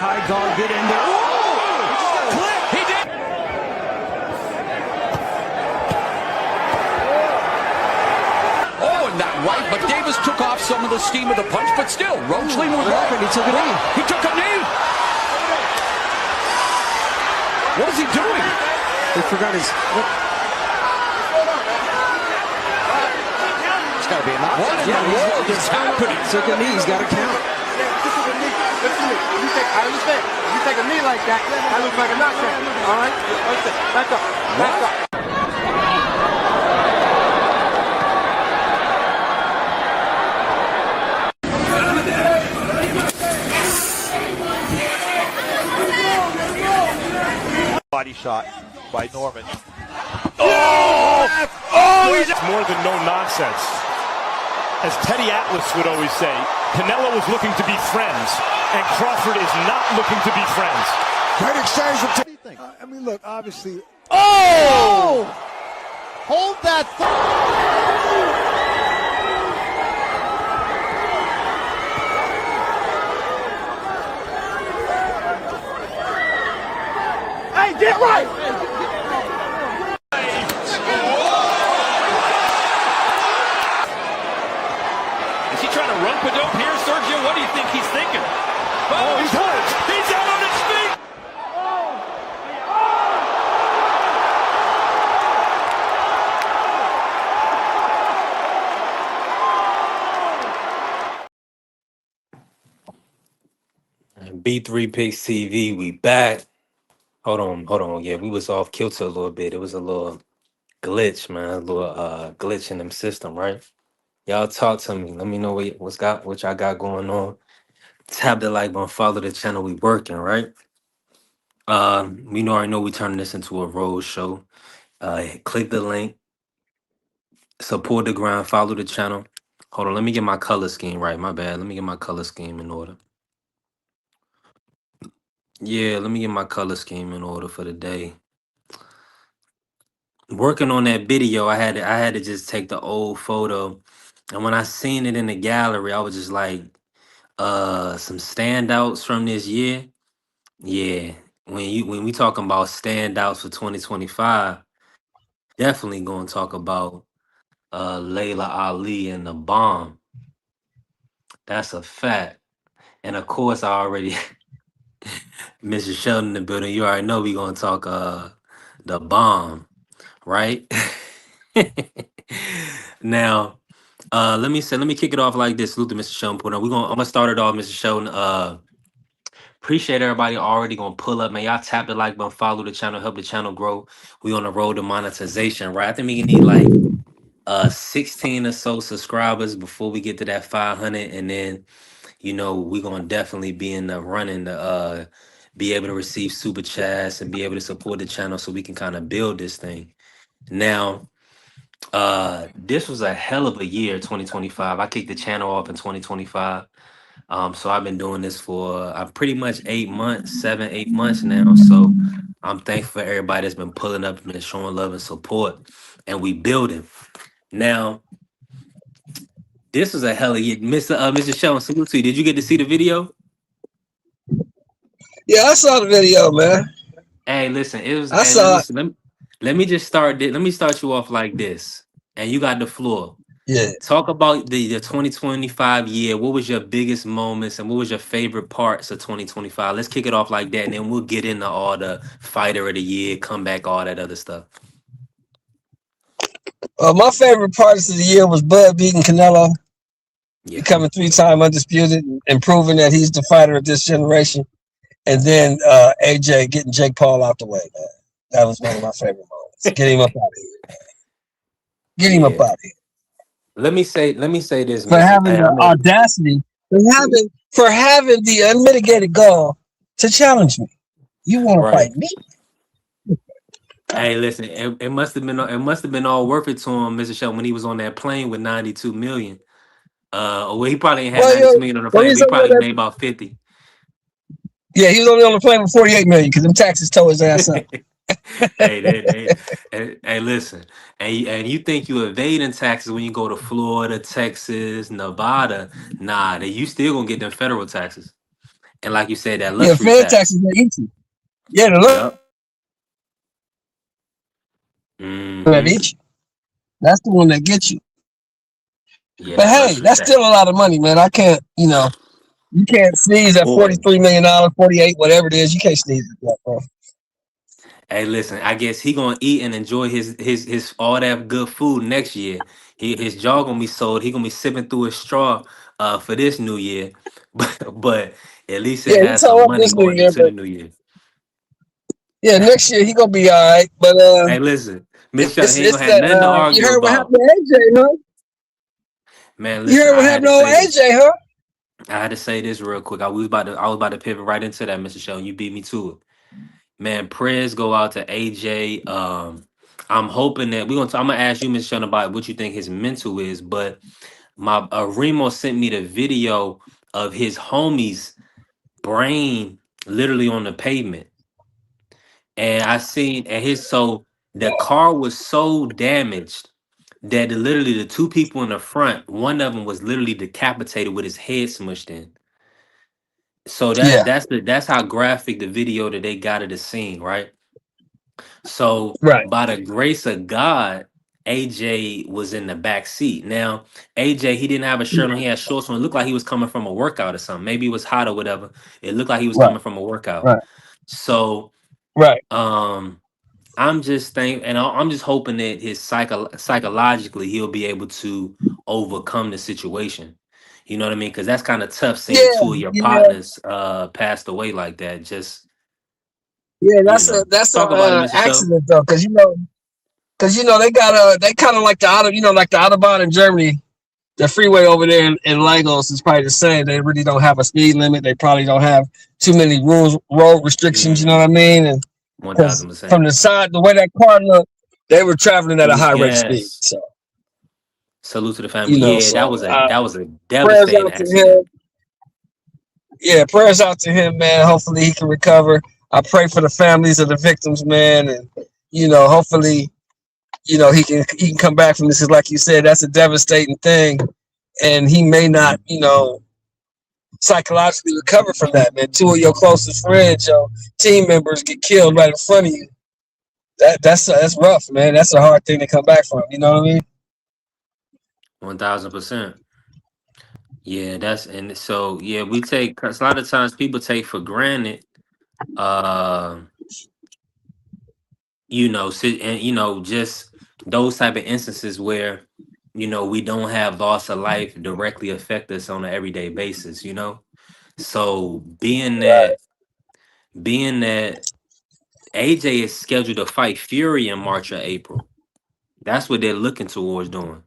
High guard, get in there. Whoa! Clip! He did! Oh, and that right, but Davis took off some of the steam of the punch, but still, Roachling was right. He took a knee. He took a knee! What is he doing? He forgot his... It's got to be a knock. What in the world is happening? Took a knee, he's got to count. Listen to me. I understand. If you take a knee like that, that looks like a knockdown. All right? Back up. Back up. Body shot by Norman. Oh! Oh! He's more than no nonsense. As Teddy Atlas would always say, Canelo is looking to be friends, and Crawford is not looking to be friends. Great exchange from Teddy. I mean, look, obviously. Oh! Hold that Hey, get right! Is he trying to rump a dope here, Sergio? What do you think he's thinking? Oh, he's hurt! He's out on his feet! B3 Picks TV, we back. Hold on. Yeah, we was off kilter a little bit. It was a little glitch, man. A little glitch in them system, right? Y'all talk to me. Let me know what y'all got going on. Tap the like button, follow the channel. We working, right? We already know we turning this into a road show. Click the link, support the grind, follow the channel. Hold on, let me get my color scheme right. My bad. Let me get my color scheme in order. Yeah, let me get my color scheme in order for the day. Working on that video, I had to just take the old photo, and when I seen it in the gallery, I was just like, some standouts from this year. Yeah, when we talking about standouts for 2025, definitely gonna talk about Layla Ali and the bomb. That's a fact, and of course, I already. Mr. Sheldon in the building, you already know we gonna talk the bomb, right? Now, let me kick it off like this. Salute to Mr. Sheldon. I'm gonna start it off, Mr. Sheldon. Appreciate everybody already gonna pull up, man. Y'all tap the like button, follow the channel, help the channel grow. We on the road to monetization, right? I think we need like 16 or so subscribers before we get to that 500, and then we're gonna definitely be in the running to be able to receive super chats and be able to support the channel so we can kind of build this thing. Now, this was a hell of a year, 2025. I kicked the channel off in 2025. So I've been doing this for pretty much 8 months, 7-8 months now. So I'm thankful for everybody that's been pulling up and showing love and support, and we building. Now, this was a hell of a year. Mr. Sheldon, salute to you. Did you get to see the video? Yeah, I saw the video, man. Hey, listen, it was. I saw it. Let me just start. Let me start you off like this, and you got the floor. Yeah. Talk about the 2025 year. What was your biggest moments, and what was your favorite parts of 2025? Let's kick it off like that, and then we'll get into all the fighter of the year, comeback, all that other stuff. My favorite parts of the year was Bud beating Canelo, becoming 3-time undisputed, and proving that he's the fighter of this generation. And then AJ getting Jake Paul out the way, man. That was one of my favorite moments. Get him up out of here, man. Get him up out of here. Let me say this, for having the audacity, for having the unmitigated gall to challenge me. You want to fight me? Hey, listen, it must have been all worth it to him, Mr. Sheldon, when he was on that plane with 92 million. Well, he probably ain't had 92 million on the plane, but he probably made about 50. Yeah, he was only on the plane with 48 million because them taxes tore his ass up. Hey, listen, and you think you evading taxes when you go to Florida, Texas, Nevada? Nah, you still gonna get them federal taxes. And like you said, that Yeah, luxury Fed tax. taxes they eat you. Yeah, the look Yep. that Mm-hmm. eat you. That's the one that gets you. Yeah, But that hey, luxury that's tax. still a lot of money, man. I can't, you can't sneeze at Boy. $43 million, 48, whatever it is. You can't sneeze at that, bro. Hey, listen, I guess he gonna eat and enjoy his all that good food next year. His jaw gonna be sold. He gonna be sipping through his straw for this new year. But at least he'll Yeah, he have some tore up money this new going year, into the but new year. yeah, next year he gonna be all right. But Hey, listen, Miss Shelton, he ain't it's gonna have that nothing to you argue heard what about. happened to AJ, huh? Man, You listen, heard what I had happened to to old say this. AJ, huh? I had to say this real quick. I was about to pivot right into that, Mr. Shelton. You beat me to it. Man, prayers go out to AJ. I'm hoping that I'm gonna ask you, Miss Shelton, about what you think his mental is, but my Remo sent me the video of his homie's brain literally on the pavement, and I seen and his so the car was so damaged that literally the two people in the front, one of them was literally decapitated with his head smushed in. So Yeah, that's how graphic the video that they got of the scene, right? So right. by the grace of God, AJ was in the back seat. Now, AJ, he didn't have a shirt on, he had shorts on. It looked like he was coming from a workout or something. Maybe it was hot or whatever. It looked like he was Right, coming from a workout. right, So right. I'm just thinking, and I'm just hoping that his psychologically he'll be able to overcome the situation. You know what I mean? Because that's kind of tough Yeah, seeing two of your yeah, partners passed away like that. Just yeah. That's a talk about it, Mr. Show. accident though, because they got they kind of like like the Autobahn in Germany. The freeway over there in Lagos is probably the same. They really don't have a speed limit. They probably don't have too many road restrictions. You know what I mean? And One because thousand percent. from the side, the way that car looked, they were traveling at a high rate of speed. Yes. So Salute to the family. Yeah, that was so a prayers devastating out to him. accident. Yeah, prayers out to him, man. Hopefully he can recover. I pray for the families of the victims, man, and hopefully he can come back from this. Because like you said, that's a devastating thing, and he may not, psychologically recover from that, man. Two of your closest friends, your team members get killed right in front of you. That's rough, man. That's a hard thing to come back from. You know what I mean? 1000%. Yeah, and so yeah, we take 'cause a lot of times people take for granted, uh, and just those type of instances where we don't have loss of life directly affect us on an everyday basis. So being that AJ is scheduled to fight Fury in March or April. That's what they're looking towards doing.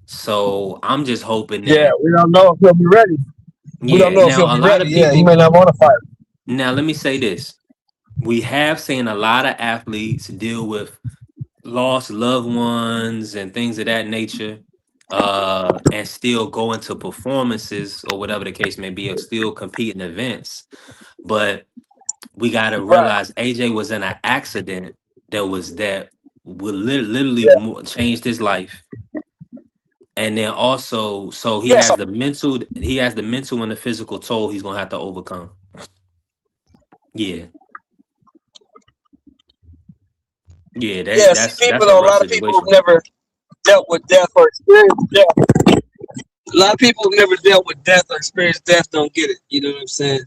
So I'm just hoping Yeah, that, we don't know if he'll be ready. We don't yeah. know if he'll Now, a be lot ready. of Yeah, he may people, not want to fight. now let me say this. We have seen a lot of athletes deal with lost loved ones and things of that nature, and still go into performances or whatever the case may be, or still compete in events. But we got to Right. realize AJ was in an accident that would literally Yeah. changed his life. And then also, so Yes. he has the mental and the physical toll he's gonna have to overcome. Yeah, yeah, Yeah. See, people that's a though. A rough lot of people have situation. never dealt with death or experienced death. A lot of people who've never dealt with death or experienced death don't get it. You know what I'm saying?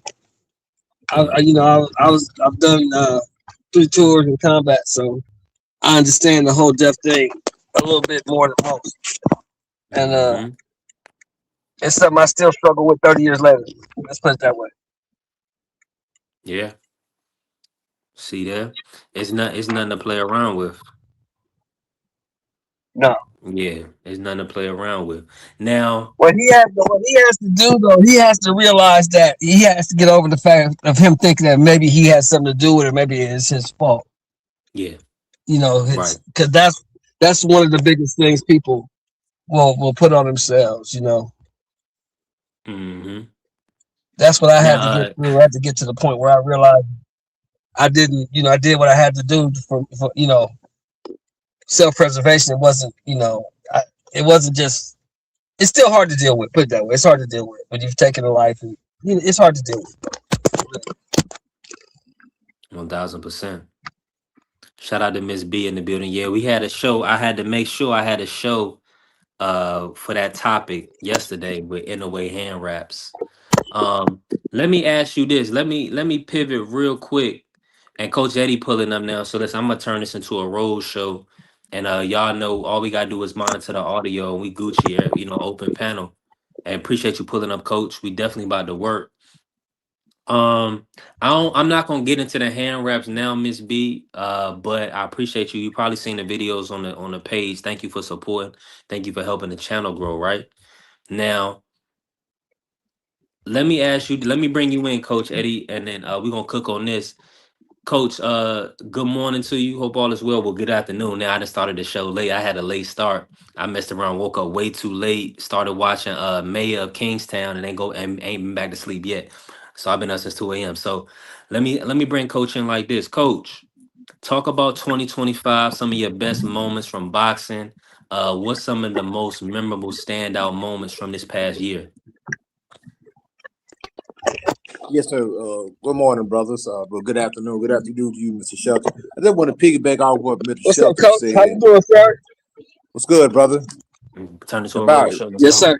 Yeah. I've done 3 tours in combat, so I understand the whole death thing a little bit more than most, and Hmm. it's something I still struggle with 30 years later. Let's put it that way. Yeah. See there, it's nothing to play around with. No. Yeah, it's nothing to play around with. Now, What he has to do though, he has to realize that he has to get over the fact of him thinking that maybe he has something to do with it, maybe it's his fault. yeah, It's right. because that's one of the biggest things people will put on themselves. Hmm. That's what I Now, had to get through. I had to get to the point where I realized I didn't, I did what I had to do for self-preservation. It wasn't, it wasn't just. It's still hard to deal with. Put it that way. It's hard to deal with when you've taken a life, and it's hard to deal with. 1000%. Shout out to Miss B in the building. Yeah, we had a show. I had to make sure I had a show for that topic yesterday with Inoue hand wraps. Let me ask you this. Let me pivot real quick. And Coach Eddie pulling up now. So listen, I'm gonna turn this into a road show. And y'all know all we gotta do is monitor the audio and we Gucci, open panel. And appreciate you pulling up, Coach. We definitely about to work. I'm not gonna get into the hand wraps now, Miss B. But I appreciate you. You probably seen the videos on the page. Thank you for supporting. Thank you for helping the channel grow, right? Now, let me bring you in, Coach Eddie, and then we're gonna cook on this. Coach, good morning to you. Hope all is well. Well, good afternoon. Now I just started the show late. I had a late start. I messed around, woke up way too late, started watching Mayor of Kingstown, and then ain't been back to sleep yet. So I've been up since 2 a.m. So let me bring Coach in like this. Coach, talk about 2025, some of your best moments from boxing. What's some of the most memorable standout moments from this past year? Yes, sir. Good morning, brothers. Well, good afternoon. Good afternoon to you, Mr. Shelton. I just want to piggyback off what Mr. What's up, Shelton Coach? said. How you doing, sir? What's good, brother? Turn into a About road show. Yes, sir.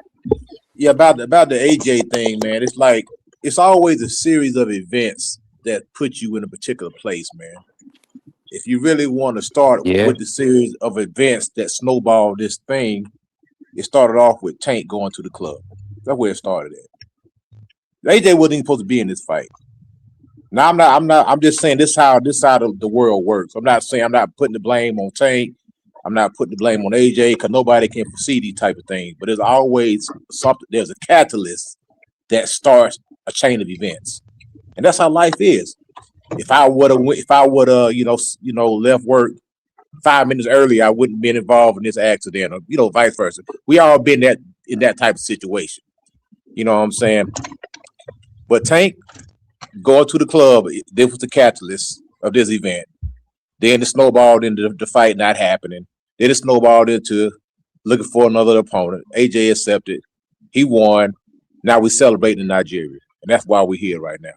yeah, about the AJ thing, man. It's like it's always a series of events that put you in a particular place, man. If you really want to start Yeah. with the series of events that snowballed this thing, it started off with Tank going to the club. That's where it started at. AJ wasn't even supposed to be in this fight. Now I'm just saying this how the world works. I'm not putting the blame on Tank. I'm not putting the blame on AJ because nobody can foresee these type of things. But there's always something, there's a catalyst that starts a chain of events. And that's how life is. If I would have left work 5 minutes earlier, I wouldn't been involved in this accident, or vice versa. We all been in that type of situation. You know what I'm saying? But Tank going to the club, this was the catalyst of this event. Then it snowballed into the fight not happening. Then it snowballed into looking for another opponent. AJ accepted. He won. Now we're celebrating in Nigeria. And that's why we're here right now.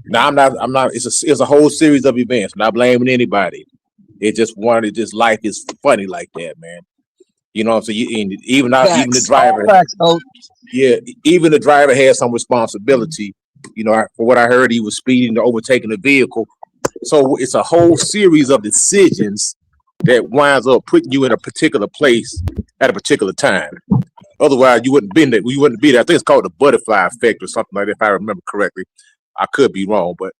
Now I'm not it's a whole series of events. Not blaming anybody. It just life is funny like that, man. You know what I'm saying? Even the driver. Facts, Coach. Yeah, even the driver had some responsibility. For what I heard, he was speeding to overtaking a vehicle. So it's a whole series of decisions that winds up putting you in a particular place at a particular time. Otherwise, you wouldn't be there. You wouldn't be there. I think it's called the butterfly effect or something like that, if I remember correctly. I could be wrong, but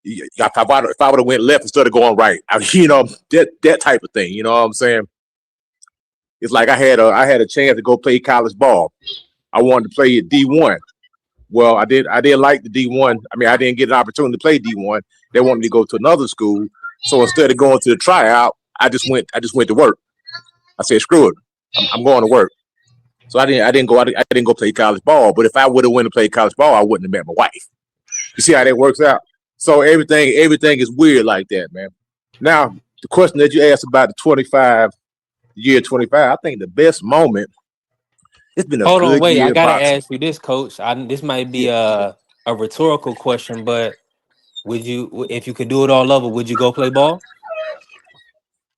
if I would have went left instead of going right, that type of thing. You know what I'm saying? It's like I had a chance to go play college ball. I wanted to play at D1. Well, I didn't like the D1. I mean, I didn't get an opportunity to play D1. They wanted me to go to another school. So instead of going to the tryout, I just went to work. I said, screw it. I'm going to work. So I didn't go play college ball. But if I would have went to play college ball, I wouldn't have met my wife. You see how that works out? So everything is weird like that, man. Now, the question that you asked about the year 25, I think the best moment. It's been a Hold on, good wait. year I gotta boxing. ask you this, Coach. This might be a rhetorical question, but would you, if you could do it all over, would you go play ball?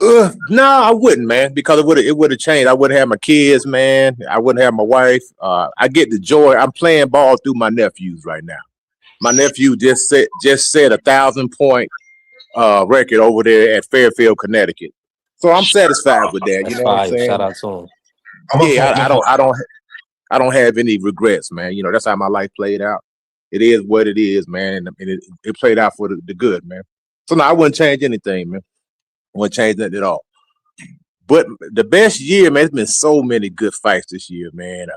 No, I wouldn't, man, because it would have changed. I wouldn't have my kids, man. I wouldn't have my wife. I get the joy. I'm playing ball through my nephews right now. My nephew just set 1,000-point record over there at Fairfield, Connecticut. So I'm satisfied with that. That's You know what I'm fire. saying? Shout out to him. Yeah, I don't have any regrets, man. That's how my life played out. It is what it is, man, and it played out for the good, man. So no, I wouldn't change anything, man. I wouldn't change nothing at all. But the best year, man, there's been so many good fights this year, man.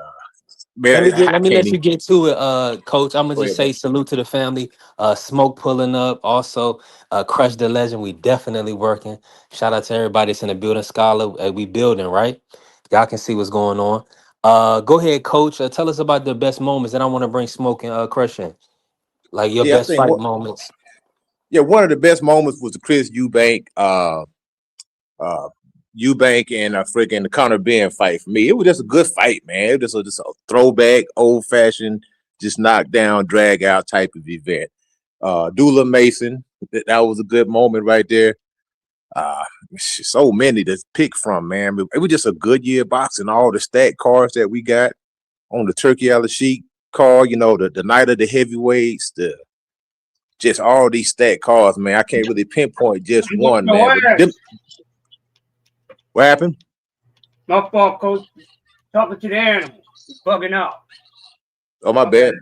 Let me let you get to it, Coach. I'm gonna just say salute to the family. Smoke pulling up. Also, Crush the Legend. We definitely working. Shout out to everybody that's in the building. Scholar, we building, right? Y'all can see what's going on. Go ahead, Coach. Tell us about the best moments. And I want to bring Smoke and Crush in. Like your best fight moments. Yeah, one of the best moments was the Chris Eubank and freaking the Conor Ben fight for me. It was just a good fight, man. It was just a throwback, old fashioned, just knockdown, drag out type of event. Dula Mason. That was a good moment right there. So many to pick from, man. It was just a good year boxing. All the stat cards that we got on the Turkey Alley Sheik card, the night of the heavyweights, just all these stat cards, man. I can't really pinpoint just one, man. But what happened? My fault, coach. Talking to the animals. Bugging out. Oh, my bad.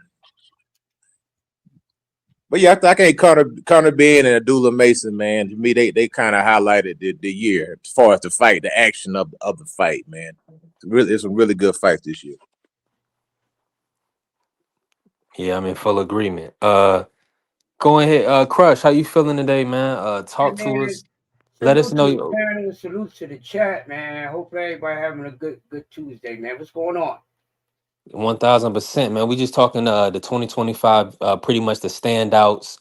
But yeah, I think Connor Ben and Abdullah Mason, man, to me, they kind of highlighted the year as far as the fight, the action of the fight, man. It's some really good fights this year. Yeah, I'm in full agreement. Go ahead, Crush. How you feeling today, man? Talk to us. Let us know. Salute to the chat, man. Hopefully everybody having a good Tuesday, man. What's going on? 1000%, man. We just talking the 2025, pretty much the standouts,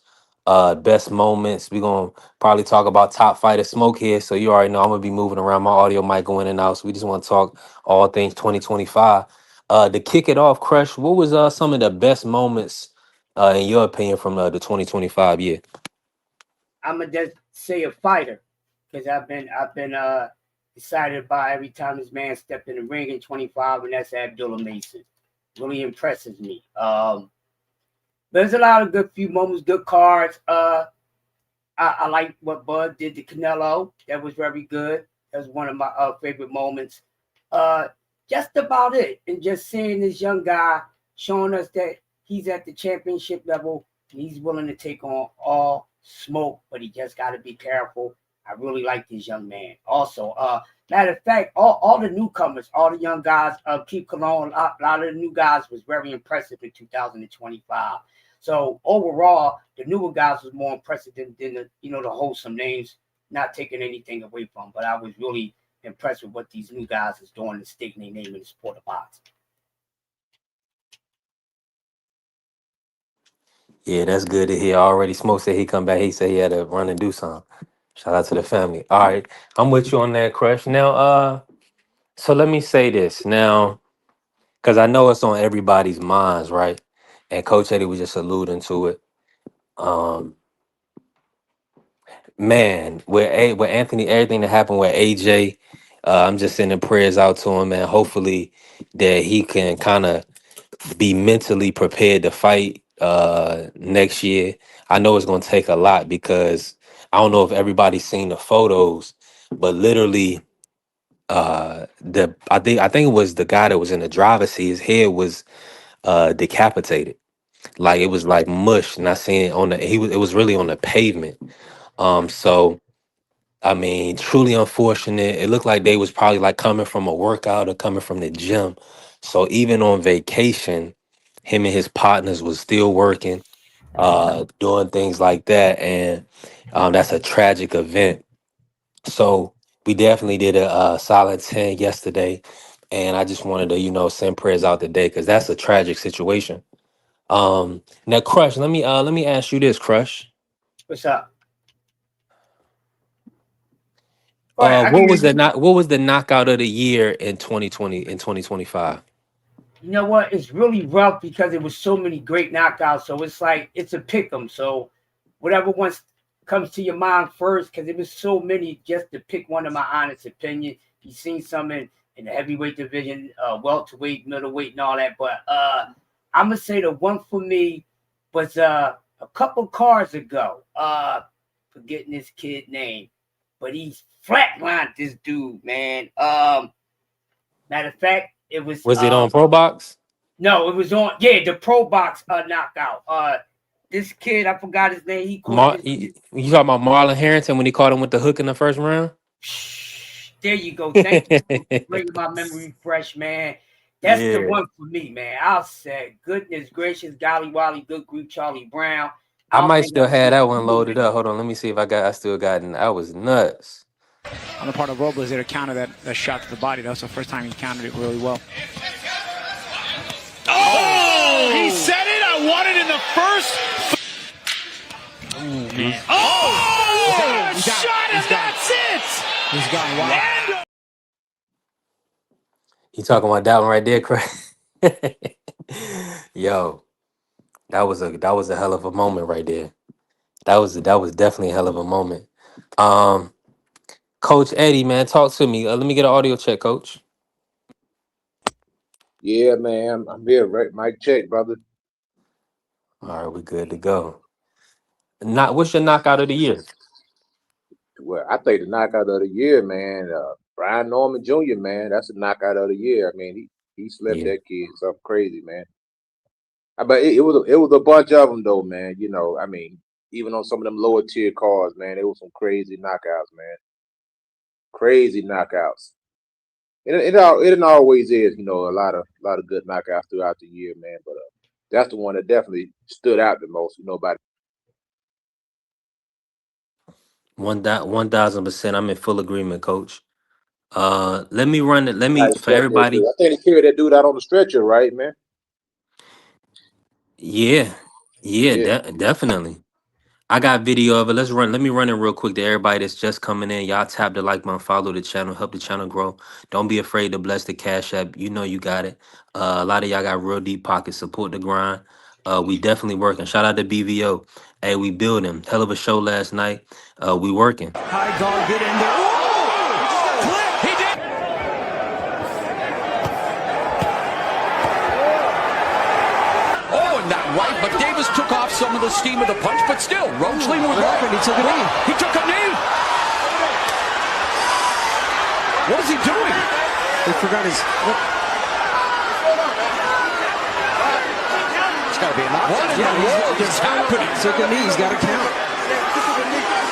best moments. We gonna probably talk about top fighter smoke here, so you already know I'm gonna be moving around. My audio might go in and out, so we just want to talk all things 2025. To kick it off, Crush, what was some of the best moments in your opinion from the 2025 year? I'm gonna just say a fighter, because I've been excited by every time this man stepped in the ring in 25, and that's Abdullah Mason. Really impresses me. There's a lot of good few moments, good cards. I like what Bud did to Canelo. That was very good. That was one of my favorite moments. Just about it. And just seeing this young guy showing us that he's at the championship level and he's willing to take on all smoke, but he just got to be careful. I really like this young man. Also, matter of fact, all the newcomers, all the young guys, Keith Cologne, a lot of the new guys was very impressive in 2025. So overall, the newer guys was more impressive than the wholesome names. Not taking anything away from, but I was really impressed with what these new guys is doing and staking their name in the sport of boxing. Yeah, that's good to hear. Already Smoke said he come back. He said he had to run and do something. Shout out to the family. All right, I'm with you on that, Crush. Now, so let me say this now, because I know it's on everybody's minds, right? And Coach Eddie was just alluding to it. Man, with Anthony, everything that happened with AJ, I'm just sending prayers out to him, man. Hopefully that he can kind of be mentally prepared to fight next year. I know it's gonna take a lot because I don't know if everybody's seen the photos, but literally I think it was the guy that was in the driver's seat, his head was decapitated. Like it was like mush, and I seen it on it was really on the pavement. So I mean, truly unfortunate. It looked like they was probably like coming from a workout or coming from the gym. So even on vacation, him and his partners was still working, doing things like that. And that's a tragic event. So we definitely did a solid 10 yesterday. And I just wanted to, send prayers out today because that's a tragic situation. Now, Crush, let me ask you this, Crush. What's up? What was the knockout of the year in 2025? You know what? It's really rough because it was so many great knockouts. So it's like it's a pick 'em. So whatever one comes to your mind first, because it was so many. Just to pick one, in my honest opinion, you've seen some in the heavyweight division, welterweight, middleweight, and all that. But I'm gonna say the one for me was a couple cards ago. Forgetting this kid name, but he's flatlined this dude, man. Matter of fact, it was. Was it on Pro Box? No, it was on. Yeah, the Pro Box knockout. This kid, I forgot his name. He called. You talking about Marlon Harrington when he caught him with the hook in the first round? There you go. Thank you for bringing my memory fresh, man. That's the one for me, man. I'll say, goodness gracious, golly Wally, good group, Charlie Brown. I might still have that one loaded up. Hold on, let me see if I still got it. That was nuts. On the part of Robles there to counter that shot to the body. That was the first time he countered it really well. Oh! He said it! I want it in the first. Oh, man. Oh! Shot and that's it! He's gone wild. You talking about that one right there, Craig? Yo, that was a hell of a moment right there. That was definitely a hell of a moment. Um, Coach Eddie, man, talk to me. Let me get an audio check, Coach. Yeah, man, I'm here. Right, mic check, brother. All right, we good to go. What's your knockout of the year? Well, I think the knockout of the year, man, Brian Norman Jr., man, that's the knockout of the year. I mean, he slept Yeah. that kid something crazy, man. But it was a bunch of them though, man. You know, I mean, even on some of them lower tier cards, man, it was some crazy knockouts, man. Crazy knockouts. It always is, a lot of good knockouts throughout the year, man. But that's the one that definitely stood out the most, by 1000%. I'm in full agreement, Coach. Let me run it. Let me everybody for slept that dude. everybody. I think they carried that dude out on the stretcher, right, man? Yeah, yeah, Yeah. definitely. I got video of it. Let me run it real quick to everybody that's just coming in. Y'all tap the like button, follow the channel, help the channel grow. Don't be afraid to bless the cash app. You know you got it. A lot of y'all got real deep pockets. Support the grind. We definitely working. Shout out to BVO. Hey, we building. Hell of a show last night. We working. High guard, get in there. Oh! He did. Oh, and that right, but Davis took off some of the steam of the punch, but still, Roachling was right. He took a knee. He took a knee. What is he doing? He forgot his. It's got to be a knockdown. What in the world is happening? Took a knee. He's got to count.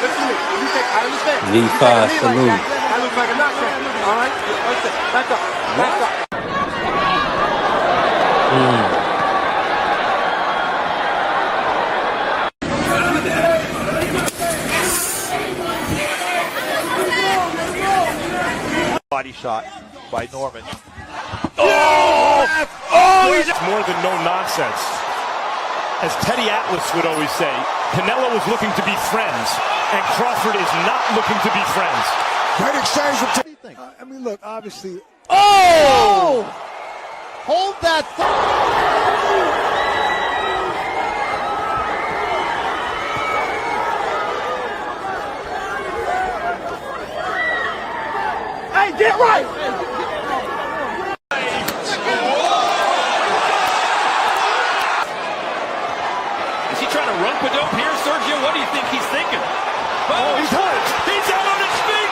I understand. V5 salute. That looks like a knockdown. All right? Back up. Back up. Body shot by Norman. He's more than no nonsense. As Teddy Atlas would always say, Canelo is looking to be friends, and Crawford is not looking to be friends. Great exchange from Teddy. I mean, look, obviously. Oh! Hold that Hey, get right! Is he trying to run Padope here, Sergio? What do you think he's thinking? Oh, he's hurt. He's out on his feet.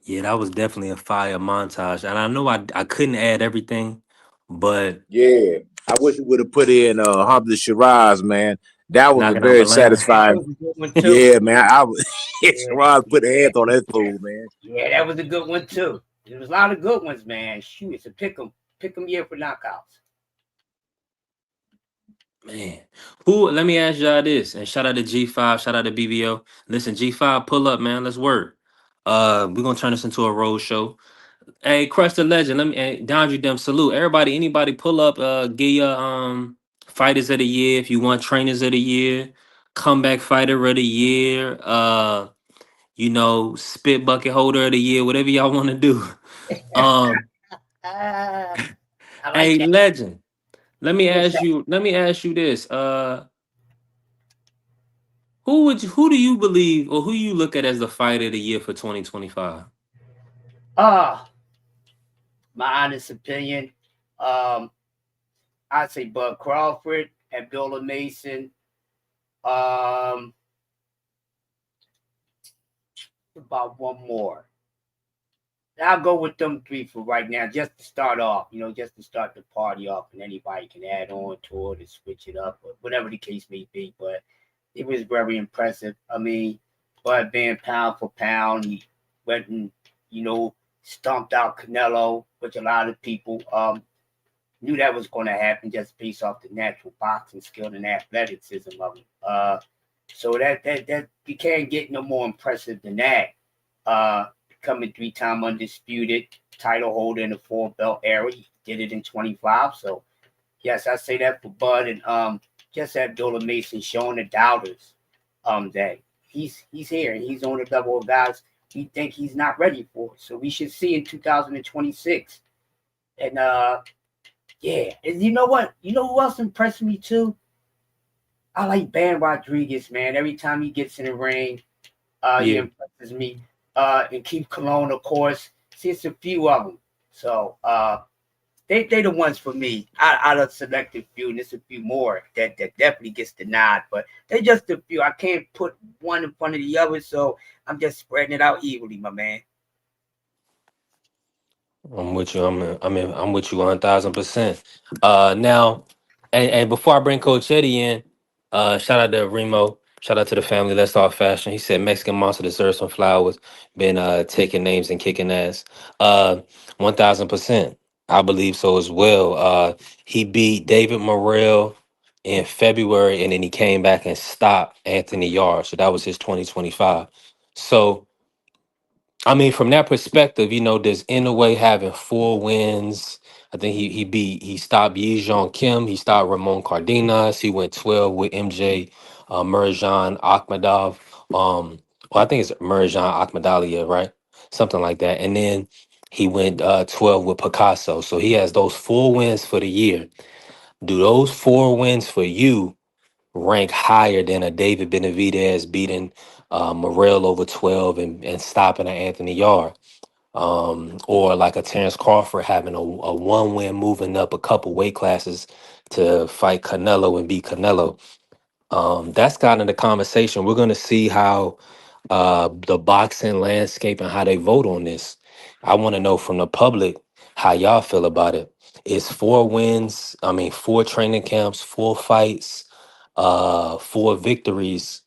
Yeah, that was definitely a fire montage. And I know I couldn't add everything, but Yeah. I wish we would have put in Hamza Shiraz, man. That was a knocking out the very land. satisfying. That was a good one too. Yeah, man. Shiraz put a hand on that fool, man. Yeah, that was a good one too. There was a lot of good ones, man. Shoot, it's a pick 'em year for knockouts. Man, let me ask y'all this, and shout out to G5, shout out to BBO. Listen, G5, pull up, man. Let's work. We're gonna turn this into a road show. Hey, Crush the Legend. Let me Dondry them salute. Everybody, anybody pull up, give your fighters of the year if you want trainers of the year, comeback fighter of the year, spit bucket holder of the year, whatever y'all want to do. Um, I like hey, that. Legend. Let me What's ask that? you this. Who do you believe or who you look at as the fighter of the year for 2025? My honest opinion, I'd say Bud Crawford, Abdullah Mason, about one more. I'll go with them three for right now, just to start off, just to start the party off, and anybody can add on to it and switch it up, or whatever the case may be. But it was very impressive. I mean, Bud being pound for pound, he went and, stomped out Canelo, which a lot of people knew that was going to happen just based off the natural boxing skill and athleticism of him. So that you can't get no more impressive than that. Becoming 3-time undisputed title holder in the 4-belt era. He did it in 25. So yes, I say that for Bud, and just Abdullah Mason showing the doubters that he's here and he's on the level of guys we think he's not ready for. So we should see in 2026. And yeah, and you know what? You know who else impressed me too? I like Ben Rodriguez, man. Every time he gets in the ring, he impresses me. And Keith Cologne, of course. See, it's a few of them. So they the ones for me. Out of selected few, and there's a few more that definitely gets the nod. But they're just a few. I can't put one in front of the other, so I'm just spreading it out evenly, my man. I'm with you. I'm with you 1,000%. Now, and before I bring Coach Eddie in, shout out to Remo. Shout out to the family. Let's Talk Fashion. He said Mexican Monster deserves some flowers. Been taking names and kicking ass. 1,000%. I believe so as well. He beat David Morrell in February, and then he came back and stopped Anthony Yarde. So that was his 2025. So I mean, from that perspective, does Inoue having 4 wins? I think he stopped Yi Jong Kim, he stopped Ramon Cardenas, he went 12 with MJ Merjan Akhmadov. Well, I think it's Merjan Akhmadalia, right? Something like that. And then he went 12 with Picasso. So he has those 4 wins for the year. Do those 4 wins for you rank higher than a David Benavidez beating Morrell over 12 and stopping an Anthony Yarde? Or like a Terrence Crawford having a 1 win moving up a couple weight classes to fight Canelo and beat Canelo. That's kind of the conversation. We're going to see how the boxing landscape and how they vote on this. I want to know from the public how y'all feel about it. Is 4 wins, 4 training camps, 4 fights, 4 victories,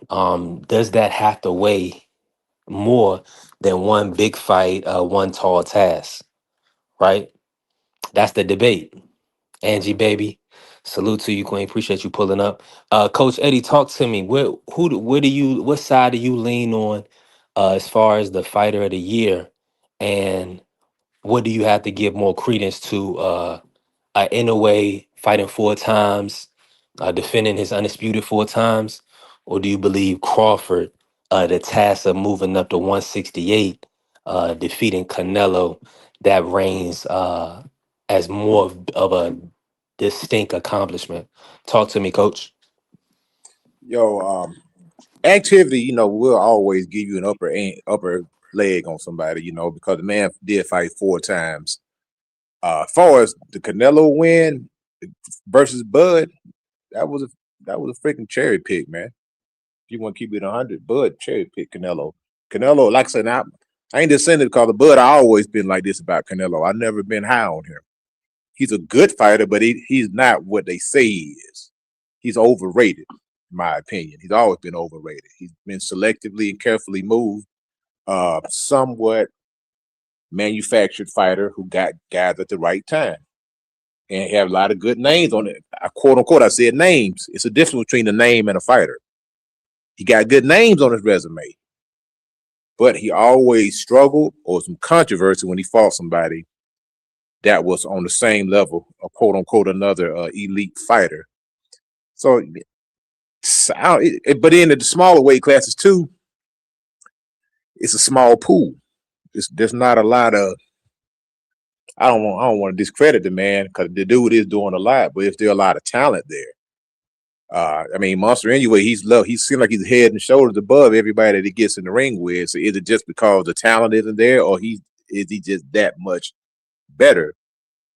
does that have to weigh more than one big fight, one tall task, right? That's the debate. Angie, baby, salute to you, Queen. Appreciate you pulling up. Coach Eddie, talk to me. What side do you lean on as far as the fighter of the year, and what do you have to give more credence to? Inoue fighting 4 times, defending his undisputed 4 times, or do you believe Crawford, the task of moving up to 168, defeating Canelo, that reigns as more of a distinct accomplishment? Talk to me, Coach. Yo, activity, will always give you an upper leg on somebody, because the man did fight 4 times. As far as the Canelo win versus Bud, that was a freaking cherry pick, man. If you want to keep it 100, Bud cherry pick Canelo. Canelo, like I said, I ain't just saying it because of Bud. I always been like this about Canelo. I never been high on him. He's a good fighter, but he's not what they say he is. He's overrated, in my opinion. He's always been overrated. He's been selectively and carefully moved. Somewhat manufactured fighter who got guys at the right time. And have a lot of good names on it. Quote unquote, I said names. It's a difference between a name and a fighter. He got good names on his resume, but he always struggled or some controversy when he fought somebody that was on the same level of quote unquote another elite fighter. So, but in the smaller weight classes too, it's a small pool. There's not a lot of. I don't want to discredit the man because the dude is doing a lot, but if there's a lot of talent there. Monster Inoue, he seems like he's head and shoulders above everybody that he gets in the ring with. So is it just because the talent isn't there, or is he just that much better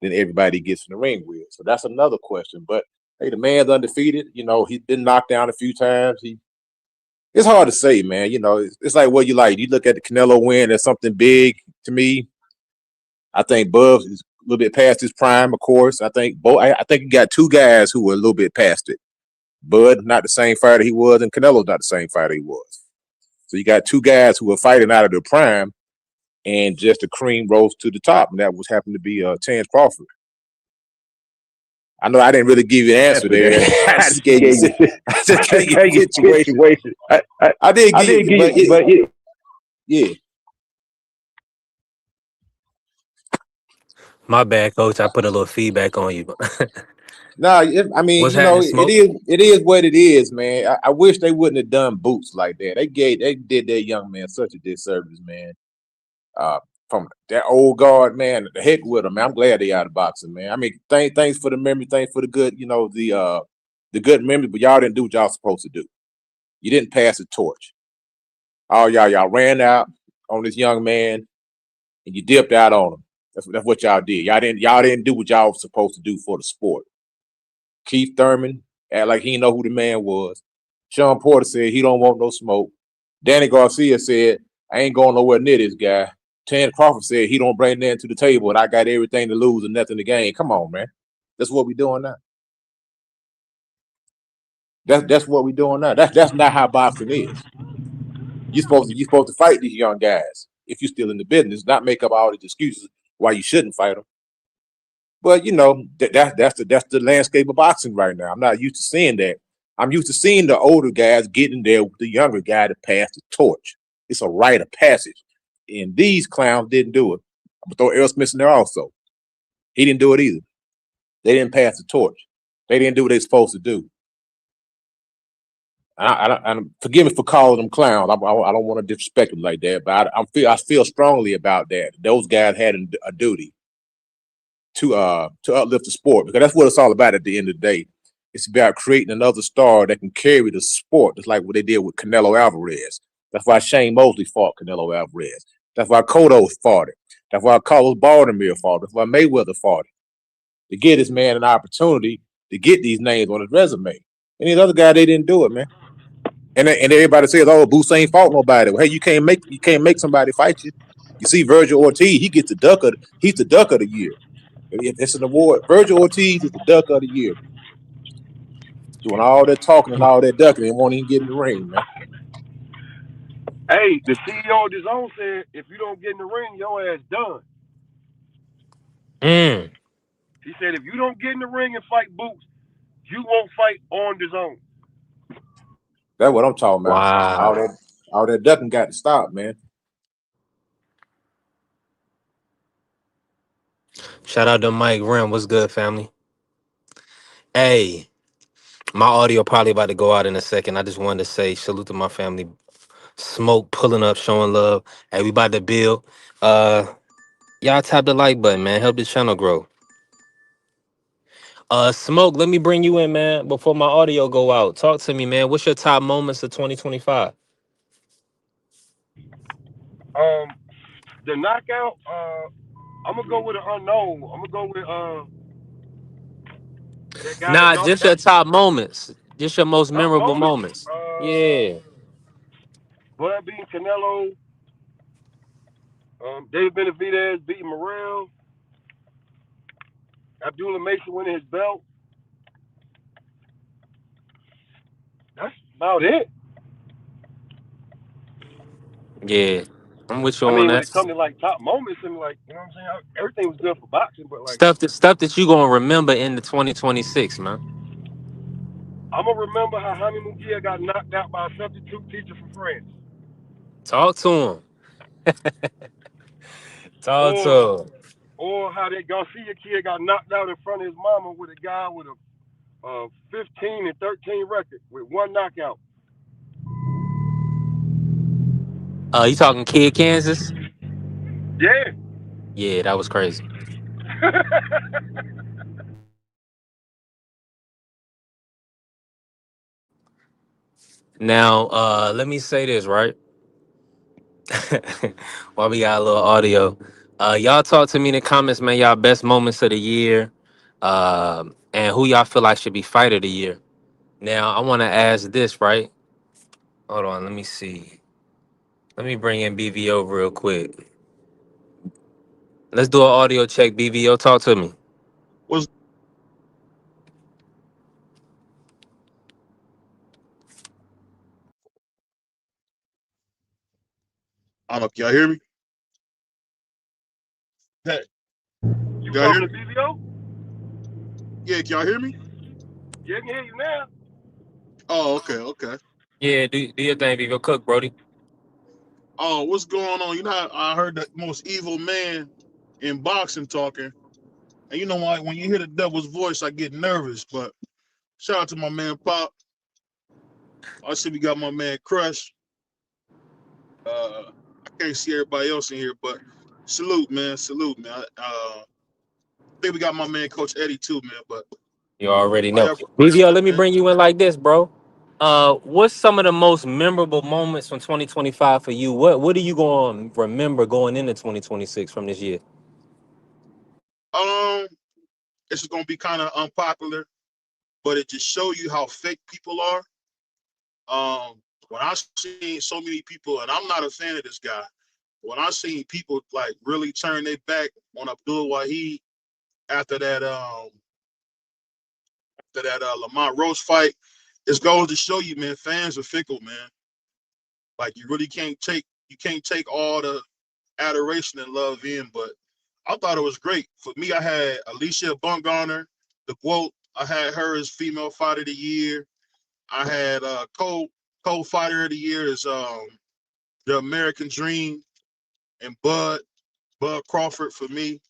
than everybody he gets in the ring with? So that's another question. But hey, the man's undefeated. He's been knocked down a few times. It's hard to say, man. It's like what you like. You look at the Canelo win as something big to me. I think Bub is a little bit past his prime, of course. I think you got 2 guys who were a little bit past it. Bud, not the same fighter he was, and Canelo's not the same fighter he was. So you got 2 guys who are fighting out of their prime, and just the cream rose to the top, and that was happened to be Terrence Crawford. I know I didn't really give you an answer there. I just gave you a situation. I did give you, but yeah. My bad, Coach. I put a little feedback on you. Nah, I mean, What's you know, happening, Smoke? it is what it is, man. I wish they wouldn't have done Boots like that. They did that young man such a disservice, man. From that old guard, man, the heck with him, man. I'm glad they out of boxing, man. I mean, thanks for the memory, thanks for the good, you know, the good memory, but y'all didn't do what y'all supposed to do. You didn't pass the torch. All y'all ran out on this young man and you dipped out on him. That's what y'all did. Y'all didn't do what y'all was supposed to do for the sport. Keith Thurman act like he didn't know who the man was. Sean Porter said he don't want no smoke. Danny Garcia said, I ain't going nowhere near this guy. Tan Crawford said he don't bring nothing to the table and I got everything to lose and nothing to gain. Come on, man. That's what we doing now. That's what we doing now. That's not how boxing is. You're supposed to fight these young guys if you're still in the business, not make up all these excuses why you shouldn't fight them. But you know, that's the landscape of boxing right now. I'm not used to seeing that. I'm used to seeing the older guys getting there with the younger guy to pass the torch. It's a rite of passage. And these clowns didn't do it. I'm gonna throw Errol Smith in there also. He didn't do it either. They didn't pass the torch. They didn't do what they're supposed to do. I forgive me for calling them clowns. I don't want to disrespect them like that, but I feel strongly about that. Those guys had a duty to uplift the sport, because that's what it's all about at the end of the day. It's about creating another star that can carry the sport, just like what they did with Canelo Alvarez. That's why Shane Mosley fought Canelo Alvarez. That's why Cotto fought it. That's why Carlos Baldomir fought it. That's why Mayweather fought it. To give this man an opportunity to get these names on his resume. And these other guys, they didn't do it, man. And everybody says, "Oh, Boots ain't fought nobody." Well, hey, you can't make somebody fight you. You see, Virgil Ortiz, he's the duck of the year. It's an award. Virgil Ortiz is the duck of the year. Doing all that talking and all that ducking, and won't even get in the ring, man. Hey, the CEO of the zone said, if you don't get in the ring, your ass done. He said, if you don't get in the ring and fight Boots, you won't fight on the zone. That's what I'm talking about. Wow. All that ducking got to stop, man. Shout out to Mike Rim. What's good, family? Hey, my audio probably about to go out in a second. I just wanted to say salute to my family. Smoke pulling up, showing love. Hey, we about to build. Y'all tap the like button, man. Help the channel grow. Smoke, let me bring you in, man, before my audio go out. Talk to me, man. What's your top moments of 2025? The knockout, I'm gonna go with an unknown. I'm gonna go with that guy that Nah, knocked just your out. top moments. Just your most Top memorable moments. moments. Yeah. Bud beating Canelo. David Benavidez beating Morrell. Abdullah Mason winning his belt. That's about it. Yeah. I'm with you I on mean, when that. it comes to like top moments and like, you know what I'm saying? Everything was good for boxing, but like, Stuff that you gonna remember in the 2026, man. I'm gonna remember how Jaime Munguia got knocked out by a substitute teacher from France. Talk to him. Talk to Or him. or how that Garcia kid got knocked out in front of his mama with a guy with a 15 and 13 record with one knockout. You talking Kid Kansas? Yeah. Yeah, that was crazy. Now, let me say this, right? While we got a little audio. Y'all talk to me in the comments, man. Y'all best moments of the year. And who y'all feel like should be fight of the year. Now, I want to ask this, right? Hold on, let me see. Let me bring in BVO real quick. Let's do an audio check. BVO, talk to me. I don't know. Can y'all hear me? Hey, You can y'all hear talking me? to BBO? Yeah, can y'all hear me? Yeah, I can hear you now. Oh, okay. Yeah, do your thing, BVO. Cook, Brody. Oh, what's going on? You know, I heard the most evil man in boxing talking. And you know why? When you hear the devil's voice, I get nervous. But shout out to my man Pop. I see we got my man Crush. I can't see everybody else in here, but salute, man. Salute, man. I think we got my man Coach Eddie too, man. But You already all know. y'all BVO, let me man. bring you in like this, bro. What's some of the most memorable moments from 2025 for you? What are you going to remember going into 2026 from this year? This is gonna be kind of unpopular, but it just show you how fake people are. When I seen so many people, and I'm not a fan of this guy, when I seen people like really turn their back on Abdul Wahid after that Lamont Roach fight, it goes to show you, man, fans are fickle, man. Like you really can't take all the adoration and love in, but I thought it was great. For me, I had Alicia Bumgarner, the quote. I had her as female fighter of the year. I had co-fighter of the year as the American Dream and Bud Crawford for me.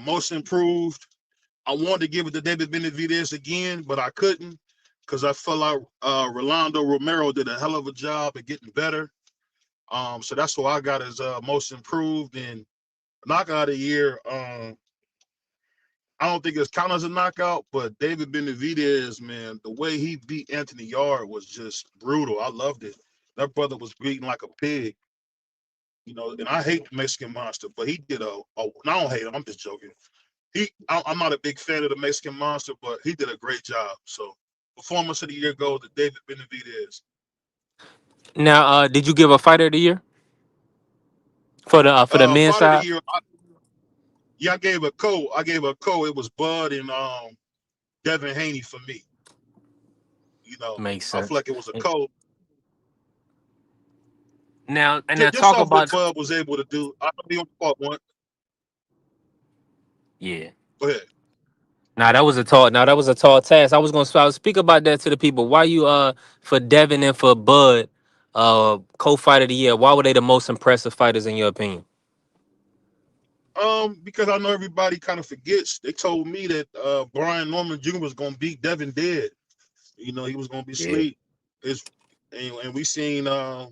Most improved. I wanted to give it to David Benavidez again, but I couldn't because I felt like Rolando Romero did a hell of a job at getting better. So that's what I got as most improved. And knockout of the year, I don't think it's counted as a knockout, but David Benavidez, man, the way he beat Anthony Yarde was just brutal. I loved it. That brother was beaten like a pig, you know. And I hate the Mexican Monster, but he did no, I don't hate him. I'm just joking. I'm not a big fan of the Mexican Monster, but he did a great job. So, performance of the year goes to David Benavidez. Now, did you give a fighter of the year for the men's Fighter of the side? year, I gave a co. It was Bud and Devin Haney for me. You know, Makes I feel sense. like it was a co. Now Just talk off what about Bud was able to do. I don't even part one. yeah. Go ahead. Now that was a tall task. I was gonna speak about that to the people. Why you for Devin and for Bud, co-fighter of the year? Why were they the most impressive fighters in your opinion? Because I know everybody kind of forgets. They told me that Brian Norman Jr. was gonna beat Devin dead. You know, he was gonna be Yeah. sleep. And we seen my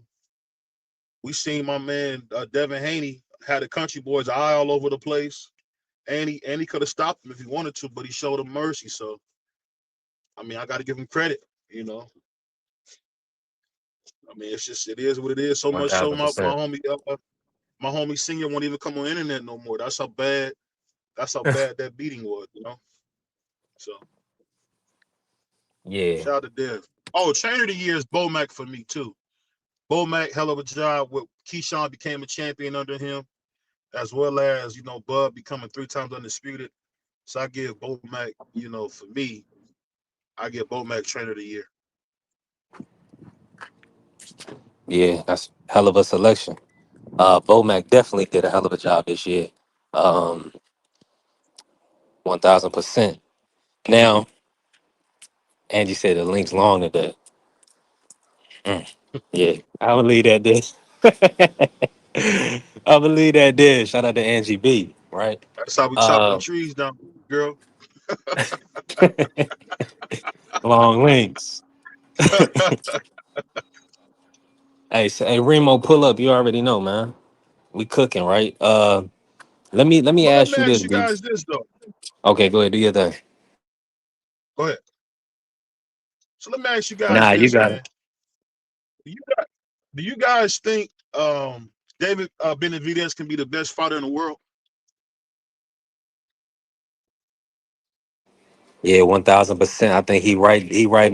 man Devin Haney had the country boys eye all over the place. And he could have stopped him if he wanted to, but he showed him mercy. So I mean, I gotta give him credit, you know. I mean, it is what it is. So much so my 1000%. homie senior won't even come on the internet no more. That's how bad that beating was, you know. So Yeah. shout out to Dev. Oh, trainer of the year is Bomac for me too. Bomac, hell of a job. With Keyshawn became a champion under him, as well as, you know, Bud becoming 3 times undisputed. So I give Bomac, you know, for me, I give Bomac trainer of the year. Yeah, that's hell of a selection. Bomac definitely did a hell of a job this year. 1000%. Now, Angie said the link's long today. Yeah, I believe that this. I believe that did. Shout out to Angie B. Right. That's how we chop them Uh, trees down, girl. long links. Hey, Remo, pull up. You already know, man. We cooking, right? Let me But let ask me you ask this, you B. guys this though. Okay, go ahead. Do your thing. Go ahead. So let me ask you guys Nah, you this, got it. man. Do you guys think David Benavidez can be the best fighter in the world? Yeah, 1000%. I think he right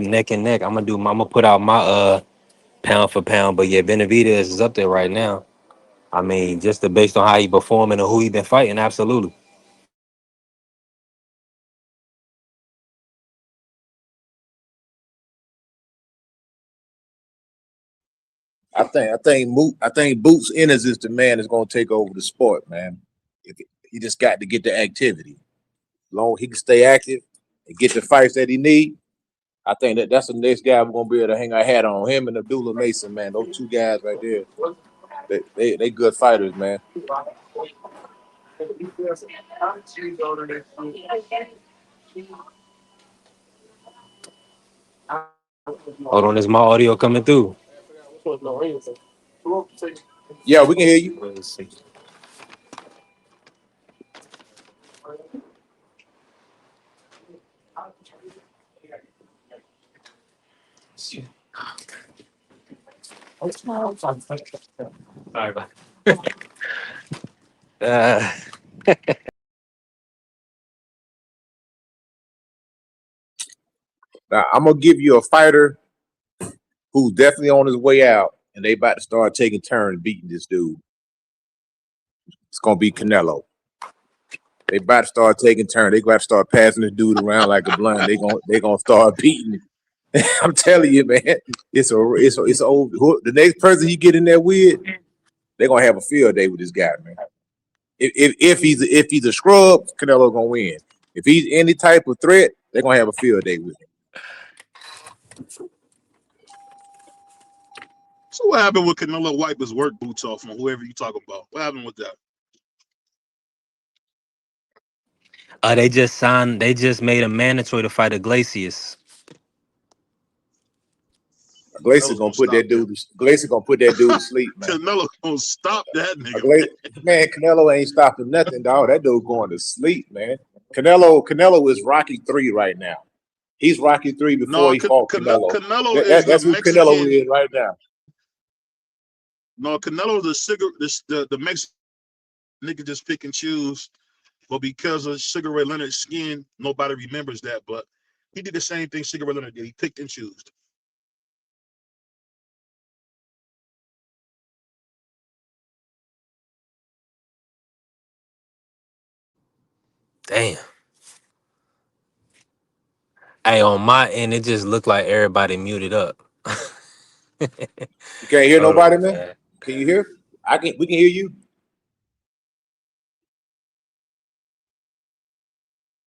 neck and neck. I'm gonna put out my pound for pound, but yeah, Benavidez is up there right now. I mean, based on how he performing and who he been fighting, absolutely. I think Boots Ennis is the man that's going to take over the sport, man. He just got to get the activity. Long he can stay active and get the fights that he need. I think that's the next guy we're gonna be able to hang our hat on. Him and Abdullah Mason, man. Those 2 guys right there, they good fighters, man. Hold on, is my audio coming through? Yeah, we can hear you. Let's see. Sorry about Now, I'm gonna give you a fighter who's definitely on his way out, and they about to start taking turns beating this dude. It's gonna be Canelo. They about to start taking turns. They about to start passing this dude around like a blunt. They gonna start beating him. I'm telling you, man. It's old. The next person he get in there with, they're gonna have a field day with this guy, man. If he's a scrub, Canelo gonna win. If he's any type of threat, they're gonna have a field day with him. So what happened with Canelo wipe his work boots off on whoever you talking about? What happened with that? They just made a mandatory to fight Iglesias. Glacier gonna put that dude. Glacier gonna put that dude to sleep, man. Canelo gonna stop that nigga. Man, Canelo ain't stopping nothing, dog. That dude going to sleep, man. Canelo is Rocky 3 right now. He's Rocky 3 before he fought Canelo. That's who Mexican, Canelo is right now. No, Canelo the Mexican nigga just pick and choose. But because of Sugar Ray Leonard's skin, nobody remembers that. But he did the same thing Sugar Ray Leonard did. He picked and chose. Damn. Hey, on my end, it just looked like everybody muted up. You can't hear nobody, man? Can you hear? We can hear you.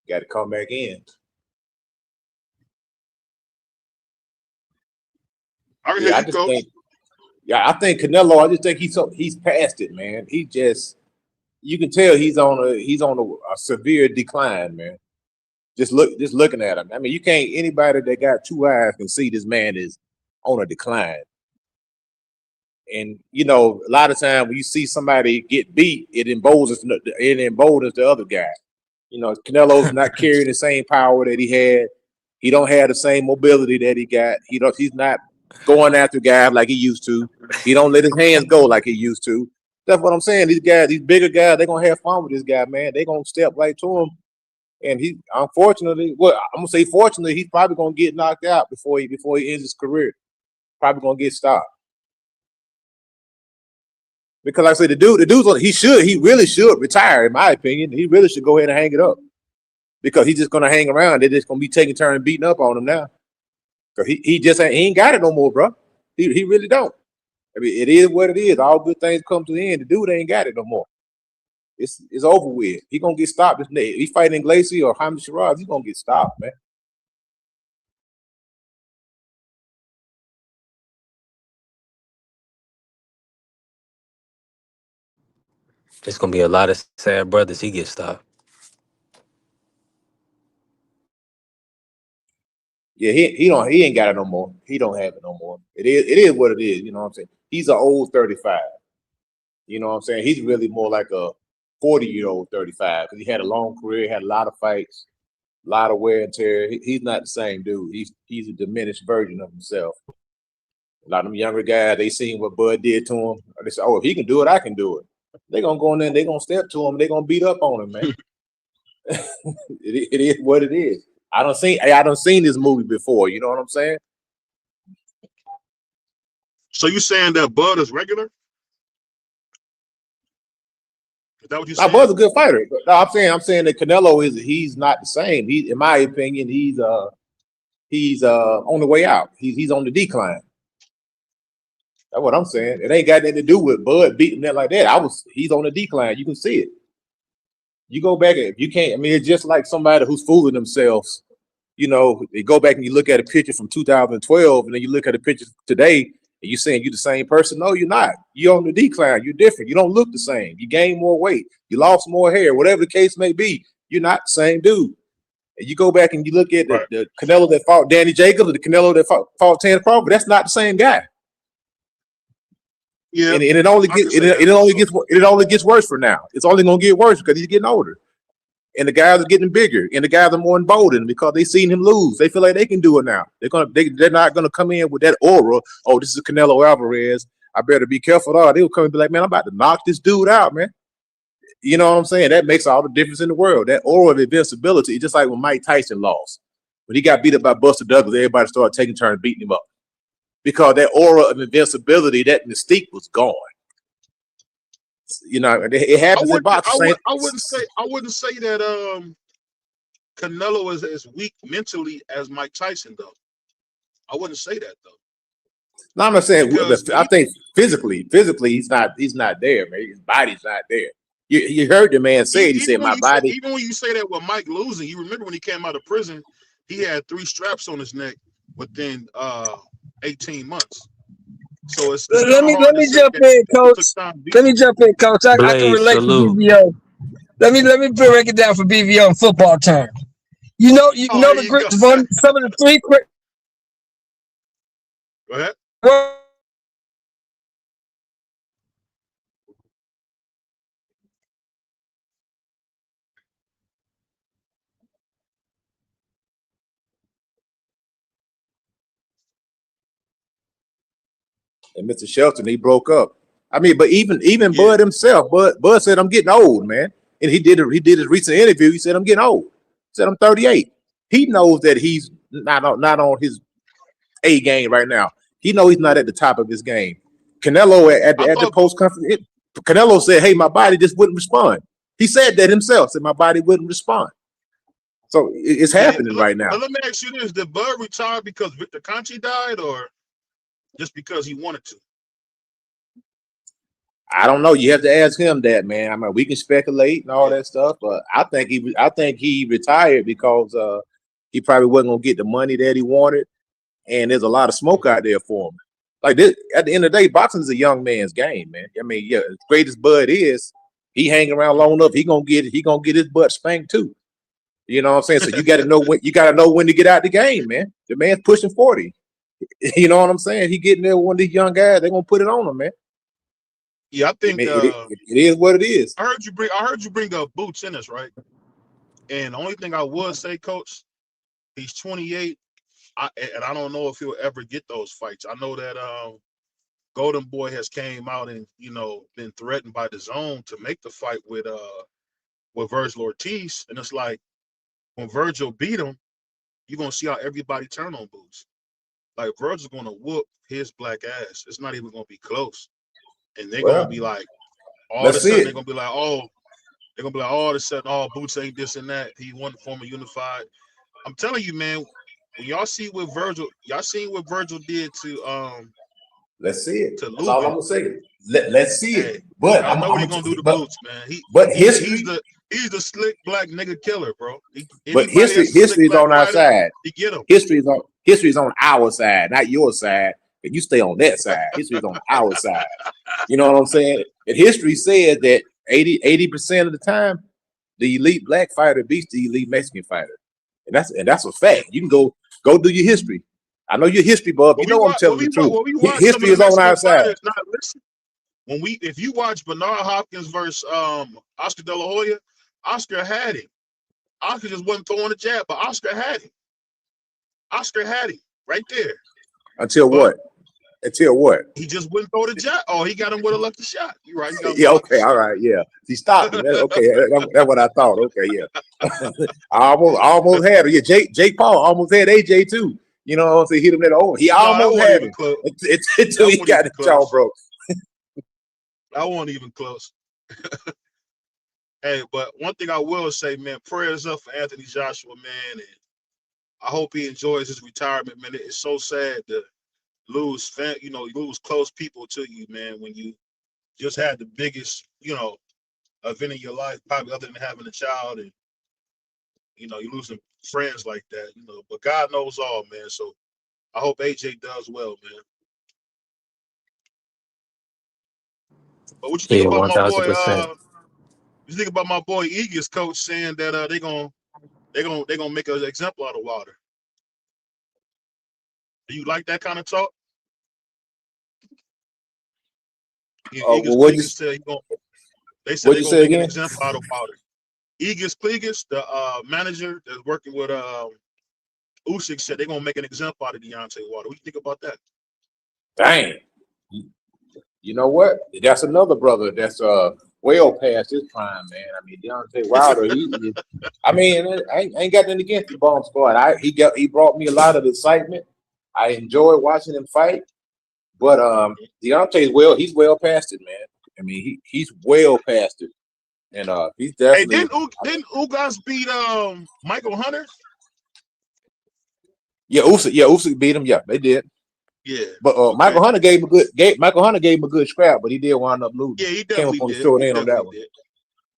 Got to come back in. I think Canelo. I just think he's past it, man. You can tell he's on a severe decline, man. Just looking at him. I mean, you can't. Anybody that got two eyes can see this man is on a decline. And you know, a lot of times when you see somebody get beat, it emboldens the other guy. You know, Canelo's not carrying the same power that he had. He don't have the same mobility that he got. He's not going after guys like he used to. He don't let his hands go like he used to. That's what I'm saying. These bigger guys, they're gonna have fun with this guy, man. They're gonna step right to him. And he, unfortunately, I'm gonna say fortunately, he's probably gonna get knocked out before he ends his career. Probably gonna get stopped. Because like I said, he really should retire, in my opinion. He really should go ahead and hang it up. Because he's just gonna hang around. They're just gonna be taking turns beating up on him now. So he ain't got it no more, bro. He really don't. I mean, it is what it is. All good things come to the end. The dude ain't got it no more. It's over with. He gonna get stopped. If he's fighting Iglesias or Jaime Shiraz, he's gonna get stopped, man. There's gonna be a lot of sad brothers. He gets stopped. Yeah, he ain't got it no more. He don't have it no more. It is what it is. You know what I'm saying? He's an old 35. You know what I'm saying? He's really more like a 40-year-old 35 because he had a long career, had a lot of fights, a lot of wear and tear. He's not the same dude. He's a diminished version of himself. A lot of them younger guys, they seen what Bud did to him. They say, "Oh, if he can do it, I can do it." They're gonna go in there and they're gonna step to him. They're gonna beat up on him, man. It is what it is. I don't seen this movie before. You know what I'm saying? So you saying that Bud is regular? Is that what you saying? Bud's a good fighter. No, I'm saying that Canelo he's not the same. In my opinion, he's on the way out. He's on the decline. That's what I'm saying. It ain't got anything to do with Bud beating that like that. He's on the decline. You can see it. You go back, if you can't, I mean, it's just like somebody who's fooling themselves. You know, they go back and you look at a picture from 2012, and then you look at a picture today. And you saying you the same person? No, you're not. You're on the decline. You're different. You don't look the same. You gain more weight. You lost more hair. Whatever the case may be, you're not the same dude. And you go back and you look at the Canelo that fought Danny Jacobs, or the Canelo that fought Tanner Crawford. That's not the same guy. Yeah, and it only gets worse for now. It's only gonna get worse because he's getting older, and the guys are getting bigger, and the guys are more emboldened because they seen him lose. They feel like they can do it now. They're not gonna come in with that aura. Oh, this is Canelo Alvarez. I better be careful. They'll come and be like, man, I'm about to knock this dude out, man. You know what I'm saying? That makes all the difference in the world. That aura of invincibility, just like when Mike Tyson lost. When he got beat up by Buster Douglas, everybody started taking turns beating him up. Because that aura of invincibility, that mystique was gone. You know, it happens in boxing. I wouldn't say that Canelo is as weak mentally as Mike Tyson, though. I wouldn't say that, though. No, I'm not saying. I think physically, he's not there, man. His body's not there. You heard the man say it. He said, "My body." Even when you say that with Mike losing, you remember when he came out of prison, he had 3 straps on his neck within 18 months. So it's let me jump in, coach. Let me jump in, coach. I can relate to BVO. Let me break it down for BVO in football terms. You know some of the 3 quick. Go ahead. And Mr. Shelton, he broke up. I mean, but even Bud himself, Bud said, "I'm getting old, man." And he did his recent interview. He said, "I'm getting old." He said, "I'm 38." He knows that he's not on his A game right now. He knows he's not at the top of his game. Canelo at the post conference, Canelo said, "Hey, my body just wouldn't respond." He said that himself. Said my body wouldn't respond. So it's happening right now. But let me ask you this: did Bud retire because Victor Conte died, or just because he wanted to? I don't know. You have to ask him that, man. I mean, we can speculate and all that stuff, but I think he retired because he probably wasn't gonna get the money that he wanted, and there's a lot of smoke out there for him. Like this, at the end of the day, boxing is a young man's game, man. I mean, yeah, as great as Bud is, he hang around long enough, he gonna get his butt spanked too. You know what I'm saying? So you got to know when to get out the game, man. The man's pushing 40. You know what I'm saying? He getting there with one of these young guys. They're gonna put it on him, man. Yeah, I think it is what it is. I heard you bring up Boots in this, right? And the only thing I would say, Coach, he's 28, and I don't know if he'll ever get those fights. I know that Golden Boy has came out and been threatened by the Zone to make the fight with Virgil Ortiz, and it's like when Virgil beat him, you're gonna see how everybody turn on Boots. Like Virgil's gonna whoop his black ass. It's not even gonna be close. And they're gonna be like, all of a sudden, they're gonna be like, all of a sudden, Boots ain't this and that. He won the former unified. I'm telling you, man, when y'all see what Virgil did to let's see it. To That's all I'm gonna say. Let's see it. But I know what he's gonna do to Boots, man. He's the slick black nigga killer, bro. But history is on our side. He get him. History is on our side, not your side. And you stay on that side. History is on our side. You know what I'm saying? And history says that 80% of the time, the elite black fighter beats the elite Mexican fighter, and that's a fact. You can go do your history. I know your history, bub. You know I'm telling the truth. History is on our side. If you watch Bernard Hopkins versus Oscar De La Hoya, Oscar had him. Oscar just wasn't throwing a jab, but Oscar had him. Oscar had him right there. Until what? He just wouldn't throw the jab. Oh, he got him with a lucky shot. You're right. Yeah, okay, all right, yeah. He stopped him. Okay, that's what I thought. Okay, yeah. I almost had him. Yeah, Jake Paul almost had AJ too. You know what I'm saying? Hit him that over. He almost had him until he got the jaw broke. I wasn't even close. Hey, but one thing I will say, man, prayers up for Anthony Joshua, man, and I hope he enjoys his retirement, man. It's so sad to lose close people to you, man, when you just had the biggest, event in your life, probably other than having a child, and you're losing friends like that, but God knows all, man. So I hope AJ does well, man. But what you think Yeah, about my boy? 1000%. You think about my boy Eagles coach saying that they gonna make an example out of Wilder? Do you like that kind of talk? Eagles Well, Clegus said they said what they're you gonna say make an again? example out of Wilder. Eagles Clegus, the manager that's working with Usyk, said they're gonna make an example out of Deontay Wilder. What do you think about that? Dang. You know what? That's another brother that's well past his prime, man. I mean, Deontay Wilder, I ain't got nothing against the Bomb Squad. He brought me a lot of excitement. I enjoyed watching him fight. But Deontay's he's well past it, man. I mean, he's well past it. And he's Hey, definitely didn't Ugas beat Michael Hunter? Usyk beat him. Yeah, they did. Yeah. But Okay. Michael Hunter gave him a good scrap, but he did wind up losing. Yeah, he Came up definitely on the did. short end on that one.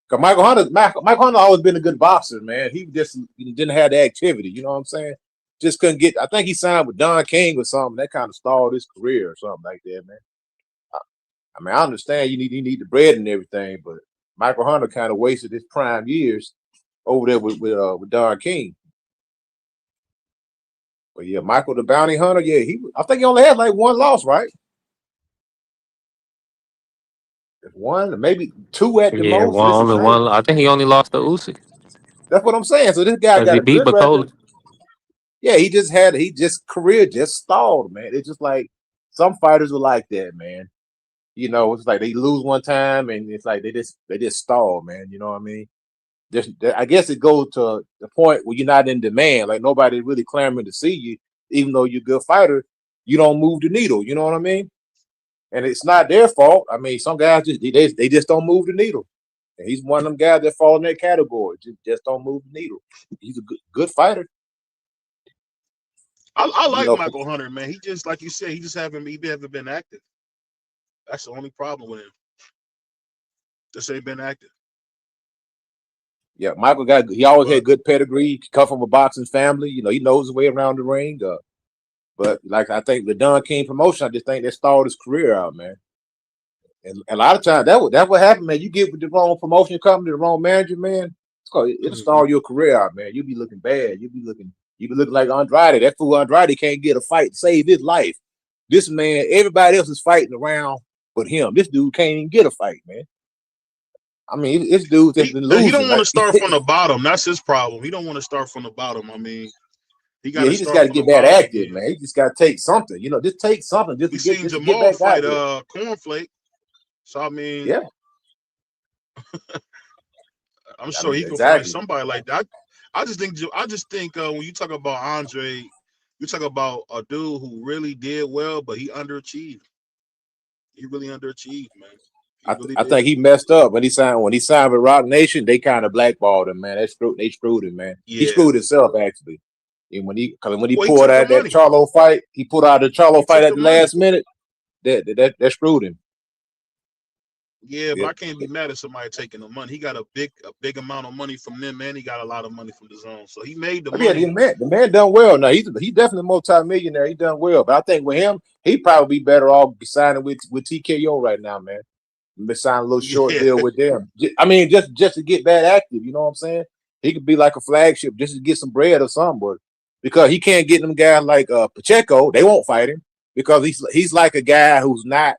Because Michael Hunter always been a good boxer, man. He just didn't have the activity. You know what I'm saying? Just couldn't get. I think he signed with Don King or something. That kind of stalled his career or something like that, man. I mean, I understand you need the bread and everything, but Michael Hunter kind of wasted his prime years over there with Don King. But yeah, Michael the Bounty Hunter, I think he only had like one loss, right? One, maybe two at the Yeah, most. This is one. I think he only lost to Usyk that's what I'm saying. So this guy because got he a beat good record. Bacola. Yeah, career just stalled, man. It's just like some fighters are like that, man. You know, it's like they lose one time and it's like they just stall, man. You know what I mean? I guess it goes to the point where you're not in demand. Like nobody really clamoring to see you, even though you're a good fighter. You don't move the needle. You know what I mean? And it's not their fault. I mean, some guys they just don't move the needle. And he's one of them guys that fall in that category. Just don't move the needle. He's a good fighter. I like Michael Hunter, man. He just, like you said, he haven't been active. That's the only problem with him. Just ain't been active. Yeah, Michael he always had good pedigree. He come from a boxing family. You know, he knows his way around the ring. But like I think the Don King promotion, I just think they stalled his career out, man. And a lot of times that's what happened, man. You get with the wrong promotion company, the wrong manager, man. It'll stall your career out, man. You'll be looking bad. You'll be looking like Andrade. That fool Andrade can't get a fight to save his life. This man, everybody else is fighting around but him. This dude can't even get a fight, man. I mean, this dude has been losing. He don't want to start from the bottom. That's his problem. He don't want to start from the bottom. I mean, he just got to get back active, man. He just got to take something. You know, just take something just to get Jamal back fight Cornflake. So I mean, yeah, I'm sure he can find somebody like that. I just think when you talk about Andre, you talk about a dude who really did well, but he underachieved. He really underachieved, man. I think he messed up when he signed with Rock Nation. They kind of blackballed him, man. They screwed him, man. Yeah. He screwed himself actually. And when he pulled out that Charlo fight, he pulled out the Charlo fight at the last minute. That screwed him. Yeah, but I can't be mad at somebody taking the money. He got a big amount of money from them, and he got a lot of money from the zone. So he made the money. Yeah, the man done well. Now he's definitely a multi-millionaire. He done well, but I think with him, he'd probably be better off signing with TKO right now, man. Sign a little short deal with them. I mean, just to get that active. You know what I'm saying? He could be like a flagship just to get some bread or something, but because he can't get them guys like Pacheco, they won't fight him because he's like a guy who's not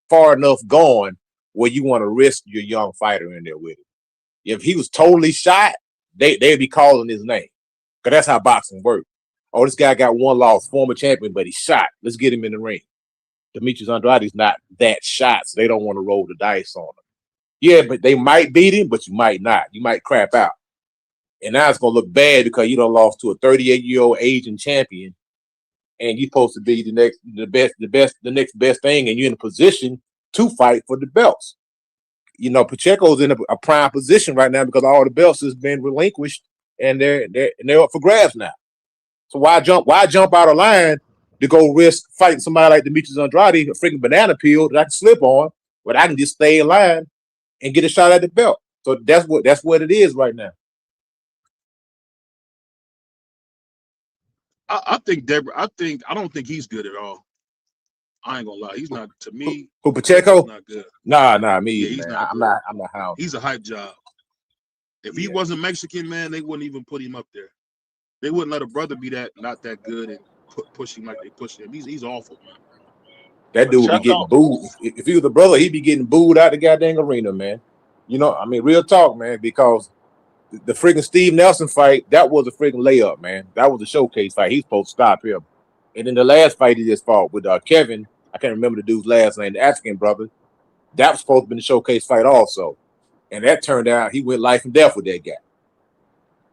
far enough gone where you want to risk your young fighter in there with him. If he was totally shot, they'd be calling his name because that's how boxing works. Oh, this guy got one loss, former champion, but he's shot. Let's get him in the ring. Demetrius Andrade's not that shot, so they don't want to roll the dice on him. Yeah, but they might beat him, but you might not. You might crap out. And now it's going to look bad because you done lost to a 38-year-old Asian champion, and you're supposed to be the next best thing, and you're in a position to fight for the belts. You know, Pacheco's in a prime position right now because all the belts has been relinquished, and they're up for grabs now. So why jump out of line to go risk fighting somebody like Demetrius Andrade, a freaking banana peel that I can slip on, but I can just stay in line and get a shot at the belt. So that's what it is right now. I don't think he's good at all. I ain't gonna lie, he's not to me. Who Pacheco? Not good. Nah, me Yeah, either, he's man. not. I'm not hound. He's a hype job. If he wasn't Mexican, man, they wouldn't even put him up there. They wouldn't let a brother be not that good and push him like they push him. He's awful, man. That dude be getting booed. If he was a brother, he'd be getting booed out the goddamn arena, man. You know, I mean, real talk, man, because the freaking Steve Nelson fight, that was a freaking layup, man. That was a showcase fight. He's supposed to stop him. And then the last fight he just fought with Kevin, I can't remember the dude's last name, the African brother. That was supposed to be the showcase fight also. And that turned out he went life and death with that guy.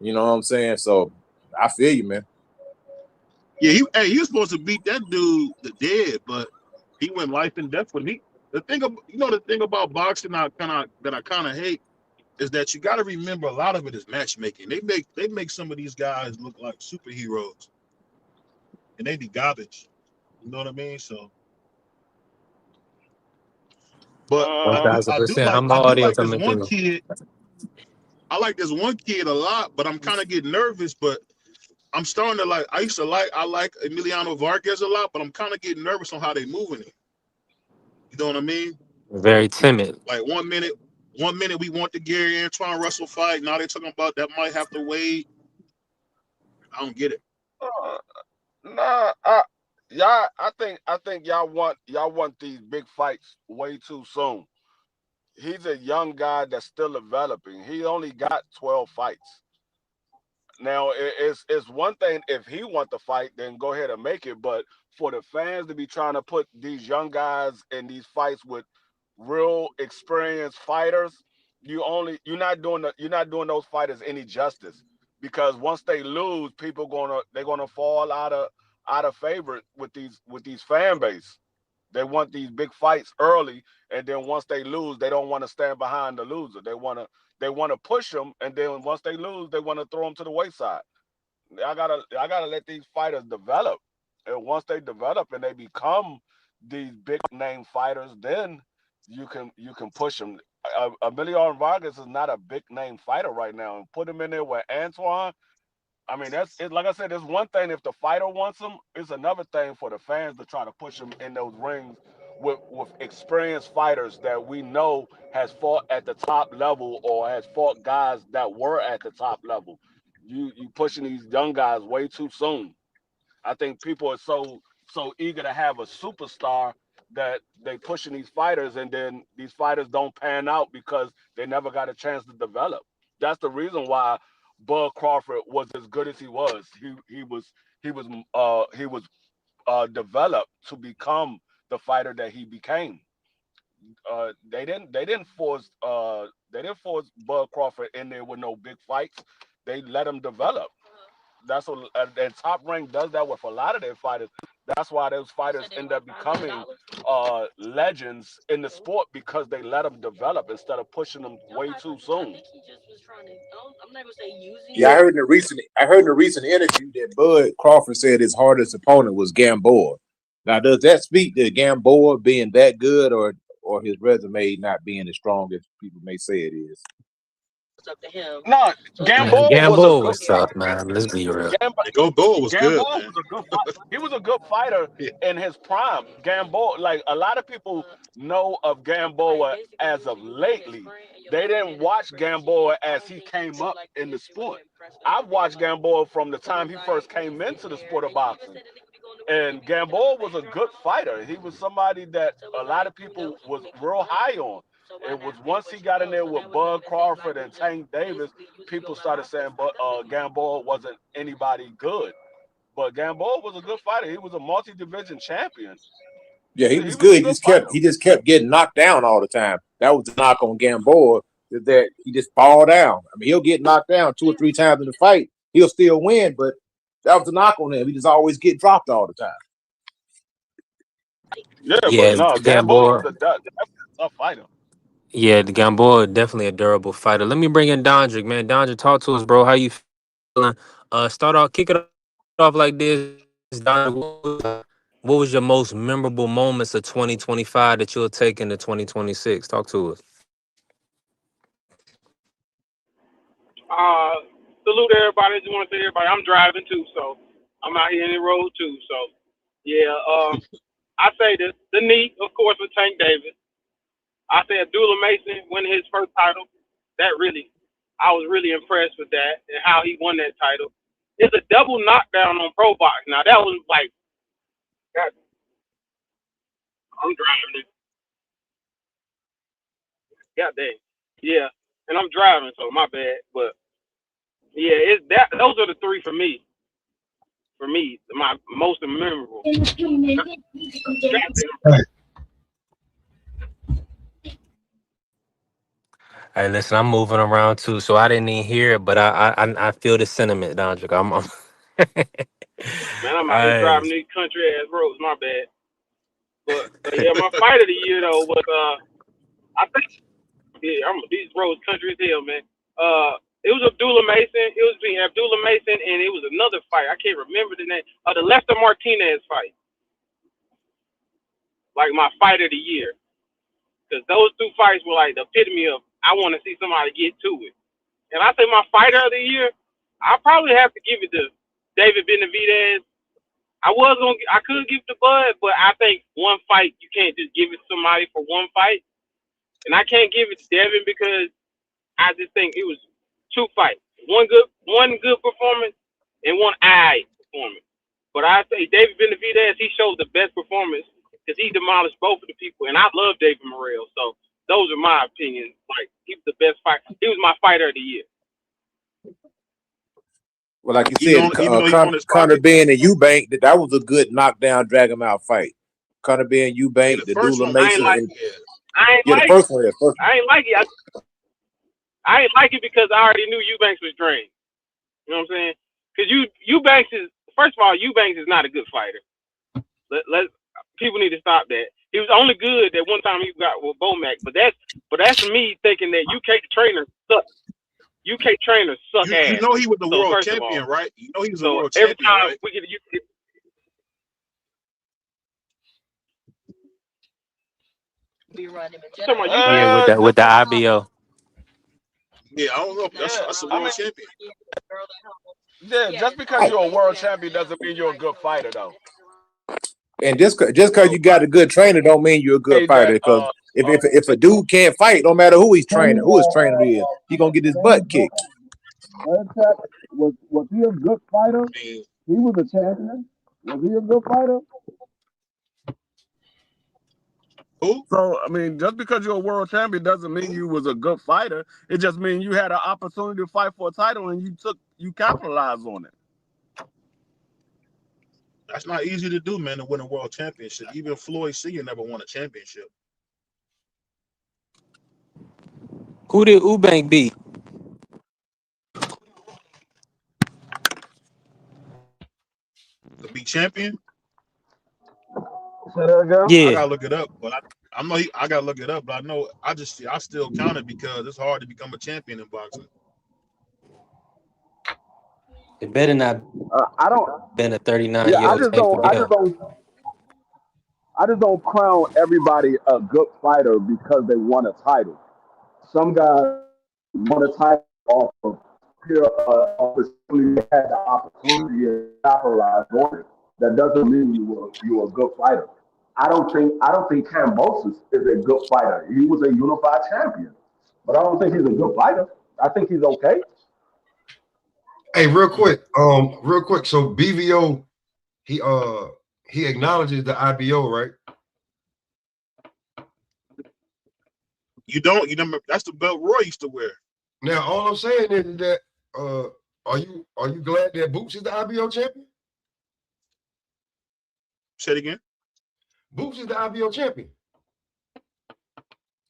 You know what I'm saying? So I feel you, man. Yeah, he was supposed to beat that dude the dead, but he went life and death with me. The thing about boxing that I kind of hate is that you got to remember a lot of it is matchmaking. They make some of these guys look like superheroes, and they be garbage. You know what I mean? So, but I do like this one kid. I like this one kid a lot, but I'm kind of getting nervous. But I'm starting to like. I like Emiliano Vargas a lot, but I'm kind of getting nervous on how they moving it. You know what I mean? Very timid. Like 1 minute we want the Gary Antoine Russell fight. Now they're talking about that might have to wait. I don't get it. I think y'all want these big fights way too soon. He's a young guy that's still developing. He only got 12 fights. Now it's one thing if he want to fight, then go ahead and make it. But for the fans to be trying to put these young guys in these fights with real experienced fighters, you're not doing those fighters any justice. Because once they lose, they're gonna fall out of favor with these fan base. They want these big fights early, and then once they lose, they don't want to stand behind the loser. They want to push them, and then once they lose, they want to throw them to the wayside. I gotta let these fighters develop, and once they develop and they become these big name fighters, then you can push them. Emilio Vargas is not a big name fighter right now, and put him in there with Antoine. I mean, that's it. Like I said, it's one thing if the fighter wants him. It's another thing for the fans to try to push him in those rings with experienced fighters that we know has fought at the top level or has fought guys that were at the top level. You pushing these young guys way too soon. I think people are so eager to have a superstar that they pushing these fighters, and then these fighters don't pan out because they never got a chance to develop. That's the reason why Bud Crawford was as good as he was. He was developed to become the fighter that he became. They didn't force Bud Crawford in there with no big fights. They let him develop. That's what and Top Rank does that with a lot of their fighters. That's why those fighters end up becoming legends in the sport because they let them develop instead of pushing them way too soon. Yeah, I heard in a recent interview that Bud Crawford said his hardest opponent was Gamboa. Now, does that speak to Gamboa being that good, or his resume not being as strong as people may say it is? No, Man, Gamboa was a Gamboa good was tough, man. Let's be real. Gamboa was good, Gamboa man. was a good fighter. He was a good fighter in his prime. Gamboa, like a lot of people know of Gamboa as of lately. They didn't watch Gamboa as he came up in the sport. I've watched Gamboa from the time he first came into the sport of boxing. And Gamboa was a good fighter. He was somebody that a lot of people was real high on. It was once he got in there with Bud Crawford and Tank Davis, people started saying, but Gamboa wasn't anybody good. But Gamboa was a good fighter. He was a multi-division champion. Yeah, he He was was a good. good fighter. He just kept getting knocked down all the time. That was the knock on Gamboa, is that he just fall down. I mean, he'll get knocked down 2 or 3 times in the fight. He'll still win, but that was the knock on him. He just always get dropped all the time. Yeah, but Yeah, no, Gamboa was Gamboa. definitely a tough fighter. Yeah, the Gamboa definitely a durable fighter. Let me bring in Dondrick, man. Dondrick, talk to us, bro. How you feeling? Kick it off like this. Dondrick, what was your most memorable moments of 2025 that you'll take into 2026? Talk to us. Salute everybody. Just want to say everybody, I'm driving too, so I'm out here in the road too. So yeah, I say the knee, of course, with Tank Davis. I say Abdullah Mason winning his first title. I was really impressed with that and how he won that title. It's a double knockdown on Pro Box. Now that was like, God, I'm driving. God dang. Yeah, and I'm driving, so my bad. But yeah, it's that. Those are the three for me. For me, my most memorable. Hey, listen, I'm moving around too, so I didn't even hear it, but I feel the sentiment, Dondrick. Man, I'm out here Hey, driving these country ass roads. My bad. But yeah, my fight of the year though was I think these roads country as hell, man. It was Abdullah Mason. It was between Abdullah Mason and it was another fight. I can't remember the name. The Lester Martinez fight. Like my fight of the year. Because those two fights were like the epitome of I want to see somebody get to it. And I say my fighter of the year, I probably have to give it to David Benavidez. I could give it to Bud, but I think one fight you can't just give it to somebody for one fight. And I can't give it to Devin because I just think it was two fights. One good performance and one performance. But I say David Benavidez, he showed the best performance because he demolished both of the people. And I love David Morrell. So those are my opinions. Like, he was the best fighter. He was my fighter of the year. Well, like you said, Conor Benn and Eubank, that was a good knockdown, drag him out fight. Conor Benn, Eubank, the Dula Mason. I ain't like it. I ain't like it because I already knew Eubanks was drained. You know what I'm saying? Because Eubanks is, first of all, Eubanks is not a good fighter. People need to stop that. He was only good that one time he got with Bomac, but that's me thinking that UK trainers suck. UK trainers suck ass. You know he was the world champion, right? You know he was the world champion, right? We get with the IBO. Yeah, I don't know. That's a world champion. Yeah, just because you're a world champion doesn't mean you're a good fighter, though. And just because you got a good trainer don't mean you're a good fighter. Because if a dude can't fight, no matter who he's training, who his trainer is, he gonna get his butt kicked. Was he a good fighter? He was a champion. Was he a good fighter? Who? So, I mean, just because you're a world champion doesn't mean you was a good fighter. It just means you had an opportunity to fight for a title and you capitalized on it. That's not easy to do, man, to win a world championship. Even Floyd Senior never won a championship. Who did Eubank beat? To be champion? Yeah. I gotta look it up, but I gotta look it up, but I know I still count it because it's hard to become a champion in boxing. It better not. I don't. Been a 39-year-old. I just don't crown everybody a good fighter because they won a title. Some guys won a title off of pure opportunity, had the opportunity to capitalize on it. That doesn't mean you were a good fighter. I don't think Kambosos is a good fighter. He was a unified champion, but I don't think he's a good fighter. I think he's okay. Hey, real quick. So BVO, he acknowledges the IBO, right? You don't. You remember that's the belt Roy used to wear. Now, all I'm saying is that are you glad that Boots is the IBO champion? Say it again. Boots is the IBO champion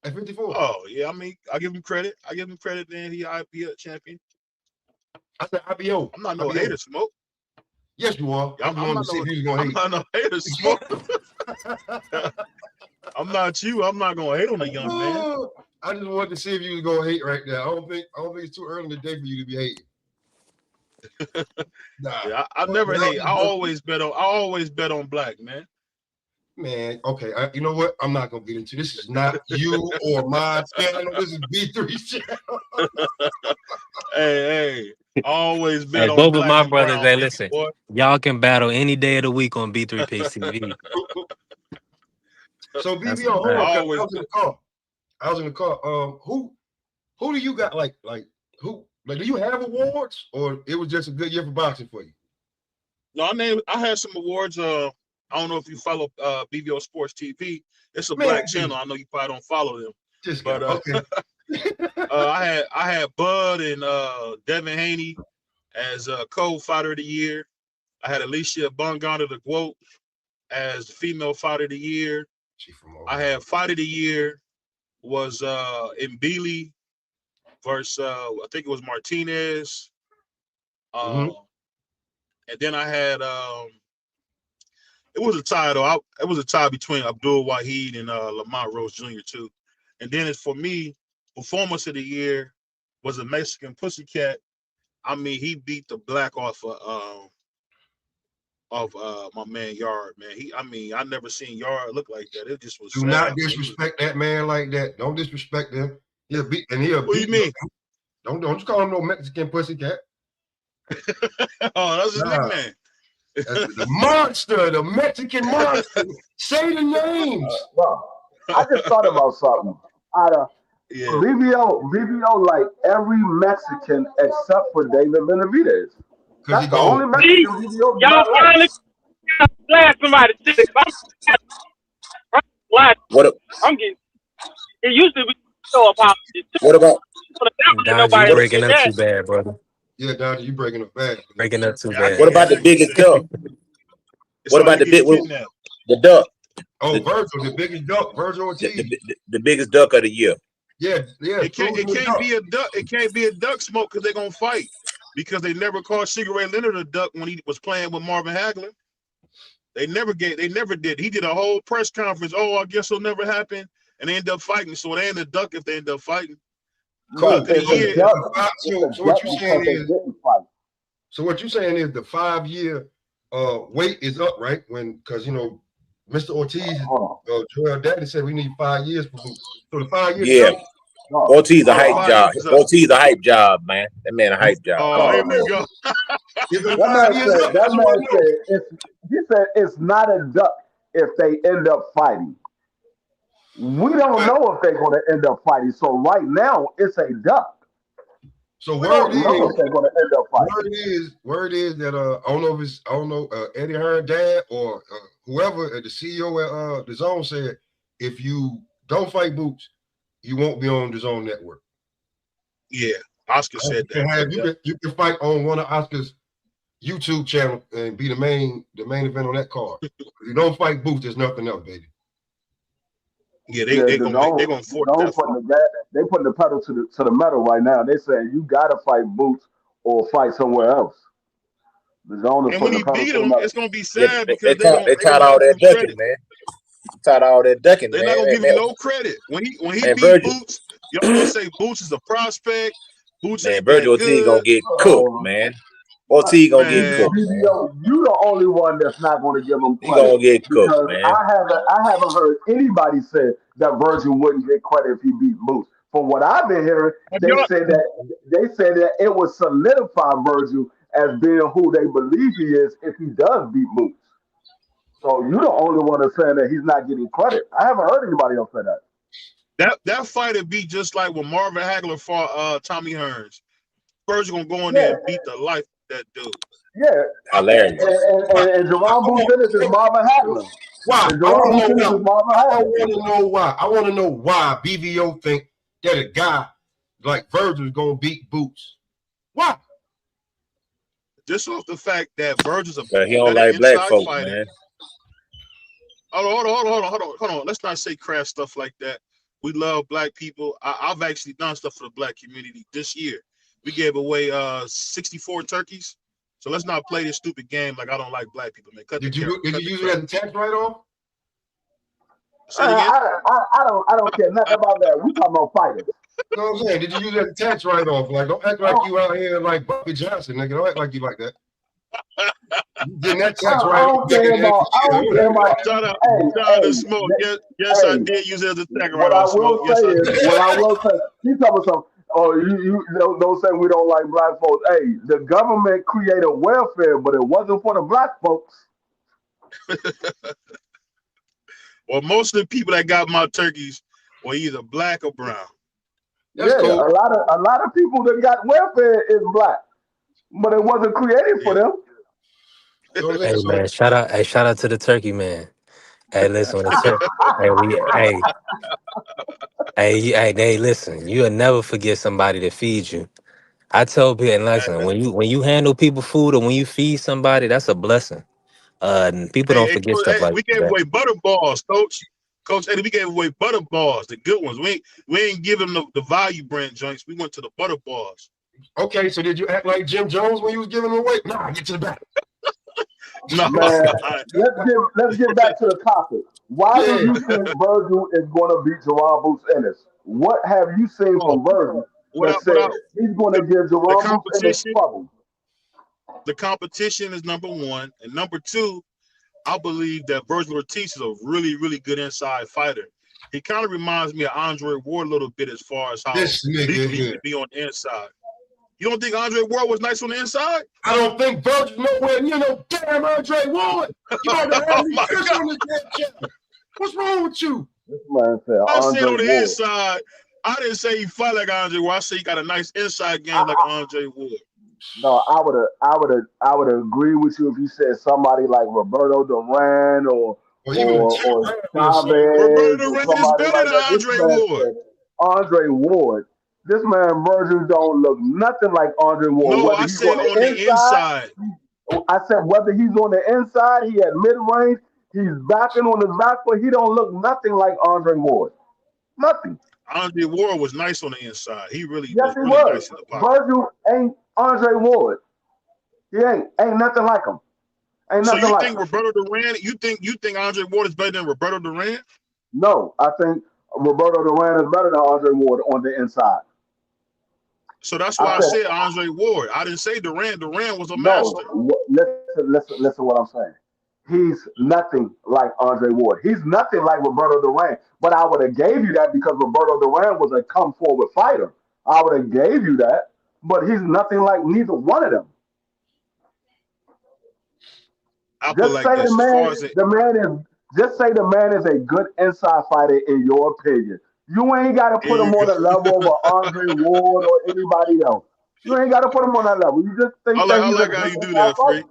at 54. Oh yeah, I mean, I give him credit. Then he IBO champion. I said IBO. I'm not no hater, Smoke. Yes, you are. I'm not no hater, Smoke. I'm not you. I'm not gonna hate on a young man. I just wanted to see if you was gonna hate right now. I don't think it's too early in the day for you to be hating. Nah, yeah, I never hate. I always bet on black, man. Man, okay. You know what? I'm not gonna get into this. Is not you or my channel. This is B3's channel. Hey, always bet on both black. Both of my brothers. Brown, hey, listen, y'all can battle any day of the week on B3 Picks TV. So BBO, hold on, I Always was in the car. Who do you got like who do you have awards or it was just a good year for boxing for you? No, I had some awards. I don't know if you follow BBO Sports TV. It's a black channel. I know you probably don't follow them. But okay. I had Bud and Devin Haney as co-fighter of the year. I had Alicia Bongana the Quote as the female fighter of the year. I had fight of the year was Mbili versus I think it was Martinez. And then I had it was a tie though. It was a tie between Abdul Wahid and Lamont Rose Jr. too. And then it's for me, performance of the year was a Mexican Pussycat. I mean, he beat the black off of my man Yard, man. I never seen Yard look like that. It just was Do sad, not disrespect that man like that. Don't disrespect him. What do you mean? Don't you call him no Mexican Pussycat. Oh, that's his nickname. The monster, the Mexican monster. Say the names. I just thought about something. VBO like every Mexican except for David Benavidez. That's the only Mexican VBO. Y'all finally glad somebody said I'm getting. It used to be so apology. What about? Dodge, you breaking up too bad, brother. Yeah, Dodge, you breaking up bad. Breaking up too bad. What about the biggest duck? What about the duck? Oh, Virgil, the biggest duck, Virgil Ortiz. The biggest duck of the year. Yeah. It can't be a duck. It can't be a duck smoke because they're gonna fight. Because they never called Sugar Ray Leonard a duck when he was playing with Marvin Hagler. They never did. He did a whole press conference. Oh, I guess it'll never happen. And they end up fighting. So it ain't a duck if they end up fighting. Cool. So what you're saying is the 5-year wait is up, right? Because Mr. Ortiz, Joel Daddy said we need 5 years for him. So the 5 years. Yeah. Ortiz a hype job. Ortiz a hype job, man. That man a hype job. Oh, here we go. That man said he said it's not a duck if they end up fighting. We don't know if they're going to end up fighting. So right now it's a duck. So word is they're going to end up fighting. Word is that I don't know Eddie Hearn dad or whoever the CEO at the Zone said if you don't fight Boots, you won't be on the Zone network. Yeah, Oscar said that. You can fight on one of Oscar's YouTube channel and be the main event on that card. If you don't fight Boots, there's nothing else, baby. Yeah, they're gonna force that. They putting the pedal to the metal right now. They saying you gotta fight Boots or fight somewhere else. The Zone is and when he beat him, it's gonna be sad because they tied all that ducking, man. Tied all that ducking. They're not gonna give him no credit. When he beat Boots, y'all gonna say Boots is a prospect. Boots is Virgil Ortiz gonna get cooked, man. Ortiz gonna get cooked. You the only one that's not going to give him credit. He gonna get cooked, man. I haven't heard anybody say that Virgil wouldn't get credit if he beat Boots. From what I've been hearing, they said that it would solidify Virgil as being who they believe he is if he does beat Boots. So you're the only one that's saying that he's not getting credit. I haven't heard anybody else say that. That fight would be just like when Marvin Hagler fought Tommy Hearns. Virgil gonna go in there and beat the life of that dude. Yeah, hilarious. And Jerome Booth is Marvin Hagler. Why? I want to know why BVO think that a guy like Virgil is gonna beat Boots. Why? Just off the fact that Virgil's he don't like black folks, fighter. Man. Hold on. Let's not say crass stuff like that. We love black people. I've actually done stuff for the black community this year. We gave away 64 turkeys. So let's not play this stupid game like I don't like black people, man. Did you use it as a tax write-off? I don't care nothing about that. We talking about fighters. You know what I'm saying? Did you use it as a tax write-off? Like, don't act like you out here like Bucky Johnson, nigga. Don't act like you like that. Getting that tax write-off. Smoke. Yes, I did use it as a tax write-off. What I will say, he's talking something. Oh, you don't say we don't like black folks. Hey, the government created welfare, but it wasn't for the black folks. Well, most of the people that got my turkeys were either black or brown. That's cool. a lot of people that got welfare is black, but it wasn't created for them. Hey man, shout out to the turkey man. Hey, listen, when the hey, listen. You'll never forget somebody that feeds you. I tell people, and listen, when you handle people food or when you feed somebody, that's a blessing. And people don't forget stuff like We gave that. away butter balls, Coach. Coach Eddie, we gave away butter balls, the good ones. We ain't give them the value brand joints. We went to the butter balls. Okay, so did you act like Jim Jones when you was giving them away? Nah, get to the back. No. Man, let's get back to the topic. Why do you think Virgil is going to beat Jerome Boots Ennis? What have you seen from Virgil that said he's going to give Jerome Boots Ennis trouble? The competition is number one, and number two, I believe that Virgil Ortiz is a really, really good inside fighter. He kind of reminds me of Andre Ward a little bit as far as how lethal he can be on the inside. You don't think Andre Ward was nice on the inside? I don't think Virgil's nowhere near no damn Andre Ward. You might have had me fish on this damn channel. What's wrong with you? This man said I said on the Ward. inside. I didn't say he fight like Andre Ward. I said he got a nice inside game like Andre Ward. No, I would agree with you if you said somebody like Roberto Duran or Chavez. Roberto Duran is better than Andre Ward. Andre Ward. This man Virgil don't look nothing like Andre Ward. No, I said on the inside. I said whether he's on the inside, he had mid range, he's backing on his back, but he don't look nothing like Andre Ward. Nothing. Andre Ward was nice on the inside. He really yes, he really was. Nice in the pocket. Virgil ain't Andre Ward. He ain't nothing like him. Ain't nothing so you like think him. Roberto Duran? You think Andre Ward is better than Roberto Duran? No, I think Roberto Duran is better than Andre Ward on the inside. So that's why I said Andre Ward. I didn't say Duran. Duran was a master. Listen what I'm saying. He's nothing like Andre Ward. He's nothing like Roberto Duran. But I would have gave you that because Roberto Duran was a come forward fighter. I would have gave you that. But he's nothing like neither one of them. Just say the man is a good inside fighter in your opinion. You ain't got to put him on the level of Andre Ward or anybody else. You ain't got to put him on that level. You just think I like how you do that, Free.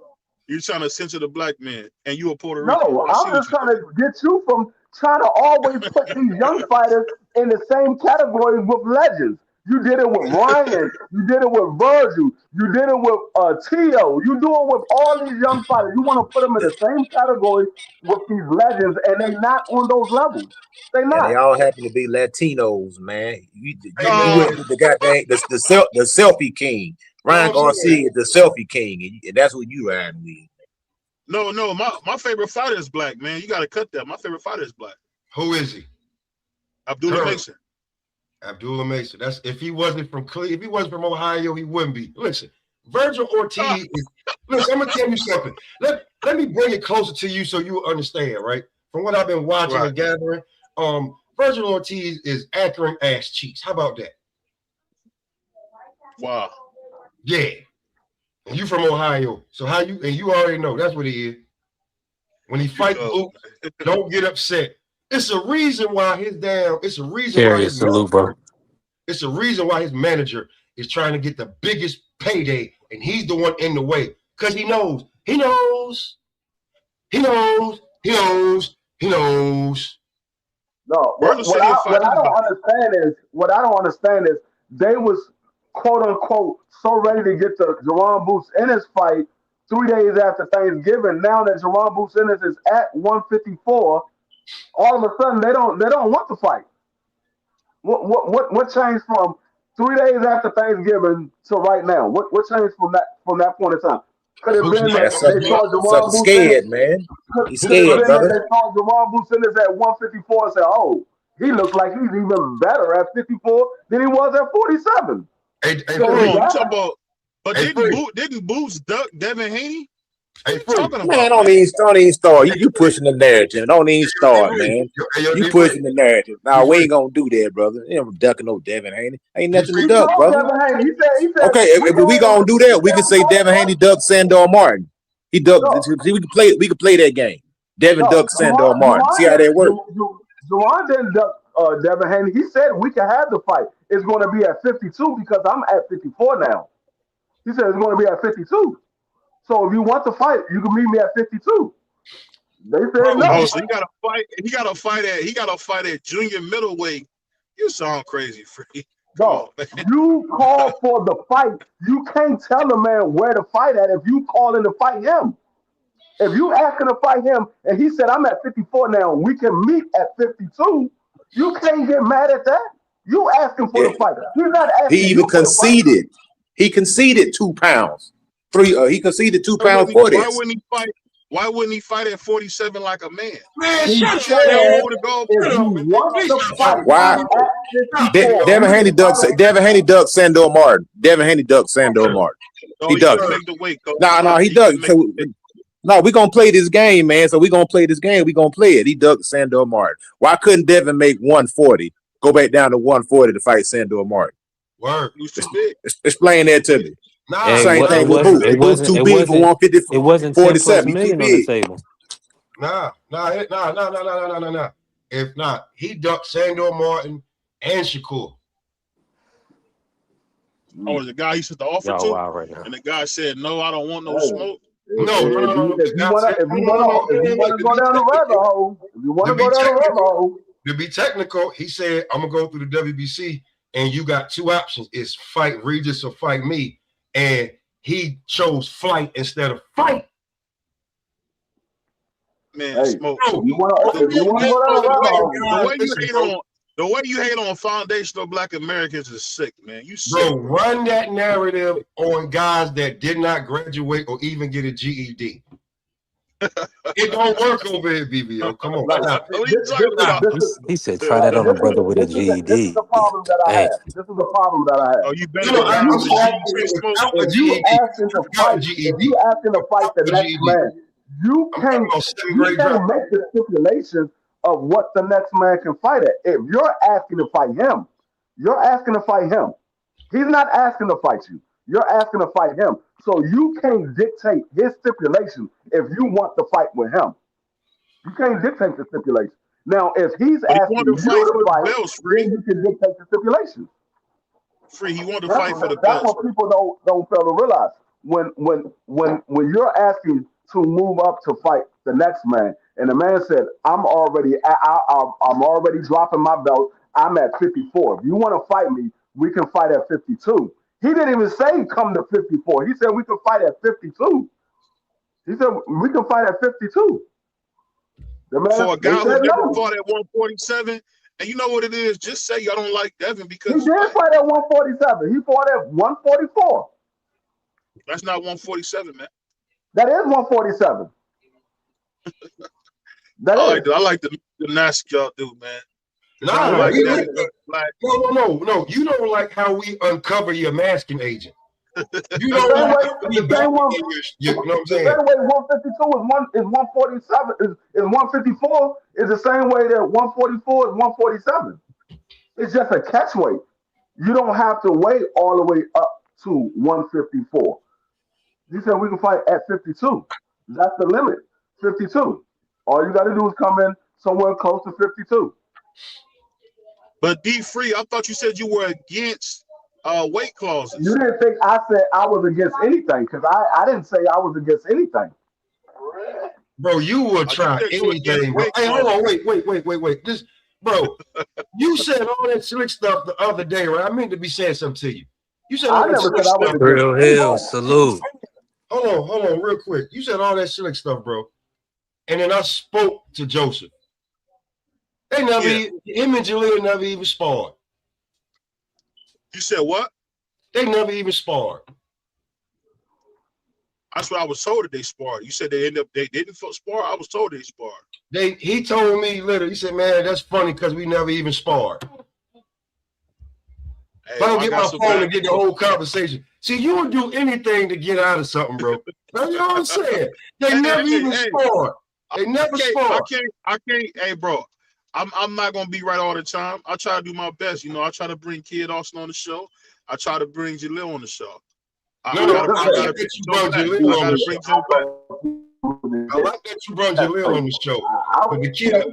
You're trying to censor the black man, and you a Puerto Rican. No, I'm just trying to get you from trying to always put these young fighters in the same category with legends. You did it with Ryan. You did it with Virgil. You did it with Tio. You do it with all these young fighters. You want to put them in the same category with these legends, and they're not on those levels. They're not. And they all happen to be Latinos, man. You went with the goddamn the selfie king. Ryan Garcia is the selfie king, and that's what you riding with. No, my favorite fighter is black, man. You got to cut that. My favorite fighter is black. Who is he? Abdullah Mason. Abdullah Mason. That's if he wasn't from Ohio, he wouldn't be. Listen, Virgil Ortiz is. Listen, I'm gonna tell you something. Let me bring it closer to you so you understand, right? From what I've been watching and gathering, Virgil Ortiz is accurate ass cheeks. How about that? Wow. Yeah. And you from Ohio, so you already know that's what he is. When he fights, don't get upset. It's a reason why it's a reason why his manager is trying to get the biggest payday, and he's the one in the way. Because he knows. No, what I don't understand is they was quote unquote so ready to get the Jerome Boots Ennis fight 3 days after Thanksgiving. Now that Jerome Boots Ennis is at 154, all of a sudden they don't want to fight. What changed from 3 days after Thanksgiving to right now? What changed from that point in time? Could it have been that they saw Jerome Boots scared, man. He's scared, brother. They saw Jerome Boots Ennis at 154 and said, "Oh, he looks like he's even better at 54 than he was at 47." But didn't Boots duck Devin Haney? Man, don't even start. You pushing the narrative. Don't even start, man. You pushing the narrative. Now we ain't gonna do that, brother. You ain't ducking no Devin Haney. Ain't nothing to duck, brother. Okay, if we gonna do that, we can say Devin Haney ducked Sandor Martin. He ducked. We can play that game. Devin ducked Sandor Martin. See how that works? Juwan didn't duck Devin Haney. He said we can have the fight. It's going to be at 52 because I'm at 54 now. He said it's going to be at 52. So if you want to fight, you can meet me at 52. They said no. Oh, so he got to fight. He got to fight at junior middleweight. You sound crazy, Free. No, you call for the fight. You can't tell a man where to fight at if you calling to fight him. If you asking to fight him and he said I'm at 54 now, we can meet at 52. You can't get mad at that. You asking for the fight. He's not asking. He even conceded. He conceded 2 pounds. He conceded 2 pounds for this. Why wouldn't he fight at 47 like a man? Man, shut up. Why? Devin Haney ducked Sandor Martin. Devin Haney ducked Sandor Martin. He ducked. No, he ducked. So, no, we're gonna play this game, man. So we're gonna play this game. We're gonna play it. He ducked Sandor Martin. Why couldn't Devin make 140? Go back down to 140 to fight Sandor Martin. Word. Explain that to me. Nah, same thing with Boots. It was too big for 150. It wasn't 47 million on the table. Nah. If not, he ducked Sandor Martin and Shakur. Oh, the guy he sent the offer to, right now. And the guy said, "No, I don't want no smoke." No. If you want to go down the rabbit hole, to be technical, he said, "I'm gonna go through the WBC, and you got 2 options: it's fight Regis or fight me." And he chose flight instead of fight. Man, smoke. The way you hate on foundational Black Americans is sick, man. You sick. Bro, run that narrative on guys that did not graduate or even get a GED. It don't work over here, BBO. Come on. He said, "Try that on a brother with a GED." This is the problem that I have. Oh, you better if you asking to fight the next man, you can't make the stipulations of what the next man can fight at. If you're asking to fight him, you're asking to fight him. He's not asking to fight you. You're asking to fight him. So you can't dictate his stipulation if you want to fight with him. You can't dictate the stipulation. Now, if he's asking you to fight, then you can dictate the stipulation. Free, he wanted to fight for the belts. That's what people don't fail to realize. When you're asking to move up to fight the next man, and the man said, I'm already dropping my belt. I'm at 54. If you want to fight me, we can fight at 52. He didn't even say come to 54. He said we can fight at 52. He said we can fight at 52. The man, for a guy who never fought at 147, and you know what it is, just say you don't like Devin because he did fight at 147. He fought at 144. That's not 147, man. That is 147. I like the gymnastics y'all do, man. No. You don't like how we uncover your masking agent. You don't like you know what I'm saying? The same way 152 is 147 is 154 is the same way that 144 is 147. It's just a catch weight. You don't have to weigh all the way up to 154. He said we can fight at 52. That's the limit. 52. All you got to do is come in somewhere close to 52. But D Free, I thought you said you were against weight clauses. You didn't think I said I was against anything because I didn't say I was against anything. Bro, you will try anything. Hey, hold on, wait. This, bro, you said all that slick stuff the other day, right? I meant to be saying something to you. You said all that slick stuff. Real Hill, salute. Hold on, real quick. You said all that slick stuff, bro. And then I spoke to Joseph. They never, him and Jaleel never even sparred. You said what? They never even sparred. That's what I was told that they sparred. You said they didn't spar. I was told they sparred. He told me literally. He said, "Man, that's funny because we never even sparred." Hey, if I don't get my phone and get the whole conversation. See, you would do anything to get out of something, bro. That's what I'm saying. They never even sparred. They never sparred. I can't. Hey, bro. I'm not gonna be right all the time. I try to do my best. You know, I try to bring Kid Austin on the show. I try to bring Jaleel on the show. I gotta bring Joe back. I like that you brought Jaleel on the show. But the kid, you know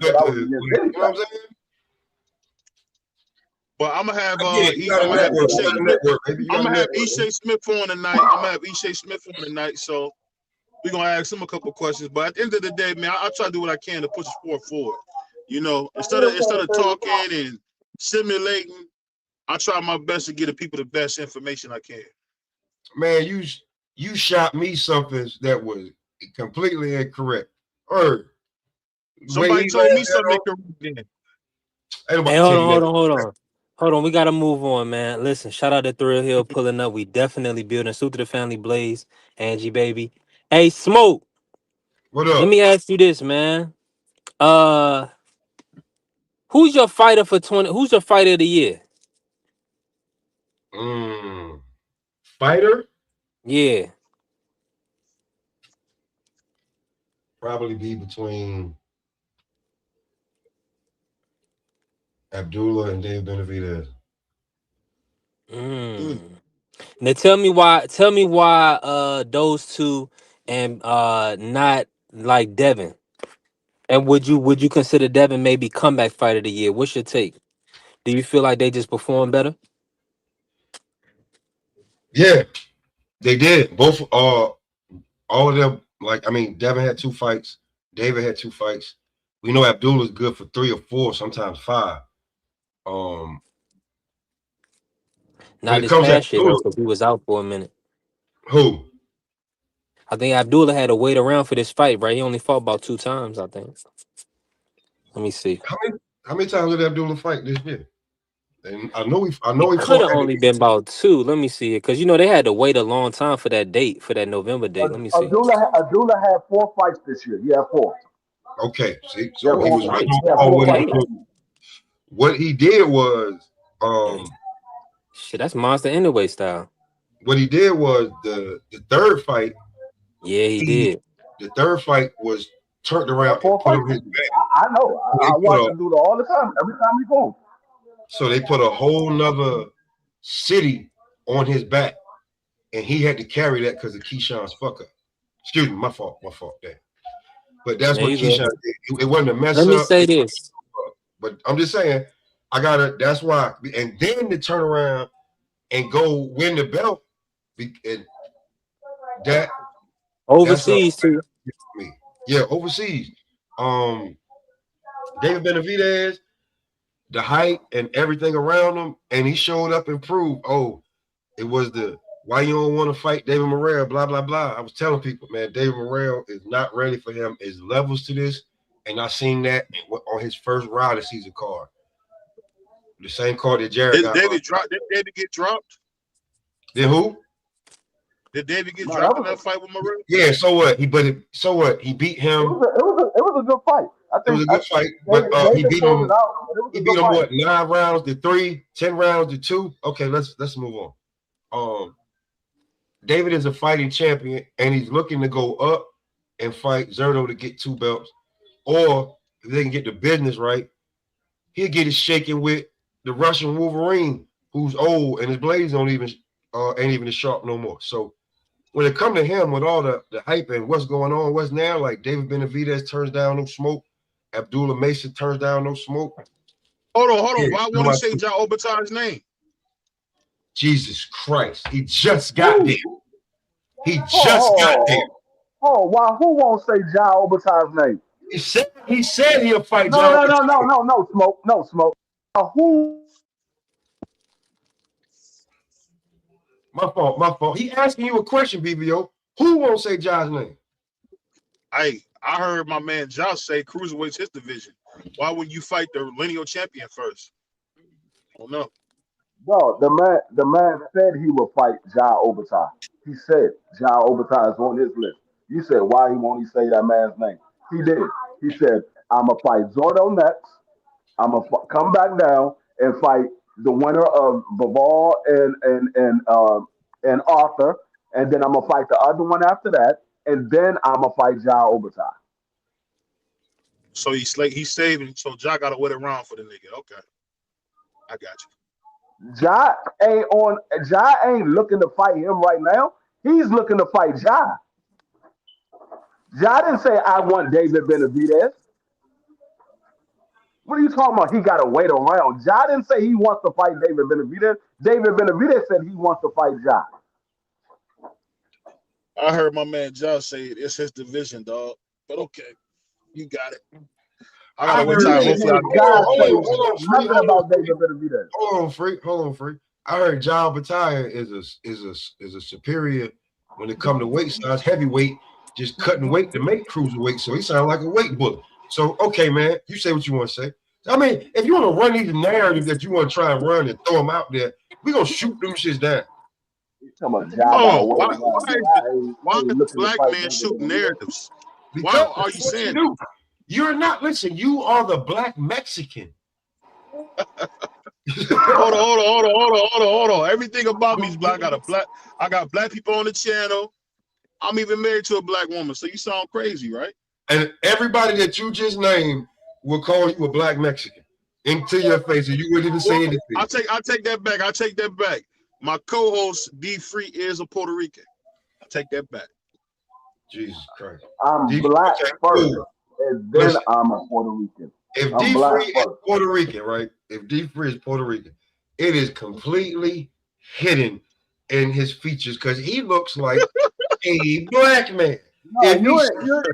what I'm saying? But I'm gonna have Ishay Smith on tonight. So we're gonna ask him a couple questions. But at the end of the day, man, I'll try to do what I can to push the sport forward. You know, instead of talking and simulating, I try my best to get the people the best information I can. Man, you shot me something that was completely incorrect. Somebody told me something incorrect. Hey, hold on. We gotta move on, man. Listen, shout out to Thrill Hill pulling up. We definitely building. Salute to the family, Blaze, Angie, baby. Hey, Smoke. What up? Let me ask you this, man. Who's your fighter for 20? Who's your fighter of the year? Fighter? Yeah. Probably be between Abdullah and Dave Benavidez. Now tell me why those two and not like Devin. And would you consider Devin maybe comeback fighter of the year? What's your take? Do you feel like they just perform better? Yeah, they did. Both all of them, like, I mean, Devin had 2 fights, David had 2 fights. We know Abdullah's good for 3 or 4, sometimes 5. Not this past year though, because he was out for a minute. Who? I think Abdullah had to wait around for this fight, right? He only fought about 2 times, I think. Let me see. How many times did Abdullah fight this year? And I know he could have only been about 2. Let me see it, because they had to wait a long time for that date, for that November date. Let me see. Abdullah had 4 fights this year. He had 4. Okay, see, so he was right on what he did was shit, that's Monster Inoue style. What he did was the 3rd fight. Yeah, he did. The 3rd fight was turned around and put him his back. I know. I watch Abdullah all the time. Every time he goes. So they put a whole nother city on his back, and he had to carry that because of Keyshawn's fuck up. Excuse me, my fault. Damn. But that's what Keyshawn did. It wasn't a mess up. Let me say this. But I'm just saying, that's why. And then to turn around and go win the belt, and that overseas too. Yeah, overseas. David Benavidez, the height and everything around him, and he showed up and proved, it was why you don't want to fight David Morrell, blah, blah, blah. I was telling people, man, David Morrell is not ready for him. There's levels to this, and I seen that on his first Rider season card. The same card that Jared got. Did David get dropped? Then who? Did David get dropped in that fight with Morrell? Yeah, so what? He beat him. It was a good fight. It was a good fight, but he beat him. He beat him what, 9 rounds to 3, 10 rounds to 2. Okay, let's move on. David is a fighting champion, and he's looking to go up and fight Zerto to get 2 belts. Or if they can get the business right, he'll get it shaken with the Russian Wolverine, who's old and his blades ain't even as sharp no more. So when it comes to him with all the hype and what's going on, what's now, like David Benavidez turns down no smoke, Abdullah Mason turns down no smoke. Hold on. Yeah, why won't he say Ja Obatai's name? Jesus Christ. He just got there. Got there. Why? Who won't say Ja Obatai's name? He said he'll fight No, Ja. No, Smoke. No, Smoke. Who? My fault. He asking you a question, BBO. Who won't say Ja's name? I heard my man Josh say cruiserweight's his division. Why wouldn't you fight the lineal champion first? Oh no. No, the man said he would fight Ja Obatai. He said Ja Obatai is on his list. You said why won't he say that man's name? He did. He said I'm gonna fight Zordo next. I'm gonna come back down and fight the winner of Bivol and Arthur, and then I'm gonna fight the other one after that, and then I'm gonna fight Ja Obatai. So he's saving. So Ja got to wait around for the nigga. Okay, I got you. Ja ain't looking to fight him right now. He's looking to fight Ja. Ja didn't say I want David Benavidez. What are you talking about? He got to wait around. Ja didn't say he wants to fight David Benavidez. David Benavidez said he wants to fight Ja. I heard my man Josh say it's his division, dog. But okay, you got it. I gotta wait till hopefully I get God say hold on, Free. nothing about David Benavidez. Hold on, Free. I heard John Battaglia is a superior when it comes to weight size, heavyweight, just cutting weight to make cruiserweight. So he sounds like a weight bullet. So okay, man, you say what you want to say. I mean, if you want to run these narrative that you want to try and run and throw them out there, we gonna shoot them shits down. Why is the black man shooting narratives? Because Why are you saying that? You're not. Listen, you are the black Mexican. Hold on. Everything about me is black. I got black people on the channel. I'm even married to a black woman. So you sound crazy, right? And everybody that you just named will call you a black Mexican into your face, and you wouldn't even say anything. I take that back. I take that back. My co-host D Free is a Puerto Rican. I take that back. Jesus Christ. I'm black first, and then I'm a Puerto Rican. If D Free is Puerto Rican, right? If D Free is Puerto Rican, it is completely hidden in his features because he looks like a black man. No, you ain't got to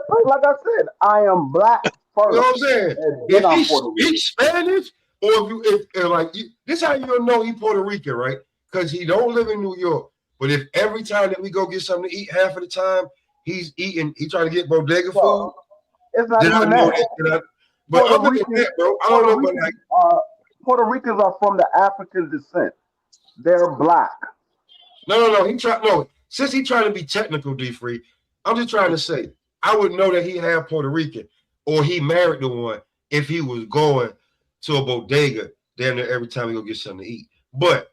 play. Like I said, I am black first. You know what I'm saying? If he speaks Spanish, or this is how you'll know he's Puerto Rican, right? Because he don't live in New York. But if every time that we go get something to eat, half of the time he's trying to get bodega food. It's not even that. But other than that, bro, I don't know. But Puerto Ricans are from the African descent. They're black. No. Since he's trying to be technical, D Free, I'm just trying to say I would know that he had Puerto Rican or he married the one if he was going to a bodega damn near every time he go get something to eat. But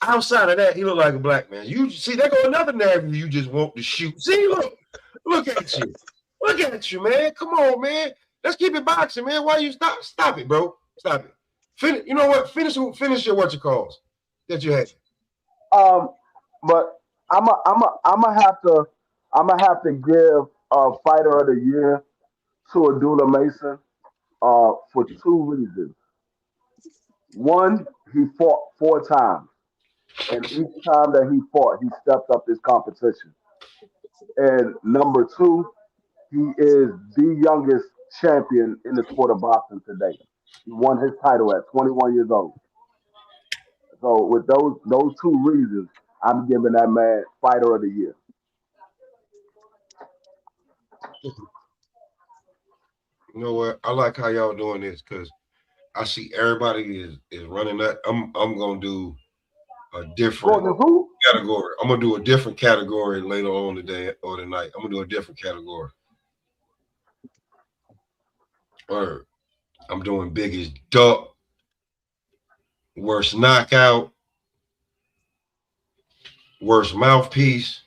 outside of that, he look like a black man. You see, there go another narrative you just want to shoot. See, look at you. Look at you, man. Come on, man. Let's keep it boxing, man. Why you stop? Stop it, bro. Stop it. You know what? Finish your what you calls that you had. But I'ma have to give Fighter of the Year to Abdullah Mason for two reasons. One, he fought 4 times, and each time that he fought, he stepped up his competition. And number 2, he is the youngest champion in the sport of boxing today. He won his title at 21 years old. So with those 2 reasons, I'm giving that man Fighter of the Year. You know what? I like how y'all doing this because I see everybody is running that. I'm gonna do a different category. I'm gonna do a different category later on today or tonight. I'm gonna do a different category. Or I'm doing biggest duck, worst knockout, worst mouthpiece,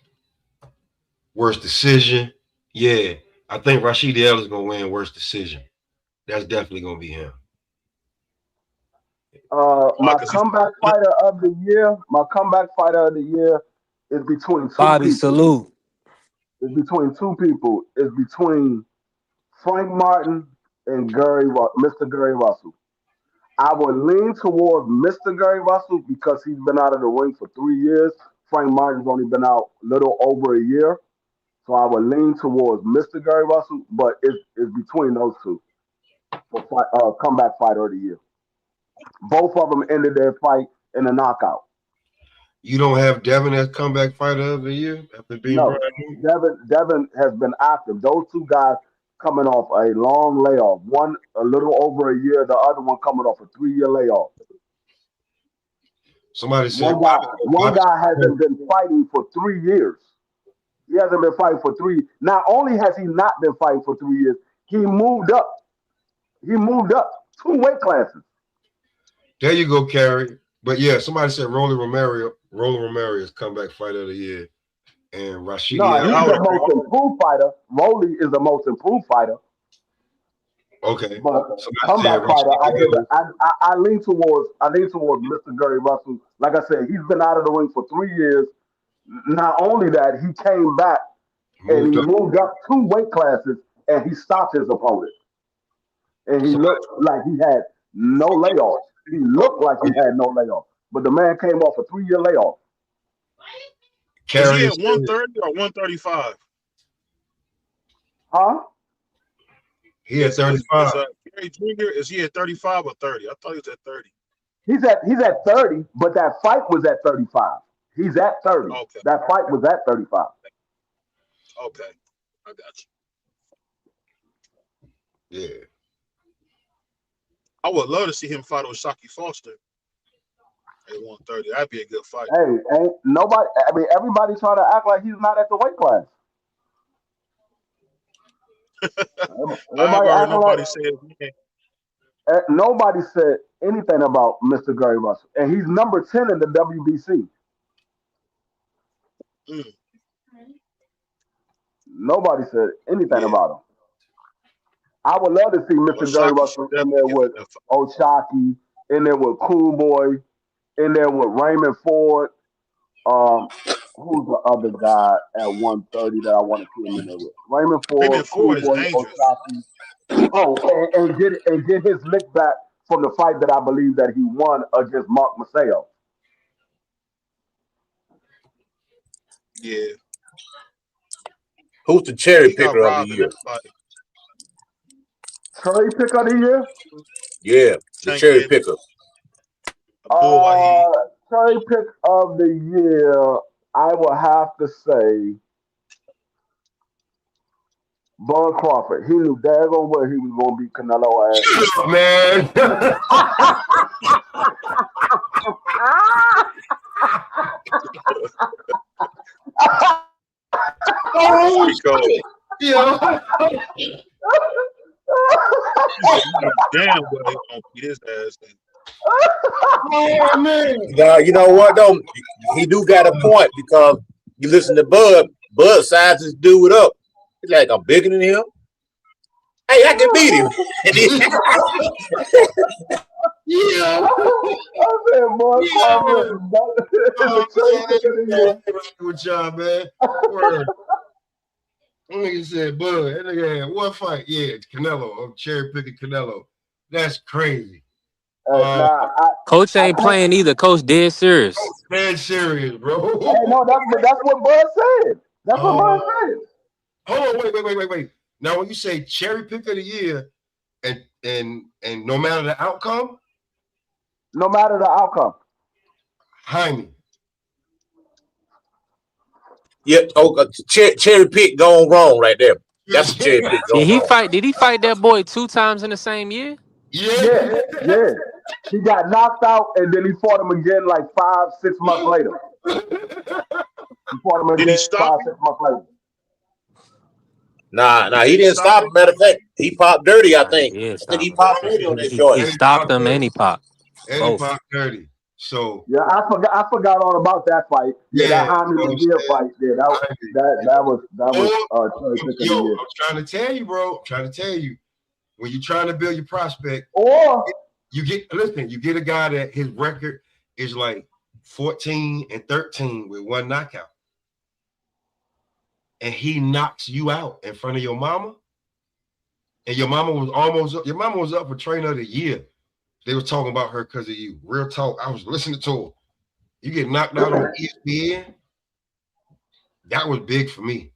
worst decision. Yeah, I think Rashid Ellis is gonna win worst decision. That's definitely gonna be him. My comeback fighter of the year is between 2 Bobby people. Salute. It's between 2 people. It's between Frank Martin and Mr. Gary Russell. I would lean towards Mr. Gary Russell because he's been out of the ring for 3 years. Frank Martin's only been out a little over a year. So I would lean towards Mr. Gary Russell, but it's between those 2 for comeback fighter of the year. Both of them ended their fight in a knockout. You don't have Devin as comeback fighter of the year after being Devin has been active. Those 2 guys coming off a long layoff. One a little over a year, the other one coming off a 3-year layoff. Somebody said one guy hasn't been fighting for 3 years. He hasn't been fighting for 3. Not only has he not been fighting for 3 years, he moved up. He moved up 2 weight classes. There you go, Carrie. But yeah, somebody said Roland Romero is comeback fighter of the year. And Rashid. No, he's the most improved fighter. Rolly is the most improved fighter. Okay. But comeback fighter, I lean towards Mr. Gary Russell. Like I said, he's been out of the ring for 3 years. Not only that, he came back and he Moved up. moved up 2 weight classes, and he stopped his opponent. And he So looked like he had no layoffs. He looked like he had no layoffs. But the man came off a 3-year layoff. Is he Carrier at 130 or 135? Huh? he at 35. Gary Jr. Is he at 35 or 30? I thought he was at 30. He's at 30, but that fight was at 35. He's at 30. Okay. That fight was at 35. Okay. I got Yeah. I would love to see him fight with Shockey Foster at 130. That'd be a good fight. Hey, ain't nobody. I mean, everybody trying to act like he's not at the weight class. I haven't Everybody heard acting nobody like say his name. nobody said anything about Mr. Gary Russell, and he's number 10 in the WBC. Mm. Nobody said anything Yeah. about him. I would love to see Mr. Gary Shockey Russell should in there definitely with get that fight. O'Shaquie, in there with Cool Boy, in there with Raymond Ford. Who's the other guy at 130 that I want to see him in there with? Raymond Raymond Ford, Cool Ford is Boy, dangerous. O'Shaquie. Oh, and get his lick back from the fight that I believe that he won against Mark Maceo. Yeah. Who's the cherry He got picker of the robbed in year? that fight. Cherry pick of the year? Yeah, the Tank cherry Davis. picker. Abdul Wahid. Cherry pick of the year, I will have to say Bud Crawford. He knew daggone well he was going to beat Canelo ass. Man. Oh, Yeah. damn well he gonna beat his ass. Oh man. Now, you know what though? He do got a point because you listen to Bud. Bud sizes dude up. He's like, I'm bigger than him. Hey, I can beat him. Yeah. I said, boy, Crawford. Good job, man. Word. That nigga said, Bud, that nigga had one fight. Yeah, Canelo. I'm cherry picking Canelo. That's crazy. Coach ain't playing either. Coach dead serious. Man, serious, bro. Hey, no, that's what Bud said. That's what Bud said. Hold on, wait. Now, when you say cherry pick of the year, and no matter the outcome, no matter the outcome, Jaime. Yeah, cherry pick gone wrong right there. That's a cherry pick gone wrong. Did he fight that boy 2 times in the same year? Yeah. He got knocked out, and then he fought him again like 5-6 months later. He fought him again 5-6 months later. Nah, he didn't stop. Matter of fact, he popped dirty, I think. Yeah, I think he popped dirty on that joint. He stopped him and he popped. And he popped dirty. So yeah, I forgot all about that fight. That Jaime Munguia fight. Yeah, that was yo, I'm trying to tell you, bro. I'm trying to tell you, when you're trying to build your prospect, or you get a guy that his record is like 14-13 with 1 knockout, and he knocks you out in front of your mama, and your mama was up for trainer of the year. They were talking about her because of you. Real talk. I was listening to her. You get knocked out on ESPN. That was big for me.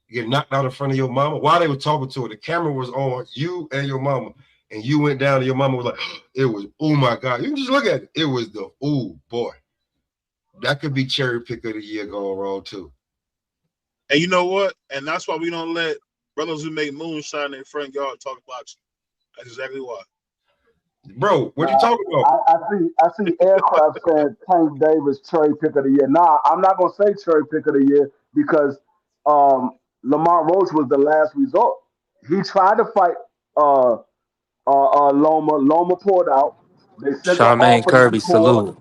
You get knocked out in front of your mama. While they were talking to her, the camera was on you and your mama. And you went down and your mama was like, it was, oh my God. You can just look at it. It was the, oh boy. That could be cherry pick of the year going wrong too. And you know what? And that's why we don't let brothers who make moonshine in their front yard talk boxing. That's exactly why. Bro, what you talking about? I see Aircraft saying Tank Davis cherry pick of the year. Nah, I'm not gonna say cherry pick of the year because Lamont Roach was the last resort. He tried to fight Loma. Loma pulled out. They sent the Charmaine offer Kirby, to Shakur. salute.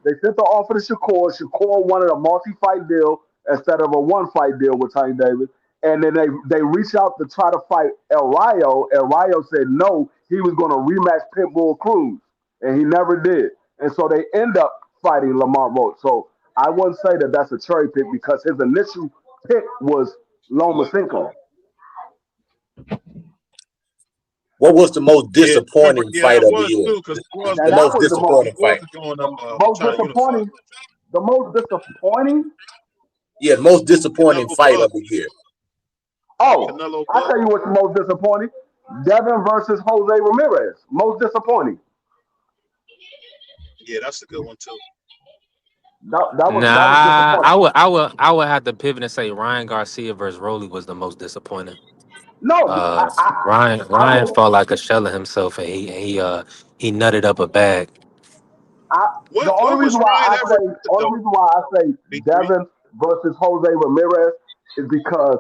They sent the offer to Shakur. Shakur wanted a multi-fight deal instead of a one-fight deal with Tank Davis. And then they reached out to try to fight El Rayo. El Rayo said no, he was going to rematch Pitbull Cruz, and he never did. And so they end up fighting Lamont Roach. So I wouldn't say that that's a cherry pick because his initial pick was Lomachenko. What was the most disappointing fight that of the was year? too, because The most disappointing fight. going up Most trying to unify. disappointing. The most disappointing. Yeah, most disappointing Canelo fight Bud. of the year. Oh, Canelo I'll Bud. tell you what's the most disappointing. Devin versus Jose Ramirez. Most disappointing. Yeah, that's a good one too. That was Nah, disappointing. I would have to pivot and say Ryan Garcia versus Rolly was the most disappointing. No, Ryan felt like a shell of himself, and he nutted up a bag. The What only was reason why Ryan I ever say good, though? B3? Devin versus Jose Ramirez is because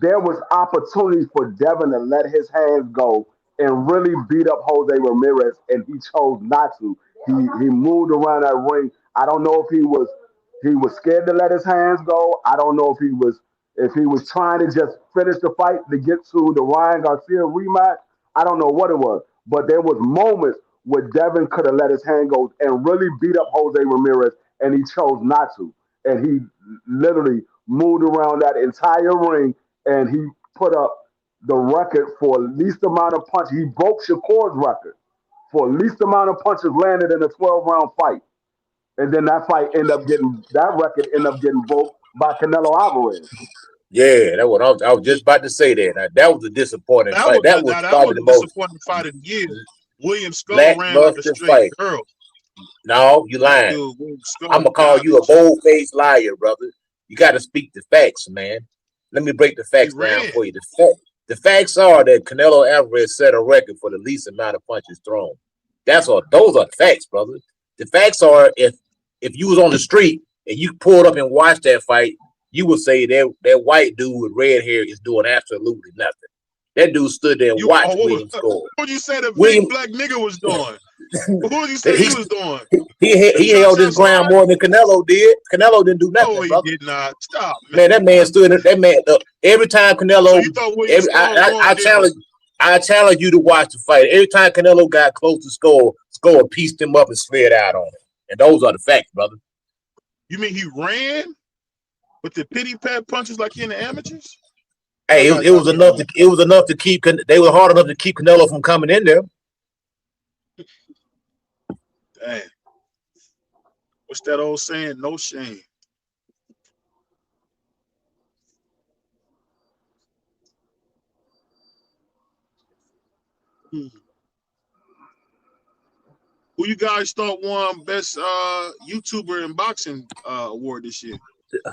there was opportunities for Devin to let his hands go and really beat up Jose Ramirez, and he chose not to. He moved around that ring. I don't know if he was scared to let his hands go. I don't know if he was trying to just finish the fight to get to the Ryan Garcia rematch. I don't know what it was, but there was moments where Devin could have let his hand go and really beat up Jose Ramirez, and he chose not to. And he literally moved around that entire ring, and he put up the record for least amount of punches. He broke Shakur's record for least amount of punches landed in a 12-round fight. And then that record ended up getting broke by Canelo Alvarez. Yeah, that what I was just about to say that. Now, that was a disappointing That fight. was That was that probably was the a most disappointing fight of the year. William Skull ran up the lackluster straight fight. girl. No, you That lying. dude, William Skull, I'm gonna call you a garbage. bold-faced liar, brother. You got to speak the facts, man. Let me break the He facts down ran. for you. The facts are that Canelo Alvarez set a record for the least amount of punches thrown. Those are the facts, brother. The facts are if you was on the street and you pulled up and watched that fight, you would say that white dude with red hair is doing absolutely nothing. That dude stood there and watched William score. What would you say the William, big black nigga was doing? What would you say he was doing? He held his ground more than Canelo did. Canelo didn't do nothing. No, he brother. did not. Stop, Man, that man stood. That man. Every time Canelo, So you thought William Skull won, I challenge you to watch the fight. Every time Canelo got close to score pieced him up and slid out on him. And those are the facts, brother. You mean he ran with the pity pat punches like in the amateurs? Hey, it was enough. It was enough to keep. They were hard enough to keep Canelo from coming in there. Damn. What's that old saying? No shame. Who you guys thought won best YouTuber in boxing award this year?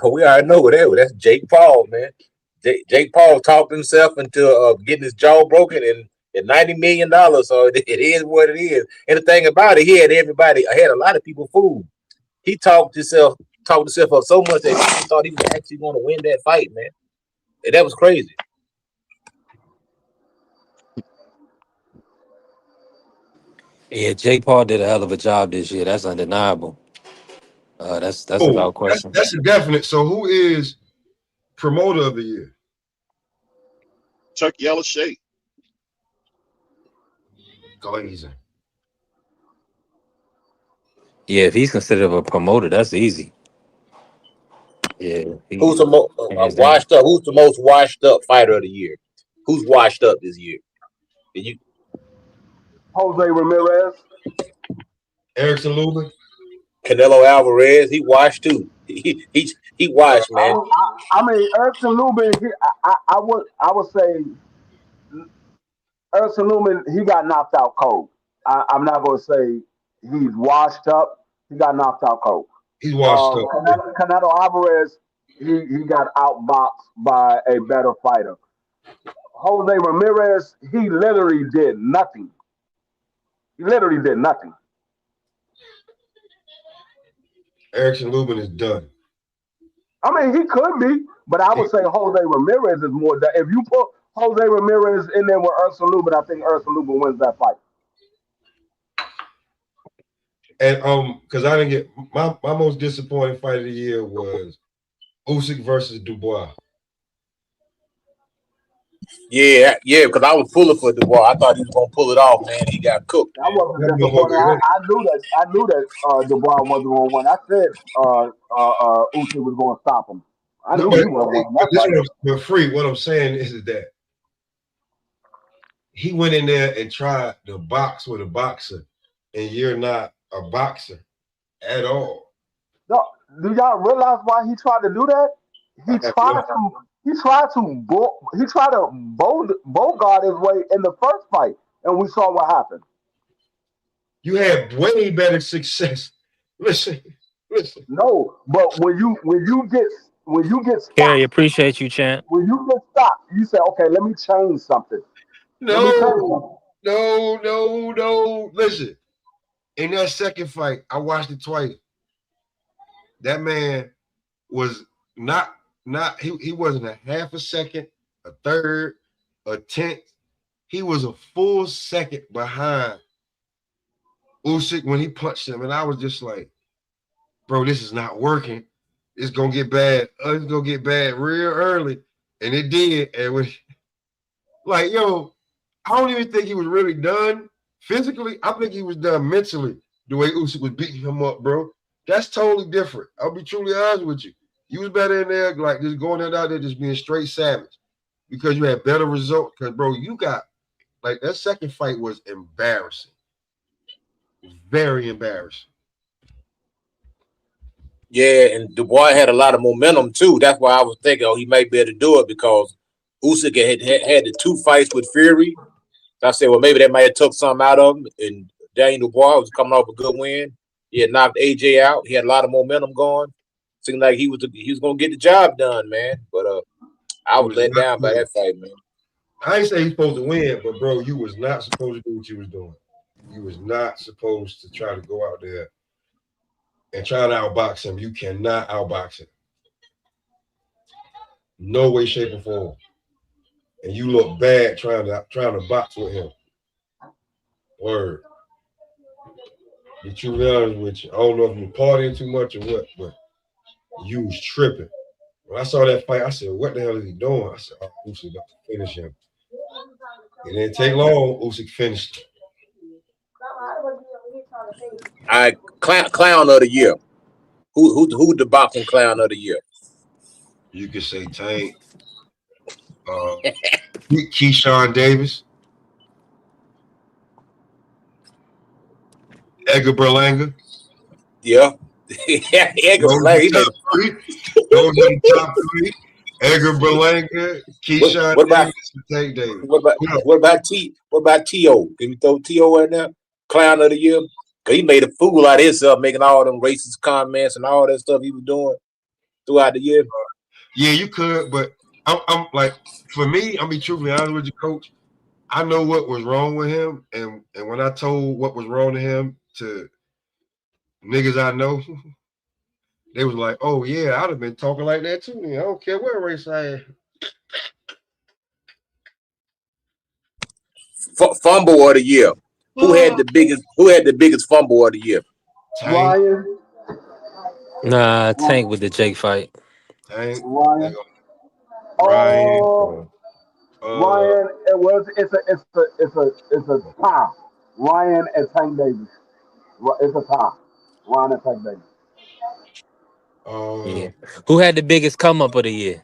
We already know that. That's Jake Paul, man. Jake Paul talked himself into getting his jaw broken and $90 million. So it is what it is. And the thing about it, he had a lot of people fooled. He talked himself up so much that he thought he was actually going to win that fight, man. And that was crazy. Yeah, Jake Paul did a hell of a job this year. That's undeniable. That's without question. That's a definite. So who is promoter of the year? Chuck Yellowshade. Glazer. Yeah, if he's considered a promoter, that's easy. Yeah. Who's the most washed up? Who's the most washed up fighter of the year? Who's washed up this year? Jose Ramirez. Erickson Lubin. Canelo Alvarez, he washed too. He washed, man. I mean, Erickson Lubin. I would say Erickson Lubin. He got knocked out cold. I'm not going to say he's washed up. He got knocked out cold. He's washed up. Canelo Alvarez. He got outboxed by a better fighter. Jose Ramirez. He literally did nothing. Erickson Lubin is done. I mean, he could be, but I would say Jose Ramirez is more done. If you put Jose Ramirez in there with Erickson Lubin, I think Erickson Lubin wins that fight. And because I didn't get my most disappointing fight of the year was Usyk versus Dubois. Yeah, because I was pulling for Dubois. I thought he was gonna pull it off, man. He got cooked. I wasn't disappointed. I knew that Dubois wasn't going to win. I said Usyk was going to stop him. I No, knew he wasn't winning that fight. but free. What I'm saying is that he went in there and tried to box with a boxer, and you're not a boxer at all. No, do y'all realize why he tried to do that? I have no. He tried to bogart his way in the first fight, and we saw what happened. You had way better success. Listen. No, but when you get Kerry, stopped, appreciate you, champ. when you get stopped, you say, okay, let me change something. Let me change something. No. Listen, in that second fight, I watched it twice. That man was not he wasn't a half a second, a third, a tenth. He was a full second behind Usyk when he punched him, and I was just like, bro, this is not working. It's gonna get bad. It's gonna get bad real early, and it did. And when, like, yo, I don't even think he was really done physically. I think he was done mentally. The way Usyk was beating him up, bro, that's totally different. I'll be truly honest with you. You was better in there, like just going out there, just being straight savage, because you had better results. Because, bro, you got like that second fight was embarrassing, very embarrassing. Yeah, and Dubois had a lot of momentum too. That's why I was thinking, he might be able to do it because Usyk had the two fights with Fury. So I said, well, maybe that might have took something out of him. And Daniel Dubois was coming off a good win. He had knocked AJ out. He had a lot of momentum going. Seemed like he was going to get the job done, man. But I was let down by that fight, man. I ain't say he's supposed to win, but bro, you was not supposed to do what you was doing. You was not supposed to try to go out there and try to outbox him. You cannot outbox him. No way, shape, or form. And you look bad trying to box with him. Word. Be truly honest with you. I don't know if you partying too much or what, but you was tripping. When I saw that fight, I said, what the hell is he doing? I said, oh, Usyk about to finish him. It didn't take long. Usyk finished him. All right, clown of the year. Who the boxing clown of the year? You could say Tank. Keyshawn Davis. Edgar Berlanga. Yeah. Edgar Berlanga. Those are the top three. Edgar Berlanga, Keyshawn Davis, and Tank Davis. What about T.O.? Can you throw T.O. in there? Clown of the year? Because he made a fool out of himself, making all them racist comments and all that stuff he was doing throughout the year. Yeah, you could, but I'm like, for me, I'm be truthfully honest with you, Coach. I know what was wrong with him, and when I told what was wrong to him to niggas I know, they was like, "Oh yeah, I'd have been talking like that too. I don't care what race I am." Fumble of the year. Who had the biggest fumble of the year? Ryan. Nah, Tank with the Jake fight. Tank. Ryan. Ryan. Ryan. It's a tie. Ryan and Tank Davis. It's a tie. Ryan and Tank Davis. Yeah. Who had the biggest come up of the year?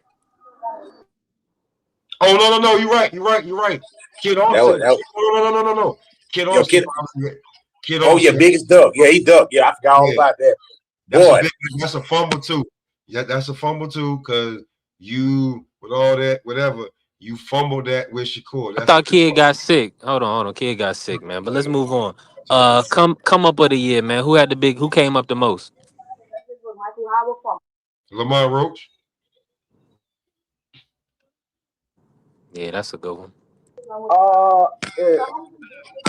Oh no! You're right. Kid Austin. No. Kid Austin. Kid Austin. Yeah, biggest duck. Yeah, he ducked. Yeah, I forgot all about that. That's a fumble too. Yeah, that's a fumble too, because you with all that, whatever, you fumbled that with Shakur. I thought Kid got sick. Hold on. Kid got sick, man. But let's move on. Come up of the year, man. Who came up the most? Lamar Roach. Yeah, that's a good one.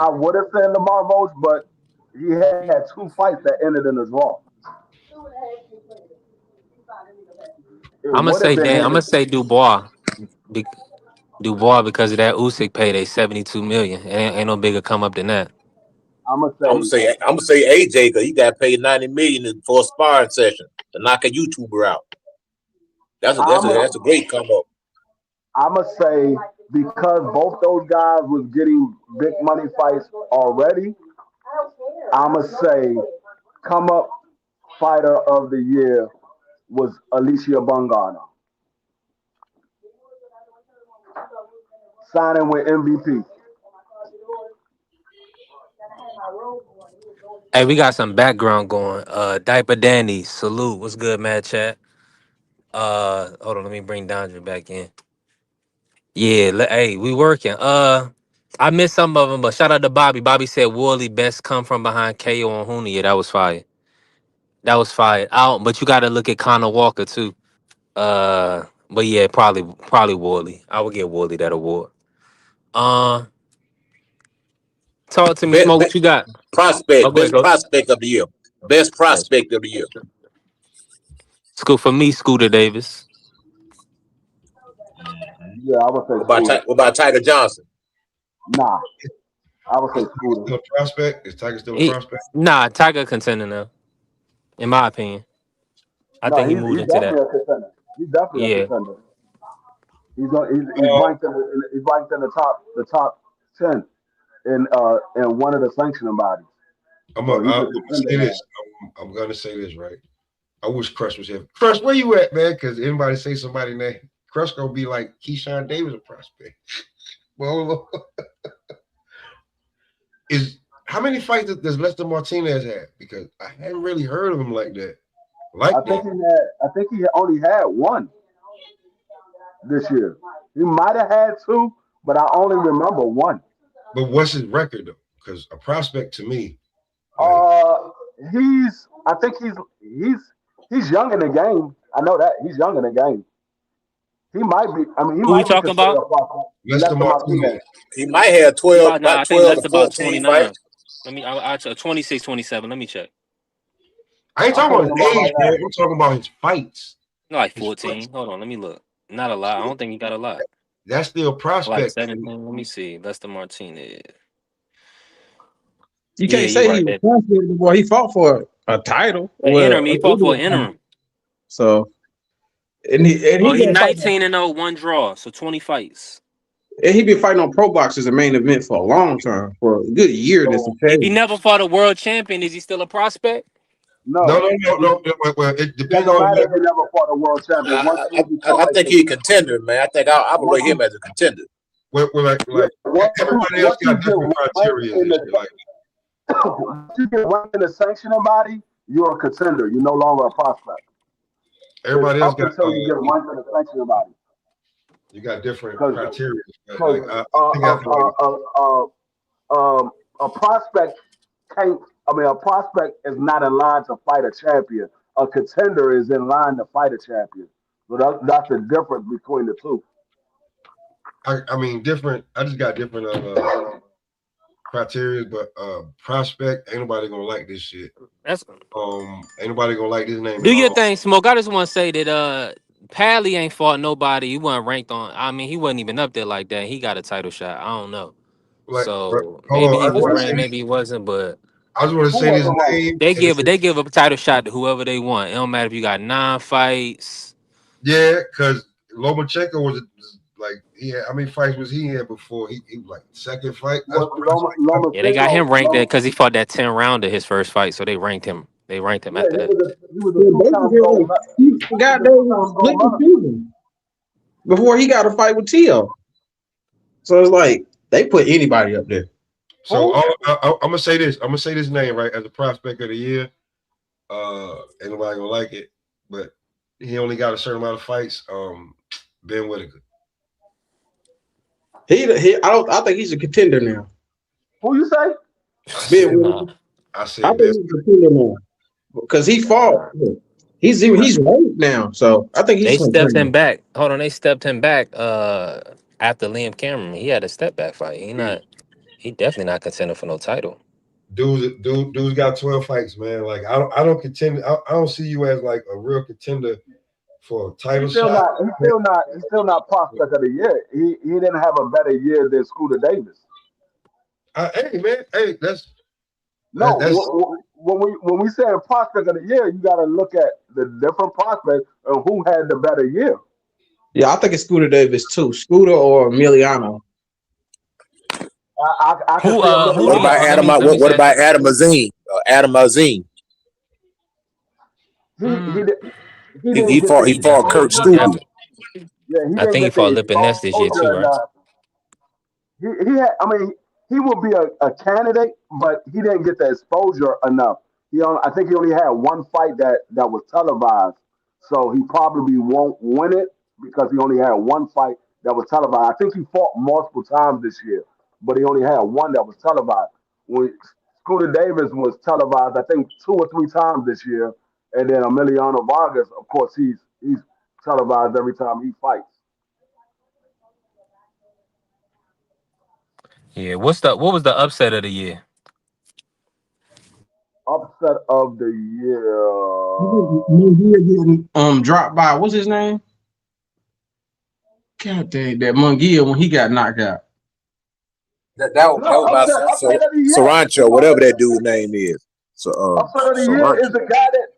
I would have said Lamar Roach, but he had two fights that ended in a draw. I'm gonna say Dubois. Dubois because of that Usyk pay they $72 million. Ain't no bigger come up than that. I'm gonna say AJ because he got paid $90 million for a sparring session to knock a YouTuber out. That's a great come up. I'm gonna say because both those guys was getting big money fights already. I'm gonna say come up fighter of the year was Alicia Bungana. signing with MVP. Hey, we got some background going. Diaper Danny, salute. What's good, Mad Chat? Hold on, let me bring Dondre back in. Yeah, hey, we working. I missed some of them, but shout out to Bobby. Bobby said Wooly best come from behind KO on Hooney. Yeah, that was fire. That was fire. Out, but you got to look at Connor Walker too. But yeah, probably Wooly. I would give Wooly that award. Uh, Talk to me, Smoke. What you got? Oh, go ahead, Best Coach. prospect of the year. Best Nice. prospect of the year. School for me, Scooter Davis. Yeah, I would say What Scooter. about Tiger Johnson? Nah, I would say Scooter. Still a prospect? Is Tiger still a prospect? Nah, Tiger contender now, in my opinion. I No, think he he's moved into that. definitely a contender. He's definitely a Yeah. contender. He's ranked in the top 10 in one of the sanctioning bodies. I'm So he's gonna a contender say now. this. I'm gonna say this, right? I wish Crush was here. Crush, where you at, man? Because anybody say somebody name, Crush gonna be like Keyshawn Davis a prospect. Well, how many fights does Lester Martinez have? Because I hadn't really heard of him like that. I think he only had one this year. He might have had two, but I only remember one. But what's his record though? Because a prospect to me, I think he's young in the game. I know that he's young in the game. He might be. I mean, he Who you might be talking considered about? a prospect. Lester Martinez. He might have He 12, about, nah, about I think 12 to Lester about 14 fights. 29. Let me, I 26, 27. Let me check. I ain't talking about his age, man. I'm talking about his fights. No, like 14. Hold on, let me look. Not a lot. I don't think he got a lot. That's still Like prospect. 17. Let me see. Lester Martinez. You Yeah, can't you're say right he there. was before he fought for a title. An interim. He fought for an interim. So and he Oh, he been fighting, 19-0, one draw, so 20 fights. and he been fighting on pro box as a main event for a long time, for a good year. This If he never fought a world champion, is he still a prospect? No. Well, it depends Doesn't on matter if he never fought a world champion. Once he become I think he's a contender, man. I think I would rate him as a contender. Well, like everybody else got different criteria. Once you get ranked in the sanctioning body, you're a contender. You're no longer a prospect. Everybody else Up got. until you get ranked in the sanctioning body. You got different criteria. A prospect can't. I mean, a prospect is not in line to fight a champion. A contender is in line to fight a champion. So that's the difference between the two. I mean, different. I just got different criteria, but prospect ain't nobody gonna like this shit. That's ain't nobody gonna like this name. Do your thing, Smoke. I just want to say that Pally ain't fought nobody. He wasn't ranked on. I mean, he wasn't even up there like that. He got a title shot. I don't know. Like, so maybe he was ranked, maybe he wasn't. But I just want to say this name. They give a title shot to whoever they want. It don't matter if you got 9 fights. Yeah, because Lomachenko was like, how many fights was he in before? He was like second fight. Yeah, they got him ranked there because he fought that 10-rounder his first fight, so they ranked him. They ranked him after that. Before he got a fight with Tio. So it's like they put anybody up there. So I'm gonna say this. I'm gonna say this name right as a prospect of the year. Ain't nobody gonna like it, but he only got a certain amount of fights. Ben Whitaker. I think he's a contender now. Who you say? Ben Whitaker. I think he's a contender now because he fought. He's ranked now, so I think he's. They stepped him back. Hold on, they stepped him back. After Liam Cameron, he had a step back fight. He definitely not contender for no title. Dude's got 12 fights, man. Like I don't contend. I don't see you as like a real contender for a title shot. He's still not prospect of the year. He didn't have a better year than Scooter Davis. Hey man, that's when we say a prospect of the year, you got to look at the different prospects and who had the better year. Yeah, I think it's Scooter Davis too. Scooter or Emiliano. What about Adam? What about Adam Azim? Adam Azim. He fought Kurt Stubbe. Yeah, I think he fought Lipinets this year too, right? he had. I mean, he would be a candidate, but he didn't get the exposure enough. I think he only had one fight that was televised, so he probably won't win it because he only had one fight that was televised. I think he fought multiple times this year, but he only had one that was televised. When Scooter Davis was televised, I think 2 or 3 times this year, and then Emiliano Vargas, of course, he's televised every time he fights. Yeah. What was the upset of the year? Upset of the year. Munguia getting dropped by what's his name? God dang, that Munguia when he got knocked out. That No, was upset of the year. Sarancho, whatever that dude's name is. So Upset of the year Sarancho.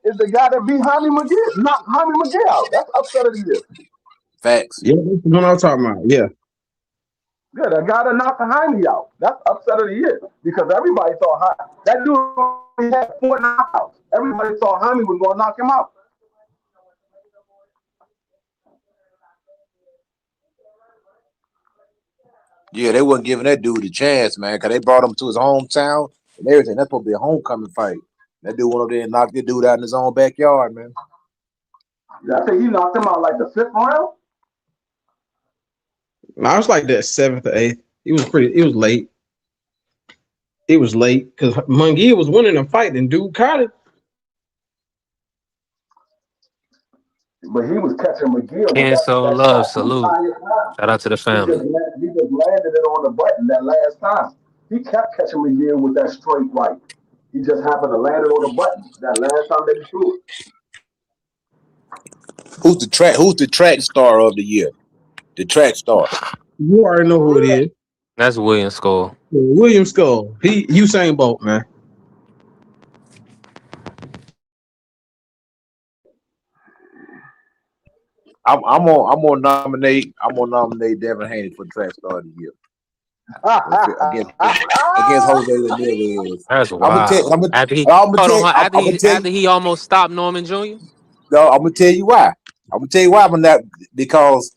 is the guy that beat Jaime McGill, knocked Jaime McGill out. That's upset of the year. Facts. Yeah, that's the one I'm talking about. Yeah. Yeah, that guy that knocked Jaime out. That's upset of the year because everybody thought that dude only had 4 knockouts. Everybody thought Jaime was going to knock him out. Yeah, they wasn't giving that dude a chance, man, because they brought him to his hometown and everything. That's supposed to be a homecoming fight. That dude went over there and knocked that dude out in his own backyard, man. Yeah, I think he knocked him out like the 5th round. No, I was like that 7th or 8th. It was late. It was late because Munguia was winning a fight and dude caught it. But he was catching McGill with Ken So that Love, shot the salute. entire time. Shout out to the family. He just landed it on the button that last time. He kept catching McGill with that straight right. He just happened to land it on the button that last time that he threw it. Who's the track star of the year? The track star. You already know who it is. That's William Skull. William Skull. He Usain Bolt, man. I'm gonna nominate Devin Haney for track star of the year. against Jose Ramirez. That's wild. After he almost stopped Norman Jr. No, I'm gonna tell you why. I'm not because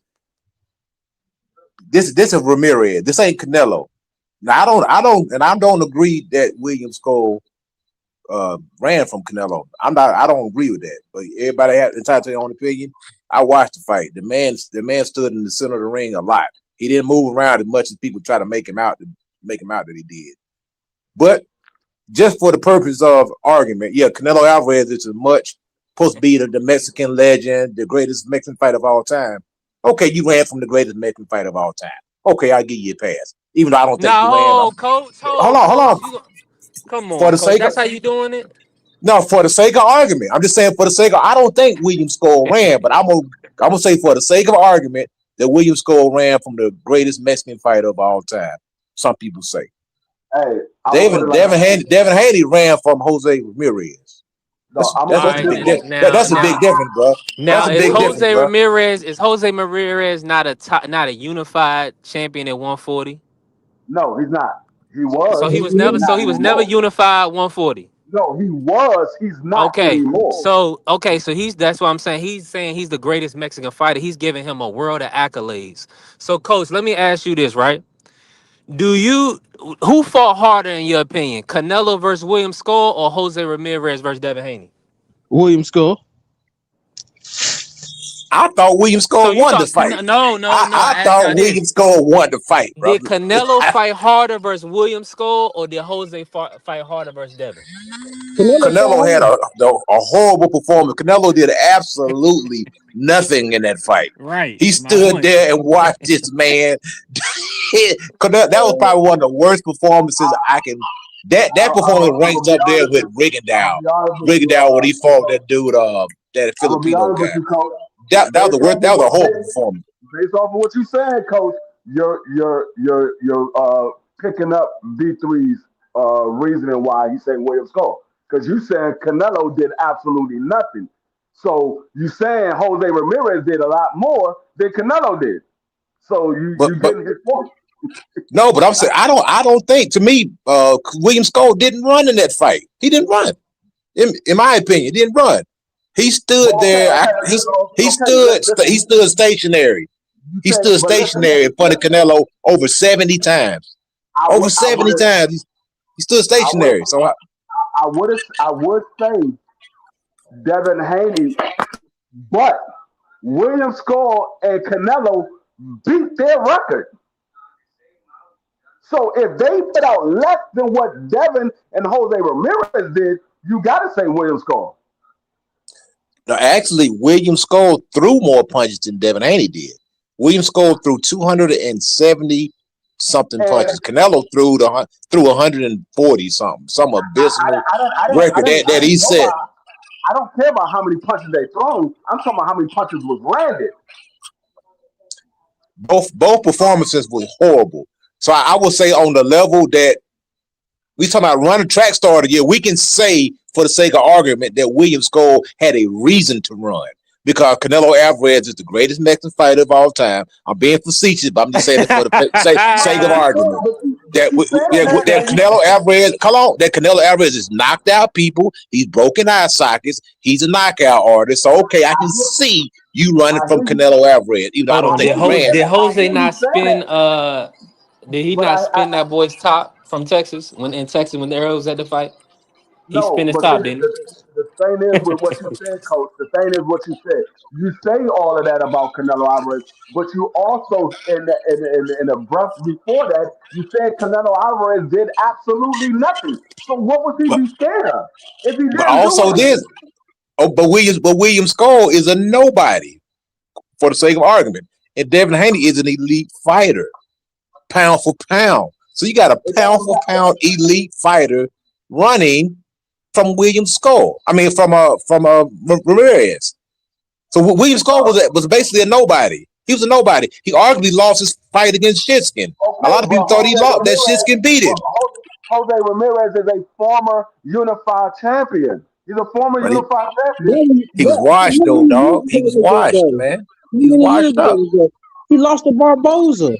this is Ramirez. This ain't Canelo. Now I don't agree that William Skull ran from Canelo. I don't agree with that. But everybody has entitled to their own opinion. I watched the fight. The man stood in the center of the ring a lot. He didn't move around as much as people try to make him out that he did. But just for the purpose of argument, yeah, Canelo Alvarez is supposed to be the Mexican legend, the greatest Mexican fighter of all time. Okay, you ran from the greatest Mexican fighter of all time. Okay, I'll give you a pass. Even though I don't think you ran. Coach. Hold on. Come on, Coach. That's how you doing it? No, for the sake of argument. I'm just saying for the sake of, I don't think William Skull ran, but I'm gonna say for the sake of argument that William Skull ran from the greatest Mexican fighter of all time. Some people say. Hey, Devin Haney ran from Jose Ramirez. That's a big difference, bro. Now is Jose Ramirez not a unified champion at 140? No, he's not. He was. So he was never unified 140. No, he was. He's not anymore. So that's what I'm saying. He's saying he's the greatest Mexican fighter. He's giving him a world of accolades. So, Coach, let me ask you this, right? Who fought harder in your opinion? Canelo versus William Skull or Jose Ramirez versus Devin Haney? William Skull. I thought William Skull won the fight. No. I thought William Skull won the fight, bro. Did Canelo fight harder versus William Skull or did Jose fight harder versus Devin? Canelo had a horrible performance. Canelo did absolutely nothing in that fight. Right. He stood there and watched this man. That was probably one of the worst performances I can. That performance ranks up there with Rigondeaux. Rigondeaux when he fought that dude, that Filipino guy. That was a horrible performance. Based off of what you said, Coach, you're picking up B3's reasoning why he's saying William Skull. Because you saying Canelo did absolutely nothing. So you saying Jose Ramirez did a lot more than Canelo did. So you getting his point. No, but I'm saying I don't think, to me, William Skull didn't run in that fight. He didn't run. In my opinion, he didn't run. He stood there. He stood stationary. He stood stationary in front of Canelo over 70 times. Over 70 times. He stood stationary. I would say Devin Haney, but William Skull and Canelo beat their record. So if they put out less than what Devin and Jose Ramirez did, you got to say William Skull. No, actually, William Skull threw more punches than Devin Haney did. William Skull threw 270 something punches. Canelo threw 140 something, some abysmal record that he set. I don't care about how many punches they thrown. I'm talking about how many punches was landed. Both performances was horrible. So I would say on the level that we talking about running track star of the year, we can say for the sake of argument that William Skull had a reason to run because Canelo Alvarez is the greatest Mexican fighter of all time. I'm being facetious, but I'm just saying it for the sake of argument. That Canelo Alvarez, that Canelo Alvarez has knocked out people. He's broken eye sockets. He's a knockout artist. So okay, I can see you running from Canelo Alvarez. Even though I don't think did Jose not spin? Did he not spin that boy's top from Texas when the Arrows at the fight? He spin his top, didn't he? The thing is with what you said, Coach. The thing is what you said. You say all of that about Canelo Alvarez, but you also in the breath before that, you said Canelo Alvarez did absolutely nothing. So what was he be scared of if he didn't but also do anything? But William Skull is a nobody for the sake of argument, and Devin Haney is an elite fighter, pound for pound. So you got a pound for pound elite fighter running from William Skull. I mean, from Ramirez. So William Skull was basically a nobody. He was a nobody. He arguably lost his fight against Shitskin. A lot of people thought he lost. That Shitskin beat him. Jose Ramirez is a former unified champion. He's a former unified champion. He was washed though, dog. He was washed, man. He was washed up. He lost to Barboza.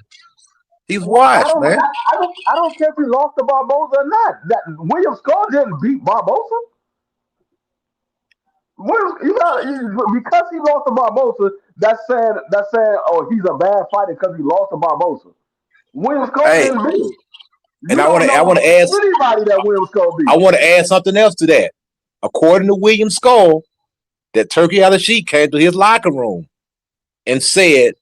He's washed, man. I don't care if he lost to Barboza or not. That William Skull didn't beat Barboza. Because he lost to Barboza, that's saying oh, he's a bad fighter because he lost to Barboza. William Skull didn't beat him. And I want to add anybody that William Skull beat. I want to add something else to that. According to William Skull, that Turkey Al-Sheikh came to his locker room and said,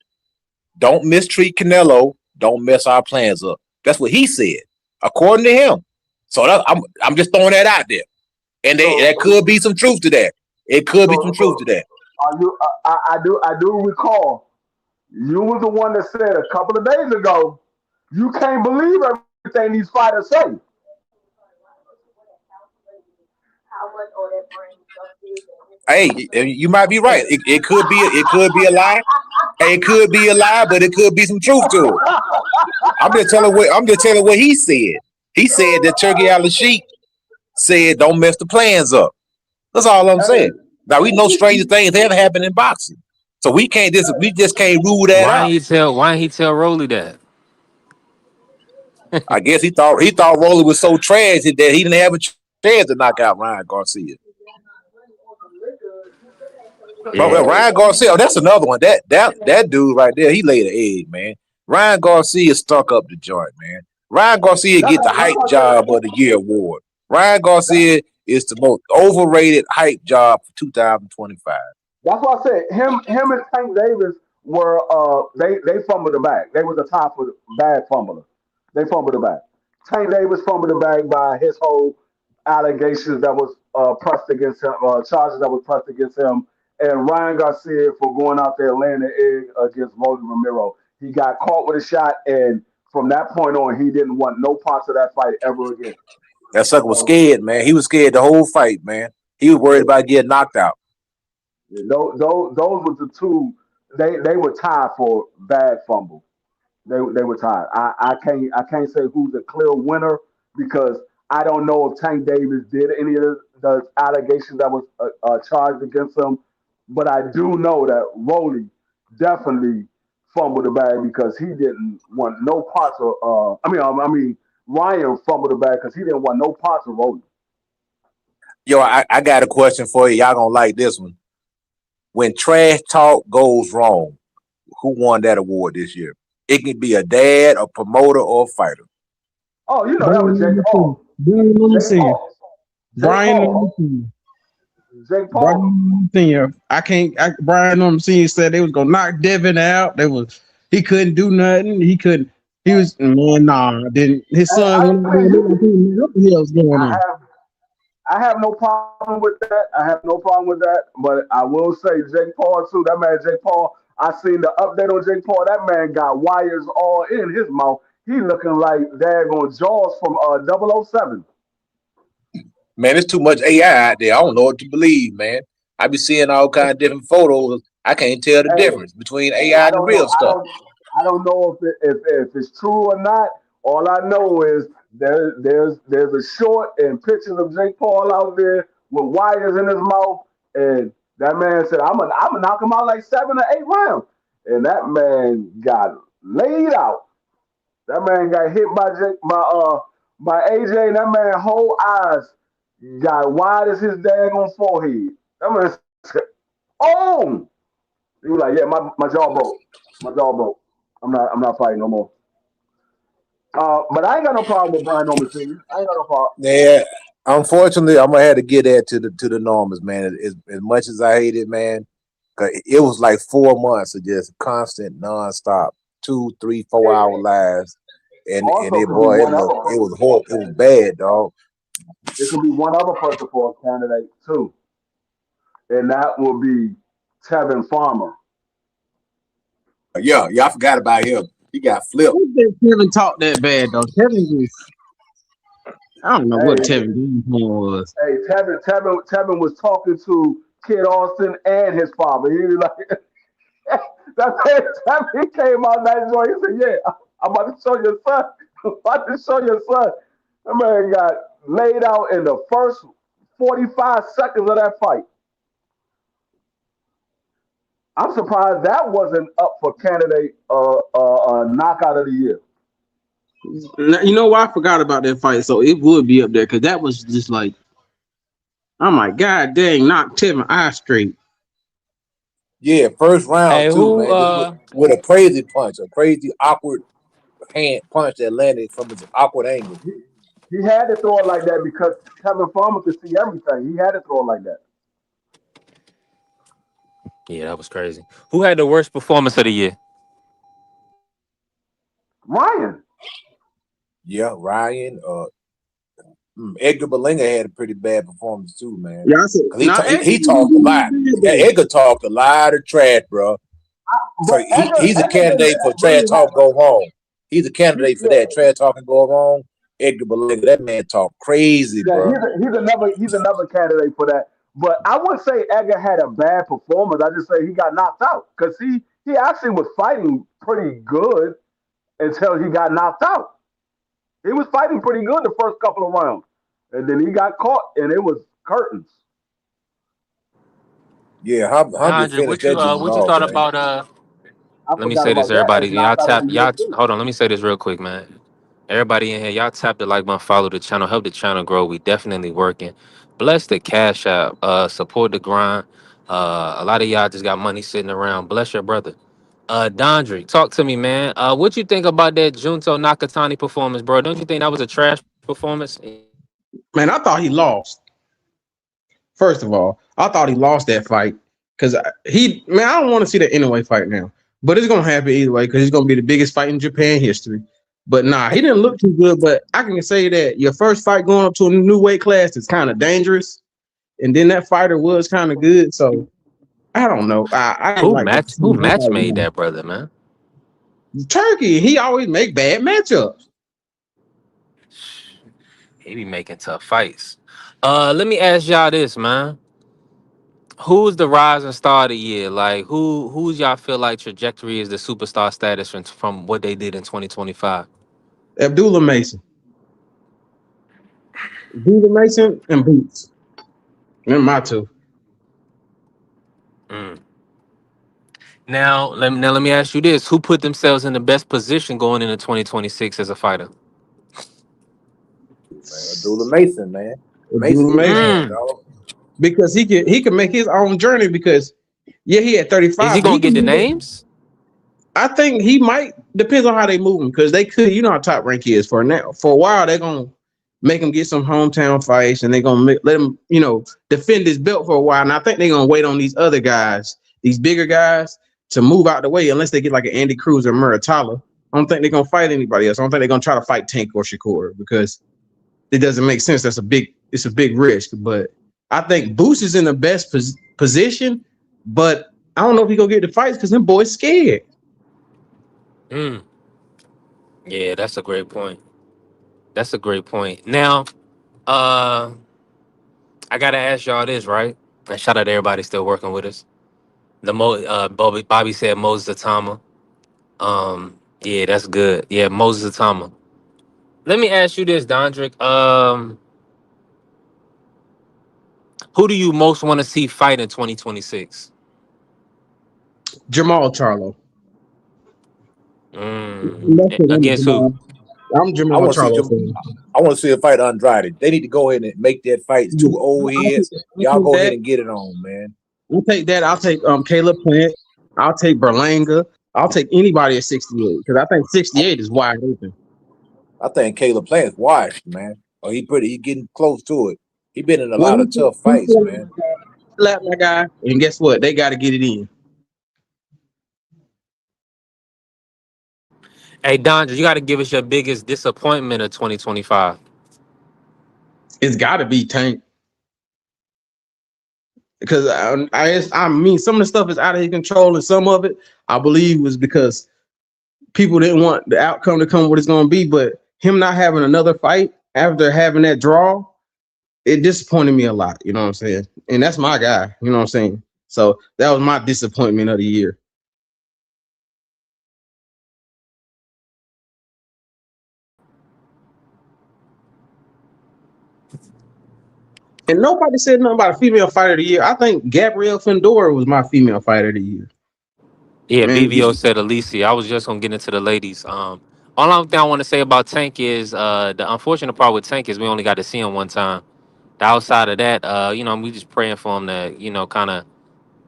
"Don't mistreat Canelo. Don't mess our plans up." That's what he said, according to him. So I'm just throwing that out there, and there could be some truth to that. It could be some truth to that. I do recall you was the one that said a couple of days ago you can't believe everything these fighters say. Hey, you might be right. It could be a lie. It could be a lie, but it could be some truth to it. I'm just telling what he said. He said that Turkey Al-Sheikh said, "Don't mess the plans up." That's all I'm saying. Now we know stranger things have happened in boxing, so we just can't rule that out. Why didn't he tell Rolly that? I guess he thought Rolly was so trash that he didn't have a chance to knock out Ryan Garcia. But Ryan Garcia, that's another one. That dude right there, he laid an egg, man. Ryan Garcia stuck up the joint, man. Ryan Garcia get the hype job of the year award. Ryan Garcia is the most overrated hype job for 2025. That's why I said him and Tank Davis were they fumbled the bag. They was a top for the bag fumbler. They fumbled the bag. Tank Davis fumbled the bag by his whole allegations that was pressed against him, charges that was pressed against him, and Ryan Garcia for going out there laying the egg against Rolly Romero. He got caught with a shot, and from that point on, he didn't want no parts of that fight ever again. That sucker was scared, man. He was scared the whole fight, man. He was worried about getting knocked out. Those were the two. They were tied for bad fumble. They were tied. I can't say who's a clear winner because I don't know if Tank Davis did any of the allegations that was charged against him, but I do know that Rolly definitely fumbled the bag because he didn't want no parts of. Ryan fumbled the bag because he didn't want no parts of Rolly. Yo, I got a question for you. Y'all gonna like this one. When trash talk goes wrong, who won that award this year. It can be a dad, a promoter, or a fighter. Oh, you know that was Jake Paul. Brian Norman Sr. Jake Paul. I can't. Brian Norman Sr. said they was gonna knock Devin out. He couldn't do nothing. He couldn't. He was man. Nah. Then his son went over there. What the hell's going on? I have no problem with that. But I will say Jake Paul too. That man Jake Paul. I seen the update on Jake Paul. That man got wires all in his mouth. He looking like daggone Jaws from 007. Man, there's too much AI out there. I don't know what to believe, man. I be seeing all kind of different photos. I can't tell the difference between AI and the real stuff. I don't know if it's true or not. All I know is there's a short and pictures of Jake Paul out there with wires in his mouth, and that man said, "I'm gonna knock him out like 7 or 8 rounds," and that man got laid out. That man got hit by AJ, and that man whole eyes got wide as his daggone forehead. That man said, "Oh!" He was like, "Yeah, my jaw broke. My jaw broke. I'm not fighting no more." But I ain't got no problem with Brian Norman Sr. I ain't got no problem. Yeah, unfortunately, I'm gonna have to get that to the Normans, man. As much as I hate it, man, cause it was like 4 months of just constant, nonstop, 2, 3, 4 hour lives, and it was horrible. It was bad, dog. There could be one other person for a candidate too, and that will be Tevin Farmer. Yeah, I forgot about him. He got flipped. Tevin talked that bad though. I don't know what Tevin was. Hey, Tevin was talking to Kid Austin and his father. He was like, Tevin came out that joint. He said, "Yeah, I'm about to show your son. That man got laid out in the first 45 seconds of that fight. I'm surprised that wasn't up for candidate knockout of the year. You know why I forgot about that fight? So it would be up there because that was just like, I'm like, God dang, knocked Tevin eye straight. Yeah, first round too, man. With a crazy punch, a crazy awkward hand punch that landed from his awkward angle. He had to throw it like that because Tevin Farmer could see everything. He had to throw it like that. Yeah, that was crazy. Who had the worst performance of the year? Ryan. Yeah, Ryan. Edgar Berlanga had a pretty bad performance too, man. Yeah, I said, he talked a lot. Edgar talked a lot of trash, bro. So he's a candidate for trash talk go wrong. He's a candidate for that trash talk and go wrong. Edgar Berlanga, that man talk crazy, bro. He's another candidate for that. But I wouldn't say Edgar had a bad performance. I just say he got knocked out because he actually was fighting pretty good until he got knocked out. He was fighting pretty good the first couple of rounds, and then he got caught, and it was curtains. Yeah, Andre, what you thought about let me say this, everybody. Y'all hold on, let me say this real quick, man. Everybody in here, y'all tap the like button, follow the channel, help the channel grow. We definitely working. Bless the cash app, support the grind. A lot of y'all just got money sitting around. Bless your brother. Dondre, talk to me, man. What you think about that Junto Nakatani performance, bro? Don't you think that was a trash performance? Man, I thought he lost. First of all, I thought he lost that fight because I don't want to see that Inoue fight now, but it's gonna happen either way because it's gonna be the biggest fight in Japan history. But nah, he didn't look too good. But I can say that your first fight going up to a new weight class is kind of dangerous, and then that fighter was kind of good. So I don't know. Who match made that brother, man? Turkey. He always make bad matchups. He be making tough fights. Let me ask y'all this, man. Who's the rising star of the year? Like, who's y'all feel like trajectory is the superstar status from what they did in 2025? Abdullah Mason. Abdullah Mason and Boots. They're my two. Now let me ask you this: who put themselves in the best position going into 2026 as a fighter? Abdullah Mason, man. Because he can make his own journey. Because he had 35. Is he gonna get the names? I think he might. Depends on how they move him because they could. You know how Top Rank is for now. For a while, they're gonna make him get some hometown fights, and they're gonna let him, defend his belt for a while. And I think they're gonna wait on these other guys, these bigger guys, to move out the way unless they get like an Andy Cruz or Muratalla. I don't think they're gonna fight anybody else. I don't think they're gonna try to fight Tank or Shakur because it doesn't make sense. It's a big risk. But I think Boost is in the best position, but I don't know if he gonna get the fights because them boys scared. Mm. Yeah, that's a great point. That's a great point. Now, I gotta ask y'all this, right? And shout out to everybody still working with us. Bobby said Moses Atama. Yeah, that's good. Yeah, Moses Atama. Let me ask you this, Dondrick. Who do you most want to see fight in 2026? Jamal Charlo. Mm. Against who? I'm I Jamal want to see Charlo fan. I want to see a fight Andrade. They need to go ahead and make that fight. It's two old heads. Y'all go ahead and get it on, man. I'll take that. I'll take Caleb Plant. I'll take Berlanga. I'll take anybody at 68 because I think 68 is wide open. I think Caleb Plant's washed, man. Oh, he getting close to it. He been in a lot of tough fights, man. Slap my guy, and guess what? They got to get it in. Hey, Dondrick, you got to give us your biggest disappointment of 2025. It's got to be Tank. Because I mean, some of the stuff is out of his control, and some of it I believe was because people didn't want the outcome to come what it's going to be. But him not having another fight after having that draw, it disappointed me a lot. You know what I'm saying? And that's my guy. You know what I'm saying? So that was my disappointment of the year. And nobody said nothing about a female fighter of the year. I think Gabrielle Fendora was my female fighter of the year. Yeah, Man, BVO said Alicia. I was just gonna get into the ladies. All thing I want to say about Tank is the unfortunate part with Tank is we only got to see him one time. The outside of that, we just praying for him to, kind of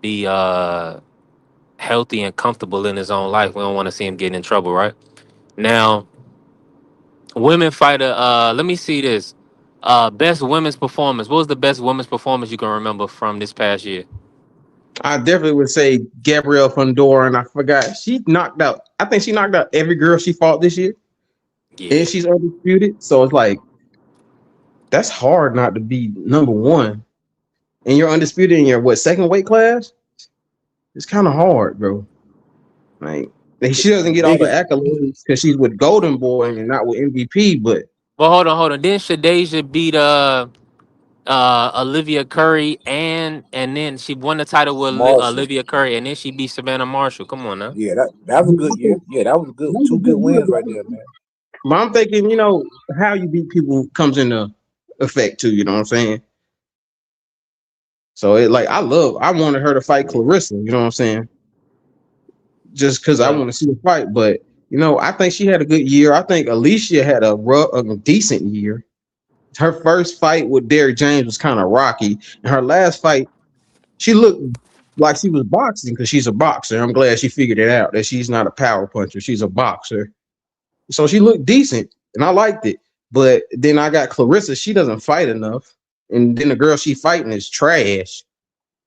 be healthy and comfortable in his own life. We don't want to see him getting in trouble, right? Now, women fighter, let me see this. Best women's performance. What was the best women's performance you can remember from this past year? I definitely would say Gabrielle Fendora, and I forgot she knocked out. I think she knocked out every girl she fought this year, and Yeah. she's undisputed. So it's like that's hard not to be number one, and you're undisputed in your second weight class. It's kind of hard, bro. Like she doesn't get all the accolades because she's with Golden Boy and not with MVP, but Well, hold on. Then Shadeja beat Olivia Curry and then she won the title with Marshall. Olivia Curry and then she beat Savannah Marshall. Come on now. Yeah, that was a good year. Yeah, that was good. Two good wins right there, man. But I'm thinking, how you beat people comes into effect too. You know what I'm saying? So I wanted her to fight Clarissa. You know what I'm saying? Just because I want to see the fight, but I think she had a good year. I think Alicia had a decent year. Her first fight with Derrick James was kind of rocky, and her last fight, she looked like she was boxing because she's a boxer. I'm glad she figured it out that she's not a power puncher; she's a boxer. So she looked decent, and I liked it. But then I got Clarissa; she doesn't fight enough, and then the girl she fighting is trash.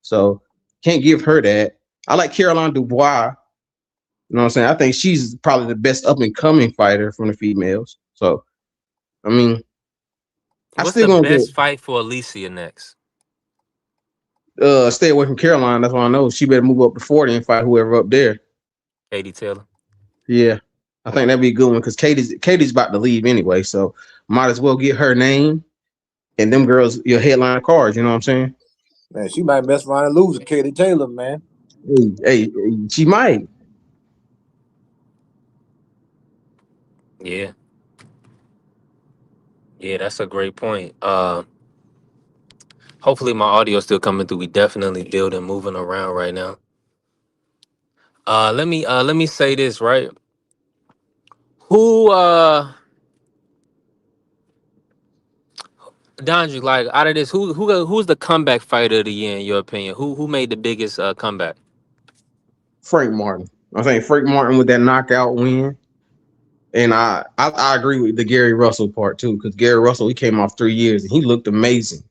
So can't give her that. I like Caroline Dubois. You know what I'm saying? I think she's probably the best up and coming fighter from the females. So, I mean, What's the best fight for Alicia next? Stay away from Caroline. That's what I know. She better move up to 40 and fight whoever up there. Katie Taylor. Yeah, I think that'd be a good one because Katie's about to leave anyway. So might as well get her name and them girls your headline cards. You know what I'm saying? Man, she might mess around and lose to Katie Taylor, man. Hey, she might. Yeah. Yeah, that's a great point. Hopefully my audio still coming through. We definitely building, moving around right now. Let me say this, right? Who Dondrick, like out of this, who's the comeback fighter of the year in your opinion? Who made the biggest comeback? Frank Martin. I think Frank Martin with that knockout win. And I agree with the Gary Russell part too, because Gary Russell, he came off 3 years and he looked amazing.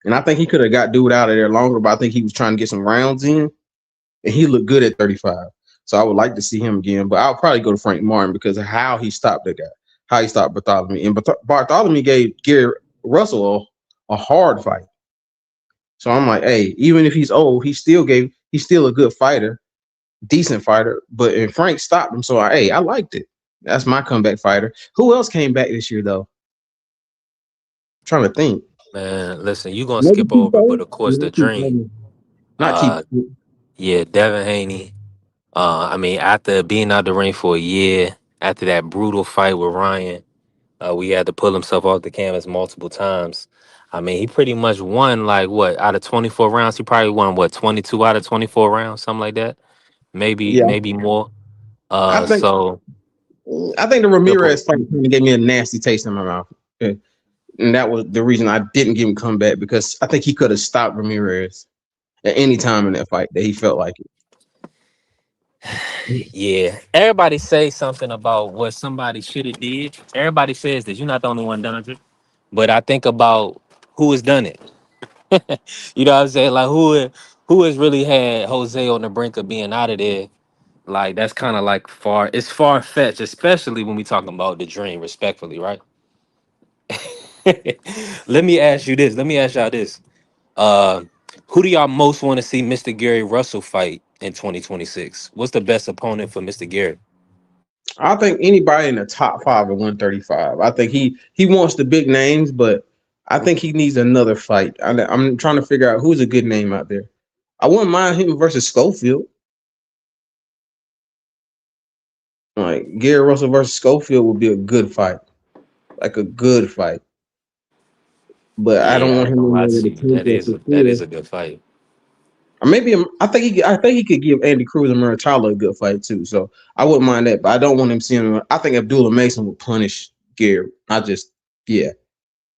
And I think he could have got dude out of there longer, but I think he was trying to get some rounds in, and he looked good at 35. So I would like to see him again, but I'll probably go to Frank Martin because of how he stopped that guy, how he stopped Bartholomew. And Bartholomew gave Gary Russell a hard fight. So I'm like, hey, even if he's old, he's still a good fighter, decent fighter. But and Frank stopped him. So I liked it. That's my comeback fighter. Who else came back this year though? I'm trying to think. Man, listen, you gonna Maybe skip Keith over, but Thurman? of course No, the Keith dream. Thurman. Not Keith. Uh, yeah, Devin Haney. I mean, after being out the ring for a year, after that brutal fight with Ryan, we had to pull himself off the canvas multiple times. I mean, he pretty much won like what out of 24 rounds, he probably won what 22 out of 24 rounds, something like that. Yeah, Maybe more. I think So the Ramirez fight kind of gave me a nasty taste in my mouth. And that was the reason I didn't give him comeback because I think he could have stopped Ramirez at any time in that fight that he felt like it. yeah, everybody say something about what somebody should have did. Everybody says this. You're not the only one done it. But I think about who has done it. You know what I'm saying? Like who has really had Jose on the brink of being out of there? Like that's kind of like it's far fetched, especially when we talking about the dream, respectfully, right? Let me ask you this. Let me ask y'all this. Uh, who do y'all most want to see Mr. Gary Russell fight in 2026? What's the best opponent for Mr. Gary? I think anybody in the top five at 135. I think he wants the big names, but I think he needs another fight. I'm trying to figure out who's a good name out there. I wouldn't mind him versus Schofield. Like Gary Russell versus Schofield would be a good fight, like a good fight. But I don't Yeah, I want ain't him gonna in lie there with to the you. tempo for That sure. is a good fight. Or maybe I think he could give Andy Cruz and Muratalo a good fight too. So I wouldn't mind that, but I don't want him seeing. I think Abdullah Mason would punish Gary. Yeah.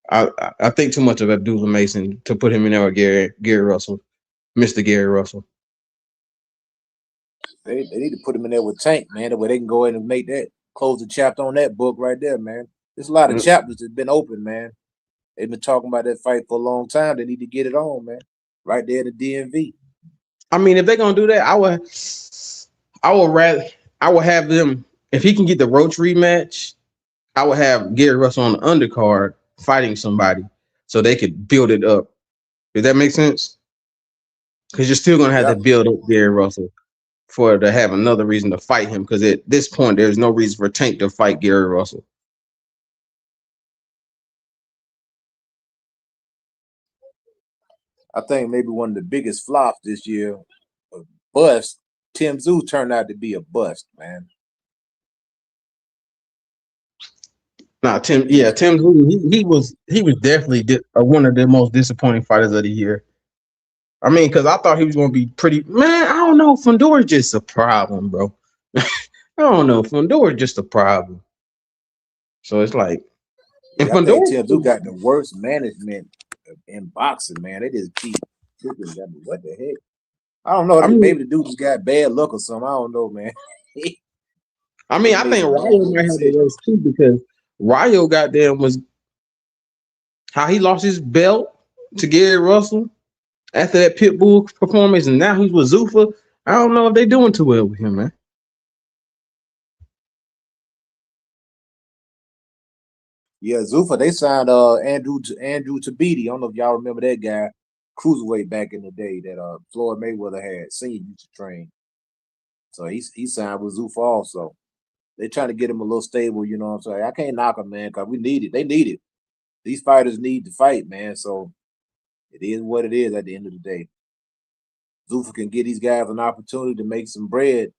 I think too much of Abdullah Mason to put him in there with Gary Russell, Mr. Gary Russell. They need to put him in there with Tank, man, the way they can go in and make that close the chapter on that book right there, man. There's a lot of chapters that's been open, man. They've been talking about that fight for a long time. They need to get it on, man. Right there at the DMV. I mean, if they're gonna do that, I would have them if he can get the Roach rematch. I would have Gary Russell on the undercard fighting somebody so they could build it up. Does that make sense? Because you're still gonna have to build up Gary Russell for to have another reason to fight him. Because at this point, there's no reason for Tank to fight Gary Russell. I think maybe one of the biggest flops this year, a bust. Tim Tszyu turned out to be a bust, man. Nah, Tim. Yeah, Tim. He was definitely one of the most disappointing fighters of the year. I mean, because I thought he was going to be pretty. Man, I don't know. Fundora just a problem, bro. I don't know. Fundora just a problem. So it's like, and I think Fundora Tim Tszyu got the worst management in boxing, man. They just keep tripping. What the heck? I don't know. I mean, Maybe the dude just got bad luck or something. I don't know, man. I think Ryo might have the worst too because Ryo goddamn was how he lost his belt to Gary Russell after that Pitbull performance, and now he's with Zuffa. I don't know if they're doing too well with him, man. Yeah, Zuffa, they signed Andrew Tabiti. I don't know if y'all remember that guy, cruiserweight back in the day that Floyd Mayweather had. Senior used to train. So he signed with Zuffa also. They trying to get him a little stable, you know what I'm saying? I can't knock him, man, because we need it. They need it. These fighters need to fight, man. So it is what it is at the end of the day. Zuffa can get these guys an opportunity to make some bread.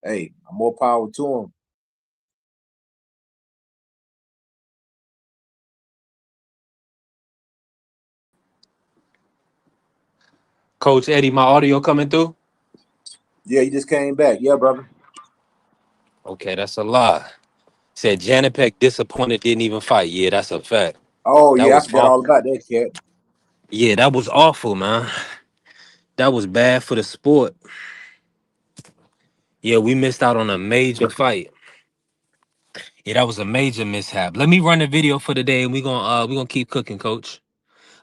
Hey, more power to him. Coach Eddie, my audio coming through? Yeah, he just came back. Yeah, brother. Okay, that's a lie. Said Janipek disappointed, didn't even fight. Yeah, that's a fact. Oh, That yeah, I was forgot all awful. about that cat. Yeah, that was awful, man. That was bad for the sport. Yeah, we missed out on a major fight. Yeah, that was a major mishap. Let me run the video for the day, and we gonna keep cooking, Coach.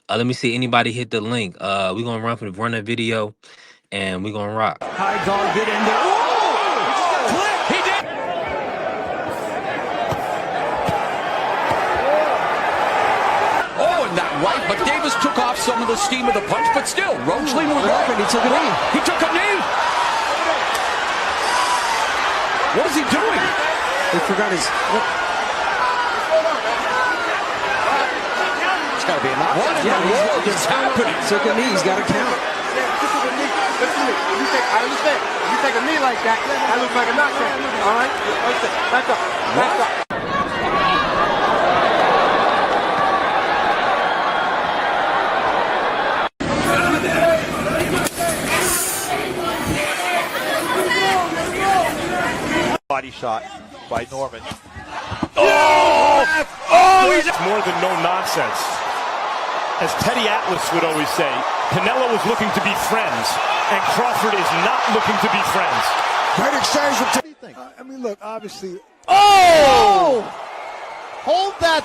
Let me see anybody hit the link. We gonna run the video, and we gonna rock. High guard get in there. Whoa! He did. Oh, and that right, but Davis took off some of the steam of the punch, but still, Roachley moved up and he took a knee. He took a knee. What is he doing? He forgot his. It's got to be a knock. What in the world is happening? Took a knee. He's got to count. I understand. If you take a knee like that, that looks like a knockdown. All right? Back up. Back up. Body shot by Norman. It's more than no nonsense. As Teddy Atlas would always say, Canelo is looking to be friends, and Crawford is not looking to be friends. Great exchange from Teddy. I mean, look, obviously. Oh! Hold that.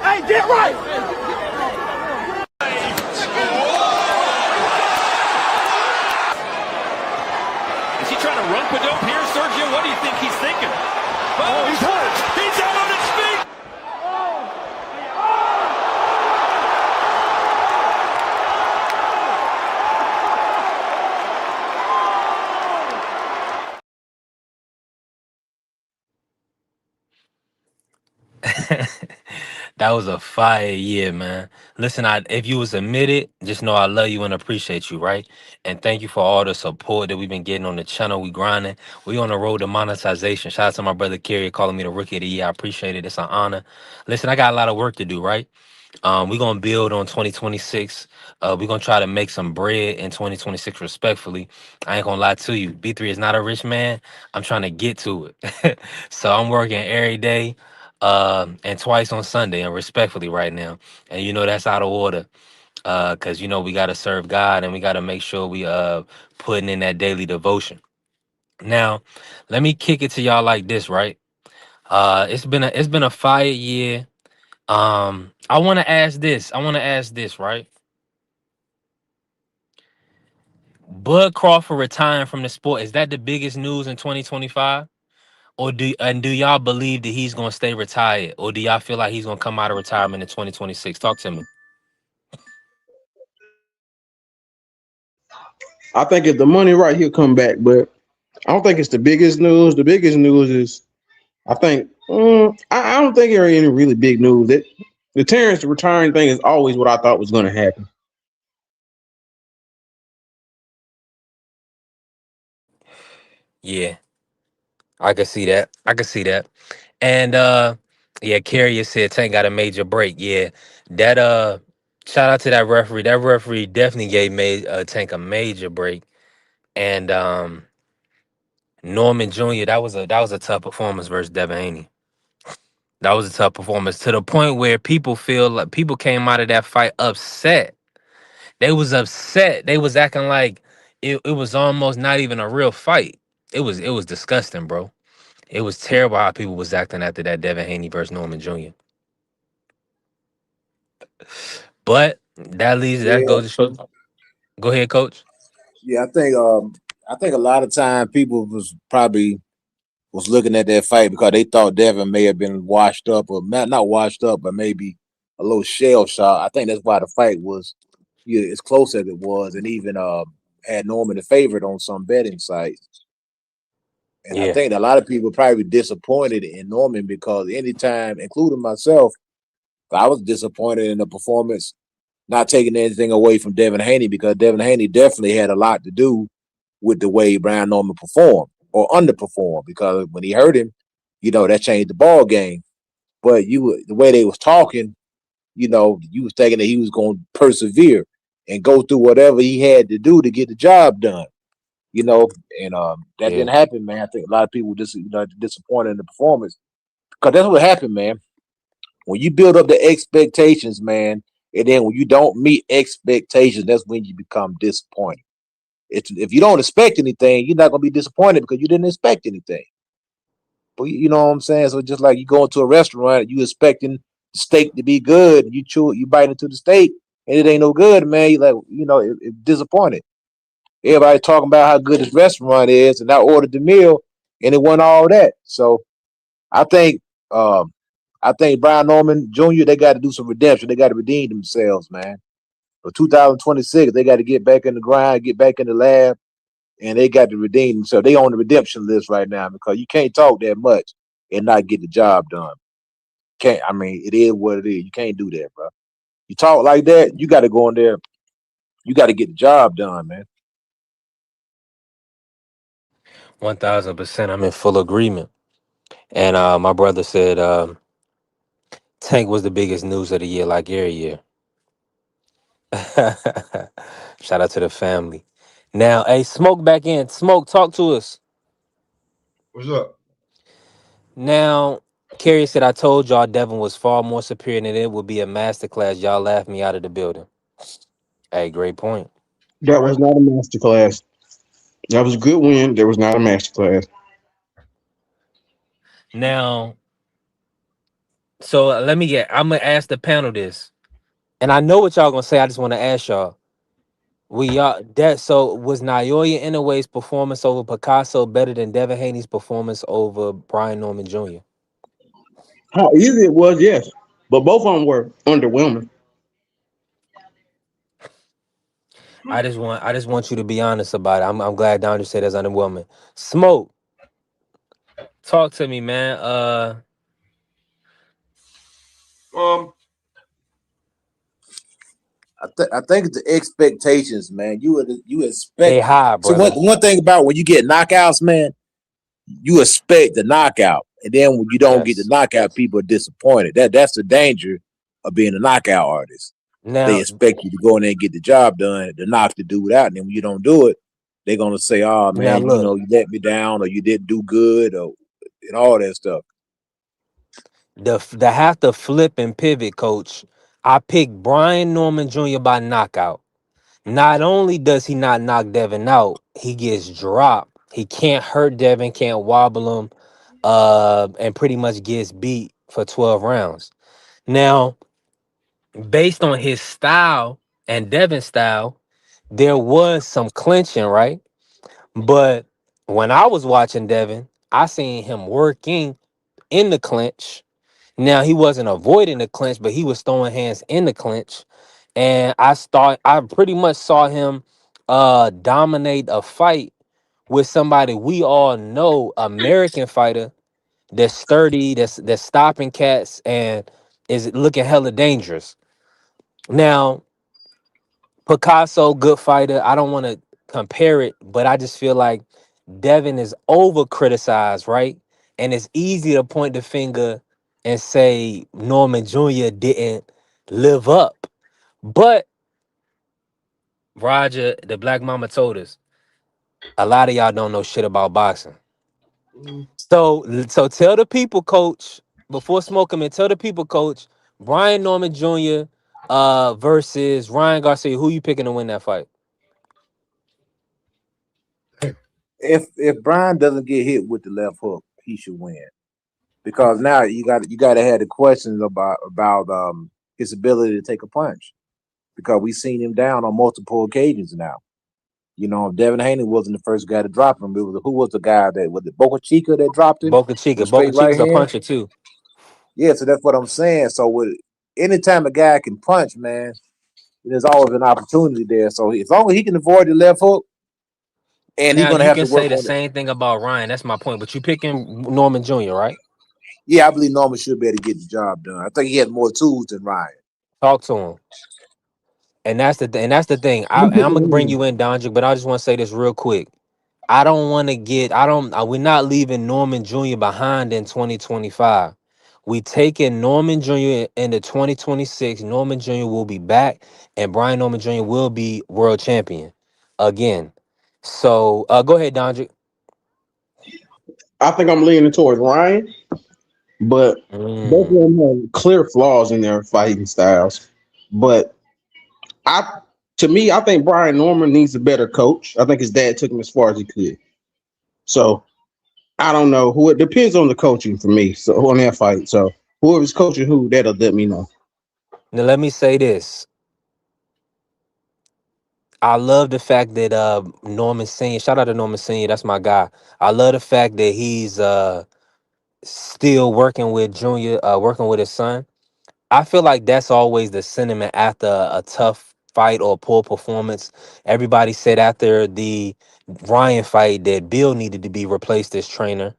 Hey, get right! Is he trying to run Padope here, Sergio? What do you think he's thinking? Oh, he's hurt. He's out on his feet. That was a fire year, man. Listen, if you was admitted, just know I love you and appreciate you, right? And thank you for all the support that we've been getting on the channel. We grinding. We on the road to monetization. Shout out to my brother Kerry calling me the rookie of the year. I appreciate it. It's an honor. Listen, I got a lot of work to do, right? We're gonna build on 2026. We're gonna try to make some bread in 2026 respectfully. I ain't gonna lie to you. B3 is not a rich man. I'm trying to get to it. So I'm working every day and twice on Sunday and respectfully right now. And you know that's out of order. Cause you know we gotta serve God and we gotta make sure we putting in that daily devotion. Now, let me kick it to y'all like this, right? It's been a fire year. I want to ask this. Right? Bud Crawford retiring from the sport, is that the biggest news in 2025? Or do y'all believe that he's gonna stay retired? Or do y'all feel like he's gonna come out of retirement in 2026? Talk to me. I think if the money right, he'll come back, but I don't think it's the biggest news. The biggest news is, I think, I don't think there are any really big news. That the Terrence retiring thing is always what I thought was going to happen. Yeah, I can see that. And yeah, Carrier said Tank got a major break. Yeah, that shout out to that referee. That referee definitely gave Tank a major break. And Norman Jr., that was a tough performance versus Devin Haney. That was a tough performance to the point where people feel like people came out of that fight upset. They was upset. They was acting like it was almost not even a real fight. It was disgusting, bro. It was terrible how people was acting after that Devin Haney versus Norman Jr. But that Yeah, goes to show. Go ahead, coach. yeah. I think a lot of time people was looking at that fight because they thought Devin may have been washed up or not washed up, but maybe a little shell shock. I think that's why the fight was as close as it was, and even had Norman the favorite on some betting sites. And I Yeah. think a lot of people probably disappointed in Norman because anytime, including myself, I was disappointed in the performance. Not taking anything away from Devin Haney because Devin Haney definitely had a lot to do with the way Brian Norman performed or underperformed because when he hurt him, that changed the ball game. But the way they was talking, you was thinking that he was going to persevere and go through whatever he had to do to get the job done. And that didn't happen, man. I think a lot of people just disappointed in the performance because that's what happened, man. When you build up the expectations, man, and then when you don't meet expectations, that's when you become disappointed. If you don't expect anything, you're not gonna be disappointed because you didn't expect anything. But you know what I'm saying? So just like you go into a restaurant, you expecting the steak to be good, and you bite into the steak, and it ain't no good, man. You like, it disappointed. Everybody talking about how good this restaurant is, and I ordered the meal, and it wasn't all that. So I think, Brian Norman Jr. They got to do some redemption. They got to redeem themselves, man. For 2026, they got to get back in the grind, get back in the lab, and they got to redeem themselves. They on the redemption list right now because you can't talk that much and not get the job done. Can't. I mean, it is what it is. You can't do that, bro. You talk like that, you got to go in there. You got to get the job done, man. 1000%. I'm in full agreement. And my brother said Tank was the biggest news of the year, like every year. Shout out to the family. Now, hey, Smoke back in. Smoke, talk to us. What's up? Now, Kerry said, I told y'all Devin was far more superior than it would be a masterclass. Y'all laughed me out of the building. Hey, great point. That was not a masterclass. That was a good win. There was not a masterclass. Now, so I'm going to ask the panel this. And I know what y'all going to say. I just want to ask y'all. So was Naoya Inoue's performance over Picasso better than Devin Haney's performance over Brian Norman Jr.? How easy it was, yes. But both of them were underwhelming. I just want you to be honest about it. I'm glad Don just said that's underwhelming. Smoke, talk to me, man. I think it's the expectations, man. You They expect. high, So brother. one thing about when you get knockouts, man, you expect the knockout, and then when you don't get the Yes. knockout, people are disappointed. That's the danger of being a knockout artist. They Now, expect you to go in there and get the job done, to knock the dude out, and then when you don't do it, they're gonna say, "Oh now man, look, you let me down, or you didn't do good, or and all that stuff." the have to flip and pivot, coach. I picked Brian Norman Jr. by knockout. Not only does he not knock Devin out, he gets dropped. He can't hurt Devin, can't wobble him, and pretty much gets beat for 12 rounds. Now, based on his style and Devin's style, there was some clinching, right? But when I was watching Devin, I seen him working in the clinch. Now he wasn't avoiding the clinch, but he was throwing hands in the clinch. And I pretty much saw him dominate a fight with somebody we all know, American fighter that's sturdy, that's stopping cats and is looking hella dangerous. Now, Picasso, good fighter. I don't want to compare it, but I just feel like Devin is over criticized, right? And it's easy to point the finger and say Norman Jr. didn't live up. But Roger, the Black Mama told us, a lot of y'all don't know shit about boxing. So tell the people, coach, before smoking and tell the people, coach, Brian Norman Jr. Versus Ryan Garcia, who you picking to win that fight? If Brian doesn't get hit with the left hook, he should win. Because now you got to have the questions about his ability to take a punch, because we've seen him down on multiple occasions now. Devin Haney wasn't the first guy to drop him. Who was the guy that was it? Boca Chica that dropped him Boca Chica. with Boca straight right Chica's a hand. puncher too. Yeah, so that's what I'm saying. So anytime a guy can punch, man, there's always an opportunity there. So as long as he can avoid the left hook, and he's Now gonna you have to can say work the on it. same thing about Ryan. That's my point. But you picking Norman Jr., right? Yeah, I believe Norman should be able to get the job done. I think he has more tools than Ryan. Talk to him. And that's the thing. I'm gonna bring you in, Dondrick, but I just want to say this real quick. I don't want to get. I don't. We're not leaving Norman Jr. behind in 2025. We taking Norman Jr. into 2026. Norman Jr. will be back, and Brian Norman Jr. will be world champion again. So go ahead, Dondrick. I think I'm leaning towards Ryan. but both of them have clear flaws in their fighting styles. But to me, I think Brian Norman needs a better coach. I think his dad took him as far as he could. So I don't know who. It depends on the coaching for me. So on that fight, so whoever's coaching who, that'll let me know. Now let me say this. I love the fact that Norman Senior, shout out to Norman Senior, that's my guy. I love the fact that he's still working with Junior, working with his son. I feel like that's always the sentiment after a tough fight or poor performance. Everybody said after the Ryan fight that Bill needed to be replaced as trainer.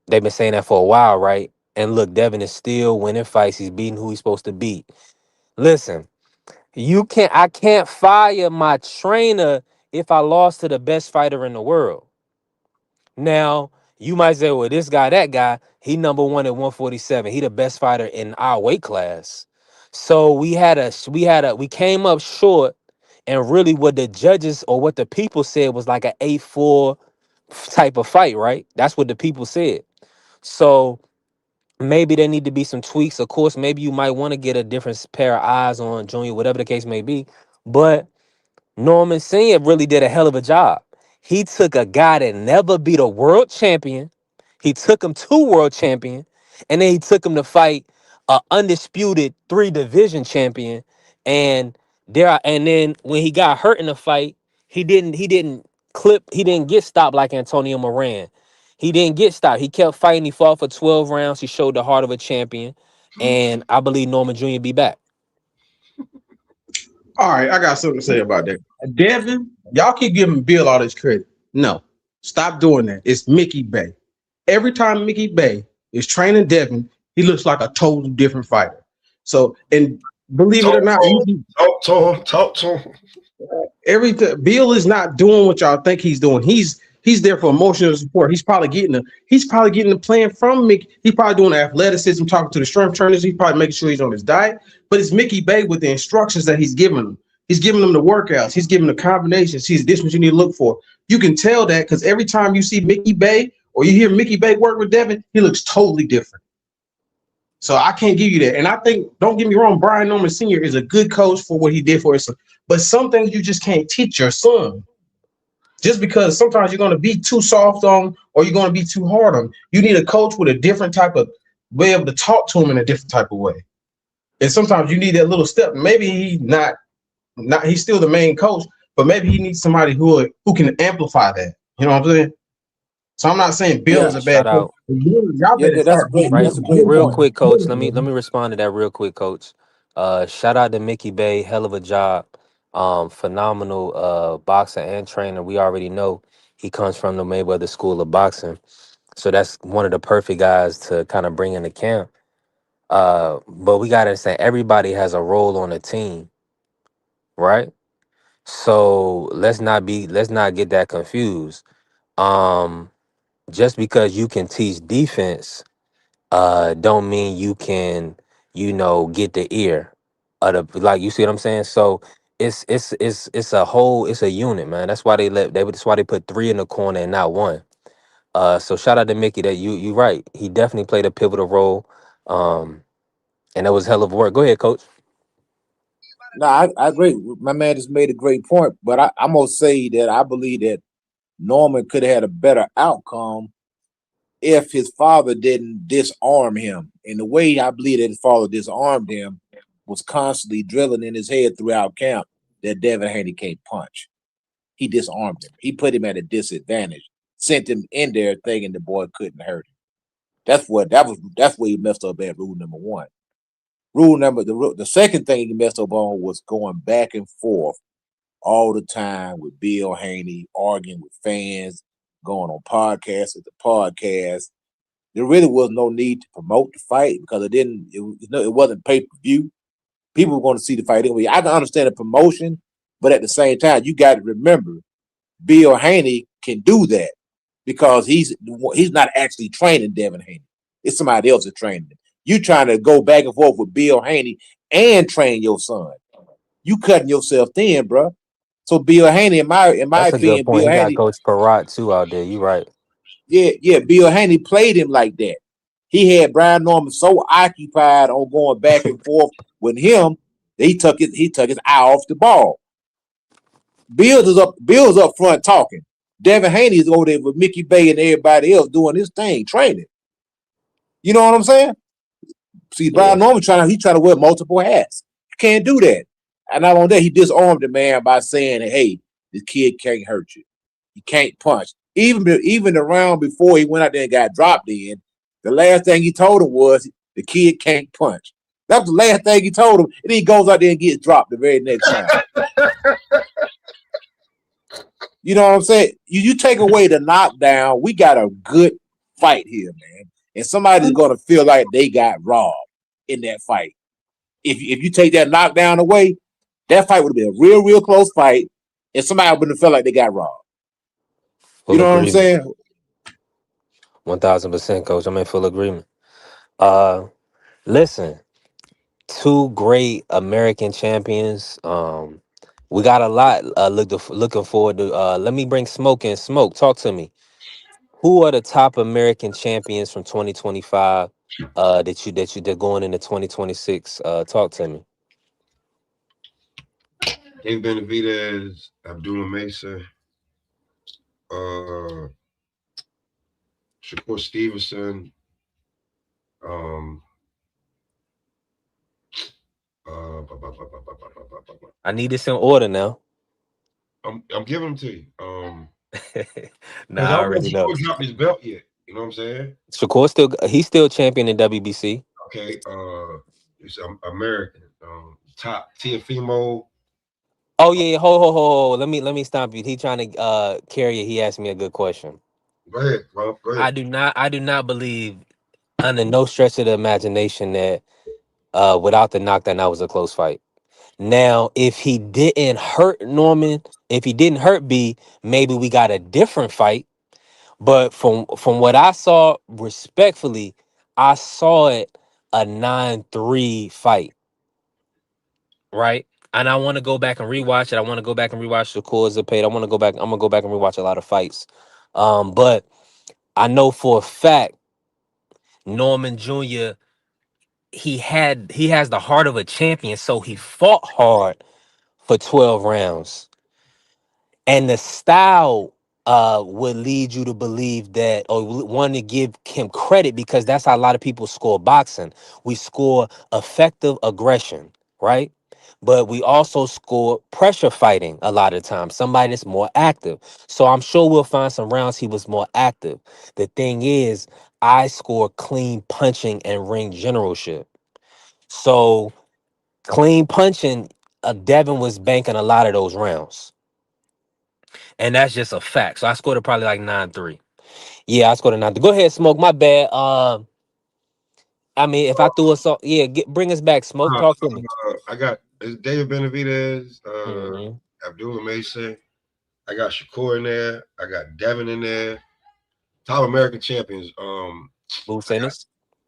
They've been saying that for a while, right? And look, Devin is still winning fights. He's beating who he's supposed to beat. Listen, I can't fire my trainer if I lost to the best fighter in the world. Now, you might say, well, this guy, that guy, he number one at 147. He the best fighter in our weight class. So we came up short, and really what the judges or what the people said was like an 8-4 type of fight, right? That's what the people said. So maybe there need to be some tweaks. Of course, maybe you might want to get a different pair of eyes on Junior, whatever the case may be. But Norman Senior really did a hell of a job. He took a guy that never beat a world champion. He took him to world champion, and then he took him to fight a undisputed 3 division champion. And then when he got hurt in the fight, he didn't get stopped like Antonio Moran. He didn't get stopped. He kept fighting. He fought for 12 rounds. He showed the heart of a champion. And I believe Norman Jr. be back. All right, I got something to say about that. Devin, y'all keep giving Bill all this credit. No, stop doing that. It's Mickey Bay. Every time Mickey Bay is training Devin, he looks like a totally different fighter. So, and believe it or not, talk to him. Bill is not doing what y'all think he's doing. He's there for emotional support. He's probably getting the plan from Mickey. He's probably doing the athleticism, talking to the strength trainers. He's probably making sure he's on his diet. But it's Mickey Bay with the instructions that he's giving them. He's giving them the workouts. He's giving the combinations. This is what you need to look for. You can tell that because every time you see Mickey Bay or you hear Mickey Bay work with Devin, he looks totally different. So I can't give you that. And I think, don't get me wrong, Brian Norman Sr. is a good coach for what he did for his son. But some things you just can't teach your son. Just because sometimes you're going to be too soft on or you're going to be too hard on. You need a coach with a different type of way able to talk to him in a different type of way. And sometimes you need that little step. Maybe he's still the main coach, but maybe he needs somebody who can amplify that. You know what I'm saying? So I'm not saying Bill is a bad coach. Real quick, coach. Let me respond to that real quick, coach. Shout out to Mickey Bay, hell of a job. Phenomenal boxer and trainer. We already know he comes from the Mayweather School of Boxing. So that's one of the perfect guys to kind of bring in the camp. But we gotta understand everybody has a role on the team, right? So let's not get that confused. Just because you can teach defense don't mean you can, get the ear of the, like, you see what I'm saying? So it's a unit, man. That's why that's why they put 3 in the corner and not 1. So shout out to Mickey that you right. He definitely played a pivotal role. And that was hell of work. Go ahead, coach. No, I agree. My man just made a great point, but I'm gonna say that I believe that Norman could have had a better outcome if his father didn't disarm him. And the way I believe that his father disarmed him was constantly drilling in his head throughout camp that Devin Haney can't punch. He disarmed him. He put him at a disadvantage, sent him in there thinking the boy couldn't hurt him. That's where he messed up at rule number 1. The second thing he messed up on was going back and forth all the time with Bill Haney, arguing with fans, going on podcasts at the podcast. There really was no need to promote the fight because it wasn't pay-per-view. People were going to see the fight anyway. I can understand the promotion, but at the same time, you got to remember, Bill Haney can do that because he's not actually training Devin Haney. It's somebody else that's training him. You trying to go back and forth with Bill Haney and train your son. You cutting yourself thin, bro. So Bill Haney, in my That's a good opinion, point. Bill He got Haney, Coach Parat too out there. You right. yeah, Bill Haney played him like that. He had Brian Norman so occupied on going back and forth with him that he took his eye off the ball. Bill's up front talking. Devin Haney is over there with Mickey Bay and everybody else doing his thing, training. You know what I'm saying? See, Brian Norman trying to wear multiple hats. You can't do that. And not only that, he disarmed the man by saying, "Hey, this kid can't hurt you. He can't punch." Even the round before he went out there and got dropped in, the last thing he told him was, "The kid can't punch." That was the last thing he told him. And then he goes out there and gets dropped the very next round. You know what I'm saying? You take away the knockdown, we got a good fight here, man. And somebody's going to feel like they got robbed in that fight. If you take that knockdown away, that fight would have been a real, real close fight, and somebody would have felt like they got robbed. You know what I'm saying? 1000%, Coach. I'm in full agreement. Listen, two great American champions. We got a lot looking forward to. Let me bring Smoke in. Smoke, talk to me. Who are the top American champions from 2025 they're going into 2026? Talk to me. Dave Benavidez, Abdullah Mesa, Shakur Stevenson, I need this in order now. I'm giving them to you. Nah, I already know. Shakur dropped his belt yet. You know what I'm saying? Shakur he's still champion in WBC. Okay, it's American. Top Tiafimo. Oh yeah, hold. Let me stop you. He trying to carry it. He asked me a good question. Go ahead, bro. Go ahead. I do not believe under no stretch of the imagination that without the knockdown that was a close fight. Now, if he didn't hurt Norman, if he didn't hurt B, maybe we got a different fight. But from what I saw, respectfully, I saw it a 9-3 fight. Right? And I want to go back and rewatch it. I want to go back and rewatch Shakur Zapata. I'm gonna go back and rewatch a lot of fights. But I know for a fact Norman Jr. he has the heart of a champion, so he fought hard for 12 rounds. And the style would lead you to believe that, or want to give him credit, because that's how a lot of people score boxing. We score effective aggression, right? But we also score pressure fighting a lot of times. Somebody that's more active. So I'm sure we'll find some rounds he was more active. The thing is, I score clean punching and ring generalship. So clean punching, Devin was banking a lot of those rounds. And that's just a fact. So I scored it probably like 9-3. Yeah, I scored a 9-3. Go ahead, Smoke. My bad. I mean, if I threw us off, bring us back, Smoke. Talk to me. I got David Benavidez, Abdullah Mason. I got Shakur in there. I got Devin in there. Top American champions. Boots Ennis.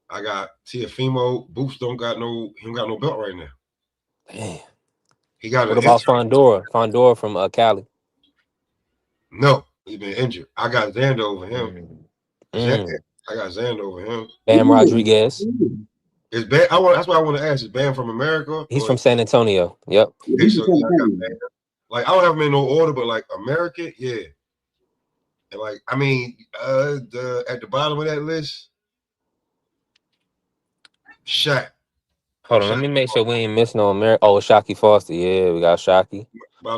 I got Tiafimo. Boots he don't got no belt right now. Damn. He got. What about Fondora? Fondora from Cali. No, he's been injured. I got Xander over him. I got Xander over him. Bam Rodriguez. Is Bam? That's what I want to ask. Is Bam from America? He's from San Antonio. Yep. Okay, so yeah, I got Bam. Like, I don't have them in no order, but like America, yeah. And like, I mean, at the bottom of that list, Shaq. Hold on, let me make sure we ain't missing no America. Oh, Shockey Foster. Yeah, we got Shockey.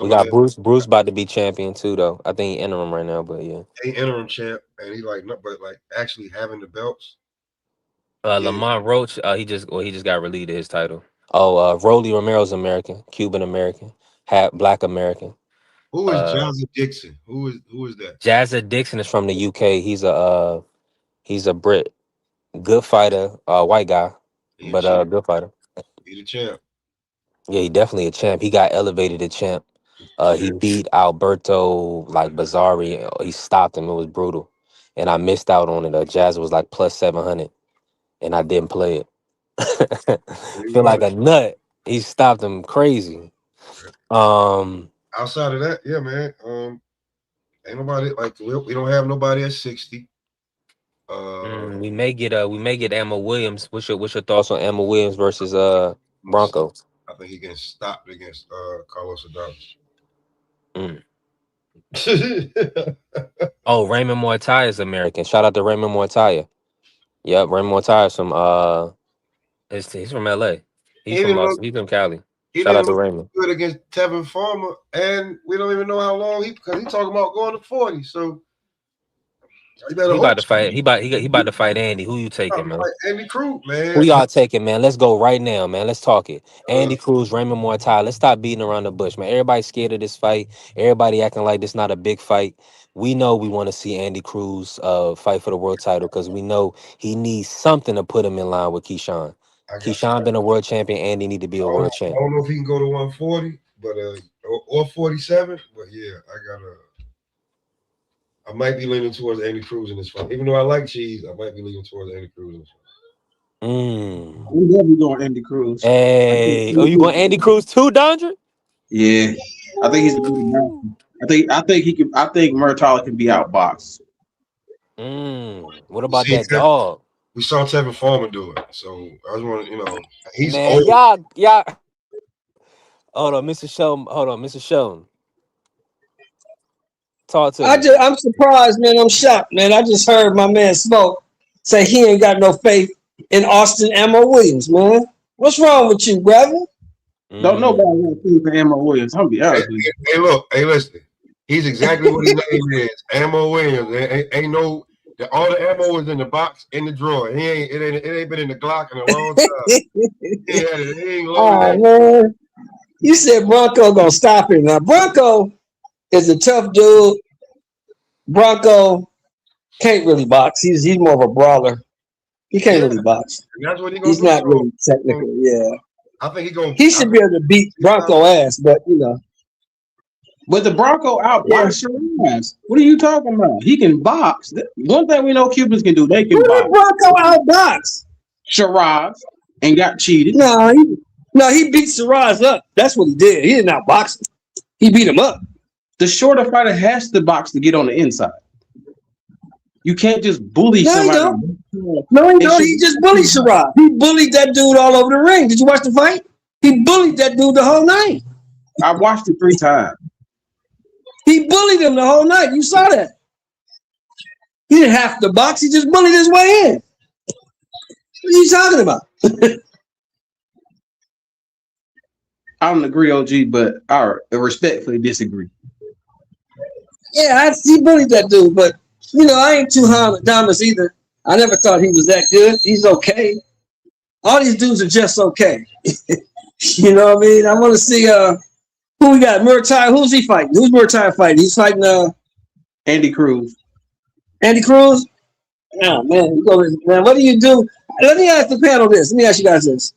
We got Bruce. Bruce about to be champion too, though. I think he interim right now, but yeah. He interim champ, and he like, no, but like actually having the belts. Lamont Roach, he just got relieved of his title. Oh, Rolly Romero's American, Cuban American, Black American. Who is Jazza Dixon? Who is that? Jazza Dixon is from the UK. He's a Brit, good fighter, white guy, but good fighter. He's a champ. Yeah, he definitely a champ. He got elevated to champ. He beat Alberto like Bazzari. He stopped him. It was brutal, and I missed out on it. Jazza was like plus 700, and I didn't play it. Feel like a nut. He stopped him crazy. Outside of that, yeah, man. Ain't nobody like we don't have nobody at 60. We may get Ammo Williams. What's your thoughts on Ammo Williams versus Bronco? I think he gets stopped against Carlos Adames. Oh, Raymond Muay is American. Shout out to Raymond Muay. Yep, Raymond Muay is from he's from LA. He's from Cali. Shout out to Raymond. Good against Tevin Farmer, and we don't even know how long because he's talking about going to 40. So he about to fight. He about to fight Andy. Who you taking, man? Andy Cruz, man. Who y'all taking, man? Let's go right now, man. Let's talk it. Andy Cruz, Raymond Muay. Let's stop beating around the bush, man. Everybody's scared of this fight. Everybody acting like this not a big fight. We know we want to see Andy Cruz fight for the world title because we know he needs something to put him in line with Keyshawn. Keyshawn been a world champion. Andy need to be a world champion. I don't know if he can go to 140, but or 47. But yeah, I might be leaning towards Andy Cruz in this fight. Even though I like Cheese, I might be leaning towards Andy Cruz in this fight. I'm definitely going Andy Cruz. Hey, you going Andy Cruz too, Dondre? Yeah, I think he's a good guy. I think he can. I think Murtala can be outboxed. What about that dog? We saw Tevin Farmer do it, so I just want to, he's man, old. Y'all. Hold on, Mr. Sheldon. Talk to me. I'm surprised, man. I'm shocked, man. I just heard my man Smoke say he ain't got no faith in Austin Ammo Williams, man. What's wrong with you, brother? Don't nobody want to see for Ammo Williams. I'll be honest with you. Hey, listen. He's exactly what his name is. Ammo Williams. Ain't no. All the ammo is in the box in the drawer. It ain't been in the Glock in a long time. He ain't loaded man. You said Bronco gonna stop him. Now Bronco is a tough dude. Bronco can't really box. He's more of a brawler. He can't really box. That's what he's not really technical. Yeah. I think he should be able to beat Bronco ass, but But the Bronco outboxed Shiraz. What are you talking about? He can box. One thing we know Cubans can do, they can box. Bronco outbox Shiraz and got cheated. No, he beat Shiraz up. That's what he did. He didn't outbox him. He beat him up. The shorter fighter has to box to get on the inside. You can't just bully somebody. No, he just bullied Shiraz. He bullied that dude all over the ring. Did you watch the fight? He bullied that dude the whole night. I watched it 3 times. He bullied him the whole night. You saw that. He didn't have to box. He just bullied his way in. What are you talking about? I don't agree, OG, but I respectfully disagree. Yeah, he bullied that dude, but I ain't too high on Adames either. I never thought he was that good. He's okay. All these dudes are just okay. You know what I mean? I want to see who we got. Murtai. Who's he fighting? Who's Murtai fighting? He's fighting Andy Cruz. Andy Cruz? Oh man, man, what do you do? Let me ask the panel this. Let me ask you guys this.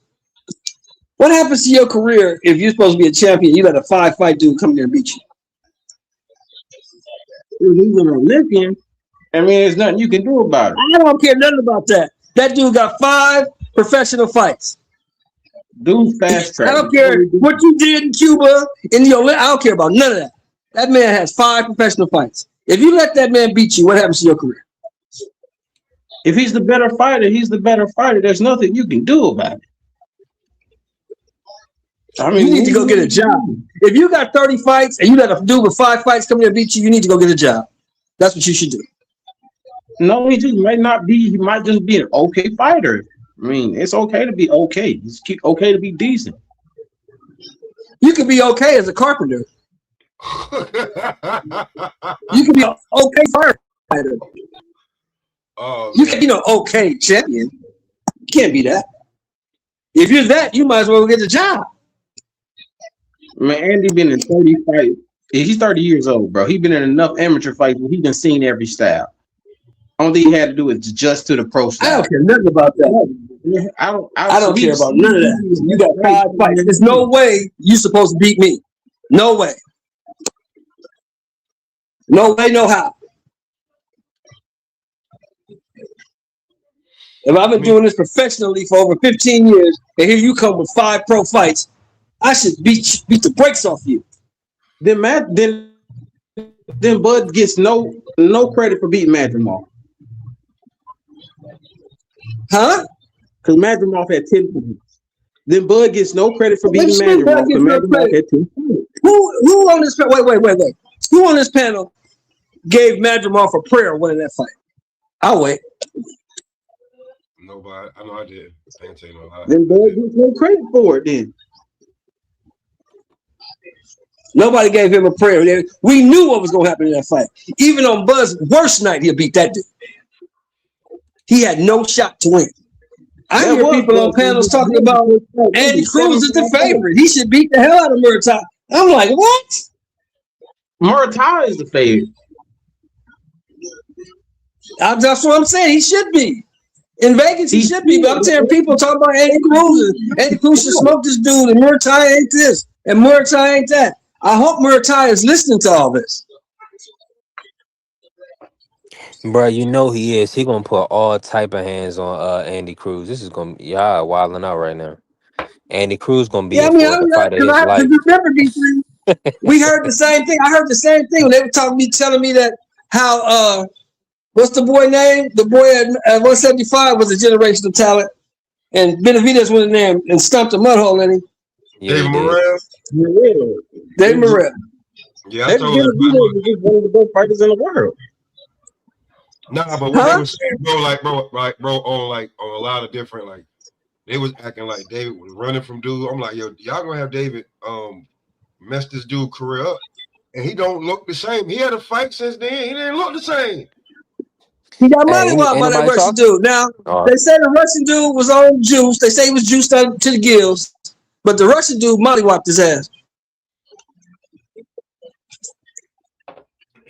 What happens to your career if you're supposed to be a champion? You got a 5-fight dude come there and beat you. He's an Olympian. I mean, there's nothing you can do about it. I don't care nothing about that. That dude got 5 professional fights. Dude's fast track. I don't care what you did in Cuba, in the Olympics. I don't care about none of that. That man has 5 professional fights. If you let that man beat you, what happens to your career? If he's the better fighter, he's the better fighter. There's nothing you can do about it. I mean, you need to go get a job. If you got 30 fights and you got a dude with 5 fights coming to beat you, you need to go get a job. That's what you should do. No, he just might not be. He might just be an okay fighter. I mean, it's okay to be okay. It's okay to be decent. You can be okay as a carpenter. You can be an okay fighter. You can be okay champion. You can't be that. If you're that, you might as well get a job. Man, Andy been in 30 fights. He's 30 years old, bro. He's been in enough amateur fights where he done seen every style. Only thing he had to do is adjust to the pro style. I don't care nothing about that. I don't care about none of that. You got 5 fights. There's no way you're supposed to beat me. No way. No way, no how. If I've been doing this professionally for over 15 years, and here you come with 5 pro fights, I should beat the brakes off you. Then Bud gets no credit for beating Matt Jamal. Huh? Because Madrimov had 10 points. Then Bud gets no credit for beating Bud Madrimov gets because no Madrimov credit. had 10 points. Who on this wait. Who on this panel gave Madrimov a prayer winning that fight? I'll wait. Nobody. I know I did. I ain't tell you no lie. Then Bud gets no credit for it then. Nobody gave him a prayer. We knew what was going to happen in that fight. Even on Bud's worst night, he'll beat that dude. He had no shot to win. I hear people on panels talking about Andy Cruz is the favorite. He should beat the hell out of Murtaugh. I'm like, what? Murtaugh is the favorite. That's what I'm saying. He should be. In Vegas, he should be. But I'm hearing people talking about Andy Cruz. Andy Cruz should smoke this dude, and Murtaugh ain't this, and Murtaugh ain't that. I hope Murtaugh is listening to all this. Bro, you know he is. He gonna put all type of hands on Andy Cruz. This is gonna y'all wilding out right now. Andy Cruz gonna be Yeah, I in mean, for the fight of his life. Remember, B3, we heard the same thing. I heard the same thing when they were telling me that how what's the boy name? The boy at 175 was a generational talent, and Benavidez went in there and stumped a mud hole in him. Yeah, Dave Morrell. Dave Morrell. Yeah, I told him. He's one of the best fighters in the world. Nah, but what they was saying, bro, on a lot of different, like, they was acting like David was running from dude. I'm like, yo, y'all gonna have David mess this dude career up, and he don't look the same. He had a fight since then. He didn't look the same. He got mollywopped by that Russian dude. Now they say the Russian dude was on juice. They say he was juiced up to the gills, but the Russian dude mollywopped his ass.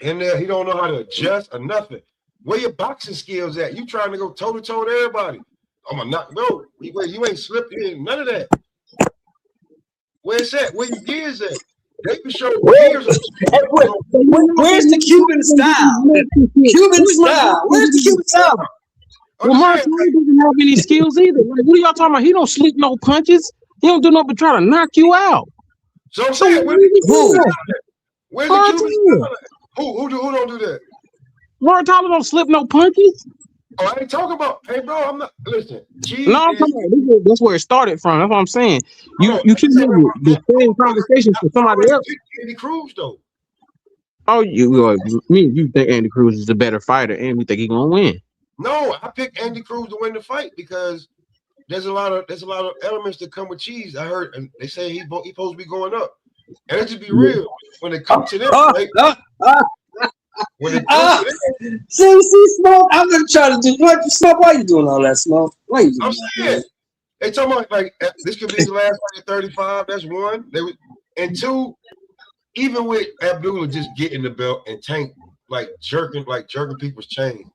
In there, he don't know how to adjust or nothing. Where your boxing skills at? You trying to go toe to toe with everybody? I'm gonna knock, bro. You ain't slipped in none of that. Where's that? Where your gears at? They can show gears. Where's the Cuban style? Cuban style. Where's the Cuban style? Well, Murtaugh doesn't have any skills either. Like, what are y'all talking about? He don't sleep no punches. He don't do nothing but try to knock you out. So I'm saying, where's the Cuban style? Who don't do that? Murtaugh don't slip no punches. Oh, I ain't talking about. Hey, bro, I'm not. Listen. No, I'm talking about, that's where it started from. That's what I'm saying. You keep having the same conversations for somebody else. Andy Cruz, though. Oh, you think Andy Cruz is the better fighter, and we think he's gonna win. No, I picked Andy Cruz to win the fight because there's a lot of elements that come with cheese. I heard, and they say he's supposed to be going up. And let's just be real. When it comes to this, right? When it comes to this, see, Smoke. I'm gonna try to do what Smoke. Why you doing all that, Smoke? Why you doing I'm saying they talking about like this could be his last fight at 35. That's one. And two, even with Abdullah just getting the belt and Tank like jerking people's chains.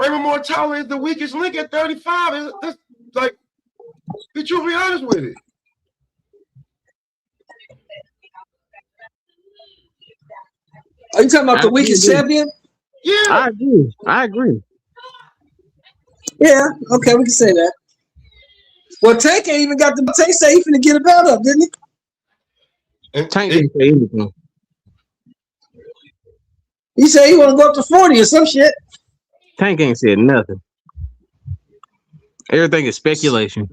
Raymond Mortale is the weakest link at 35. That's like, be truly honest with it. Are you talking about the weakest champion? Yeah, I agree. Yeah, okay, we can say that. Well, Tank ain't even got the Tank say he finna get a belt up, didn't he? Tank didn't say anything. He said he want to go up to 40 or some shit. Tank ain't said nothing. Everything is speculation.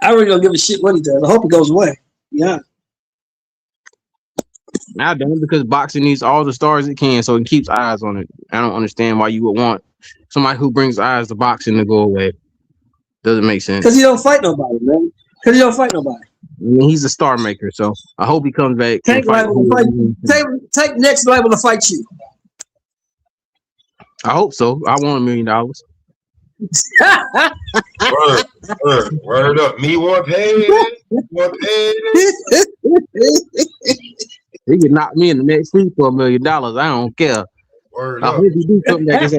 I really don't give a shit what he does. I hope it goes away. Yeah. I don't, because boxing needs all the stars it can, so it keeps eyes on it. I don't understand why you would want somebody who brings eyes to boxing to go away. Doesn't make sense. Because he don't fight nobody, man. Because he don't fight nobody. I mean, he's a star maker, so I hope he comes back. Tank next liable to fight you. I hope so. I want $1 million. Word up. Me want paid. He could knock me in the next week for $1 million. I don't care. Word I up. hope you do something that is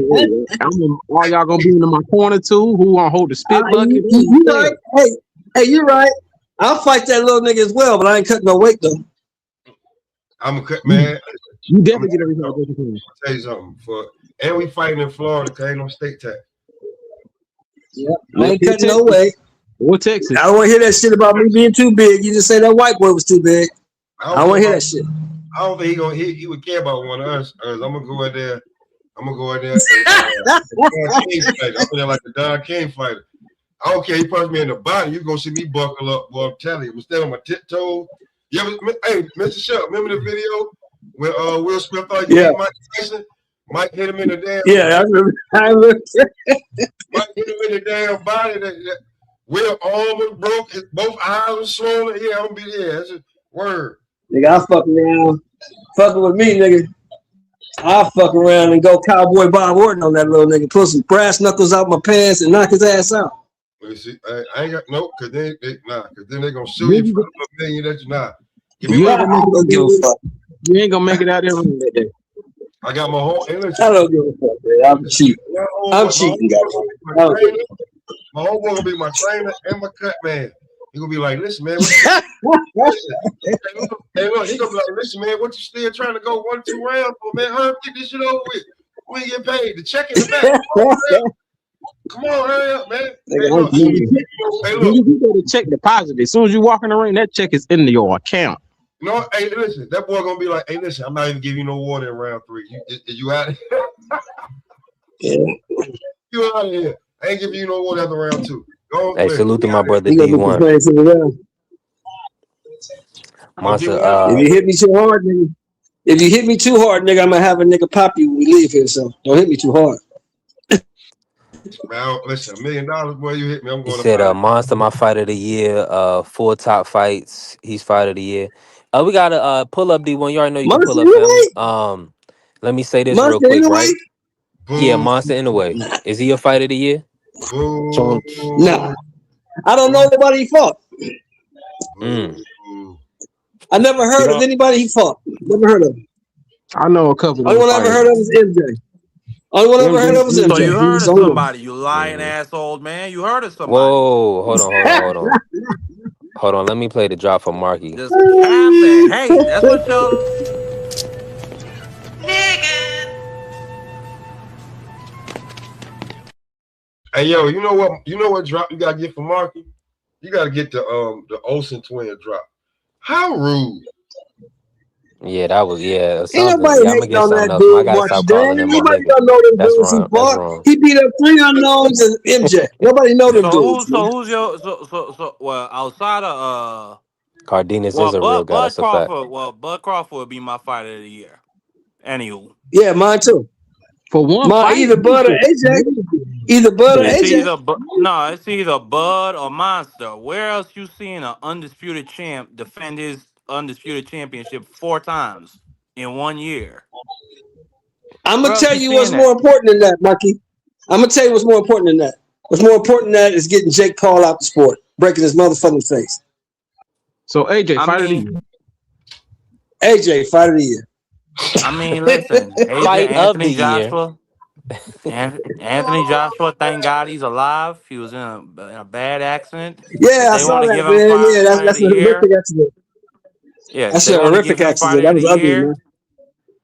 all y'all gonna be in my corner too. Who gonna hold the spit bucket? You right. Hey, you're right. I'll fight that little nigga as well, but I ain't cutting no weight though. I'm a cut, man. You definitely get everything. I'll tell you something. And we fighting in Florida because ain't no state tax. Yeah, I ain't cutting no weight. Or Texas. I don't want to hear that shit about me being too big. You just say that white boy was too big. I don't want to hear that shit. I don't think he would care about one of us. I'm gonna go in there I'm gonna go in there. Don King fighter. I'm in there like the Don King fighter. I don't care. He punched me in the body. You gonna see me buckle up, boy. I'm telling you. I'm standing on my tiptoes. You ever, hey, Mr. Shuck, remember the video when Will Smith thought he beat Mike Tyson? Mike hit him in the damn. Yeah, I remember. Mike hit him in the damn body. Will arm was broke. Both eyes were swollen. Yeah, I'm gonna be there. That's a word. Nigga, I fuck around. Fucking with me, nigga. I'll fuck around and go Cowboy Bob Orton on that little nigga. Pull some brass knuckles out my pants and knock his ass out. Let me see. I ain't got no, cause then they're gonna sue you for $1 million that you're not. You ain't gonna make it out there that day. I got my whole. I don't give a fuck, man. I'm cheap. I'm cheating, guys. My homeboy gonna be my trainer and my cut man. He gonna be like, listen, man. Hey, look, he gonna be like, listen, man, what you still trying to go 1-2 rounds for, man? Hurry up, get this shit over with. We ain't get paid. The check in the back. Come on, hurry up, man. Hey, look. You got to check deposit. As soon as you walk in the ring, that check is in your account. No, hey, listen, that boy gonna be like, hey, listen, I'm not even giving you no water in round 3. You out of here? You out of here. I ain't giving you no water after round 2. Go Hey, play. salute to my brother D1. Monster, if you hit me too hard, nigga. If you hit me too hard, nigga, I'm gonna have a nigga pop you when we leave here. So don't hit me too hard. Man, listen, $1 million, boy, you hit me. I'm going he said, Monster, my fight of the year, 4 top fights. He's fight of the year. We got to pull up D1. You already know you can pull up, family. Let me say this real quick, right? Yeah, Monster Inoue. Is he a fight of the year? Nah. I don't know nobody he fought. I never heard of anybody he fought. Never heard of him. I know a couple. Only one I ever heard of was MJ. Only one I ever heard of was MJ. So you heard of somebody, you lying ass old man. You heard of somebody. Whoa, hold on. Let me play the drop for Marky. Just capping. Hey, that's what y'all. Hey, yo, you know what drop you gotta get for Marky? You gotta get the Olsen twin drop. How rude. Yeah, that was Ain't nobody hating on that dude much, Dan. Nobody don't know them dudes he fought. He beat up 3 unknowns and MJ. Nobody know them dudes. Who's your well outside of Cardenas is a real guy. That's a fact. Bud Crawford would be my fight of the year. Anywho. Yeah, mine too. For one fight, either Bud or AJ. Either Bud or AJ. It's either Bud or Monster. Where else you seen an undisputed champ defend his undisputed championship 4 times in 1 year? I'm gonna tell you what's more important than that, Marky. I'm gonna tell you what's more important than that. What's more important than that is getting Jake Paul out the sport, breaking his motherfucking face. So AJ, fight of the year. AJ, fight of the year. I mean, listen, AJ, Anthony Joshua. Anthony Joshua, thank God he's alive. He was in a bad accident. Yeah, I saw that, man. Yeah, that's a horrific accident. Yeah, that's a horrific accident. That was ugly, man.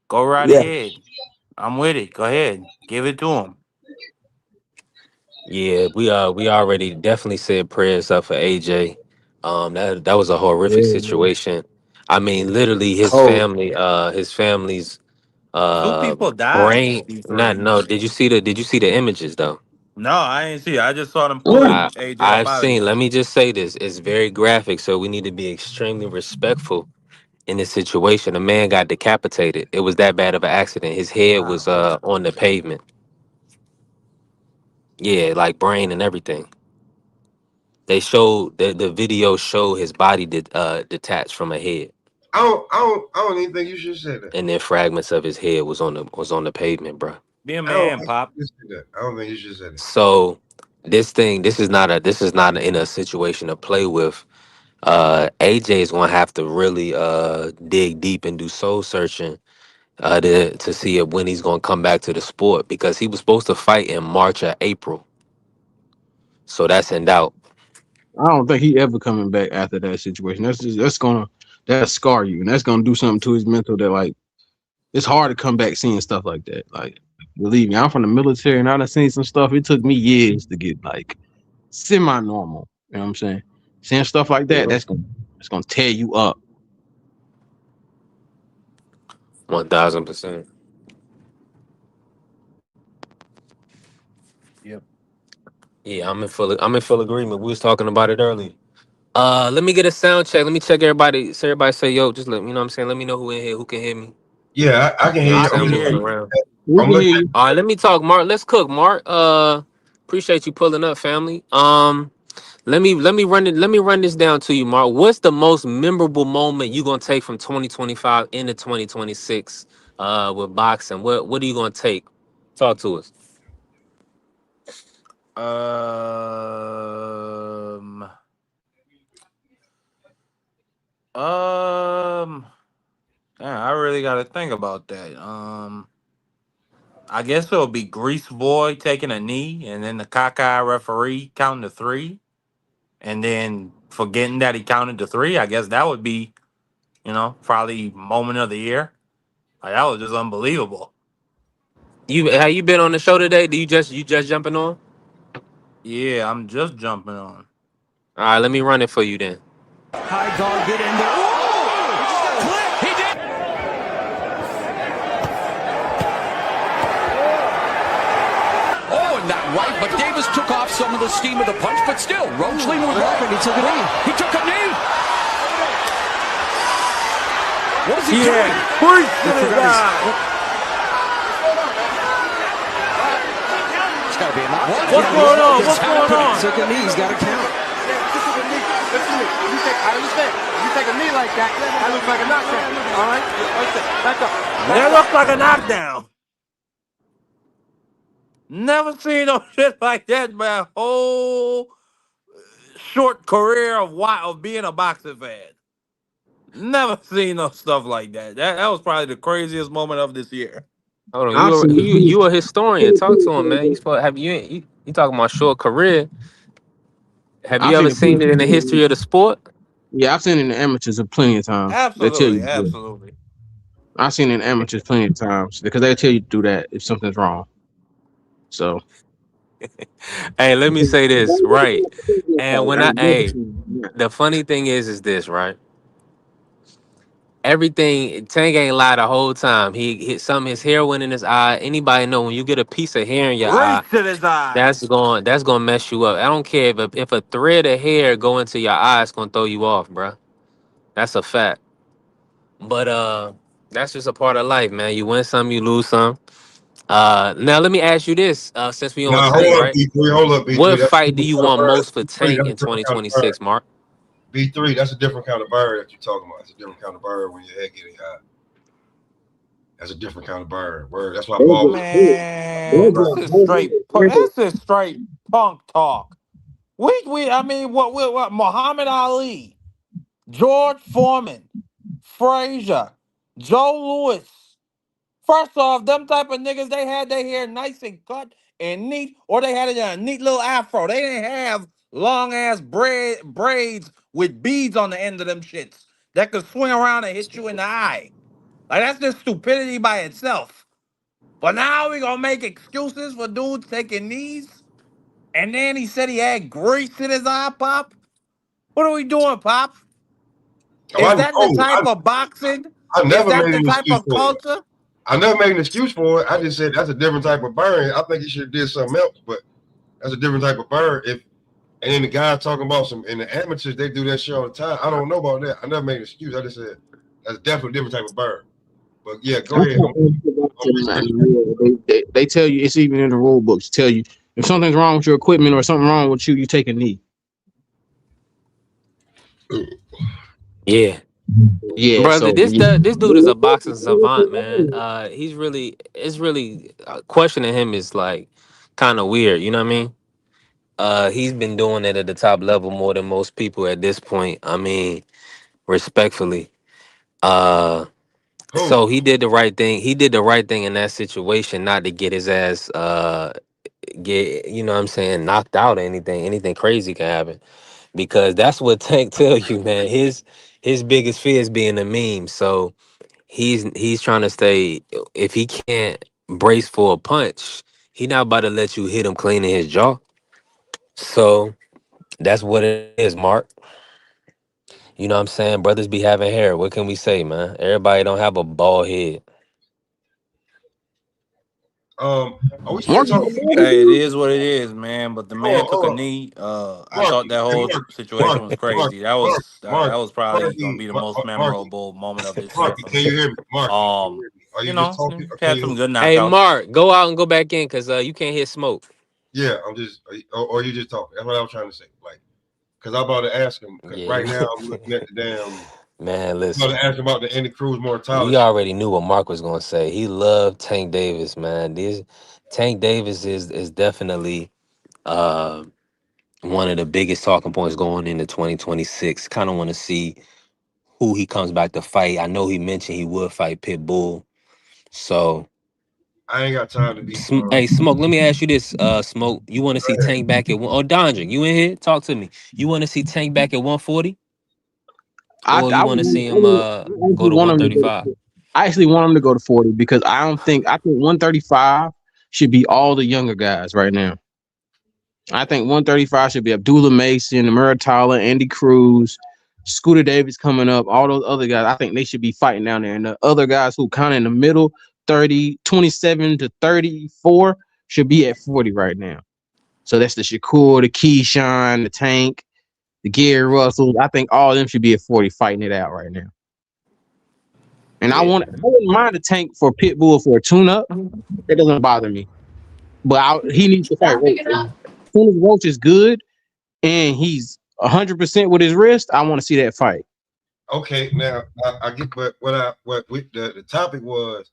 Go right ahead. I'm with it. Go ahead. Give it to him. Yeah, we already definitely said prayers up for AJ. That was a horrific situation. I mean, literally his family's 2 people died. Did you see the images though? No, I ain't see it. I just saw them pulling AJ I've up out seen. of Let me just say this: it's very graphic, so we need to be extremely respectful in this situation. A man got decapitated. It was that bad of an accident. His head was on the pavement. Yeah, like brain and everything. They showed the video showed his body detached from a head. I don't even think you should say that. And then fragments of his head was on the pavement, bro. Be a man, Pop. I don't think you should say that. So this is not in a situation to play with. AJ is gonna have to really dig deep and do soul searching to see when he's gonna come back to the sport, because he was supposed to fight in March or April. So that's in doubt. I don't think he ever coming back after that situation. That's gonna scar you, and that's gonna do something to his mental that, like, it's hard to come back seeing stuff like that. Like, believe me, I'm from the military and I done seen some stuff. It took me years to get like semi-normal. You know what I'm saying? Seeing stuff like that, that's gonna tear you up. 1000%. Yep. Yeah, I'm in full agreement. We was talking about it earlier. Let me get a sound check. Let me check everybody. So everybody say, yo, just let me know what I'm saying. Let me know who in here, who can hear me. Yeah, I can You know hear what I'm I you. saying? can I'm hear moving you. around. We I'm can looking. hear you. All right, let me talk, Mark. Let's cook, Mark. Appreciate you pulling up, family. Let me run this down to you, Mark. What's the most memorable moment you gonna take from 2025 into 2026 with boxing? What are you gonna take? Talk to us. Um. Um. Damn, I really got to think about that. I guess it'll be Grease Boy taking a knee, and then the cockeye referee counting to three, and then forgetting that he counted to three. I guess that would be, probably moment of the year. Like, that was just unbelievable. Have you been on the show today? Do you just jumping on? Yeah, I'm just jumping on. All right, let me run it for you then. High guard get in there. Whoa! He just got clipped. He did. Oh, and that right, but Davis took off some of the steam of the punch, but still, Roachling was right. He took a knee. He took a knee. What is he He doing? had grease in his eye. It's got to be a knockdown. What's going on? What's going on? He took a knee. He's got to count. Listen to me. I understand. You take a knee like that, that looks like a knockdown. All right? Right there. Back up. That looks like a knockdown. Never seen no shit like that in my whole short career of being a boxing fan. Never seen no stuff like that. That was probably the craziest moment of this year. Hold on, I've you a, seen you you a historian? Talk to him, man. You supposed have you talking about short career? Have I've you seen ever it. seen it in the history of the sport? Yeah, I've seen it in the amateurs plenty of times. They tell Absolutely, you to do it. absolutely. I've seen it in amateurs plenty of times because they tell you to do that if something's wrong. So Hey, let me say this, right? And the funny thing is this, right? Everything Tank ain't lie the whole time. He hit his hair went in his eye. Anybody know when you get a piece of hair in your Grease eye, in his eye. that's going to mess you up. I don't care if a thread of hair go into your eye, it's going to throw you off, bruh. That's a fact. But that's just a part of life, man. You win some, you lose some. Now let me ask you this, since we on Nah, Tank, hold up, right? B3. Hold up, B3. What That's a fight do different you kind of want bird. most for B3, Tank that's a in different kind of bird. 2026, Mark? B3, that's a different kind of bird that you're talking about. It's a different kind of bird when your head getting high. That's a different kind of bird. Word. That's why ball. Man, this is straight punk talk. I mean, what? Muhammad Ali, George Foreman, Frazier, Joe Louis. First off, them type of niggas, they had their hair nice and cut and neat, or they had it in a neat little afro. They didn't have long ass braids with beads on the end of them shits that could swing around and hit you in the eye. Like, that's just stupidity by itself. But now we gonna make excuses for dudes taking knees, and then he said he had grease in his eye, Pop. What are we doing, Pop? Oh, Is I that the know. type of boxing? I Is never that made the an type excuse of for it. culture? I never made an excuse for it. I just said that's a different type of burn. I think he should have did something else, but that's a different type of burn. And then the guy talking about some in the amateurs, they do that shit all the time. I don't know about that. I never made an excuse. I just said that's definitely a different type of burn. But yeah, go ahead. they tell you it's even in the rule books. Tell you if something's wrong with your equipment or something wrong with you, you take a knee. Yeah. Yeah. Brother, So this yeah. the, this dude is a boxing savant, man. It's really questioning him is like kind of weird. You know what I mean? He's been doing it at the top level more than most people at this point. I mean, respectfully. Uh, Who? so he did the right thing. He did the right thing in that situation, not to get his ass get what I'm saying, knocked out or anything crazy can happen, because that's what Tank tell you, man. His biggest fear is being a meme. So he's trying to stay. If he can't brace for a punch, he not about to let you hit him clean in his jaw. So that's what it is, Mark. You know what I'm saying? Brothers be having hair. What can we say, man? Everybody don't have a bald head. Are we still Marcus talking? Hey, it is what it is, man. But the man took a Hold on, knee. I thought Marky. that Hey, whole Marky, situation was crazy. That Marky, was probably gonna be the most Marky, memorable moment of this year Marky. for Can me. you hear me, Marky? Are You you just know, talking? Or can had you hear some me? good Hey, knockouts. Mark, go out and go back in because you can't hear smoke. Yeah, I'm just. Or you just talking? That's what I was trying to say. Like, because I'm about to ask him. Because Yeah, right now I'm looking at the damn. man, I'm about listen. to ask him about the Andy Cruz We mortality. already knew what Mark was gonna say. He loved Tank Davis, man. Tank Davis is definitely one of the biggest talking points going into 2026. Kind of want to see who he comes back to fight. I know he mentioned he would fight Pitbull. So, I ain't got time to be. Hey, Smoke, let me ask you this, Smoke. You want to see Tank back at one? Oh, Dondrick, you in here? Talk to me. You want to see Tank back at 140? Or you want to see him go to 135? I actually want him to go to 40 because I think 135 should be all the younger guys right now. I think 135 should be Abdullah Mason, Muratalla, Andy Cruz, Scooter Davis coming up, all those other guys. I think they should be fighting down there. And the other guys who kind of in the middle, 27 to 34, should be at 40 right now. So that's the Shakur, the Keyshawn, the Tank, the Gary Russell. I think all of them should be at 40 fighting it out right now. And I wouldn't mind a Tank for Pitbull for a tune-up. It doesn't bother me. But he needs to fight Roach. As soon as Roach is good and he's 100% with his wrist, I want to see that fight. Okay, now I get, but the topic was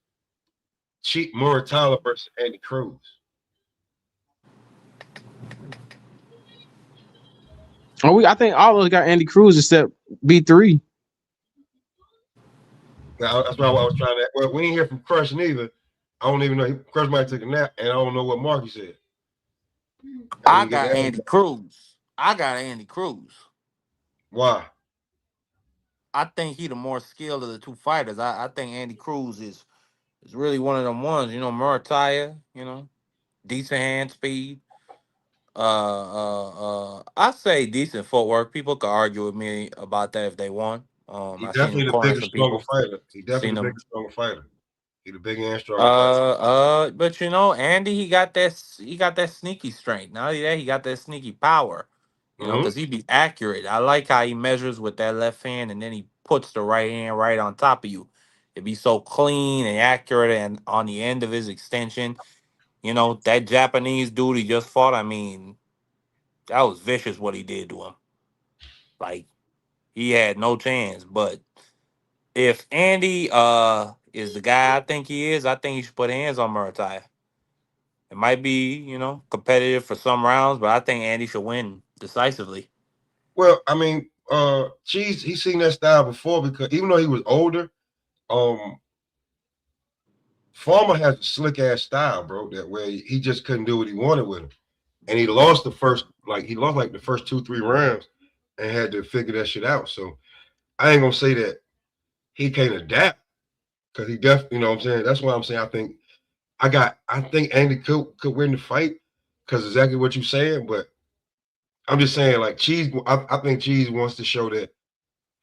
Cheap Muratalla versus Andy Cruz. I think all of us got Andy Cruz except B3. Now, that's why I was trying to. Well, we ain't hear from Crush neither. I don't even know. Crush might take a nap, and I don't know what Marky said. I got Andy Cruz. Why? I think he the more skilled of the two fighters. I think Andy Cruz is really one of them ones. You know, Murataya, decent hand speed. I say decent footwork. People could argue with me about that if they want. He I seen him definitely the corner bigger, some stronger people. fighter. He definitely Seen the bigger, him. stronger fighter. He the bigger and stronger fighter. But Andy, he got that sneaky strength. Not only that, he got that sneaky power. Mm-hmm. Because he be accurate. I like how he measures with that left hand, and then he puts the right hand right on top of you. It be so clean and accurate, and on the end of his extension, that Japanese dude he just fought. I mean, that was vicious what he did to him. Like he had no chance. But if Andy is the guy I think he is, I think he should put hands on Muratai. It might be, competitive for some rounds, but I think Andy should win decisively. Well, I mean, Cheese, he's seen that style before because even though he was older, Farmer has a slick ass style, bro. That way he just couldn't do what he wanted with him. And he lost the first 2-3 rounds and had to figure that shit out. So I ain't gonna say that he can't adapt because he definitely, you know what I'm saying? That's why I'm saying I think Andy could win the fight because exactly what you're saying, but I'm just saying like Cheese, I think Cheese wants to show that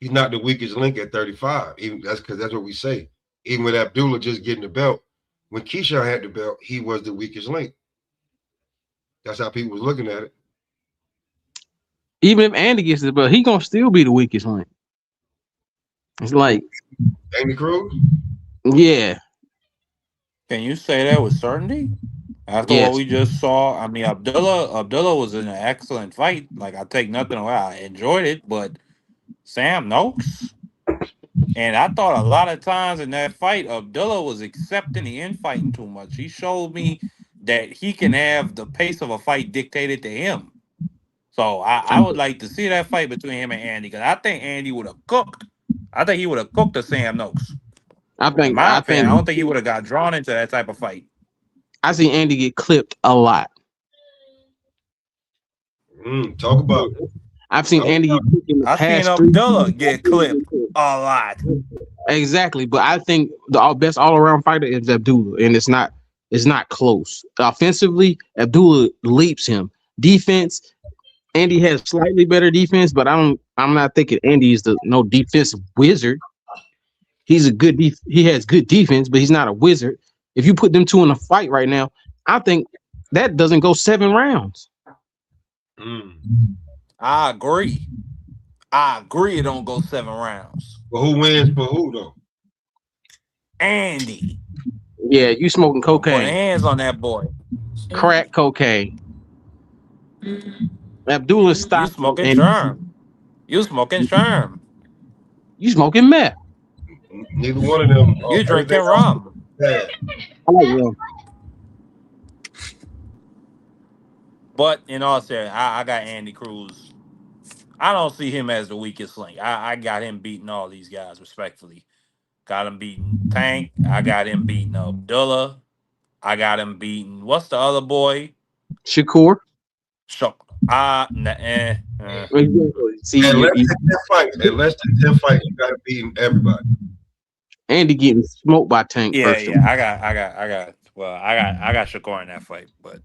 he's not the weakest link at 35. Even that's because that's what we say. Even with Abdullah just getting the belt, when Keyshawn had the belt, he was the weakest link. That's how people was looking at it. Even if Andy gets the belt, he gonna still be the weakest link. It's like Andy Cruz. Yeah. Can you say that with certainty? After what Yes. we just saw, I mean, Abdullah was in an excellent fight. Like I take nothing away. I enjoyed it, but Sam Noakes, and I thought a lot of times in that fight, Abdullah was accepting the infighting too much. He showed me that he can have the pace of a fight dictated to him. So I would like to see that fight between him and Andy because I think Andy would have cooked. I think he would have cooked the Sam Noakes. In my I opinion, I think don't think he would have got drawn into that type of fight. I see Andy get clipped a lot. Talk about it. I've seen Andy get clipped in the I seen past 3 Abdullah get clipped a lot. Exactly, but I think the best all-around fighter is Abdullah, and it's not close. Offensively, Abdullah leaps him. Defense, Andy has slightly better defense, but I'm not thinking Andy is no defensive wizard. He's he has good defense, but he's not a wizard. If you put them two in a fight right now, I think that doesn't go 7 rounds. I agree. I agree. It don't go 7 rounds. But who wins for who though? Andy. Yeah, you smoking I'm putting cocaine, hands on that boy. crack cocaine. Abdullah You stopped smoking and sherm. You smoking sherm. you smoking meth. Neither one of them. You Everything drinking else rum. is bad. I like rum. But in all seriousness, I got Andy Cruz. I don't see him as the weakest link. I got him beating all these guys respectfully. Got him beating Tank. I got him beating Abdullah. I got him beating what's the other boy? Shakur. See, At less than 10 fights, you gotta beat everybody. Andy getting smoked by Tank first of all. I got Shakur in that fight, but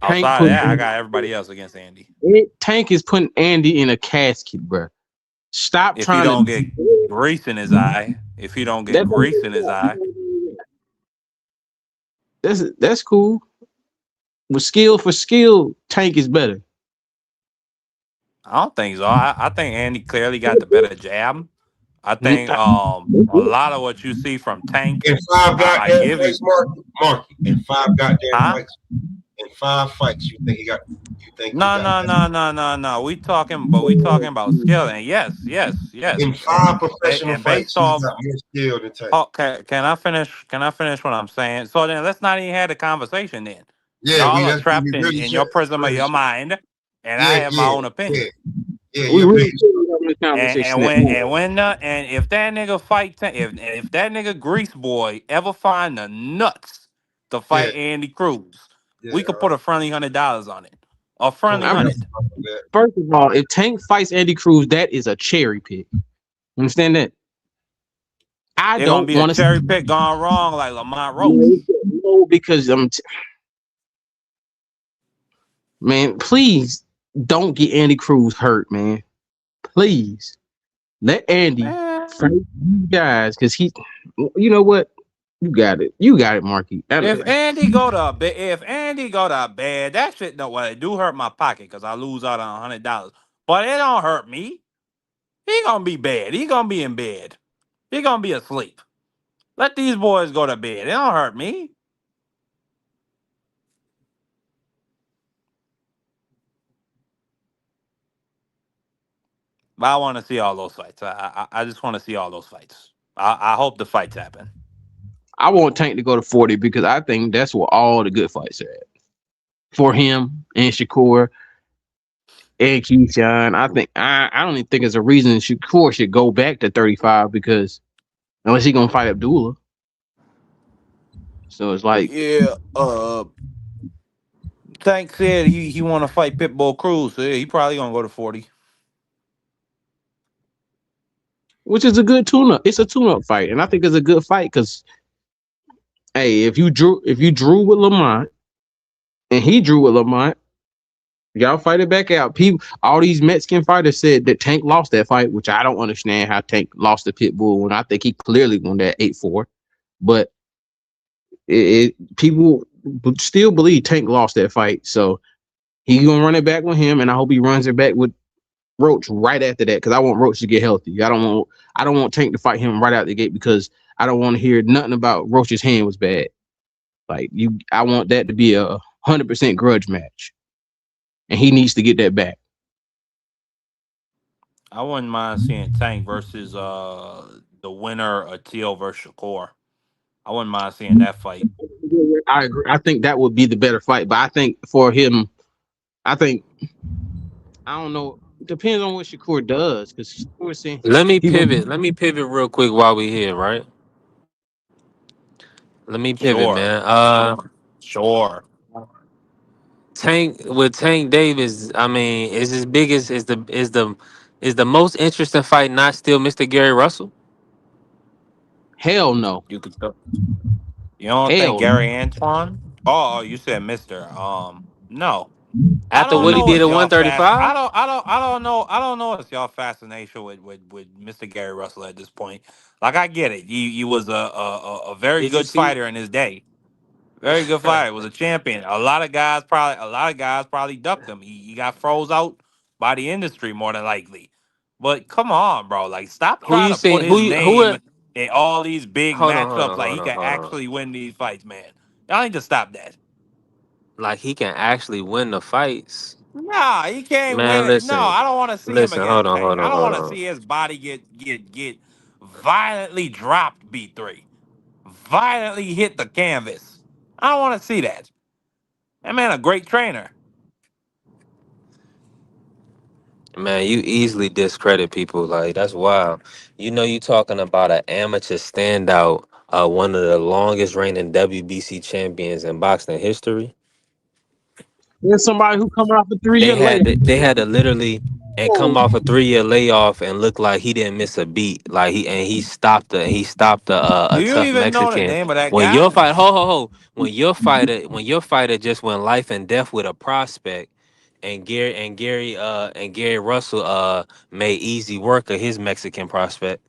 Tank outside of put that, I got everybody else against Andy. Tank is putting Andy in a casket, bro. Stop If he trying don't to. get grease in his eye, That's cool. With skill for skill, Tank is better. I don't think so. I think Andy clearly got the better jab. I think a lot of what you see from Tank, In 5 I goddamn give you, fights, Marky. In 5 goddamn huh? fights. In 5 fights, you think he got No. We talking about skill. And yes. in 5 professional And based fights, he's off, got more skill than Tank. oh, can I finish? Can I finish what I'm saying? So then let's not even have the conversation. Then Yeah, y'all are we trapped really in should. your prism of Really your should. mind, and I Yeah, have my own opinion. We your really opinion. should be having this conversation. And if that nigga fight, if that nigga Grease boy ever find the nuts to Yeah, fight Andy Cruz, we could put right. a friendly $100 on it. A friendly I'm- 100. First of all, if Tank fights Andy Cruz, that is a cherry pick. Understand that? I They're gonna don't be a want to cherry pick gone wrong like Lamont no, Roach. no, because man, please don't get Andy Cruz hurt, man. Please let Andy Man, fight you guys because you know what? You got it. You got it, Marky. if Andy go to bed, that shit no well, it do hurt my pocket because I lose out on $100. But it don't hurt me. He gonna be bad. He gonna be in bed. He gonna be asleep. Let these boys go to bed. It don't hurt me. But I want to see all those fights. I just want to see all those fights. I hope the fights happen. I want Tank to go to 40 because I think that's where all the good fights are at. For him and Shakur and Keyshawn. I don't even think there's a reason Shakur should go back to 35 because unless he gonna fight Abdullah. So it's like Yeah. Tank said he want to fight Pitbull Cruz. So yeah, he probably gonna go to 40. which is a good tune-up. It's a tune-up fight, and I think it's a good fight because hey, if you drew with Lamont and he drew with Lamont, y'all fight it back out. People, all these Mexican fighters said that Tank lost that fight, which I don't understand how Tank lost to Pitbull when I think he clearly won that 8-4. But people still believe Tank lost that fight, so he gonna run it back with him, and I hope he runs it back with Roach right after that because I want Roach to get healthy. I don't want Tank to fight him right out the gate because I don't want to hear nothing about Roach's hand was bad. Like I want that to be a 100% grudge match, and he needs to get that back. I wouldn't mind seeing Tank versus the winner of Teal versus Shakur. I wouldn't mind seeing that fight. I agree. I think that would be the better fight, but I think for him, I don't know. It depends on what Shakur does because Shakur saying Let me he gonna. pivot. Let me pivot real quick while we here, right? Let me pivot, Sure. man. Sure. Tank Davis. I mean, is as big as is the most interesting fight not still Mr. Gary Russell? Hell no. You could. You don't think Hell no. Gary Antoine? Oh, you said Mister. No. I After don't what he know. did It's at y'all fast. 135? I don't know. I don't know. It's y'all fascination with Mr. Gary Russell at this point. Like I get it. He was a very Did you good see? fighter in his day. Very good fighter. Was a champion. A lot of guys probably ducked him. He got froze out by the industry more than likely. But come on, bro. Like, stop Who trying you to put saying? his Who name in all these big hold on, hold matchups on, like hold he on, can hold on. actually win these fights, man. Y'all need to stop that. Like he can actually win the fights. Nah, he can't win Man, it. No, listen. I don't want to see him Listen, hold against on, Tank. hold I on, don't hold want to on. see his body get violently dropped. B3 violently hit the canvas. I don't want to see that. That man a great trainer. Man, you easily discredit people. Like that's wild. You know, you talking about an amateur standout, one of the longest reigning WBC champions in boxing history. There's somebody who coming off a 3 year layoff. They had to literally and come Oh, off a 3 year layoff and look like he didn't miss a beat. Like Do a you tough even know the Mexican. name of that When guy? your fight when your fighter just went life and death with a prospect, and Gary Russell made easy work of his Mexican prospect.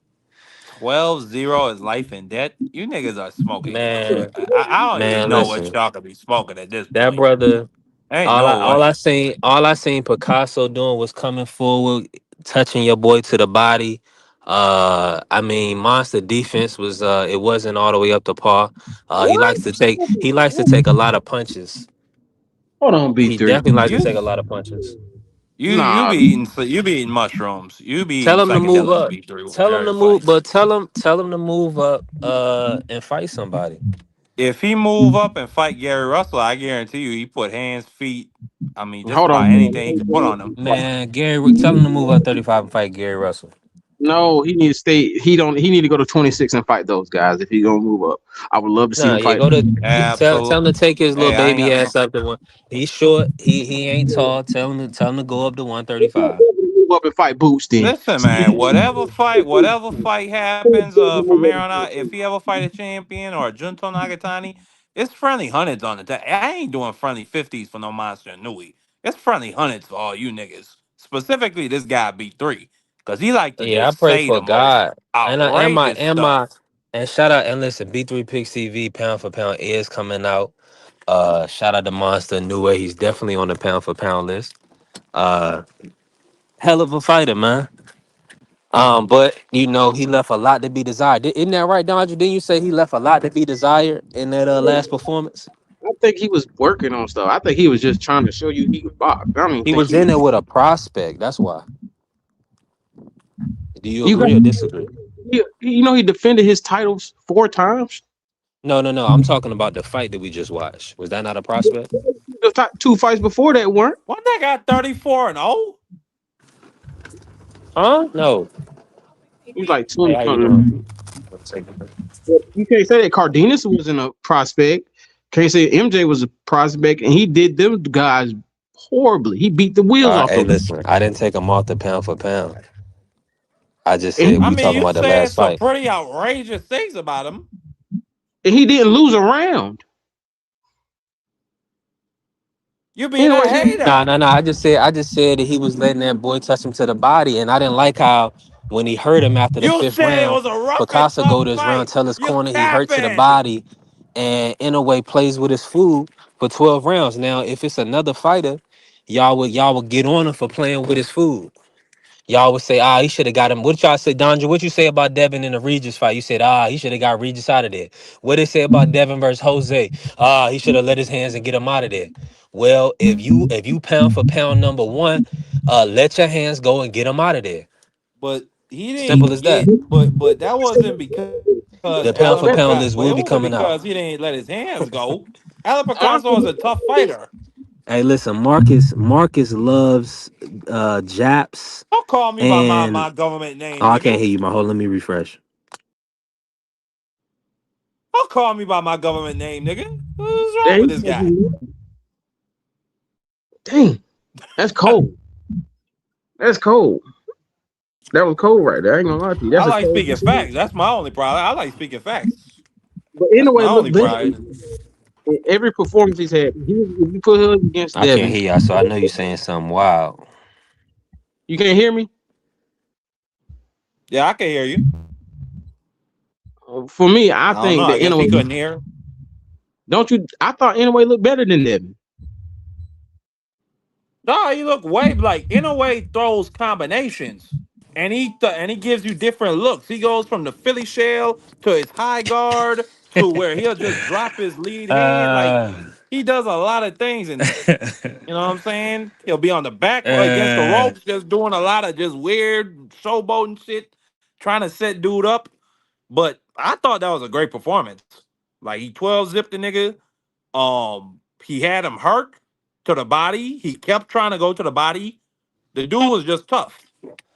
12-0 is life and death. You niggas are smoking. Man, I don't even man, know what listen, y'all could be smoking at this that point. brother. Ain't no way. All I seen Picasso doing was coming forward, touching your boy to the body. I mean, Monster defense was it wasn't all the way up to par. what? He likes to take a lot of punches. Hold on, He B3. definitely likes to You take a lot of punches. you Nah, be eating mushrooms. You be eating Tell him to move psychedelics. up. B3 Tell him to during move, fights. but tell him to move up and fight somebody. If he move up and fight Gary Russell, I guarantee you he put hands, feet. I mean, just hold about on. anything he could put on him. Man, tell him to move up 35 and fight Gary Russell. No, he need to stay. He don't. He need to go to 26 and fight those guys if he gonna move up. I would love to see Nah, him yeah, fight. go to tell him to Absolutely. take his little Hey, I ain't baby got ass no. up to one. He's short. He ain't tall. Tell him to go up to 135. Move up and fight Boots then. Listen, man. Whatever fight happens from here on out, if he ever fight a champion or a Junto Nagatani, it's friendly hundreds on it. I ain't doing friendly 50s for no Monster Inoue. It's friendly hundreds for all you niggas. Specifically, this guy B3, because he like to Yeah, I just pray say for the most God. outrageous stuff. And shout out and listen, B3 Picks TV pound for pound is coming out. Shout out to Monster Inoue. He's definitely on the pound for pound list. Uh, hell of a fighter, man. But you know he left a lot to be desired. Isn't that right, Dodger? Didn't you say he left a lot to be desired in that last performance? I think he was working on stuff. I think he was just trying to show you he could box. I don't even He think was he. in there with a prospect. That's why. Do you You got. agree or disagree? You know he defended his titles 4 times. No, no, no. I'm talking about the fight that we just watched. Was that not a prospect? The 2 fights before that weren't. What they got 34-0? Huh? No. He was like Hey, 20 how you something. doing? You can't say that Cardenas wasn't a prospect. Can't say MJ was a prospect, and he did them guys horribly. He beat the wheels off Hey, them, listen. I didn't take him off the pound for pound. I just and said I we mean, talking you about the saying last some fight. pretty outrageous things about him. he didn't lose a round. You being a Anyway, Nah, hater. nah, nah. I just said that he was letting that boy touch him to the body, and I didn't like how when he hurt him after the You fifth said it round, was a rough and Picasso tough go to his round, fight. tell his You corner he hurt to the capping. body, and in a way plays with his food for 12 rounds. Now, if it's another fighter, y'all would get on him for playing with his food. Y'all would say, he should have got him. What y'all say, Dondra? What you say about Devin in the Regis fight? You said, he should have got Regis out of there. What they say about Devin versus Jose? He should have let his hands and get him out of there. Well, if you pound for pound number one, let your hands go and get him out of there. But he Simple didn't as that. get. But that wasn't because The pound Alan for pound Picasso. list But will it be wasn't coming out. because he didn't let his hands go. Alan my, Picasso is a tough fighter. Hey, listen, Marcus loves Japs Don't call me by and my government name, I can't nigga. hear you, my hold. Let me refresh. Don't call me by my government name, nigga. What's wrong with dang, this guy? dang, that's cold. That's cold. That was cold right there. I ain't gonna lie to you. I That's a like cold. speaking facts. That's my only problem. I like speaking facts. But That's anyway, my look, only listen. pride. In every performance he's had, if you put him against I can't Devin, hear y'all, so I know you're saying something wild. you can't hear me. Yeah, I can hear you. For me, I I don't know. think I that guess anyway, he couldn't hear. Don't you? I thought Inoue looked better than Devin. No, he look way like in a way throws combinations, and he gives you different looks. He goes from the Philly shell to his high guard to where he'll just drop his lead hand. Like uh, he does a lot of things in there. You know what I'm saying? He'll be on the back against the uh, ropes, just doing a lot of just weird showboating shit, trying to set dude up. But I thought that was a great performance. Like he 12 zipped the nigga. He had him hurt to the body. He kept trying to go to the body. The dude was just tough.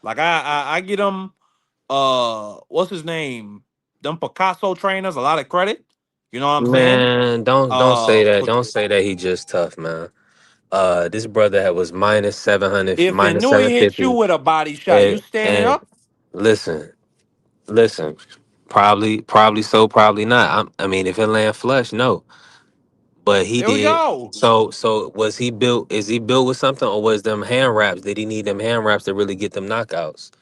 Like I get him. What's his name? Them Picasso trainers a lot of credit. You know what I'm saying? man, don't say that. But Don't say that he just tough, man. This brother was minus 700, if minus Inouye hit you 750, with a body shot, you standing and up? listen, listen. Probably so, probably not. I mean, if it land flush, no. But he There we did. go. So was he built? Is he built with something, or was them hand wraps? Did he need them hand wraps to really get them knockouts?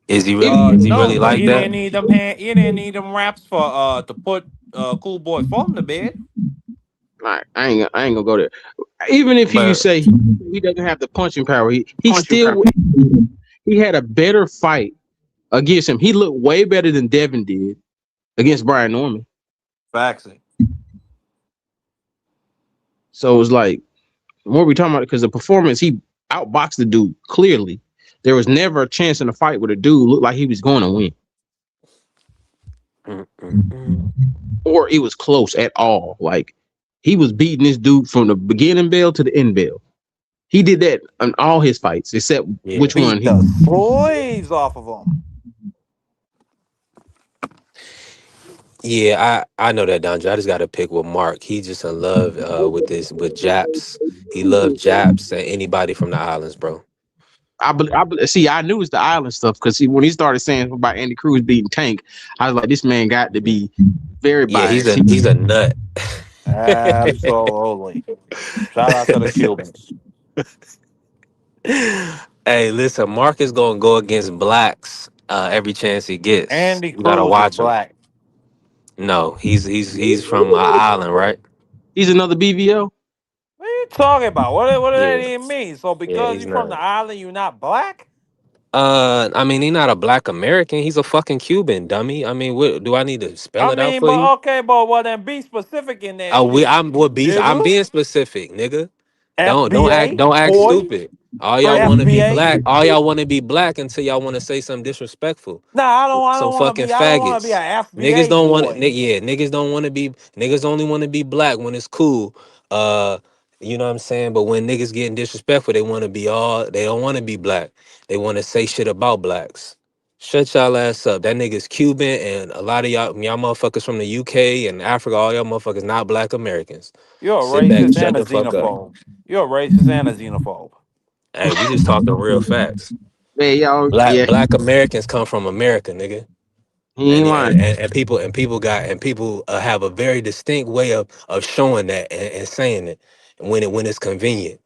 Is he really? Is he No, really but like he that? didn't need them hand. He didn't need them wraps for to put Cool Boy Fulton to bed. I ain't gonna go there. Even if you But say he doesn't have the punching power, he still he had a better fight against him. He looked way better than Devin did against Brian Norman. Facts. So it was like, what are we talking about? Because the performance, he outboxed the dude clearly. There was never a chance in a fight where the dude looked like he was going to win, or it was close at all. Like he was beating this dude from the beginning bell to the end bell. He did that in all his fights, except yeah, which one Beat he. the slaves off of him. yeah, I know that, Donja. I just got to pick with Mark. He just in love with Japs. He loved Japs and anybody from the islands, bro. See. I knew it was the island stuff because when he started saying about Andy Cruz beating Tank, I was like, this man got to be very Yeah, biased. he's a nut. Absolutely. Shout out to the Cubans. Hey, listen, Mark is gonna go against blacks every chance he gets. Andy You gotta Cruz is watch him. black. No, he's from Island, right? He's another BVO. What are you talking about? What does that Yeah, even mean? So yeah, because he's you're from the not. island, you're not black? I mean, he's not a black American. He's a fucking Cuban, dummy. I mean, what do I need to spell I it out mean, for you? but okay, but well then be specific in that shit, I'm nigga. being specific, nigga. FBA, Don't act boy. stupid. All y'all want to be FBA. black. All y'all want to be black until y'all want to say something disrespectful. Nah, I Some don't want to fucking be. I don't want to be faggots. an Niggas FBA don't want boy. yeah, niggas don't want to be niggas only want to be black when it's cool. Uh you know what I'm saying? But when niggas getting disrespectful, they don't want to be black. They want to say shit about blacks. Shut y'all ass up. That nigga's Cuban and a lot of y'all motherfuckers from the UK and Africa, all y'all motherfuckers not black Americans. You're a Sit back and racist and shut a the fuck up. xenophobe. You're a racist and a xenophobe. Hey, we just talking real facts. Hey, y'all, yeah, Black Americans come from America, nigga. he ain't lying. And people have a very distinct way of showing that and saying it when it's convenient.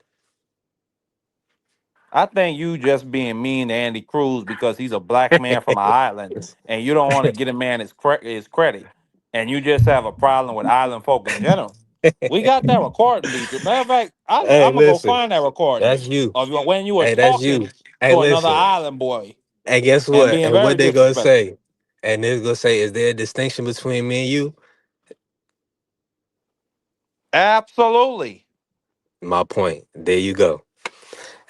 I think you just being mean to Andy Cruz because he's a black man from an island, and you don't want to get a man his credit, and you just have a problem with island folk in general. We got that recording, Deidre. Matter of fact, Hey, I'm gonna go listen, find that recording that's you. of when you were Hey, that's you. talking Hey, to another listen. island boy And guess and what? being And very what they gonna disrespectful. say? And they're gonna say, is there a distinction between me and you? Absolutely. My point. There you go.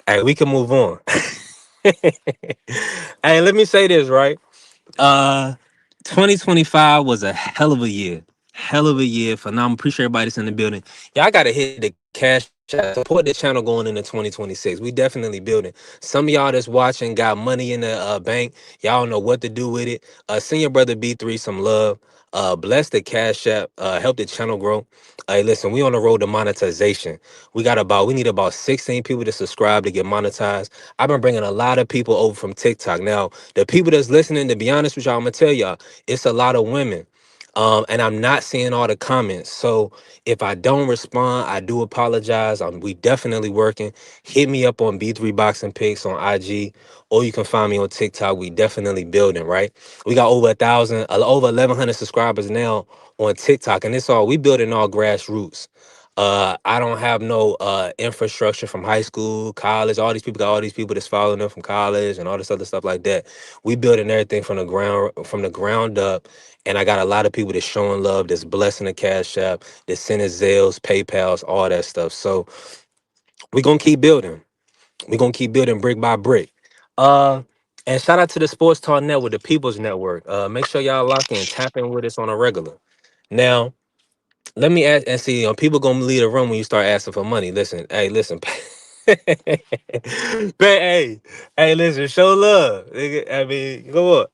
Hey, we can move on. Hey, let me say this, right? Uh 2025 was a hell of a year. Hell of a year. Phenomenal. Appreciate everybody that's in the building. Y'all gotta hit the cash app. Support the channel going into 2026. We definitely building. Some of y'all that's watching got money in the bank. Y'all don't know what to do with it. Send your brother B3 some love. Bless the cash app. Help the channel grow. Hey, listen, we on the road to monetization. We need about 16 people to subscribe to get monetized. I've been bringing a lot of people over from TikTok. Now, the people that's listening, to be honest with y'all, I'm gonna tell y'all, it's a lot of women. And I'm not seeing all the comments. So if I don't respond, I do apologize. We definitely working. Hit me up on B3 Boxing Pics on IG, or you can find me on TikTok. We definitely building, right? We got over 1,000, over 1,100 subscribers now on TikTok, and it's all we building all grassroots. I don't have no infrastructure from high school, college. All these people got all these people that's following them from college and all this other stuff like that. We building everything from the ground up, and I got a lot of people that's showing love, that's blessing the Cash App, that's sending Zales, PayPal's, all that stuff. So we're gonna keep building. We're gonna keep building brick by brick. Uh and shout out to the Sports Talk Network, the People's Network. Make sure y'all lock in, tap in with us on a regular. Now, let me ask and see, people gonna leave the room when you start asking for money. Listen, hey, listen. Hey, listen, show love. Nigga. I mean, go on.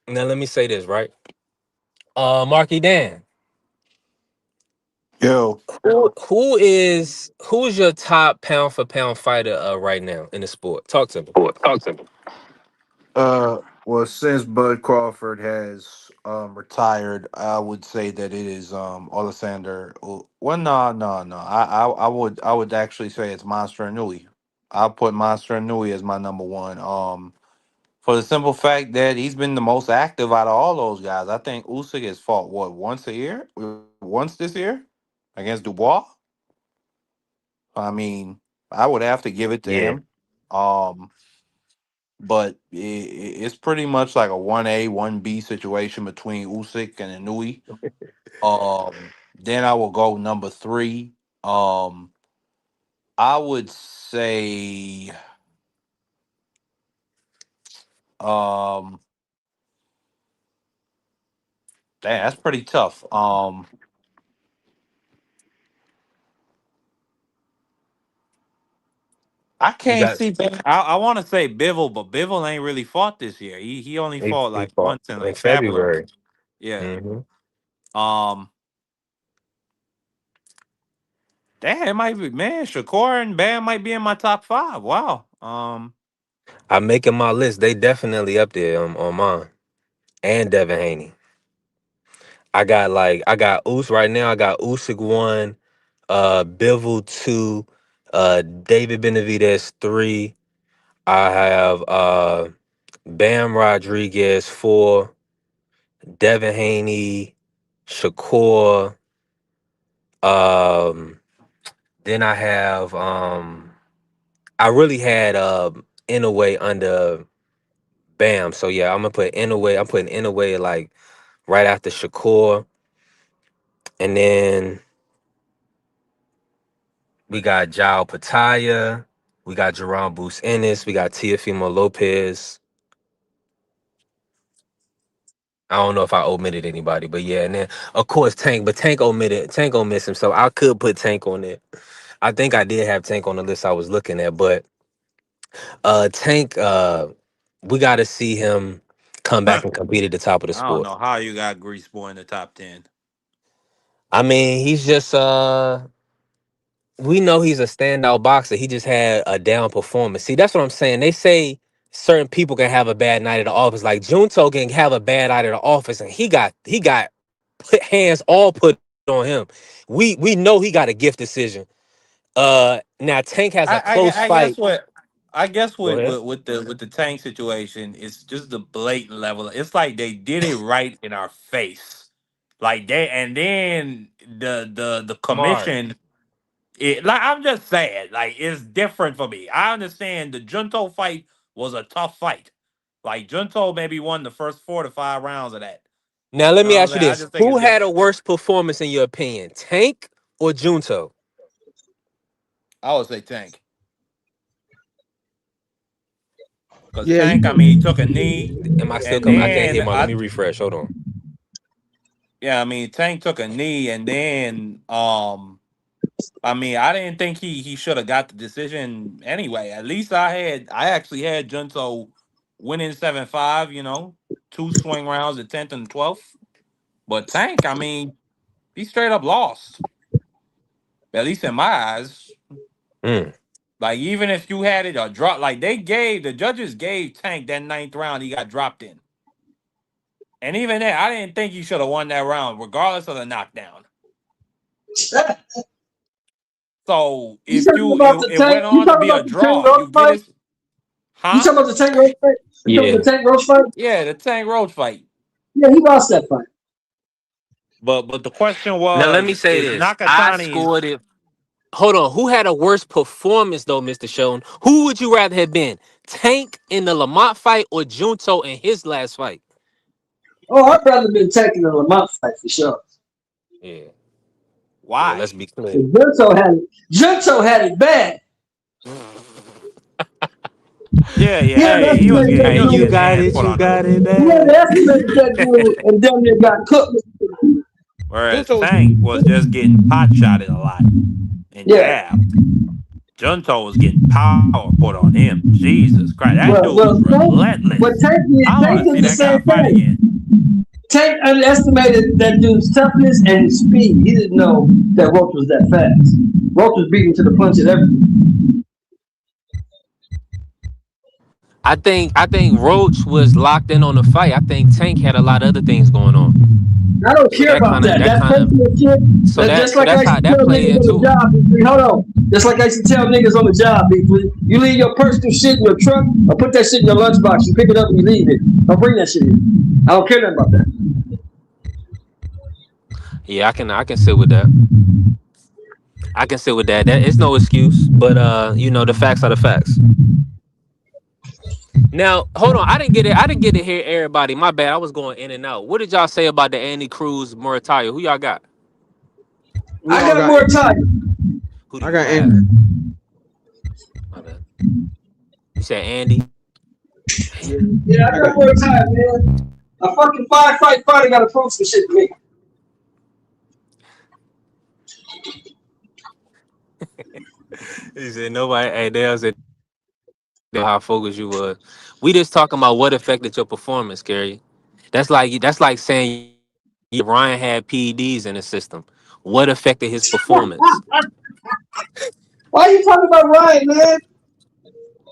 Now let me say this, right? Marky Dan, Yo, who is your top pound for pound fighter right now in the sport? Talk to me. well, since Bud Crawford has retired, I would say that it is Alexander. Well, no. I would actually say it's Monster Inoue. I'll put Monster Inoue as my number one. For the simple fact that he's been the most active out of all those guys. I think Usyk has fought what once a year, once this year against Dubois. I mean, I would have to give it to Yeah. him. Um, but it's pretty much like a 1A, 1B situation between Usyk and Inui. Then I will go number three. Um, I would say, um, damn, that's pretty tough. I You can't got see. I want to say Bivol, but Bivol ain't really fought this year. He only fought he like fought once in in like February. February. Yeah. Hmm. Um. Damn, it might be man. Shakur and Bam might be in my top five. Wow. I'm making my list. They definitely up there on mine. And Devin Haney. I got right now. I got Usyk one, Bivol two, David Benavidez three. I have Bam Rodriguez four, Devin Haney, Shakur. Um, then I have I really had Inouye under Bam. So yeah, I'm gonna put Inouye. I'm putting Inouye like right after Shakur, and then we got Jao Pataya, we got Jerome Boost Ennis, we got Teofimo Lopez. I don't know if I omitted anybody, but yeah, and then of course Tank, but Tank gonna miss him, so I could put Tank on it. I think I did have Tank on the list I was looking at, but Tank, we got to see him come back and compete at the top of the I don't sport. know how you got Grease Boy in the top 10. I mean, he's just we know he's a standout boxer. He just had a down performance. See, that's what I'm saying. They say certain people can have a bad night at the office. Like Junto can have a bad night at the office, and he got put hands all put on him. We know he got a gift decision. Now Tank has a close I guess fight. what I guess Go with, ahead. with the Tank situation, it's just the blatant level. It's like they did it right in our face. Like they and then the Smart. commission like I'm just saying, like it's different for me. I understand the Junto fight was a tough fight. Like Junto maybe won the first 4 to 5 rounds of that. Now let You know me what I'm ask you saying? I this: just think who it's had a different. worse performance in your opinion, Tank or Junto? I would say Tank. Because Yeah, Tank, I mean, he took a knee Am I still and coming? I can't then hear my. Let I me refresh. Hold on. yeah, I mean, Tank took a knee and then I mean, I didn't think he should have got the decision anyway. At least I actually had Junto winning 7-5, 2 swing rounds, the 10th and 12th. But Tank, I mean, he straight up lost. At least in my eyes. Mm. Like even if you had it a drop, like the judges gave Tank that ninth round, he got dropped in. And even then, I didn't think he should have won that round, regardless of the knockdown. So You if talking about the it tank? went You on to talking be a about the Tank draw, Roach you get fight? it, You huh? talking about the Tank Roach fight? You talking about Yeah. the Tank Roach fight? Yeah, the Tank Roach fight. Yeah, he lost that fight. But the question Now let me was, say is this. I Nakatani's scored it. Hold on. Who had a worse performance though, Mr. Shown? Who would you rather have been? Tank in the Lamont fight or Junto in his last fight? Oh, I'd rather been taking the Lamont fight for sure. Yeah. Yeah, let's why? be clear. Junto had it bad. Yeah, He yeah, underestimated he was getting that Hey, you dude. his got hands it. put You on him. got it He bad. underestimated that dude and damn near got cooked. Whereas Junto was Tank was just getting pot shotted a lot and Yeah. jabbed. Junto was getting power put on him. Jesus Christ, that dude was Well, relentless. I want Tank to did see the that guy same fight thing. again. Tank underestimated that dude's toughness and his speed. He didn't know that Roach was that fast. Roach was beating to the punch at everything. I think Roach was locked in on the fight. I think Tank had a lot of other things going on. I don't So care about that. that That's kind of personal shit. so That's that just so like I that's used how to that tell play niggas on the into it. job, B3. Hold on. Just like I used to tell niggas on the job, B3. You leave your personal shit in your truck or put that shit in your lunchbox. You pick it up and you leave it. Don't bring that shit in. I don't care nothing about that. Yeah, I can sit with that. I can sit with that. That it's no excuse, but the facts are the facts. Now, hold on. I didn't get it. I didn't get to hear everybody. My bad. I was going in and out. What did y'all say about the Andy Cruz Murataya? Who y'all got? We I all got got. more time. Who do I you got have? Andy. My bad. You said Andy. Yeah, I I got got. more time, man. A fucking fight fighter got to prove some shit to me. He said nobody. Hey, Dale said how focused you was. We just talking about what affected your performance, Gary. That's like saying Ryan had PEDs in the system. What affected his performance? Why are you talking about Ryan, man?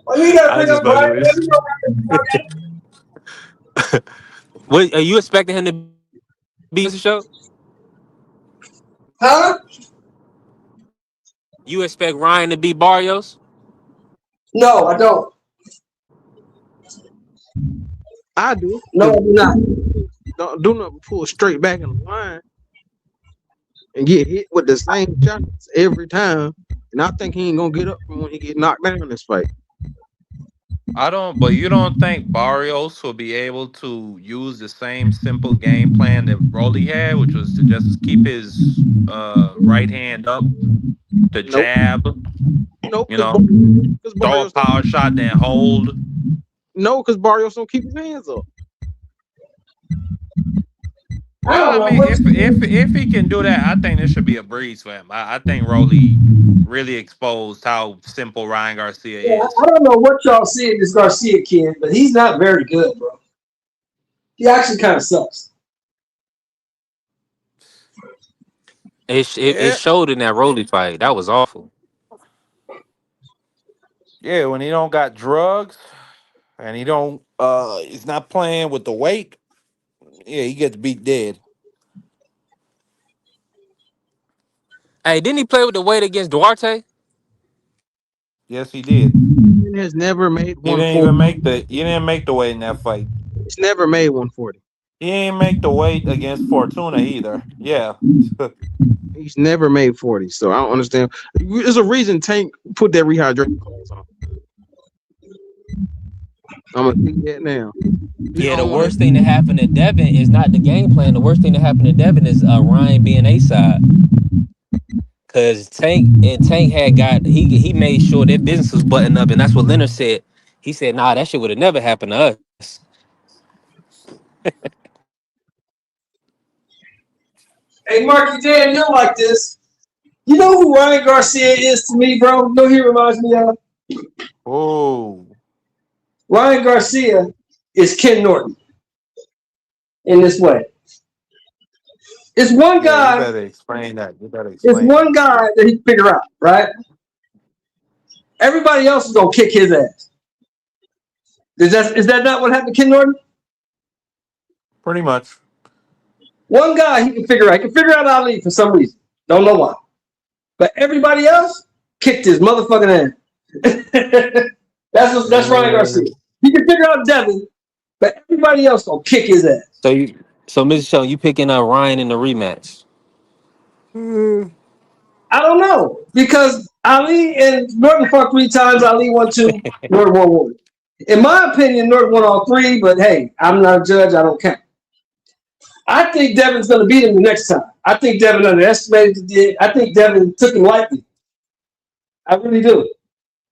Why you gotta I bring just up fucking Ryan? with Man? You know Ryan. you. What are you expecting him to be on the show? Huh? You expect Ryan to be Barrios? No, I don't. I do No, I because do not. don't do nothing. Pull straight back in the line and get hit with the same shots every time. And I think he ain't gonna get up from when he get knocked down in this fight. But you don't think Barrios will be able to use the same simple game plan that Rolly had, which was to just keep his right hand up, to Nope, jab, nope, you because know, throw a Barrios don't. power shot, then hold. No, because Barrios don't keep his hands up. I Well, don't I know mean, what you if he can do that, I think this should be a breeze for him. I think Rolly really exposed how simple Ryan Garcia yeah, is. I don't know what y'all see in this Garcia kid, but he's not very good, bro. He actually kind of sucks. It Yeah, showed in that Rolly fight. That was awful. yeah. When he don't got drugs and he's not playing with the weight. Yeah, he gets beat dead. Hey, didn't he play with the weight against Duarte? Yes, he did. He has never made He didn't 140. even make the. He didn't make the weight in that fight. He's never made 140. He didn't make the weight against Fortuna either. Yeah. He's never made 40. So I don't understand. There's a reason Tank put that rehydration clause on. I'm gonna see that now. You Yeah, the don't want worst thing that happened to Devin is not the game plan. The worst thing that happened to Devin is Ryan being A side. Cause Tank had got he made sure their business was buttoned up, and that's what Leonard said. He said, "Nah, that shit would have never happened to us." Hey, Marky Dan, you're like this. You know who Ryan Garcia is to me, bro? You know who he reminds me of? Oh. Ryan Garcia is Ken Norton in this way. It's one Yeah, you guy. better explain that. You better It's explain one that. guy that he can figure out, right? Everybody else is gonna kick his ass. Is that not what happened to Ken Norton? Pretty much. One guy he can figure out. He can figure out Ali for some reason. Don't know why. But everybody else kicked his motherfucking ass. That's Ryan Garcia. He can figure out Devin, but everybody else gonna kick his ass. So Mr. Show, you picking up Ryan in the rematch? I don't know because Ali and Norton fought 3 times. Ali won 2. Norton won 1. In my opinion, Norton won all 3. But hey, I'm not a judge. I don't count. I think Devin's going to beat him the next time. I think Devin underestimated it. I think Devin took him lightly. I really do.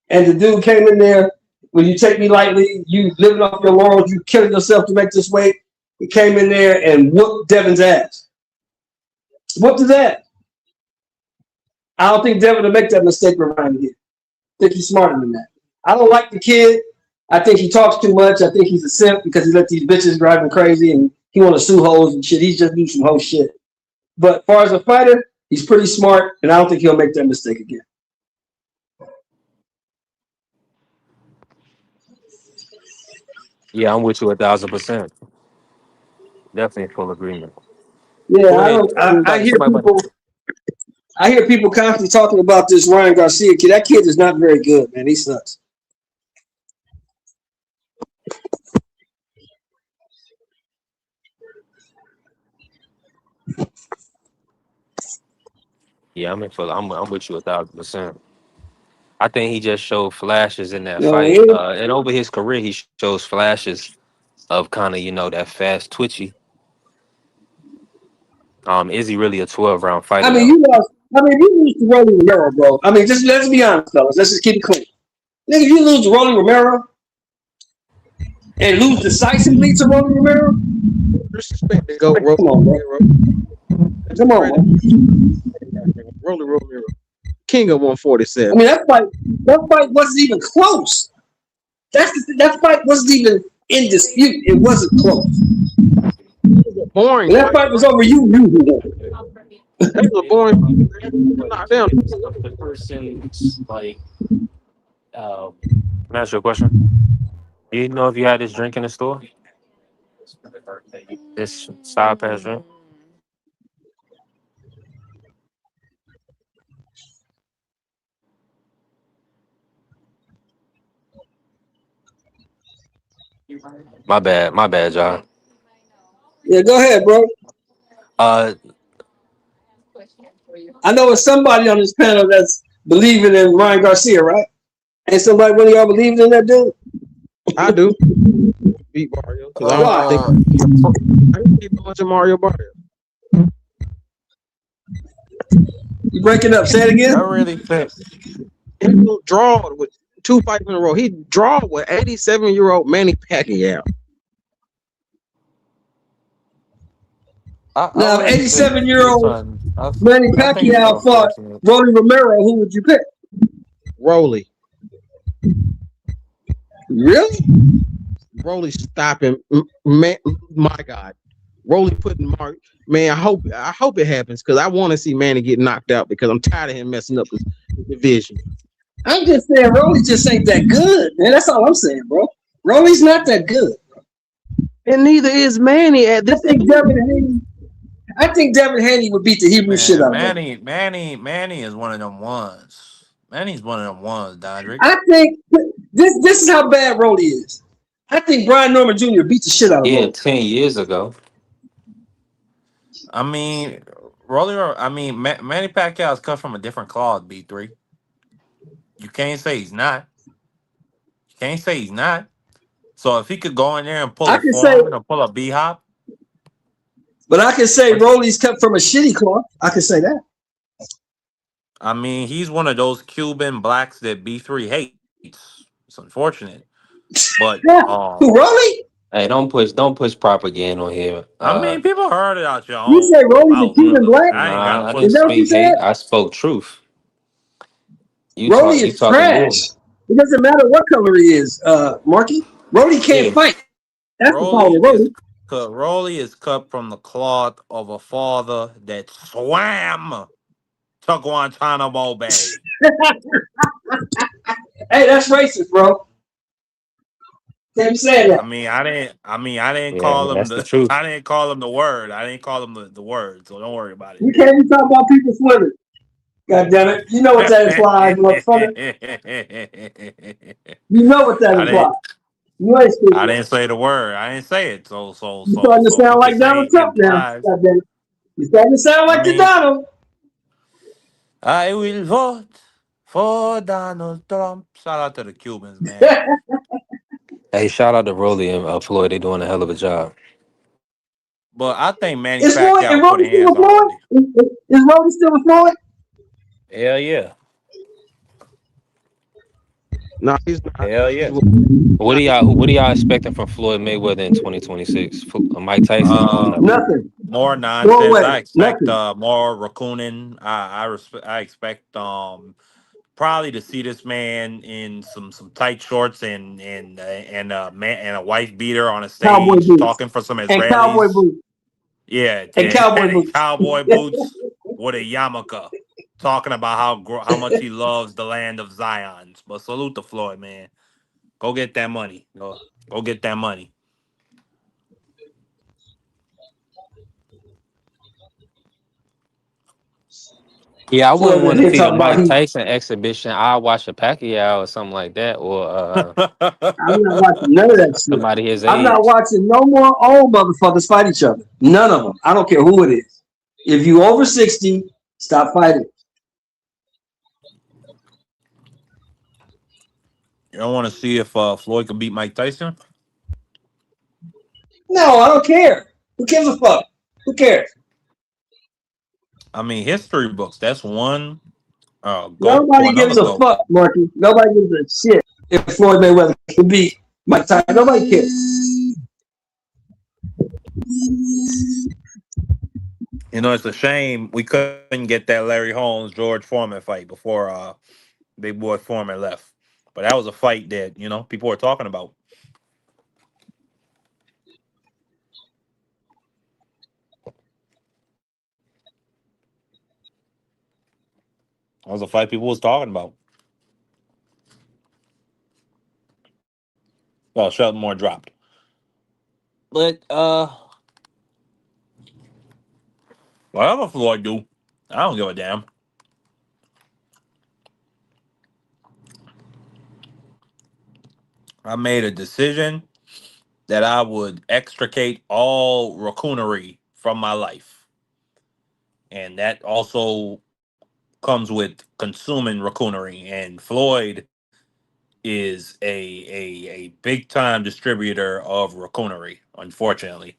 And the dude came in there, when you take me lightly, you living off your laurels, you killing yourself to make this weight. He came in there and whooped Devin's ass. Whooped his ass. I don't think Devin will make that mistake with Ryan again. I think he's smarter than that. I don't like the kid. I think he talks too much. I think he's a simp because he let these bitches drive him crazy and he want to sue hoes and shit. He's just doing some whole shit. But as far as a fighter, he's pretty smart, and I don't think he'll make that mistake again. Yeah, I'm with you 1,000%. Definitely in full agreement. Yeah, Go ahead. I hear people. I hear people constantly talking about this Ryan Garcia kid. That kid is not very good, man. He sucks. Yeah, I'm with you 1,000%. I think he just showed flashes in that No, fight, and over his career, he shows flashes of kind of that fast, twitchy. Is he really a 12-round fighter? I mean, you lose to Rolly Romero, bro. I mean, just let's be honest, fellas. Let's just keep it clean. Nigga, if you lose to Rolly Romero and lose decisively to Rolly Romero, disrespect to go come on, bro. Come on, bro. Rolly Romero, king of 147. I mean, that fight wasn't even close. That fight wasn't even in dispute. It wasn't close. Boring. When that fight was over, you knew who won. That was a boring. Knock down. The person's like, can I ask you a question? Do you know if you had this drink in the store? This side pass drink? My bad, John. Yeah, go ahead, bro. I know it's somebody on this panel that's believing in Ryan Garcia, right? Ain't somebody one of y'all believing in that dude? I do. Beat Mario because I don't keep watching Mario Barrio. You breaking up? Say it again. I really think he draw with 2 fights in a row. He draw with 87-year-old Manny Pacquiao. Now, 87-year-old Manny Pacquiao fought Rolly Romero. Who would you pick? Rolly. Really? Rolly stopping, man. My God, Rolly putting Mark. Man, I hope it happens because I want to see Manny get knocked out because I'm tired of him messing up his division. I'm just saying, Rolly just ain't that good, man. That's all I'm saying, bro. Rolly's not that good, and neither is Manny. At this, I think Devin Haney would beat the Hebrew shit out of him. Manny is one of them ones. Manny's one of them ones, Dodrick. I think this is how bad Rolly is. I think Brian Norman Jr. beat the shit out of Rolly. 10 years ago. I mean, Manny Pacquiao is cut from a different cloth, B3. You can't say he's not. You can't say he's not. So if he could go in there and pull a Foreman or pull a B-Hop. But I can say Rolly's cut from a shitty cloth. I can say that. I mean, he's one of those Cuban blacks that B3 hates. It's unfortunate. But Rolly? Hey, don't push propaganda on here. I mean, people heard it out your You own. say Rolly's a Cuban black? I didn't speak hate. I spoke truth. Rolly is trash. It doesn't matter what color he is, Marky. Rolly can't fight. That's the problem with Rolly. Rolly is cut from the cloth of a father that swam to Guantanamo Bay. Hey, that's racist, bro. Can't be saying I that. mean, I didn't. I mean, I didn't Yeah, call man, him that's the the. truth. I didn't call him the word. I didn't call him the word. So don't worry about You can't be talking about people swimming. God damn it. You know what that implies, motherfucker. it. You know what that I implies. didn't. You ain't I stupid. didn't say the word. I didn't say it. You starting to So sound you like could say Donald Trump now. implies. God damn it. You starting to sound I like the mean, Donald. I will vote for Donald Trump. Shout out to the Cubans, man. Hey, shout out to Rolly and Floyd. They doing a hell of a job. But I think Manny Is Floyd, is Pacquiao put Rody still hands with Floyd? already. Is Rody still with Floyd? Hell yeah. No, he's not. Hell He's yeah. What do y'all what are y'all expecting from Floyd Mayweather in 2026? Mike Tyson or nothing? Nothing. More No nonsense. way. I expect Nothing. more raccooning. I expect probably to see this man in some tight shorts and a man and a wife beater on a Cowboy stage boots. talking for some And cowboy Israelis. boots. Yeah, And cowboy and boots. cowboy boots with a yarmulke, talking about how much he loves the land of Zion. But salute to Floyd, man. Go get that money. Go get that money. Yeah, I wouldn't Floyd in want to here see the talking about Mike he. Tyson exhibition. I'll watch a Pacquiao or something like that, or I'm not watching none of that shit. somebody his I'm not age. watching no more old motherfuckers fight each other. None of them. I don't care who it is. If you over 60, stop fighting. You don't want to see if Floyd can beat Mike Tyson? No, I don't care. Who gives a fuck? Who cares? I mean, history books. That's one goat for Nobody another gives a goat. fuck, Marky. Nobody gives a shit if Floyd Mayweather can beat Mike Tyson. Nobody cares. You know, it's a shame we couldn't get that Larry Holmes George Foreman fight before Big Boy Foreman left. But that was a fight that people were talking about. That was a fight people was talking about. Well, Shelton Moore dropped. But whatever Floyd do, I don't give a damn. I made a decision that I would extricate all raccoonery from my life. And that also comes with consuming raccoonery. And Floyd is a big time distributor of raccoonery, unfortunately.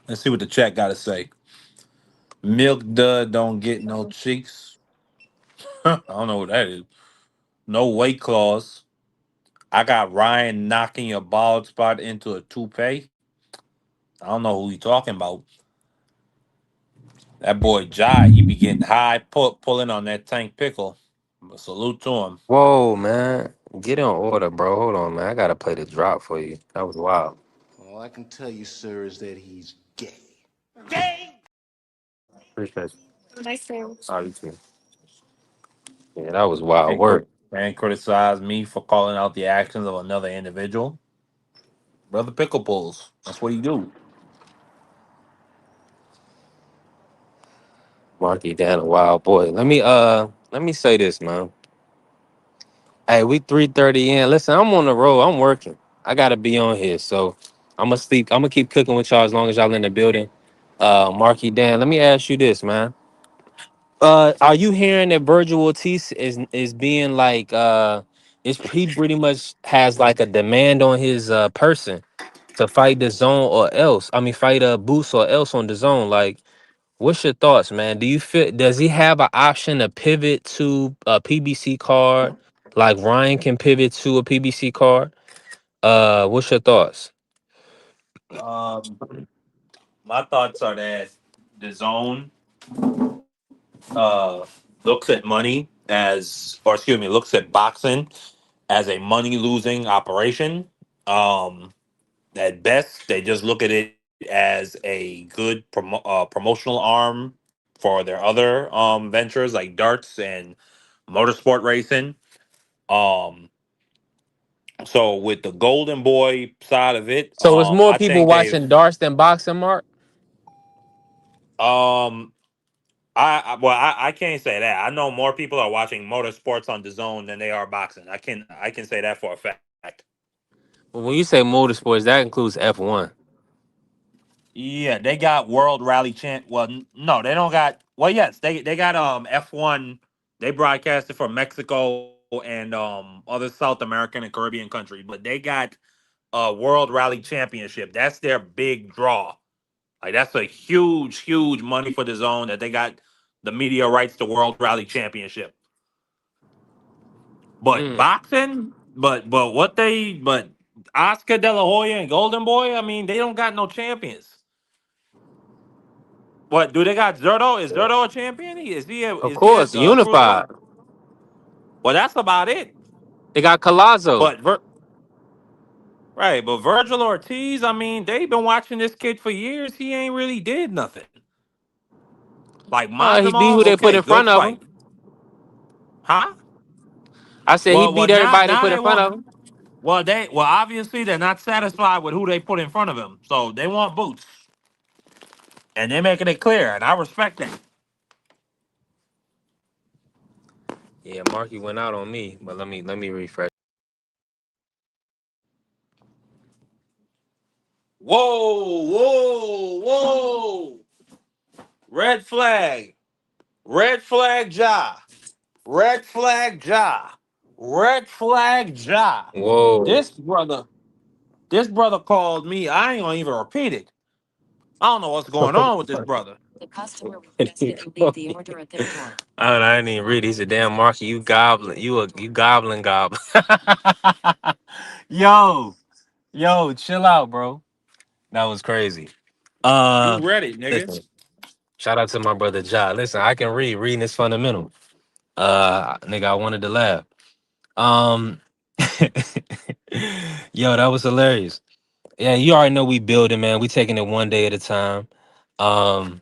Let's see what the chat got to say. Milk Dud don't get no cheeks. I don't know what that is. No weight clause. I got Ryan knocking your bald spot into a toupee. I don't know who you talking about. That boy Jai, he be getting high pulling on that tank pickle. Salute to him. Whoa, man, get in order, bro. Hold on, man. I gotta play the drop for you. That was wild. All I can tell you, sir, is that he's gay. Appreciate you. Oh, you too. Yeah, that was wild And, work. and criticize me for calling out the actions of another individual. Brother Pickle pulls. That's what he do. Marky Dan, a wild boy. Let me say this, man. Hey, we 3:30 in. Listen, I'm on the road. I'm working. I gotta be on here. So I'm gonna sleep. I'm gonna keep cooking with y'all as long as y'all in the building. Marky Dan, let me ask you this, man. Are you hearing that Virgil Ortiz is being like he pretty much has like a demand on his person to fight the zone or else. I mean fight a Boost or else on the zone. Like, what's your thoughts, man? Do you feel does he have an option to pivot to a PBC card? Like Ryan can pivot to a PBC card? What's your thoughts? Um, my thoughts are that the zone looks at money looks at boxing as a money losing operation. At best, they just look at it as a good promotional arm for their other ventures like darts and motorsport racing. Um, so with the Golden Boy side of it, So it's more I people think they've watching darts than boxing, Mark. um I can't say that. I know more people are watching motorsports on the zone than they are boxing. I can say that for a fact. Well, when you say motorsports, that includes F1. Yeah, they got World Rally Champ. Well, no, they don't got. Well, yes, they got F1. They broadcasted from Mexico and other South American and Caribbean countries, but they got World Rally Championship. That's their big draw. Like that's a huge money for the zone that they got the media rights to World Rally Championship. But Mm. boxing, but Oscar De La Hoya and Golden Boy, I mean, they don't got no champions. What do they got? Zerto? Is Zerto a champion? Of Is he a course, cruiserweight? unified. Well, that's about it. They got Colazo. But right, but Virgil Ortiz, I mean, they've been watching this kid for years. He ain't really did nothing. Like He beat who Mazemov, they put okay, in good front of him. fight, huh? I said he Well, beat now everybody they now put they in front want. of him. Well obviously they're not satisfied with who they put in front of him, so they want boots, and they're making it clear, and I respect that. Yeah, Marky went out on me, but let me refresh. Whoa! Red flag, Ja. Red flag Ja. Red flag Ja. Whoa. This brother called me. I ain't gonna even repeat it. I don't know what's going on with this brother. I didn't even read. He said, "Damn, Marky, you goblin. You goblin goblin." yo, chill out, bro. That was crazy. You read it, nigga. Listen. Shout out to my brother Ja. Listen, I can read. Reading is fundamental. Nigga, I wanted to laugh. Um, yo, that was hilarious. Yeah, you already know we building, man. We taking it one day at a time. Um,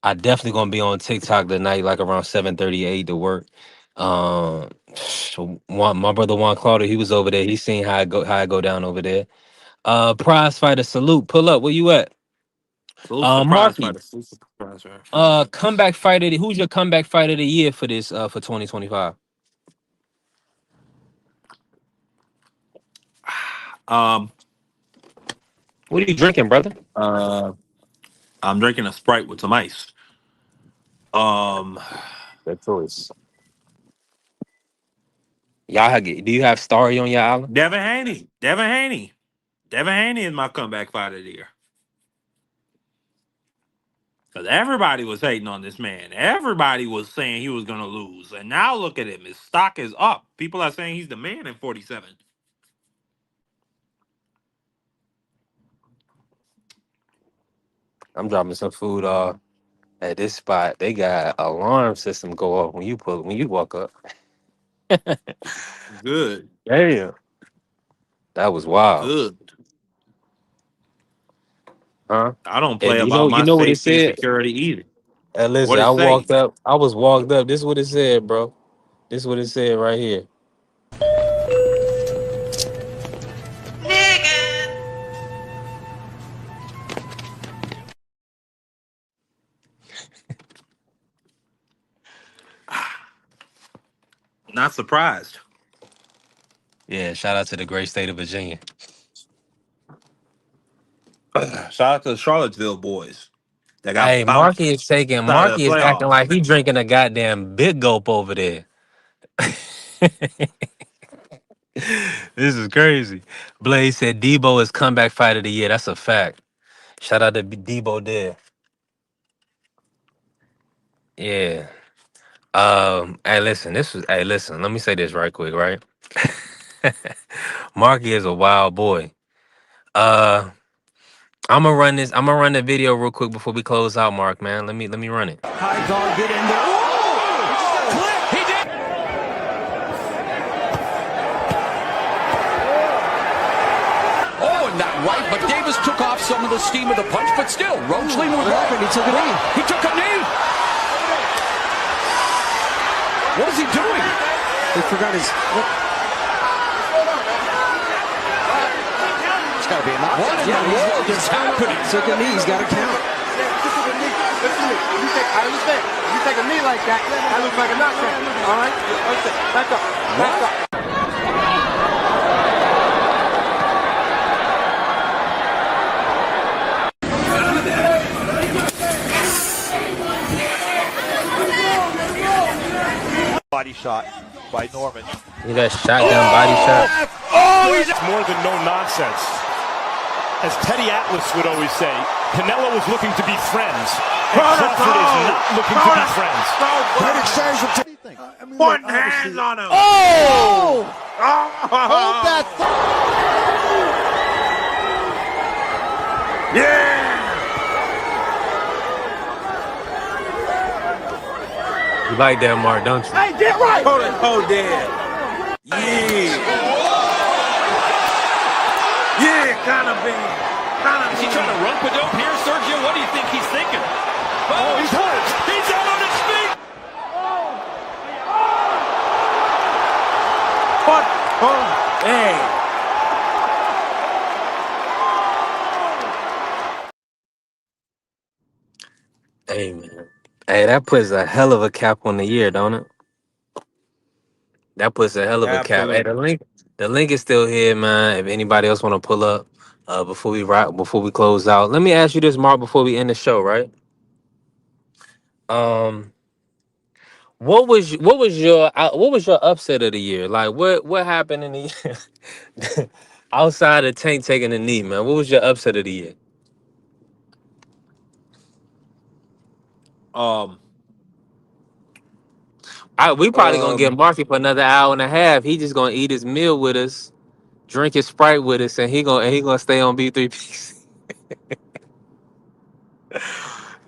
I definitely gonna be on TikTok tonight, like around 7:38 to work. So my brother Juan Claudio, he was over there. He seen how I go down over there. Prize fighter, salute. Pull up. Where you at? Salute surprise Marky. fighter. Salute surprise fighter. Comeback fighter. Who's your comeback fighter of the year for this? For 2025. Um, What are you drinking, brother? uh, I'm drinking a Sprite with some ice. Good choice. Do you have Starry on your island? Devin Haney. Devin Haney is my comeback fighter of the year. Because everybody was hating on this man. Everybody was saying he was going to lose. And now look at him. His stock is up. People are saying he's the man in 47. I'm dropping some food at this spot. They got alarm system go off when you walk up. Good. Damn. That was wild. Good. Huh? I don't play And about you my know what it safety and said? security either. And What listen, it say? I was walked up. This is what it said, bro. This is what it said right here. Not surprised. Yeah, shout out to the great state of Virginia. Shout out to the Charlottesville boys that got Hey, bounced out of Marky the is acting playoffs. like he drinking a goddamn big gulp over there. This is crazy. Blaze said Debo is comeback fight of the year. That's a fact. Shout out to Debo there. Yeah. Hey, listen, let me say this right quick, right? Marky is a wild boy. I'm gonna run the video real quick before we close out, Mark, man. Let me run it. High guard, get in there. He did. Oh, that right, but Davis took off some of the steam of the punch, but still, Roachling was right. He took a knee. He took a knee. What is he doing? He forgot his. It's got to be a knock. What in the world is happening? Took a knee. He's got to count. Listen to me. I understand. If you take a knee like that, that looks like a knockdown. All right? Back up. Back up. Body shot by Norman. You that shotgun body shot. Oh, he's more than no nonsense. As Teddy Atlas would always say, Canelo is looking to be friends, and Crawford is not looking to be friends. Great exchange from Putting hands on him. Oh! Hold that Yeah! You like that, Mark, don't you? Hey, get right! Hold it, hold dead. Yeah. Yeah, kinda big. Is he trying to run dope here, Sergio? What do you think he's thinking? Oh, he's hurt. He's out on his feet. What? Oh, hey. Hey, man. Hey, that puts a hell of a cap on the year, don't it? That puts a hell of a cap. Hey, Absolutely. the link is still here, man. If anybody else want to pull up, before we close out, let me ask you this, Mark, before we end the show, right? Um, what was your upset of the year? Like, what happened in the year outside of Tank taking a knee, man? What was your upset of the year? Um, We probably gonna get Marky for another hour and a half. He just gonna eat his meal with us, drink his Sprite with us, and he gonna stay on B3P.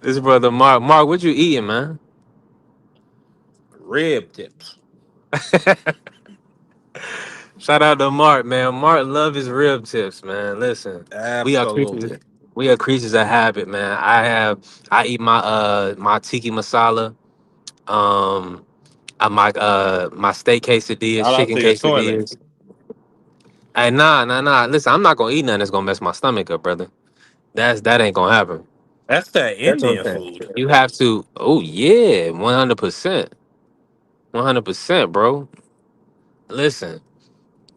This brother Mark, what you eating, man? rib tips. Shout out to Mark, man. Mark love his rib tips, man. Listen, we are Absolutely. creatures. We are creatures of habit, man. I eat my tiki masala, my steak quesadillas, Shout out chicken to your toilet. quesadillas. Hey, nah. Listen, I'm not gonna eat nothing that's gonna mess my stomach up, brother. That ain't gonna happen. That's that That's what I'm Indian saying. food. You have to. Oh yeah, 100%, 100%, bro. Listen,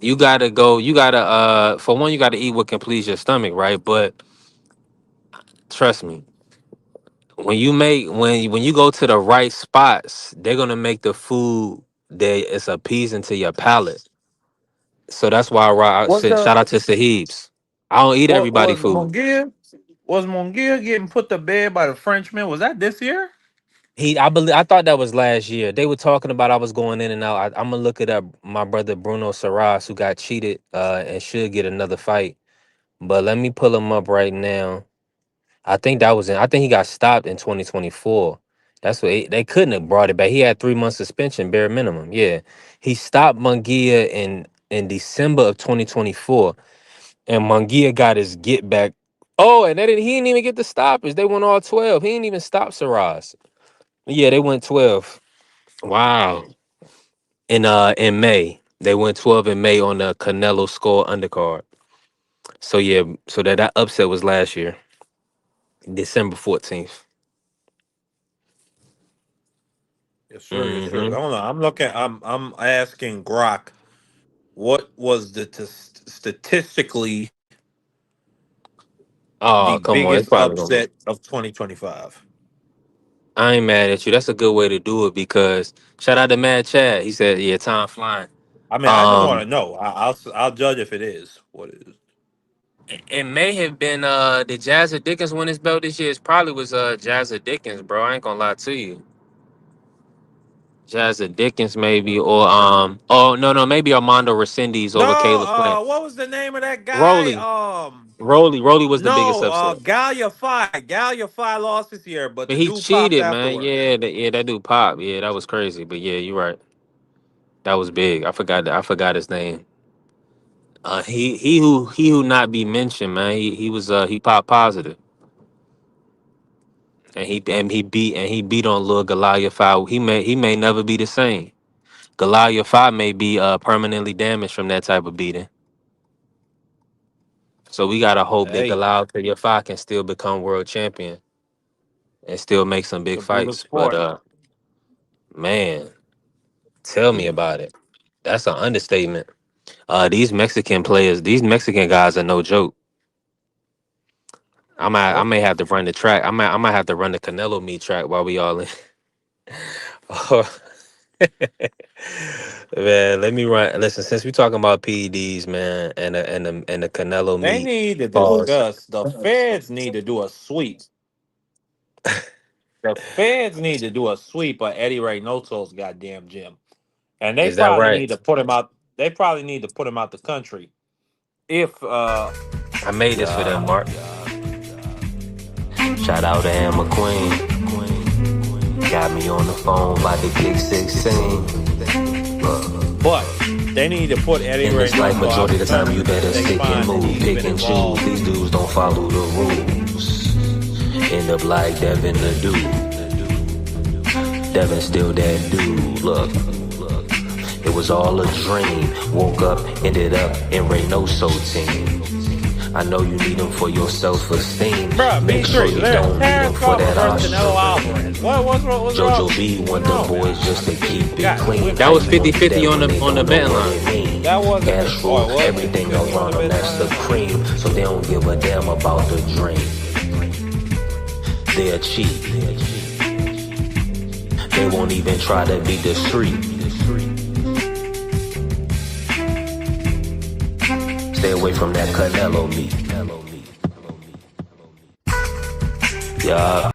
you gotta go. You gotta for one, you gotta eat what can please your stomach, right? But trust me, when you go to the right spots, they're gonna make the food that is appeasing to your palate. So that's why I Was said the shout out to Sahibs. I don't eat what everybody was food. Mongia? Was Mongia getting put to bed by the Frenchman? Was that this year? I thought that was last year. They were talking about I was going in and out. I'm gonna look it up. My brother Bruno Saras, who got cheated, and should get another fight. But let me pull him up right now. I think he got stopped in 2024. That's what they couldn't have brought it back. He had 3 months suspension, bare minimum. Yeah, he stopped Munguia in December of 2024, and Munguia got his get back. Oh, and he didn't even get the stoppage. They went all 12. He didn't even stop Saras. Yeah, they went 12. Wow. In May. They went 12 in May on the Canelo score undercard. So yeah, so that upset was last year, December 14th. Yes, sir. Yes, sir. Mm-hmm. Hold on. I'm looking. I'm asking Grok what was the statistically the Oh, come on. It's biggest probably gonna upset of 2025. I ain't mad at you. That's a good way to do it because shout out to Mad Chad. He said, yeah, time flying. I mean, I just want to Um, know. I'll judge if it is what it is. it may have been did Jazza Dickens win his belt this year? It probably was Jazza Dickens, bro. I ain't gonna lie to you. Jazza Dickens maybe or oh no, maybe Armando Resendiz No, over Caleb Plant. what was the name of that guy? Rolly. Rolly was the biggest No, upset. Galia Phi lost this year, but But the he dude popped cheated, man. afterwards. Yeah, that dude pop. Yeah, that was crazy. But yeah, you're right. That was big. I forgot his name. He who not be mentioned, man. He popped positive, and he beat on Lil Goliath 5. He may never be the same. Goliath 5 may be permanently damaged from that type of beating. So we gotta hope that Hey, Goliath 5 can still become world champion and still make some it's big a brutal fights. But sport. man, tell me about it. That's an understatement. These Mexican guys are no joke. I Yep. may have to run the track. I might have to run the Canelo meat track while we all in. Man, let me run. Listen, since we talking about PEDs, man, and the Canelo They meat, need to pause. discuss. The feds need to do a sweep. The feds need to do a sweep of Eddie Reynoso's goddamn gym, and they Is that probably right? need to put him out. They probably need to put him out the country. If I made this for them, Mark. Shout out to Ann McQueen. Got me on the phone about to kick 16. but they need to put Eddie In this life, Reynoso out majority the of the time, you country better because they stick and find that move, he's pick been and choose. involved. These dudes don't follow the rules. End up like Devin the dude. Devin still that dude. Look, it was all a dream. Woke up, ended up in Reynoso team. I know you need them for your self-esteem. Bruh, Make sure B3, you don't need them Terrence for Crawford that versus Canelo Austrian. Alvarez. What's wrong? Jojo B want them boys just to keep it God, clean. wait, That was wait, 50-50 wait. on the betting line. That wasn't. Cash Oh, rules, it was everything 50-50 on around the them, bet that's the line. cream. So they don't give a damn about the dream. They're cheap. They won't even try to be discreet. Stay away from that Canelo meat. Yeah.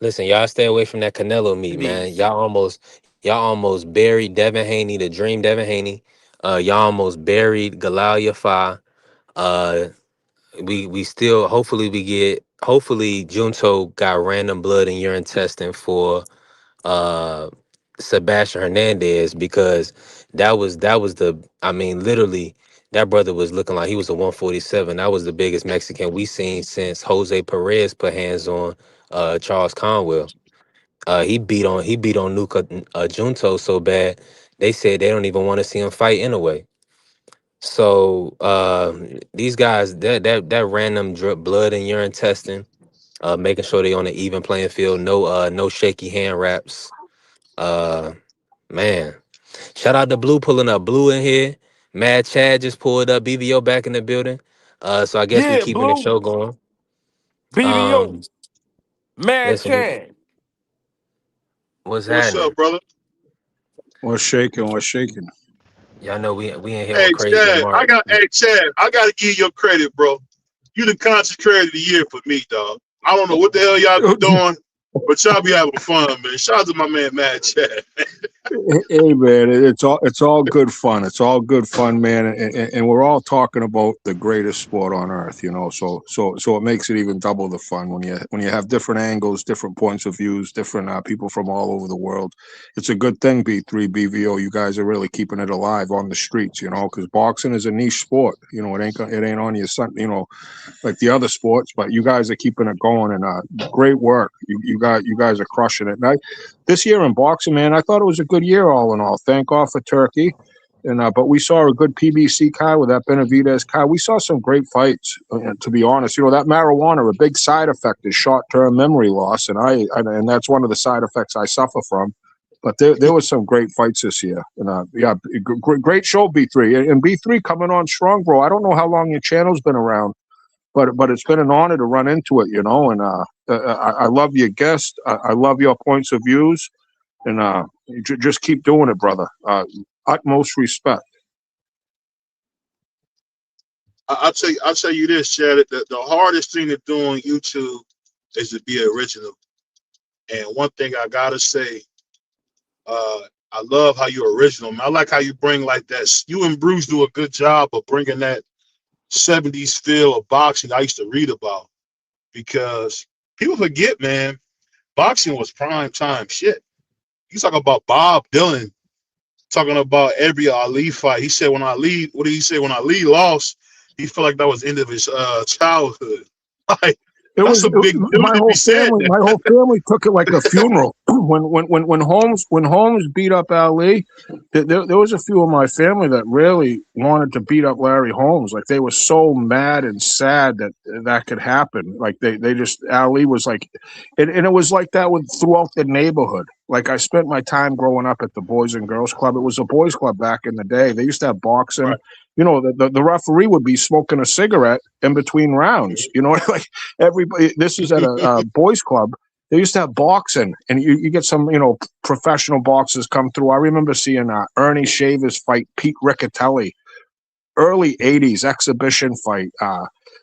Listen, y'all stay away from that Canelo meat, man. Y'all almost buried Devin Haney, the dream Devin Haney. Y'all almost buried Goliath 5. Uh, we still hopefully Junto got random blood and urine testing for uh Sebastian Hernandez, because literally that brother was looking like he was a 147. That was the biggest Mexican we seen since Jose Perez put hands on Charles Conwell. He beat on Nuka Junto so bad they said they don't even want to see him fight anyway. So these guys, that random drip blood and urine testing, making sure they on an even playing field, no shaky hand wraps. Uh, man, shout out to Blue pulling up. Blue in here. Mad Chad just pulled up. BVO back in the building. So I guess we Yeah, keeping the Blue, show going. BBO, Mad Listen, Chad. what's What's happening? up, brother? What's shaking? What's shaking? Y'all know we in here Hey, on Crazy Chad, Mark. Chad, I gotta give you your credit, bro. You the content creator of the year for me, dog. I don't know what the hell y'all be doing, but y'all be having fun, man. Shout out to my man, Mad Chad. Hey man, it's all good fun. It's all good fun, man, and we're all talking about the greatest sport on earth, you know. So it makes it even double the fun when you have different angles, different points of views, different people from all over the world. It's a good thing. B3 BVO, you guys are really keeping it alive on the streets, you know, because boxing is a niche sport. You know, it ain't on your son, you know, like the other sports, but you guys are keeping it going, and great work. You guys are crushing it. And this year in boxing, man, I thought it was a good year all in all. Thank God for Turkey, and but we saw a good PBC card with that Benavidez card. We saw some great fights. To be honest, you know, that marijuana, a big side effect is short-term memory loss, and and that's one of the side effects I suffer from. But there was some great fights this year, and great show, B3, and B3 coming on strong, bro. I don't know how long your channel's been around, but it's been an honor to run into it, you know. And I love your guest. I love your points of views, and just keep doing it, brother. Utmost respect. I'll tell you this, Chad. The hardest thing to do on YouTube is to be original. And one thing I gotta say, I love how you're original, man. I like how you bring like that. You and Bruce do a good job of bringing that 70s feel of boxing I used to read about, because people forget, man, boxing was prime time shit. You talk about Bob Dylan talking about every Ali fight. He said when Ali, what did he say? When Ali lost, he felt like that was the end of his childhood. Like that's a big deal My to be whole said. family. My whole family took it like a funeral. when Holmes beat up Ali, there was a few of my family that really wanted to beat up Larry Holmes. Like they were so mad and sad that could happen. Like they just Ali was like, and it was like that throughout the neighborhood. Like I spent my time growing up at the Boys and Girls Club. It was a boys' club back in the day. They used to have boxing. Right. You know, the referee would be smoking a cigarette in between rounds. You know, like everybody. This is at a boys' club. They used to have boxing, and you get some, professional boxers come through. I remember seeing Ernie Shavers fight Pete Riccatelli, early '80s exhibition fight.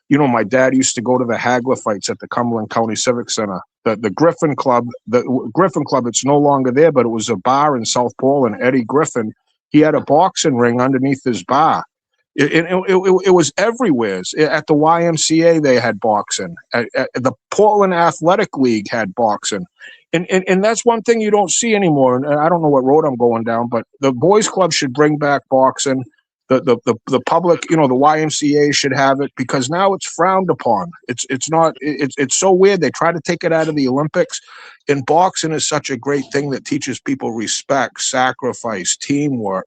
My dad used to go to the Hagler fights at the Cumberland County Civic Center. The Griffin Club, it's no longer there, but it was a bar in South Portland. Eddie Griffin, he had a boxing ring underneath his bar. It was everywhere. At the YMCA, they had boxing. At the Portland Athletic League had boxing. And that's one thing you don't see anymore. And I don't know what road I'm going down, but the boys' club should bring back boxing. The public, the YMCA should have it, because now it's frowned upon. It's so weird. They try to take it out of the Olympics. And boxing is such a great thing that teaches people respect, sacrifice, teamwork.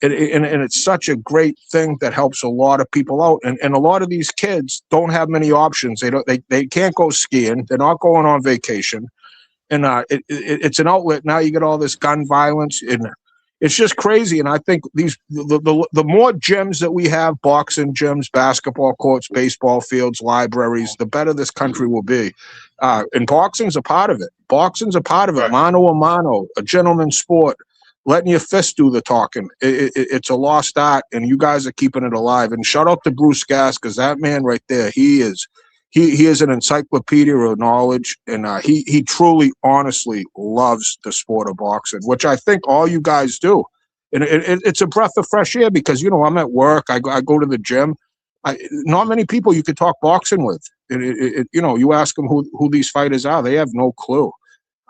And it's such a great thing that helps a lot of people out. And a lot of these kids don't have many options. They can't go skiing. They're not going on vacation. And it's an outlet. Now you get all this gun violence, and it's just crazy. And I think the more gyms that we have, boxing gyms, basketball courts, baseball fields, libraries, the better this country will be. And boxing's a part of it. Boxing's a part of it. Mano a mano, a gentleman's sport. Letting your fist do the talking. It's a lost art, and you guys are keeping it alive. And shout out to Bruce Gass, because that man right there, he is an encyclopedia of knowledge, and he truly, honestly loves the sport of boxing, which I think all you guys do. And it's a breath of fresh air, because I'm at work, I go to the gym. Not many people you could talk boxing with. You ask them who these fighters are, they have no clue.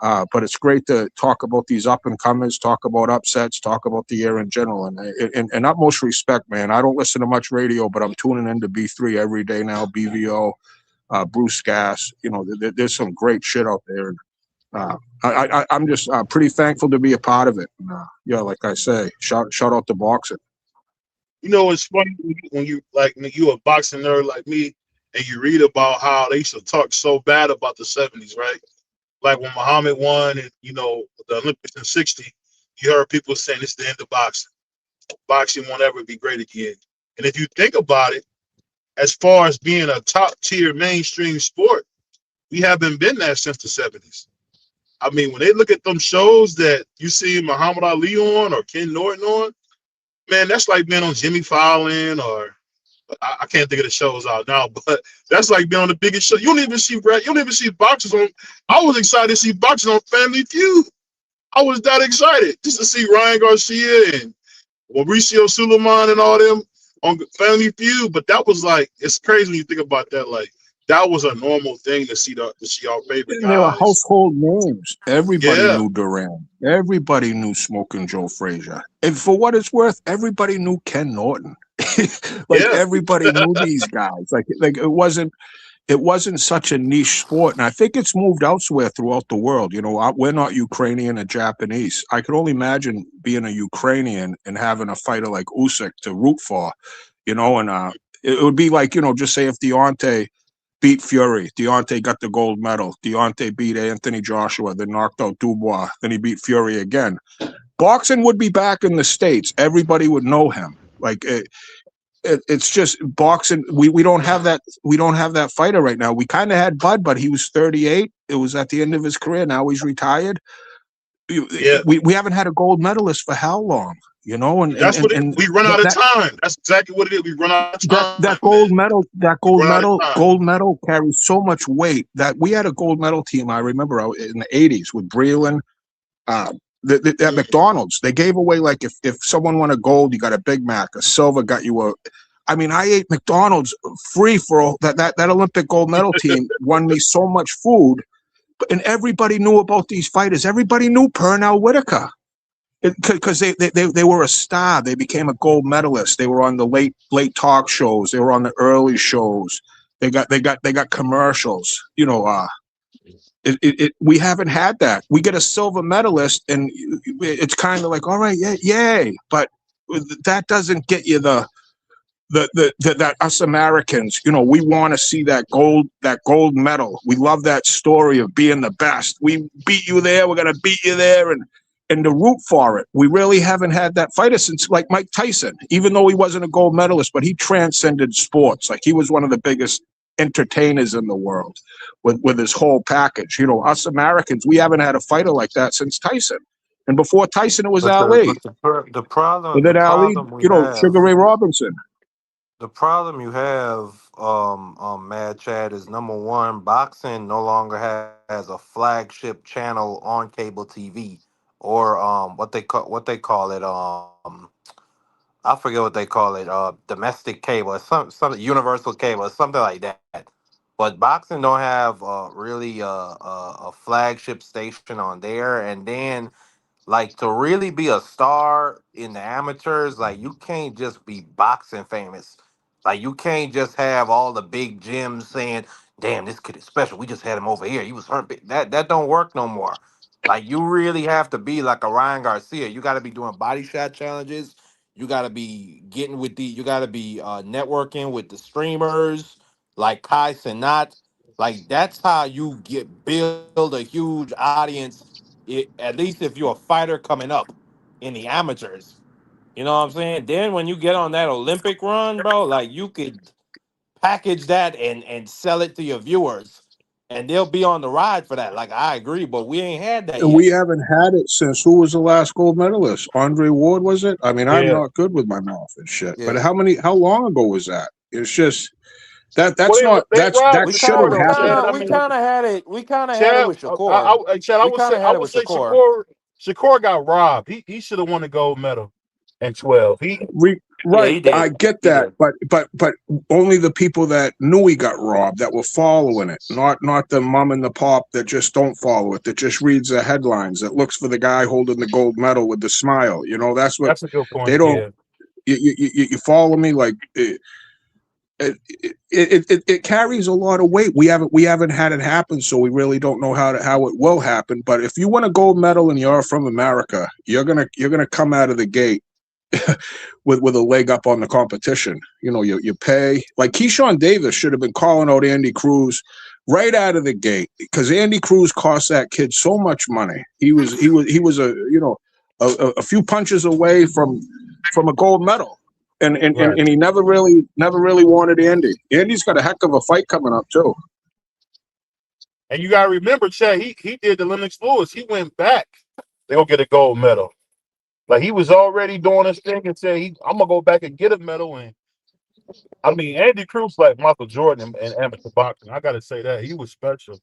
But it's great to talk about these up and comers, talk about upsets, talk about the year in general, and utmost respect, man. I don't listen to much radio, but I'm tuning into B3 every day now. BVO. Bruce Gass, there's some great shit out there. I'm just pretty thankful to be a part of it. Like I say, shout out to boxing. It's funny when you a boxing nerd like me, and you read about how they used to talk so bad about the 70s, right? Like when Muhammad won, and the Olympics in '60, you heard people saying it's the end of boxing. Boxing won't ever be great again. And if you think about it, as far as being a top tier mainstream sport, we haven't been there since the 70s. I mean, when they look at them shows that you see Muhammad Ali on or Ken Norton on, man, that's like being on Jimmy Fallon, or I can't think of the shows out now, but that's like being on the biggest show. You don't even see boxers on. I was excited to see boxers on Family Feud. I was that excited just to see Ryan Garcia and Mauricio Suleiman and all them on Family Feud. But that was like, it's crazy when you think about that. Like, that was a normal thing to see our favorite guys. They were household names. Everybody knew Duran. Everybody knew Smoking Joe Frazier. And for what it's worth, everybody knew Ken Norton. Everybody knew these guys. Like it wasn't such a niche sport. And I think it's moved elsewhere throughout the world. We're not Ukrainian or Japanese. I could only imagine being a Ukrainian and having a fighter like Usyk to root for, and it would be like, just say if Deontay beat Fury, Deontay got the gold medal, Deontay beat Anthony Joshua, then knocked out Dubois, then he beat Fury again. Boxing would be back in the States. Everybody would know him. Like it's just boxing. We don't have that. We don't have that fighter right now. We kind of had Bud, but he was 38. It was at the end of his career. Now he's retired. We haven't had a gold medalist for how long? And that's we run out of time. That's exactly what it is. We run out of time. That gold medal carries so much weight that we had a gold medal team. I remember in the 80s with Breland. At McDonald's, they gave away, like, if someone won a gold, you got a Big Mac. A silver got you I ate McDonald's free for all that Olympic gold medal team won me so much food, and everybody knew about these fighters. Everybody knew Pernell Whitaker. because they were a star. They became a gold medalist. They were on the late talk shows. They were on the early shows. They got commercials. You know, we haven't had that. We get a silver medalist, and it's kind of like, all right, yeah, yay, but that doesn't get you the that us Americans, you know, we want to see that gold medal. We love that story of being the best. We beat you there, we're gonna beat you there, and to root for it. We really haven't had that fighter since like Mike Tyson, even though he wasn't a gold medalist, but he transcended sports. Like he was one of the biggest entertainers in the world with his whole package. You know, us Americans, we haven't had a fighter like that since Tyson. And before Tyson, it was But Ali. the problem And then Ali, we you know, have Sugar Ray Robinson. the problem you have, Mad Chad, is number one, boxing no longer has a flagship channel on cable TV or what they call it, I forget what they call it, domestic cable, or some universal cable, or something like that. But boxing don't have really a flagship station on there, and then like to really be a star in the amateurs, like you can't just be boxing famous. Like you can't just have all the big gyms saying, "Damn, this kid is special. We just had him over here. He was hurt." That don't work no more. Like you really have to be like a Ryan Garcia. You got to be doing body shot challenges. You got to be getting with the. You got to be networking with the streamers like Kai Cenat. Like that's how you build a huge audience, at least if you're a fighter coming up in the amateurs. You know what I'm saying? Then when you get on that Olympic run, bro, like you could package that and sell it to your viewers, and they'll be on the ride for that. Like I agree, but we ain't had that And yet. we haven't had it since who was the last gold medalist? Andre Ward, was it? I mean, I'm Yeah. not good with my mouth and shit. But Yeah. how long ago was that? It's just Well, that We should kind have of we kind happened. of we kind of had it. We kind of had it with Shakur. Chad, We kind of I had it would with say Shakur. Shakur got robbed. He should have won the gold medal in 12. Yeah, Right, he did. I get He that, did. but only the people that knew he got robbed, that were following it, not the mom and the pop that just don't follow it, that just reads the headlines, that looks for the guy holding the gold medal with the smile. You know, that's what That's a good they point. don't. Yeah. You follow me? Like it carries a lot of weight. We haven't had it happen, so we really don't know how it will happen. But if you win a gold medal and you're from America, you're gonna come out of the gate with a leg up on the competition. You know, you pay. Like Keyshawn Davis should have been calling out Andy Cruz right out of the gate, because Andy Cruz cost that kid so much money. He was a few punches away from a gold medal. And Right. he never really wanted Andy. Andy's got a heck of a fight coming up too. And you gotta remember, Chad, he did the Lennox Lewis. He went back. They'll get a gold medal. Like he was already doing his thing and said, I'm gonna go back and get a medal. And I mean, Andy Cruz like Michael Jordan in amateur boxing. I gotta say that he was special.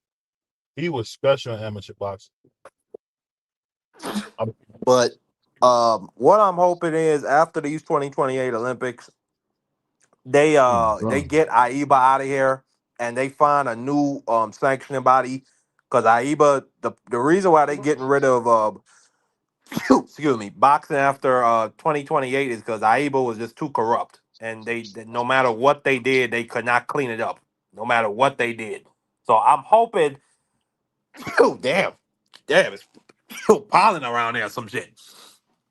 He was special in amateur boxing. But what I'm hoping is after these 2028 Olympics, they get AIBA out of here and they find a new sanctioning body, because AIBA, the reason why they getting rid of excuse me, boxing after 2028 is because AIBA was just too corrupt, and no matter what they did, they could not clean it up, no matter what they did. So I'm hoping, damn, it's piling around there some shit.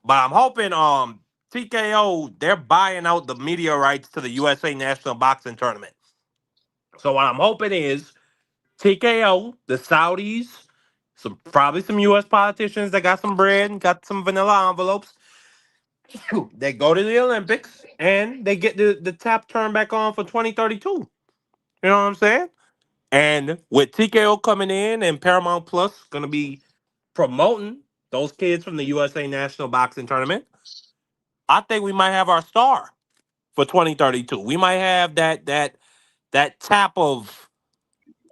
But I'm hoping TKO, they're buying out the media rights to the USA National Boxing Tournament. So what I'm hoping is TKO, the Saudis, probably some US politicians that got some bread and got some vanilla envelopes, they go to the Olympics and they get the tap turned back on for 2032. You know what I'm saying? And with TKO coming in and Paramount Plus gonna be promoting those kids from the USA National Boxing Tournament, I think we might have our star for 2032. We might have that tap of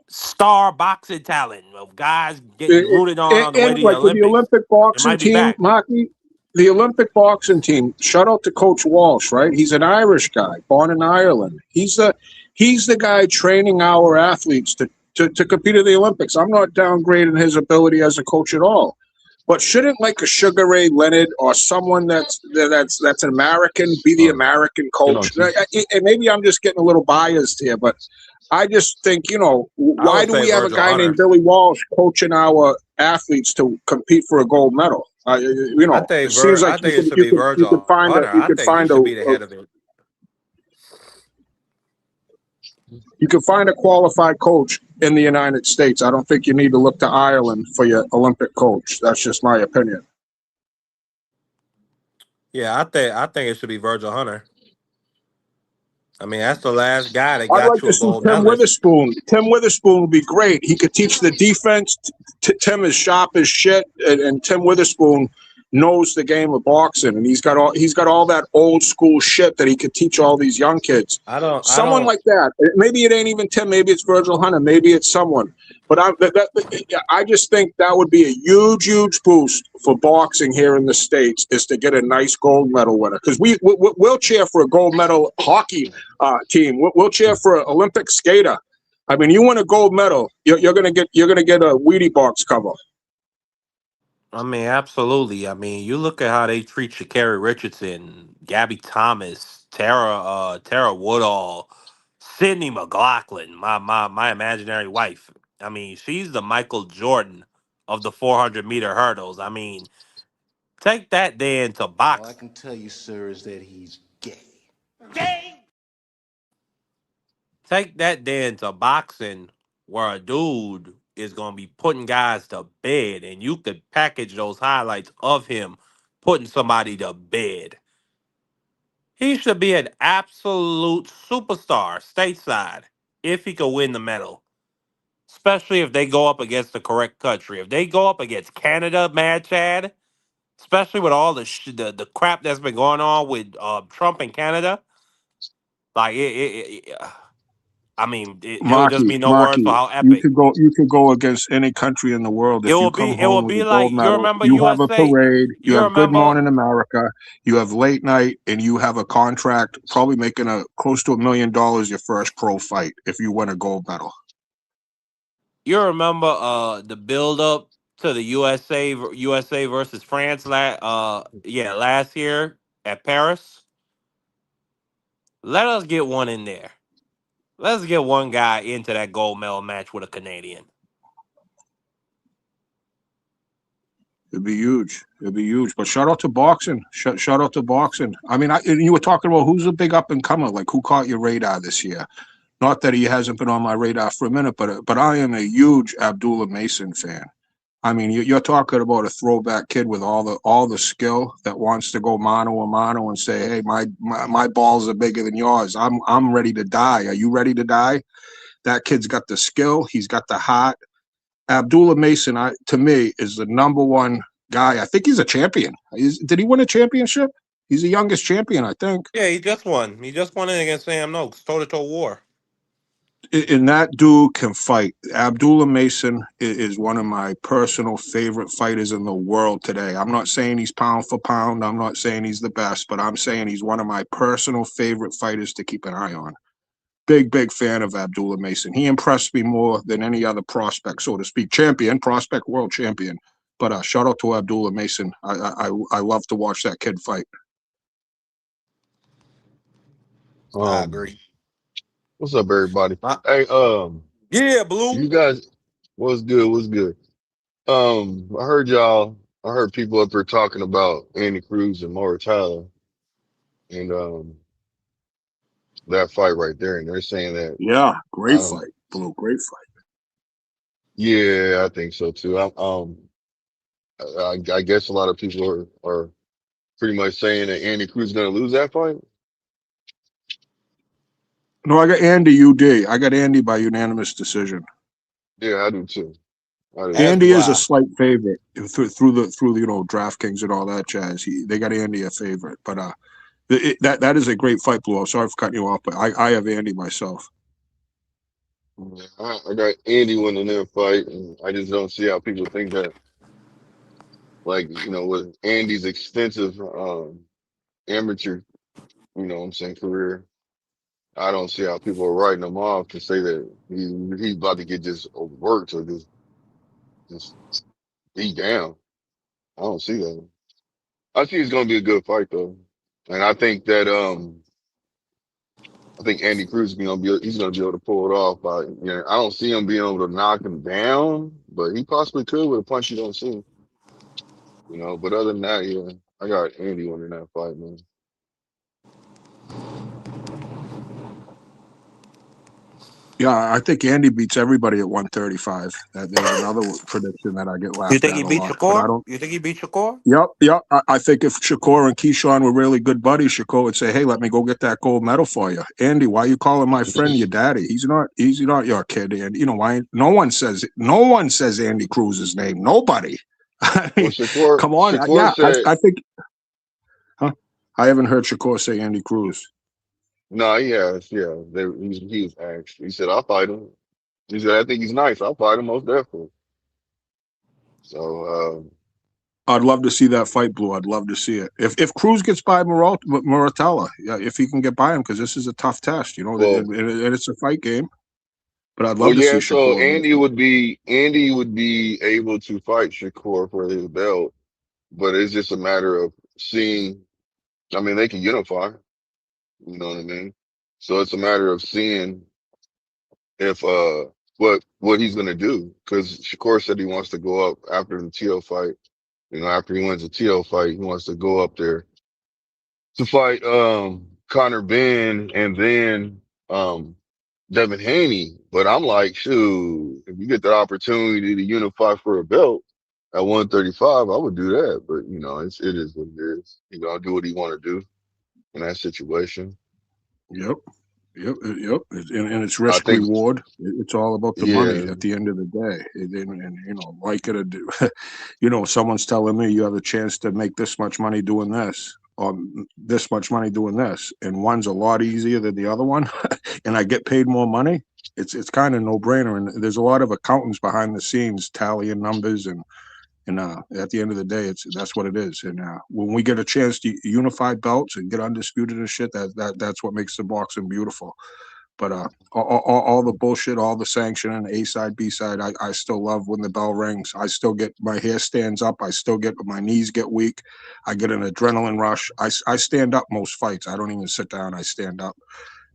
star boxing talent of guys getting rooted on the way to And the like with the Olympics. Olympic It boxing might be team, back. Marky, the Olympic boxing team, shout out to Coach Walsh, right? He's an Irish guy, born in Ireland. He's the guy training our athletes to compete at the Olympics. I'm not downgrading his ability as a coach at all. But shouldn't like a Sugar Ray Leonard or someone that's an American be the American coach? And maybe I'm just getting a little biased here, but I just think, I why would do say we have a Virgil guy named Hunter. Billy Walsh coaching our athletes to compete for a gold medal? It seems like I think it should be you could Virgil find Hunter. I think he should be the head of it. a qualified coach in the United States. I don't think you need to look to Ireland for your Olympic coach. That's just my opinion. Yeah, I think it should be Virgil Hunter. I mean, that's the last guy that I'd got like to to a see gold Tim medalist. Witherspoon. Tim Witherspoon would be great. He could teach the defense. Tim is sharp as shit, and Tim Witherspoon knows the game of boxing, and he's got all that old school shit that he could teach all these young kids. I Someone don't. like that. Maybe it ain't even Tim. Maybe it's Virgil Hunter. Maybe it's someone. But I just think that would be a huge boost for boxing here in the States is to get a nice gold medal winner, because we'll cheer for a gold medal hockey team. We'll cheer for an Olympic skater. I mean, you win a gold medal, you're gonna get a Wheatie box cover. I mean, absolutely. I mean, you look at how they treat Sha'Carri Richardson, Gabby Thomas, Tara Woodall, Sydney McLaughlin, my imaginary wife. I mean, she's the Michael Jordan of the 400-meter hurdles. I mean, take that day into All I boxing. can tell you, sir, is that he's gay. Take that day into boxing where a dude is going to be putting guys to bed, and you could package those highlights of him putting somebody to bed. He should be an absolute superstar stateside if he could win the medal, especially if they go up against the correct country. If they go up against Canada, Mad Chad, especially with all the crap that's been going on with Trump in Canada, like I mean, it would just be no words for Marky, how epic. you could go against any country in the world. If you come It will home with be a like gold you medal, remember you have a USA. parade, you You have Good remember Morning America, you have late night, and you have a contract probably making close to $1 million your first pro fight if you win a gold medal. the build up to the USA versus France last year at Paris. Let us get one in there. Let's get one guy into that gold medal match with a Canadian. It'd be huge. It'd be huge. But shout out to boxing. Shout out to boxing. I mean, you were talking about who's a big up and comer. Like, who caught your radar this year? Not that he hasn't been on my radar for a minute, but I am a huge Abdullah Mason fan. I mean, you're talking about a throwback kid with all the skill that wants to go mano a mano and say, "Hey, my balls are bigger than yours. I'm ready to die. Are you ready to die?" That kid's got the skill. He's got the heart. Abdullah Mason, to me, is the number one guy. I think he's a champion. Did he win a championship? He's the youngest champion, I think. Yeah, he just won. He just won it against Sam Noakes, toe-to-toe war. And that dude can fight. Abdullah Mason is one of my personal favorite fighters in the world today. I'm not saying he's pound for pound. I'm not saying he's the best, but I'm saying he's one of my personal favorite fighters to keep an eye on. Big fan of Abdullah Mason. He impressed me more than any other prospect, so to speak. Prospect, world champion. But shout out to Abdullah Mason. I love to watch that kid fight. I agree. What's up, everybody? Hey, yeah, Blue. you guys, what's good? What's good? I heard people up here talking about Andy Cruz and Maura Tyler, and that fight right there, and they're saying that, Yeah, great um, fight, Blue. Great fight. yeah, I think so too. I guess a lot of people are pretty much saying that Andy Cruz is going to lose that fight. No, I got Andy UD. I got Andy by unanimous decision. Yeah, I do too. Andy is a slight favorite through the DraftKings and all that jazz. They got Andy a favorite, but that is a great fight, Blue. I'm sorry for cutting you off, but I have Andy myself. Yeah, I got Andy winning that fight, and I just don't see how people think that, like, with Andy's extensive amateur, what I'm saying, career, I don't see how people are writing him off to say that he's about to get just overworked or just beat down. I don't see that. I think it's gonna be a good fight though, and I think that I think Andy Cruz is he's gonna be able to pull it off. But I don't see him being able to knock him down, but he possibly could with a punch you don't see. But other than that, yeah, I got Andy winning that fight, man. Yeah, I think Andy beats everybody at 135. There's another prediction that I get You laughed think at he a beat lot, but I Shakur? don't. You think he beat Shakur? Yep. I think if Shakur and Keyshawn were really good buddies, Shakur would say, "Hey, let me go get that gold medal for you." Andy, why you calling my friend your daddy? He's not your kid, and why? No one says Andy Cruz's name. Nobody. I Well, mean, come on. Shakur Yeah, said I think. Huh? I haven't heard Shakur say Andy Cruz. no. He has, yeah. He was asked. He said, "I'll fight him." He said, "I think he's nice. I'll fight him most definitely." So, I'd love to see that fight, Blue. I'd love to see it. If Cruz gets by Muratella, yeah, if he can get by him, because this is a tough test, and well, it's a fight game. But I'd well, love to see yeah. So Shakur against him. Andy would be able to fight Shakur for his belt, but it's just a matter of seeing. I mean, they can unify. You know what I mean? So it's a matter of seeing if what he's gonna do, because Shakur said he wants to go up after the Tio fight. After he wins the Tio fight, he wants to go up there to fight Conor Benn and then Devin Haney. But I'm like, shoot, if you get the opportunity to unify for a belt at 135, I would do that. But it is what it is. I'll do what he want to do in that situation. Yep. And it's I risk think, reward. It's all about the money yeah. at the end of the day. And like it or do, someone's telling me you have a chance to make this much money doing this, or this much money doing this, and one's a lot easier than the other one, and I get paid more money. It's kind of no brainer. And there's a lot of accountants behind the scenes tallying numbers and at the end of the day, that's what it is. And when we get a chance to unify belts and get undisputed and shit, that's what makes the boxing beautiful. But all the bullshit, all the sanctioning, A side, B side, I still love when the bell rings. I still get my hair stands up. I still get my knees get weak. I get an adrenaline rush. I stand up most fights. I don't even sit down. I stand up.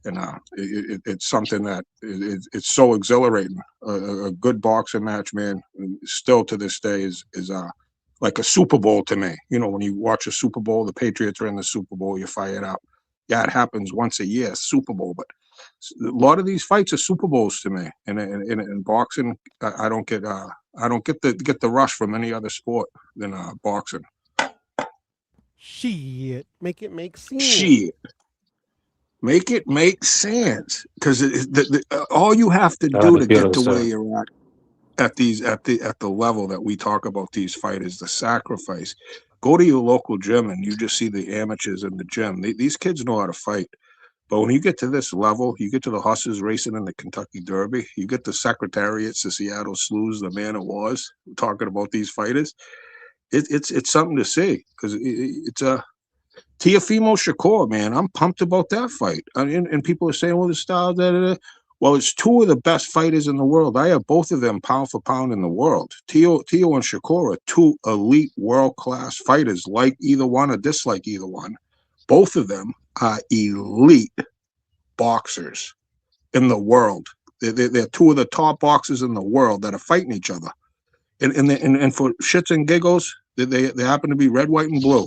And it's something that it's so exhilarating. A good boxing match, man, still to this day is like a Super Bowl to me. When you watch a Super Bowl, the Patriots are in the Super Bowl, you fire it up. Yeah, it happens once a year, Super Bowl, but a lot of these fights are Super Bowls to me. And in boxing, I don't get the rush from any other sport than boxing. Shit, make it make sense. Shit. Make it make sense, because all you have to do to get to where you're at the level that we talk about these fighters, the sacrifice. Go to your local gym and you just see the amateurs in the gym. These kids know how to fight, but when you get to this level, you get to the horses racing in the Kentucky Derby, you get the secretariats, the Seattle Slews, the Man of Wars, talking about these fighters. It's something to see, because it's a Teofimo Shakur, man, I'm pumped about that fight. And people are saying, well, the style, da, da, da. Well, it's two of the best fighters in the world. I have both of them pound for pound in the world. Teo and Shakur are two elite world-class fighters, like either one or dislike either one. Both of them are elite boxers in the world. They're two of the top boxers in the world that are fighting each other. And for shits and giggles, they happen to be red, white, and blue.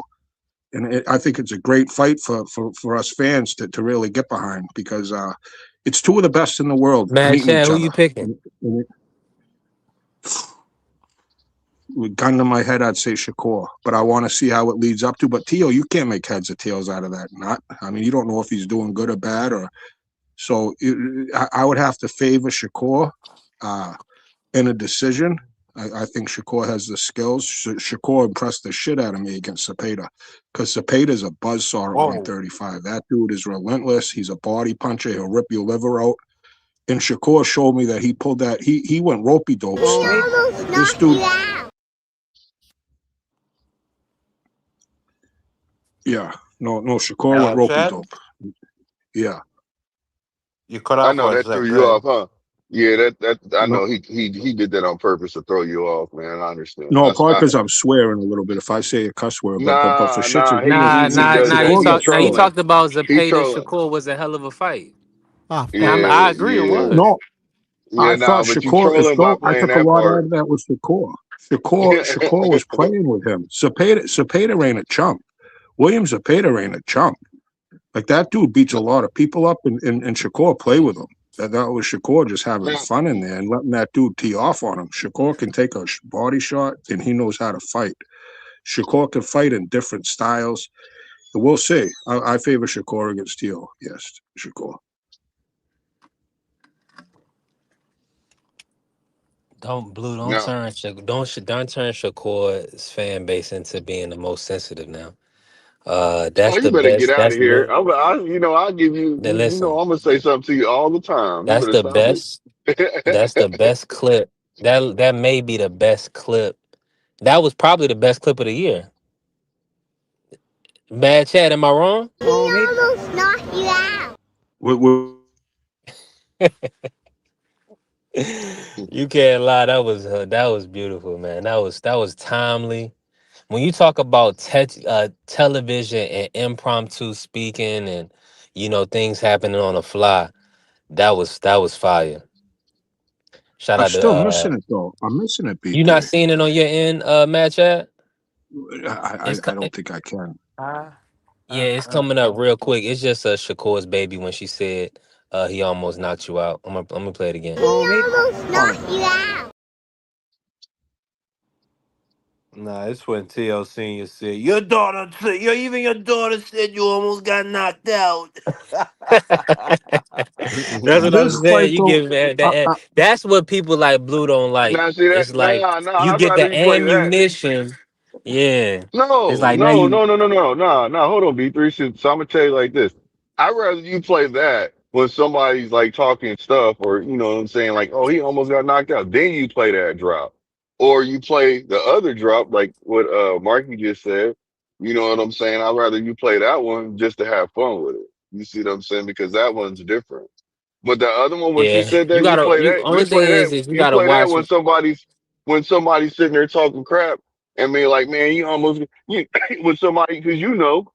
And I think it's a great fight for us fans to really get behind, because it's two of the best in the world Mad meeting Chad, each who other. you picking? With gun to my head, I'd say Shakur, but I want to see how it leads up to. But Teo, you can't make heads or tails out of that. I mean, you don't know if he's doing good or bad, so I would have to favor Shakur in a decision. I think Shakur has the skills. Shakur impressed the shit out of me against Zepeda, because Zepeda's a buzzsaw at 135. That dude is relentless. He's a body puncher. He'll rip your liver out. And Shakur showed me that he pulled that. He went ropey dope style. This dude. Yeah. No, Shakur went ropey Chad, dope. Yeah. you cut I off know for a that sec. threw Go you ahead. off, huh? Yeah, that I No, know he did that on purpose to throw you off, man. I understand. no, probably because I'm swearing a little bit if I say a cuss word. But for shits and giggles, he does that. He Shakur He's gets talked. He killed. trolling. talked about He Zepeda trolling. Shakur was a hell of a fight, Oh, and fuck Yeah, I off. agree it yeah, was. No, yeah. I thought Nah, but you Shakur is trolling by so. I playing took a that lot out part. of that with Shakur. Shakur was playing with him. Zepeda ain't a chump. William Zepeda ain't a chump. Like that dude beats a lot of people up, and Shakur play with him. That was Shakur just having Now, fun in there and letting that dude tee off on him. Shakur can take a body shot, and he knows how to fight. Shakur can fight in different styles. We'll see. I favor Shakur against Teal. Yes, Shakur. Don't Blue. Don't now, turn. Don't turn Shakur's fan base into being the most sensitive now. oh, That's you the better get best. out of That's here. the. I'll give you. You know, Listen. I'm gonna say something to you all the time. You That's better the stop best. That's the it. best clip. That may be the best clip. That was probably the best clip of the year. Bad chat. Am I wrong? He almost knocked you out. You can't lie. That was beautiful, man. That was timely. When you talk about television and impromptu speaking and things happening on the fly, that was fire. Shout I'm out to still missing it though. I'm missing it, you not BK. seeing it on your end, Matt Chat? I, It's I don't think I can. Yeah, it's coming up real quick. It's just Shakur's baby when she said he almost knocked you out. I'm gonna play it again. He almost All right. knocked you out. Nah, it's when T.O. Senior said, even your daughter said you almost got knocked out. That's what I'm This fight saying. You though. give that. That's what people like Blue don't like. Now, see that? It's like Nah, you I'd get rather the you play that. ammunition. Yeah, it's No, like now no, you. no, no, no, no, no, no. Hold on, B3. So I'm gonna tell you like this. I'd rather you play that when somebody's like talking stuff, or you know what I'm saying, like, oh, he almost got knocked out. Then you play that drop, or you play the other drop, like what Marky just said. You know what I'm saying? I'd rather you play that one just to have fun with it. You see what I'm saying? Because that one's different. But the other one, when she Yeah, said you that, you gotta. play You that, you only thing play that, is you you gotta play that watch. when somebody's sitting there talking crap and be like, man, you almost you with somebody because you know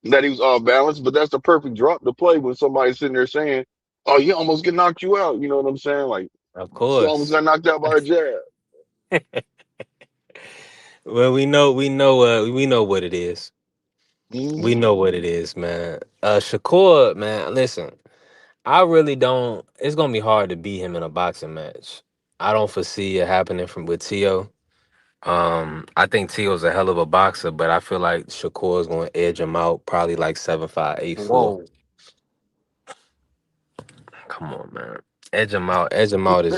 that he was off balance, but that's the perfect drop to play when somebody's sitting there saying, oh, you almost get knocked you out. You know what I'm saying? Like Of she almost course. got knocked out by a jab. Well, we know what it is. We Hmm. know what it is, man. Shakur, man. Listen, I really don't. It's gonna be hard to beat him in a boxing match. I don't foresee it happening from with Tio. I think Tio's a hell of a boxer, but I feel like Shakur's gonna edge him out, probably like 7-5, 8-4. Whoa. Come on, man. Edge him out. Edge him out is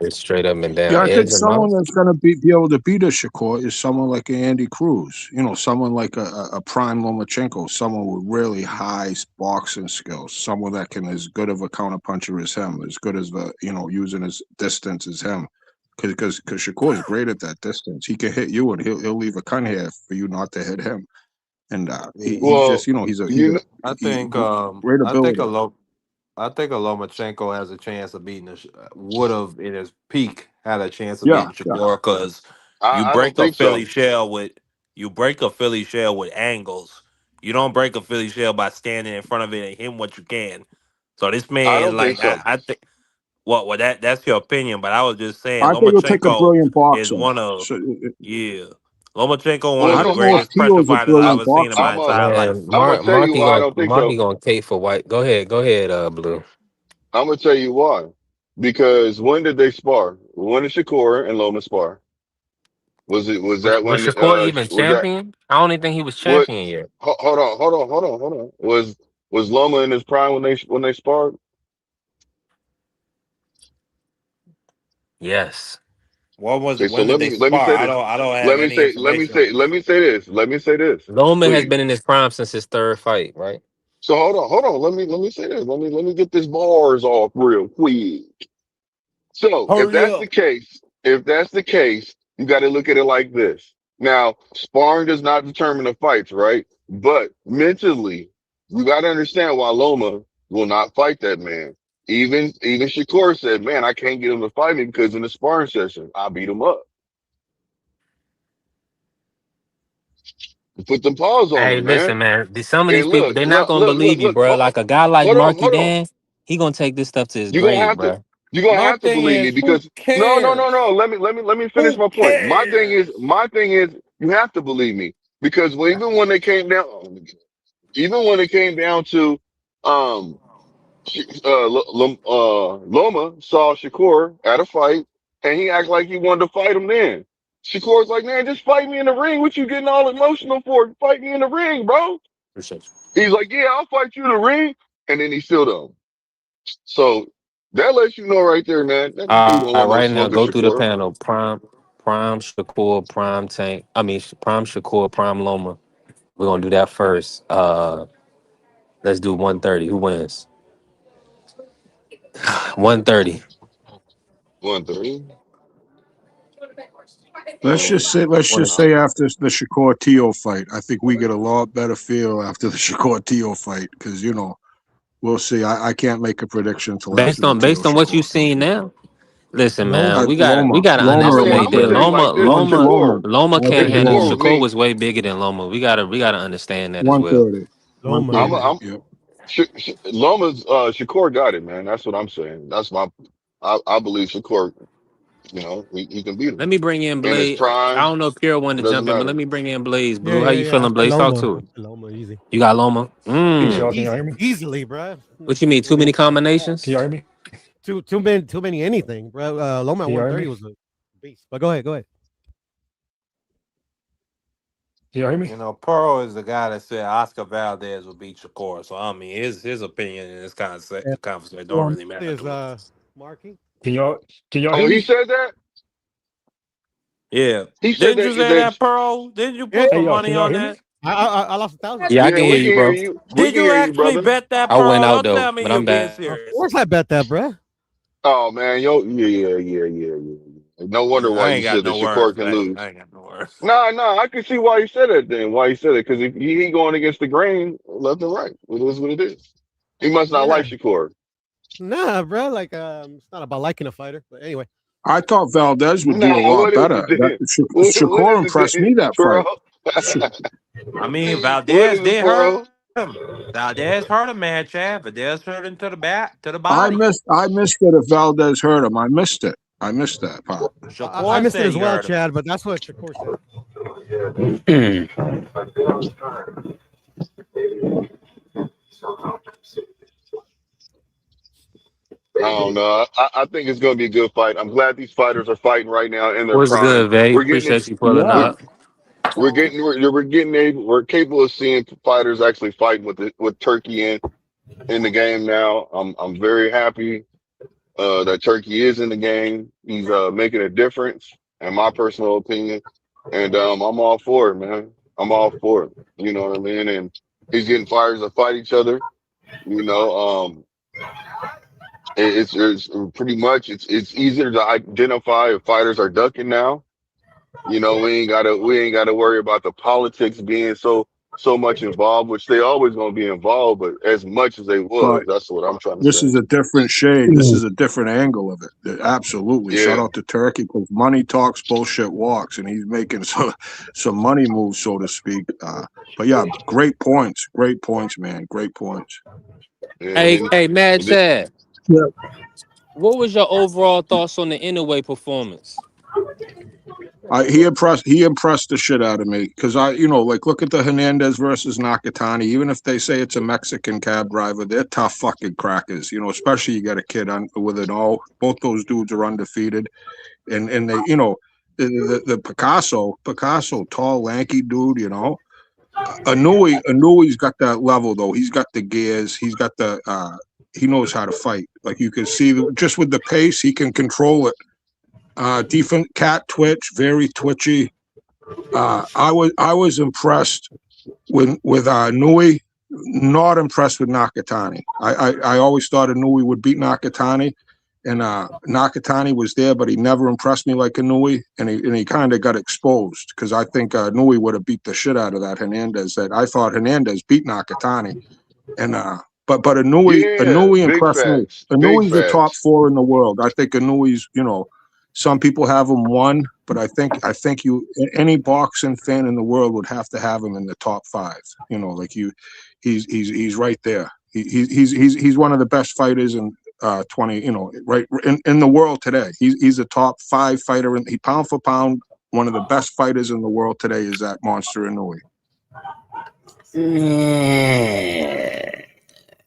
straight up and Yeah, down. I think Edge him out. someone that's gonna be able to beat a Shakur is someone like Andy Cruz. You know, someone like a prime Lomachenko, someone with really high boxing skills, someone that can as good of a counterpuncher as him, as good as using his distance as him. Because Shakur is great at that distance. He can hit you and he'll leave a cut here for you not to hit him. And he's Well, just he's a you know, I think great I think ability. a Lomachenko has a chance of beating would have in his peak had a chance of Yeah, beating yeah. Shakur because you I don't break a think Philly so. shell with angles. You don't break a Philly shell by standing in front of it and hitting what you can. So this I man, don't think like so. I think, well that's your opinion, but I was just saying I think it'll take a Lomachenko brilliant is boxer. one of So yeah. Lomachenko one Well, of I the don't know if listen, greatest pressure Tio's a fighters I've brilliant ever seen in boxer. my I'm a entire Man, life. I'm gonna tell you why I don't think Marky so. gonna cape for white. Go ahead. Go ahead, Blue. I'm gonna tell you why. Because when did they spar? When did Shakur and Loma spar? Was Was, that was when Shakur even was that champion? I don't even think he was what champion yet. hold on. Was Loma in his prime when they sparred? Yes. Okay, so When did let they me let me spar? say this. I don't have any information on this. Let me say this, Loma has please. been in his prime since his third fight, right? So hold on. Let me say this. Let me get this bars off real quick. So Hurry up. if that's the case, you got to look at it like this. Now, sparring does not determine the fights, right? But mentally, you got to understand why Loma will not fight that man. even Shakur said, "Man, I can't get him to fight me because in the sparring session, I beat him up." Put them paws on Hey, him, man. listen, man. Some of these And people, look, they're not look, gonna look, look, believe you, look. bro. Like a guy like Hold on, Marky hold on. Dan, he gonna take this stuff to his You're gonna grave, have to bro. My have to thing believe me is, who because no. cares? Let me finish Who my point. cares? My thing is you have to believe me because even when they came down, even when it came down to um Loma saw Shakur at a fight and he acted like he wanted to fight him then. Shakur's like, man, just fight me in the ring. What you getting all emotional for? Fight me in the ring, bro. Appreciate you. He's like, yeah, I'll fight you in the ring. And then he still don't. So that lets you know right there, man. That dude All don't right, want no right now, smoke of go through the Shakur. panel. Prime Shakur, Prime Tank. I mean, Prime Shakur, Prime Loma. We're gonna do that first. Let's do 130. Who wins? 130. 130. Let's One. just say after the Shakur Teo fight, I think we get a lot better feel after the Shakur Teo fight because we'll see. I can't make a prediction until after the Teo Based on what Shakur you've fight. seen now. Listen, man, we Loma, gotta I mean, I'm underestimate gonna that. tell you like this with Shakur. Loma I'll With can't take handle. Shakur, Loma. with Shakur me, was way bigger than Loma. We gotta understand that as well. 130. I'm 130. Yep. Loma's Shakur got it, man. That's what I'm saying. I believe Shakur, he can beat him Let me bring in in his Blaze. I prime. don't know if Pierre wanted It to doesn't jump in, but matter. let me bring in Blaze. Yeah, Blue, how yeah, you yeah. I feeling, said Blaze? Talk Loma. to I it. said Loma, easy. You got Loma. Peace, y'all. Can y'all hear me? Easily, bro. What you mean? Too many Can combinations? y'all hear me? Too many anything, bro. Loma at Can y'all hear 130 me? was a beast. But go ahead, go ahead. Can y'all hear me? You know, Pearl is the guy that said Oscar Valdez would beat Shakur. So I mean, his opinion in this Yeah. conversation don't Well, really matter is to me. Marky? Can y'all hear Oh, he me? said that. Yeah, He said didn't that. you say that, Pearl? Didn't you Yeah, put Hey some y'all, money can y'all on hear me? that? I lost 1,000. Yeah, I Yeah, can hear we you, can hear bro. you. We Did can you hear you, actually brother. bet that, I went Pearl? out Don't though, tell me but you're I'm being back. Of serious. course I bet that, bro. Oh man, yeah. No wonder Yeah, why I you ain't got said that no words Shakur for can that. lose. I ain't got no words. No, I can see why he said it then. Why he said it because if he going against the grain left and right, it is what it is. He must not Yeah. like Shakur. Nah, bro. Like, it's not about liking a fighter. But anyway. I thought Valdez would do a Nah, lot what is better. it That then? What Shakur is it impressed me then, that Pearl? fight. Sh- I mean, What Valdez is it, did hurt Pearl? him. Valdez hurt him, man, Chad. Valdez hurt him to the back, to the body. I missed it if Valdez hurt him. I missed it. I missed that part. I Shakur missed it said as he well, hurt him. Chad, but that's what Shakur said. I don't know. I think it's going to be a good fight. I'm glad these fighters are fighting right now in their What's prime. good, Vay? We're getting it. Appreciate you pulling Yeah. up. We're capable of seeing fighters actually fighting with Turkey in the game now. I'm very happy that Turkey is in the game. He's making a difference, in my personal opinion, and I'm all for it, man. I'm all for it. You know what I mean? And he's getting fighters to fight each other. You know, it's pretty much it's easier to identify if fighters are ducking now. You know, we ain't gotta worry about the politics being so much involved, which they always gonna be involved, but as much as they But was, that's what I'm trying to this say. is a different shade. This is a different angle of it. Absolutely. Shout Yeah. out to Turkey because money talks, bullshit walks, and he's making some money moves, so to speak. But yeah, great points. Great points, man. Great points. Hey, Mad And then, Chad. Yeah. What was your overall thoughts on the Inoue performance? He impressed the shit out of me because like look at the Hernandez versus Nakatani. Even if they say it's a Mexican cab driver, they're tough fucking crackers. Especially you got a kid with it all. Both those dudes are undefeated, and they the Picasso, tall, lanky dude. Inoue's got that level though. He's got the gears. He's got the he knows how to fight. Like you can see just with the pace, he can control it. Defense cat twitch, very twitchy. I was impressed with Nui, not impressed with Nakatani. I always thought Nui would beat Nakatani, and Nakatani was there, but he never impressed me like Nui, and he kind of got exposed because I think Nui would have beat the shit out of that Hernandez. That I thought Hernandez beat Nakatani, and But Yeah, Inoue big impressed me. facts. Big Inoue's a top facts. 4 in the world. I think Inoue's, some people have him 1, but I think any boxing fan in the world would have to have him in the top 5. Like he's right there. He's one of the best fighters in 20, right in the world today. He's a top 5 fighter, and he pound for pound one of the best fighters in the world today is that Monster Inoue.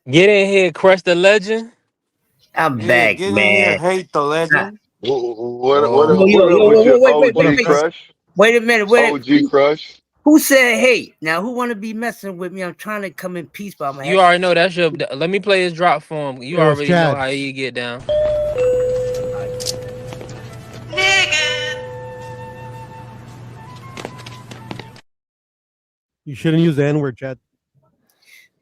Get in here, crush the legend. I'm Yeah, back, get in here, man. hate the legend. What up with your OG crush? Wait a minute. OG crush? Who said hate? Now, who want to be messing with me? I'm trying to come in peace, but I'm You already know that's your. Let me play his drop for him. You It was already know Chad. how you get down. You shouldn't use the N word, Chad.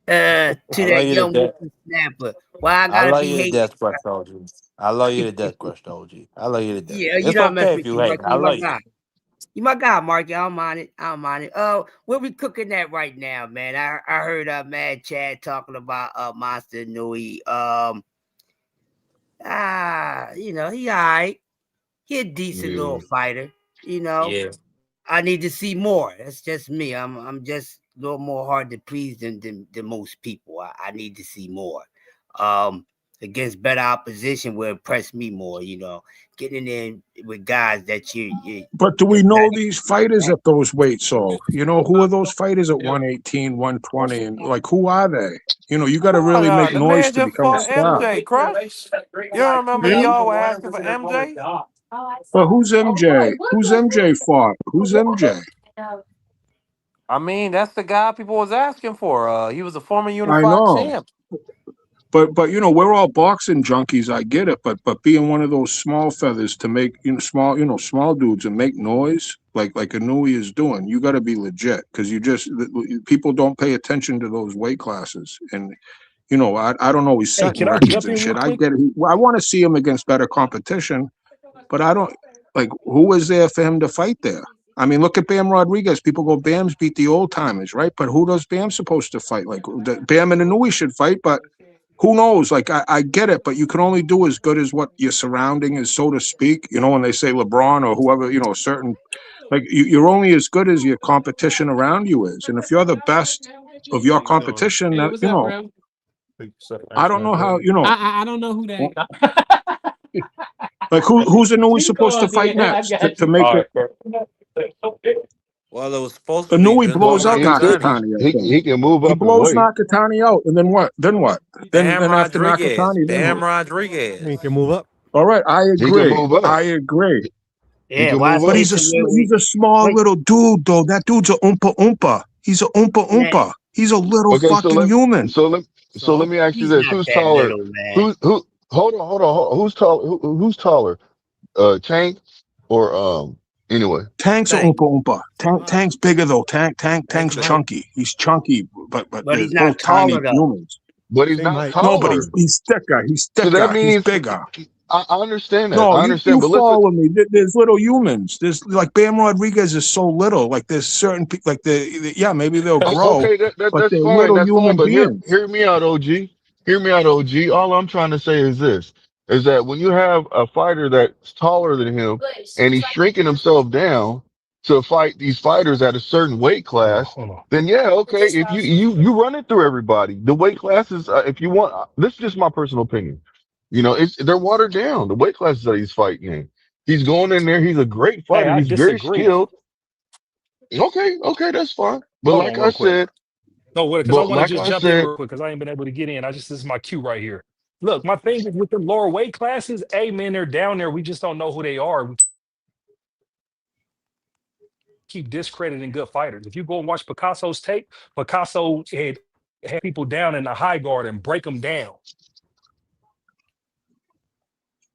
To I love that you to young death. whippersnapper. Why I I gotta love be you to hating? death, Crush OG. I love you to death, Crush OG. I love you to death. Yeah, you It's know I mess okay if with you you, hate. Marky. I You my love you. guy. You my guy, Marky. I don't mind it. I don't mind it. Where we cooking at right now, man? I heard Mad Chad talking about Monster Inoue. He alright. He a decent little fighter. Yeah. I need to see more. That's just me. I'm just a little more hard to please than most people. I need to see more. Against better opposition will impress me more. Getting in with guys that you. But do we know these fighters at those weights? So, who are those fighters at 118, 120? And like, who are they? You got to Oh, really no, make the noise man to just become a fought star. MJ, Crush. You don't remember Yeah. y'all were asking for MJ? But who's MJ? Who's MJ fought? Who's MJ? I mean, that's the guy people was asking for. He was a former I unified know. champ. But we're all boxing junkies. I get it. But being one of those small feathers to make small dudes and make noise like Inoue is doing, you got to be legit because people don't pay attention to those weight classes. And I don't know. He's Hey, setting can I records jump and in real shit. I quick? get it. I want to see him against better competition, but I don't like who is there for him to fight there. I mean, look at Bam Rodriguez. People go, Bam's beat the old timers, right? But who does Bam supposed to fight? Like Bam and Inoue should fight, but who knows? Like I get it, but you can only do as good as what your surrounding is, so to speak. When they say LeBron or whoever, certain like you're only as good as your competition around you is. And if you're the best of your competition, Hey, that what's up, bro? I don't know how I don't know who that. like who's Inoue You supposed go to on fight there. I next got to you. make it. Well, it was supposed to be Inoue Gentle blows out He could. Nakatani. Nakatani, I think. He can move He up in blows weight. Nakatani out, and then what? Bam Then after Rodriguez. Nakatani, then Bam who? Rodriguez. He can move up. All right, I He can agree. move up. I agree. He Yeah, can why I move But say up. to he's a small little dude, though. That dude's a oompa oompa. He's a oompa man, oompa. He's a little Okay, so fucking let human. so let so let me ask you he's this: not Who's that taller? little, man. Who? Hold on. Who's tall? Who's taller? Tank or anyway? Tank's a Thank. oompa oompa. Tank's bigger though. Tank's Tank. chunky. He's chunky, but But they're he's both not tiny taller though. humans. But he's Same not height. No, but taller. he's thicker. He's So that thicker. He's means bigger. I understand that. No, I you understand. But listen, follow me. There's little humans. There's like Bam Rodriguez is so little. Like there's certain people. Like yeah, maybe they'll grow, okay, but that's they're fine. little That's fine. human But beings. hear me out, OG. Hear me out, OG. All I'm trying to say is this: is that when you have a fighter that's taller than him and he's shrinking himself down to fight these fighters at a certain weight class, Hold on. then yeah, okay. If you run it through everybody, the weight classes. If you want, this is just my personal opinion. They're watered down. The weight classes that he's fighting in. He's going in there. He's a great Hey, fighter. I He's very disagree. skilled. Okay, that's fine. But Hold on, like I real quick. said. No, because I But want to like just I jump in said, real quick because I ain't been able to get in. This is my cue right here. Look, my thing is with the lower weight classes. Hey, man, they're down there. We just don't know who they are. We keep discrediting good fighters. If you go and watch Picasso's tape, Picasso had people down in the high guard and break them down.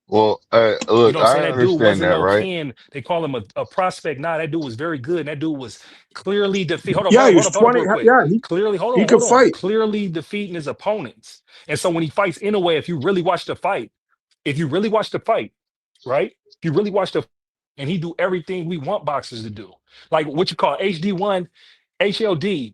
well, You look, know what I'm I saying? That dude understand wasn't that, no right? 10. They call him a prospect. Nah, that dude was very good. And that dude was clearly defeat. Yeah, he was Hold up 20. real quick. Yeah, Clearly, he could hold on. fight. Clearly defeating his opponents. And so when he fights in a way, if you really watch the fight, right? If you really watch and he do everything we want boxers to do. Like what you call HD1, HLD.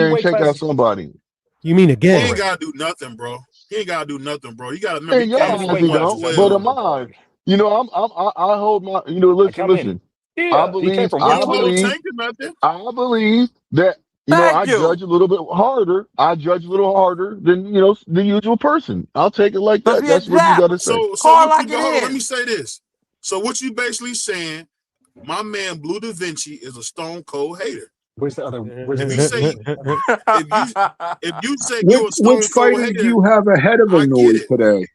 there and weight take out classes? somebody. You mean He again? ain't gotta do nothing, bro. He ain't gotta do nothing, bro. You gotta remember, Hey, he How came many in your at weight he classes don't. was he But 112. in? mine, you know, I hold my, you know, Like how many? listen. I Yeah, he came believe, from He I ain't no little believe, tank or nothing. I believe that You know, Thank I you. judge a little bit harder. I judge a little harder than, you know, the usual person. I'll take it like Cause that. he a That's what you got Jap. to say. So Call it what you like hold on, let it me is. say this. So what you basically saying, my man Blue Da Vinci is a stone cold hater. Where's the other? Where's the If you video? say if you say Which you're a which stone cold fighters do hater, you have ahead of I get Inoue it. today,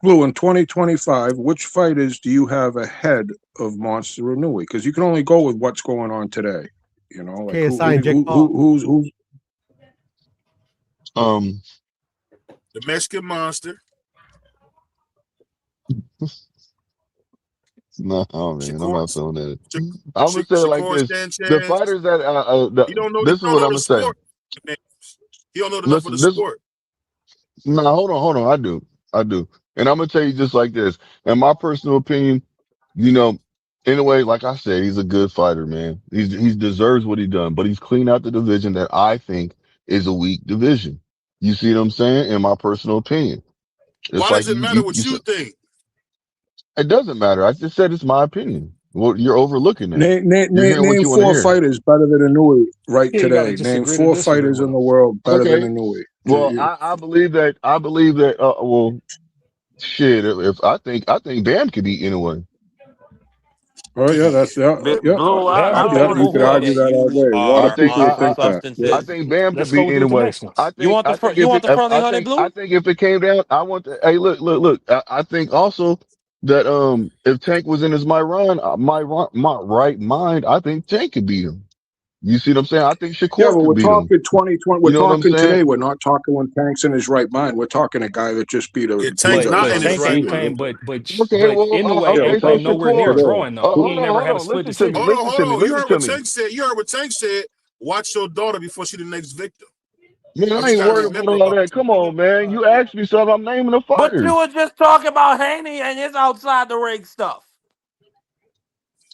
Blue in 2025? Which fighters do you have ahead of Monster Inoue? Because you can only go with what's going on today. You know, like KSI and Jake Paul. who's The Mexican Monster, No, man, I'm Shakur, not feeling that. I'm gonna say it like Shakur this: the Sanchez. fighters that He don't know. He this is don't what know I'm the gonna say. sport. He don't know enough of the Listen, this sport. no, hold on. I do, and I'm gonna tell you just like this. In my personal opinion, you know, in a way, like I said, he's a good fighter, man. He deserves what he done, but he's cleaned out the division that I think is a weak division. You see what I'm saying? In my personal opinion, it's Why like does it matter what you you said. think? It doesn't matter. I just said it's my opinion. Well, you're overlooking that. You're hearing what name you want to four hear. fighters better than Inoue right Yeah, you got to today. just Name agree to four disagree fighters with in him. the world better than Okay. Inoue. Well, I believe that. I believe that. Well, shit. If I think Bam could beat anyone. Oh yeah, that's Blue, Bam I could don't take want to you could hear Louisville. argue that that all you day. A lot I of are think. people would think that. Yeah. I substances. think Bam could Let's go beat with the anyway. Mexicans. I think. I think You if want it. the friendly I honey, think. I Blue? think if it came down, I want. Hey, look. I think also that if Tank was in his my right mind, I think Tank could beat him. You see what I'm saying? I think Yeah, Shakur but could we're beat him. talking 2020. We're You know what I'm talking saying? today. We're not talking when Tank's in his right mind. We're talking a guy that just beat a Yeah, beat Tank's a, not But in a his Tank right ain't mind. came, freaking. Okay. but Well. Inoue Yeah, we're ain't Okay. So came talking nowhere near Shakur. today. drawing though. He ain't never Hold had a on. split Listen to me. decision. Listen Hold to me. on. You Listen heard to what me. Tank said. You heard what Tank said. Watch your daughter before she the next victim. Man, That's I what you ain't got to worried about remember all about that. Tank. Come on, man. You asked me something. I'm naming the But you fighters. were just talking about Haney and his outside the ring stuff.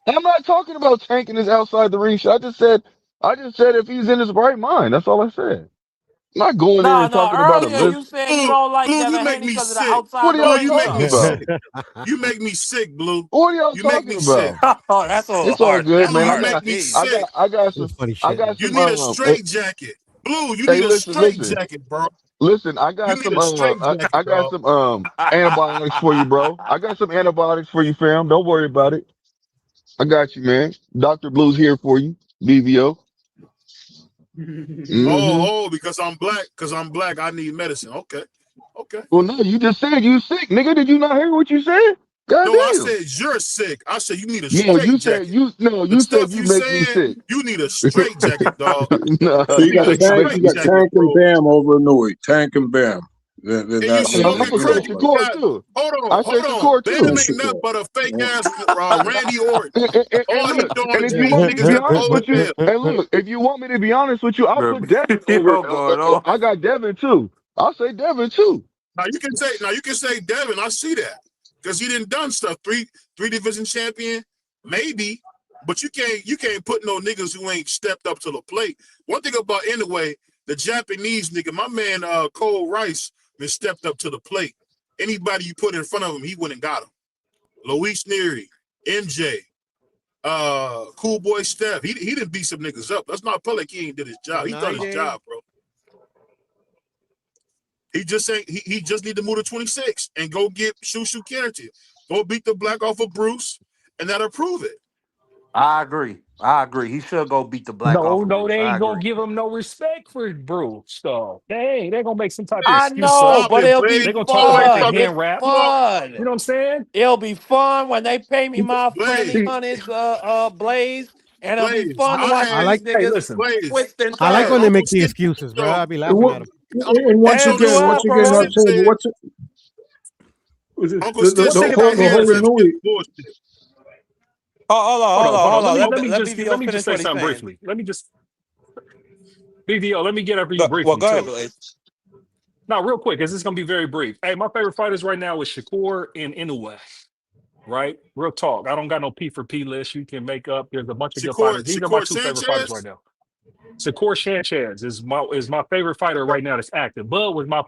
I'm not talking about tanking his outside the ring shit. I just said if he's in his right mind. That's all I said. I'm not going there No, and no. talking about a Earlier list. you said you Blue, don't like Blue, you Devin make Haney me because of the sick. What outside are the y'all Blue, you ring make talking me stuff. about? sick. You make me sick, Blue. What are y'all You make talking me sick. about? Oh, that's a little It's all harsh. good, That's Blue, man. you harsh. make me I Jeez. sick. got, I got Some some, funny I shit. got You some, need a straight jacket. Blue, you hey, need a straight listen. jacket, bro. Listen, You need a straight I jacket, got dog. some antibiotics for you, bro. I got some antibiotics for you, fam. Don't worry about it. I got you, man. Dr. Blue's here for you. BVO. Mm-hmm. Because I'm black, I need medicine. Okay. Okay. Well, no, you just said you sick, nigga. Did you not hear what you said? No, I Goddamn. said you're sick. I said you need a No, straight you said jacket. The you said stuff you you make me saying, sick. you need a straight jacket, dog. No, So You you you need got a said you Tank, make you straight me got sick. jacket, Tank and bro. Bam over Inoue. Tank and Bam. Then And you that's what I'm smoking it saying looks crack. like. You Shakur got too. I said hold on. Shakur Bam too. That's ain't your nothing call. but a fake Yeah. ass Randy Orton. And All he look, doing and is if you beating want me to niggas be that honest old with you, as hell. and look, if you want me to be honest with you, I'll The put Devin over. video going on. I got Devin too. I'll say Devin too. Now you can say Devin, I see that. Because he didn't done stuff. Three division champion, maybe. But you can't put no niggas who ain't stepped up to the plate. One thing about anyway, the Japanese nigga, my man Cole Rice, been stepped up to the plate. Anybody you put in front of him, he went and got him. Luis Neary, MJ, Cool Boy Steph. He didn't beat some niggas up. Let's not play like he ain't did his job. He done his job, bro. He just ain't. He just need to move to 26 and go get Shushu Carrington. Go beat the black off of Bruce, and that'll prove it. I agree. He should go beat the black off No, of no, Bruce. they I ain't gonna agree. give him no respect for Bruce, though. They gonna make some type of Hey, I excuse up. know, stop but it, it'll be Blaze. They gonna talk Boy, about the stop fun. it. It's hand wrap. Come on, You fun. know what I'm saying? It'll be fun when they pay me my friendly Blaze. honeys, Blaze, and it'll be Blaze. fun to I watch I had these like Hey, niggas listen. Blaze. twist and I like when turn. they make Uncle the Skip excuses, bro. show. I be laughing at them. And Skip once They'll show do this. again, what, once Uncle again, bro? I'll Skip tell you said. what's Uncle Skip One said thing the about the hand whole Henry. wraps is Inoue. bullshit. Hold Hold on. on. Let Let me BVO just finish say what he's something saying. briefly. Let me just BVO. Let me get over you Well, briefly go ahead, too. Blaze. Now, real quick, because this is gonna be very brief. Hey, my favorite fighters right now is Shakur and Inoue. Right? Real talk. I don't got no P for P list. You can make up. There's a bunch of good fighters. These are my Shakur two favorite fighters right Sanchez. now. Shakur Sanchez is my favorite fighter right now that's active. Bud was my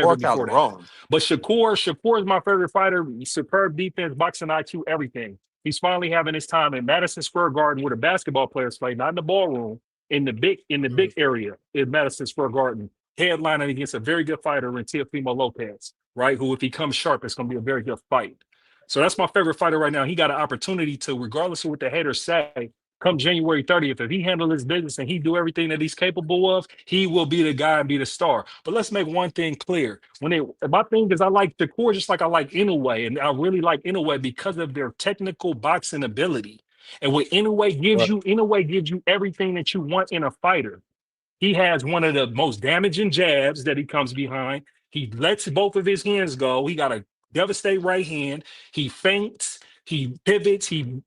Or favorite before that. Calderon. But Shakur is my favorite fighter. Superb defense, boxing IQ, everything. He's finally having his time in Madison Square Garden where the basketball players play, not in the ballroom, in the big area in Madison Square Garden, headlining against a very good fighter in Teofimo Lopez, right? Who, if he comes sharp, it's going to be a very good fight. So that's my favorite fighter right now. He got an opportunity to, regardless of what the haters say, come January 30th, if he handle his business and he do everything that he's capable of, he will be the guy and be the star. But let's make one thing clear. My thing is I like the core just like I like Inoue, and I really like Inoue because of their technical boxing ability. And what Inoue gives you everything that you want in a fighter. He has one of the most damaging jabs that he comes behind. He lets both of his hands go. He got a devastating right hand. He feints. He pivots. He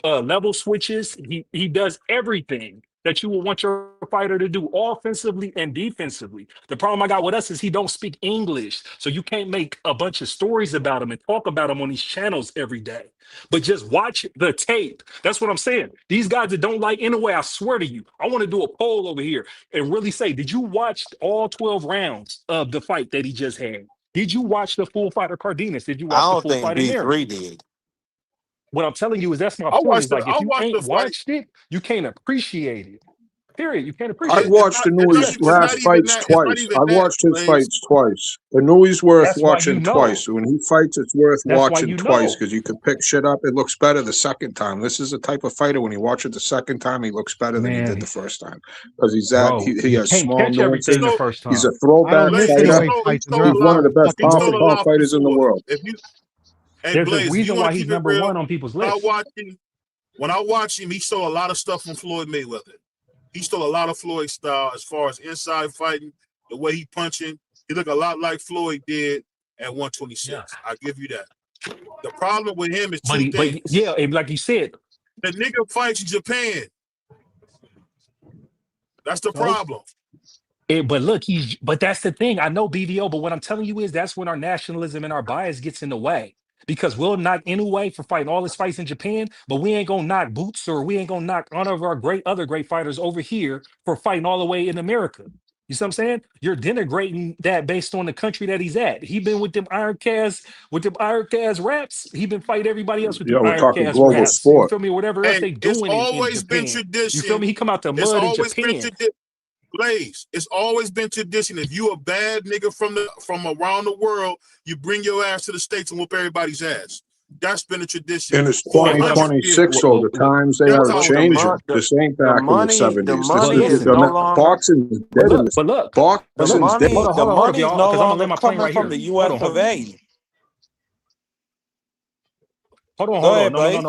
level switches. He does everything that you would want your fighter to do, offensively and defensively. The problem I got with us is he don't speak English, so you can't make a bunch of stories about him and talk about him on these channels every day. But just watch the tape. That's what I'm saying. These guys that don't like Inoue, I swear to you, I want to do a poll over here and really say, did you watch all 12 rounds of the fight that he just had? Did you watch the full fight of Cardenas? Did you I watch the don't full think fight of Mary? B3 did. What I'm telling you is that's my I point. watched Is the like if I you watched ain't the fight. watched it, you can't appreciate it. Period. You can't I've appreciate it. watched Inouye's Yes. last fights It's not twice. even I've that, watched his Blaze. fights twice. Inouye's worth That's why you watching know. twice. When he fights, it's worth That's why watching you twice know. because you can pick shit up. It looks better the second time. This is the type of fighter when you watch it the second time, he looks better than he did the Man, first time because bro, he you has can't small catch everything nuances. the So first He's a time. I throwback don't miss Blaze, he fighter. Inoue stole he fights. stole They're a He's lot one of they're the best fucking he pound stole for a horrible. pound lot fighters in the before. world. If you Hey There's a Blaze, if you reason want why to he's keep it number real, one on people's when I list. watch him, he stole a lot of stuff from Floyd Mayweather. He stole a lot of Floyd style as far as inside fighting, the way he punching. He looked a lot like Floyd did at 126. Yeah. I give you that. The problem with him is two But things. yeah, and like you said, The nigga fights in Japan. That's the so problem. but look, but that's the thing. I know BVO, but what I'm telling you is that's when our nationalism and our bias gets in the way. Because we'll knock Inoue for fighting all his fights in Japan, but we ain't gonna knock Boots or we ain't gonna knock one of our other great fighters over here for fighting all the way in America. You see what I'm saying? You're denigrating that based on the country that he's at. He been with them Iron Caz raps. He been fighting everybody else with Yeah, them we're Iron talking Caz global raps. You sport. feel me? Whatever else Hey, they it's doing in always been Japan. You feel me? tradition. He come out the It's mud in always been Japan. tradition. Blaze, it's always been tradition. If you a bad nigga from around the world, you bring your ass to the States and whoop everybody's ass. That's been a tradition And it's for Yeah, what I'm 100 years. 2026, so the times they That's are how it's been. changing. This ain't back in the 70s. but money is listen, no The longer boxing's but dead in look, this. but look, but the look. Boxing's dead. money the Hold up, money is y'all, no because I'm gonna longer land my plane coming right from here. the US of A. Go Hold on. ahead, No. Blaze.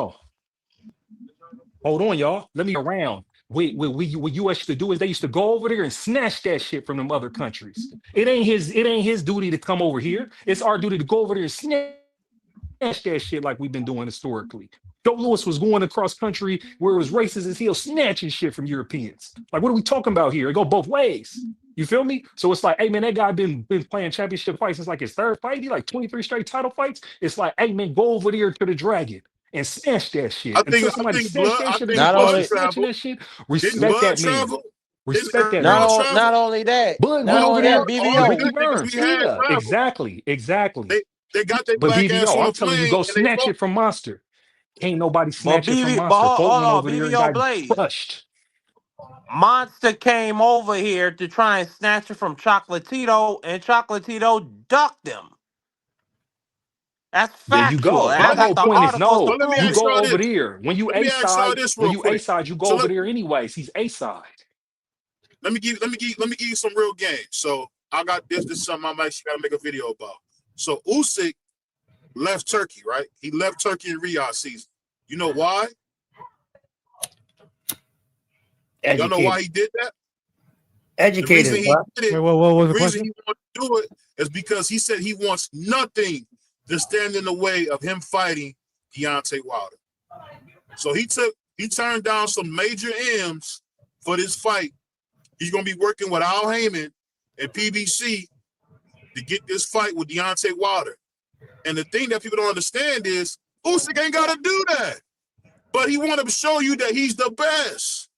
Hold on, y'all. Let me around. What US used to do is they used to go over there and snatch that shit from them other countries. It ain't his duty to come over here. It's our duty to go over there and snatch that shit like we've been doing historically. Joe Lewis was going across country where it was racist as hell, snatching shit from Europeans. Like, what are we talking about here? It go both ways. You feel me? So it's like, hey man, that guy been playing championship fights since like his third fight. He like 23 straight title fights. It's like, hey man, go over there to the Dragon and snatch that shit. Until somebody snatch that shit or get Not close to only snatching that shit, Didn't respect Bud that man. travel? Didn't Respect that Earl man. travel? not only that, Bud not went over only there. that, All the Ricky BBO. good niggas Burns. we had Yeah, travel. exactly. They got their But black ass BVO, on I'm a telling you, plane go and they snatch go. it from Monster. Ain't nobody But snatch it from Monster. Folk hold went on, over there and BBO got Blaze. crushed. Monster came over here to try and snatch it from Chocolatito, and Chocolatito ducked him. That's There you factual. go. And I My got whole the point is articles to no. So let me You prove ask it. go y'all over this. there. Let me ask y'all this When real you A quick. side, you go So over there anyways. He's A side. let me give you some real game. So I got this. This is something I'm actually gotta make a video about. So Usyk left Turkey, right? He left Turkey in Riyadh season. You know why? Y'all know why he did that? The reason he did it, What was the the reason question? he wanted to do it is because he said he wants nothing to stand in the way of him fighting Deontay Wilder. So he turned down some major M's for this fight. He's gonna be working with Al Heyman and PBC to get this fight with Deontay Wilder. And the thing that people don't understand is Usyk ain't gotta do that. But he wanted to show you that he's the best.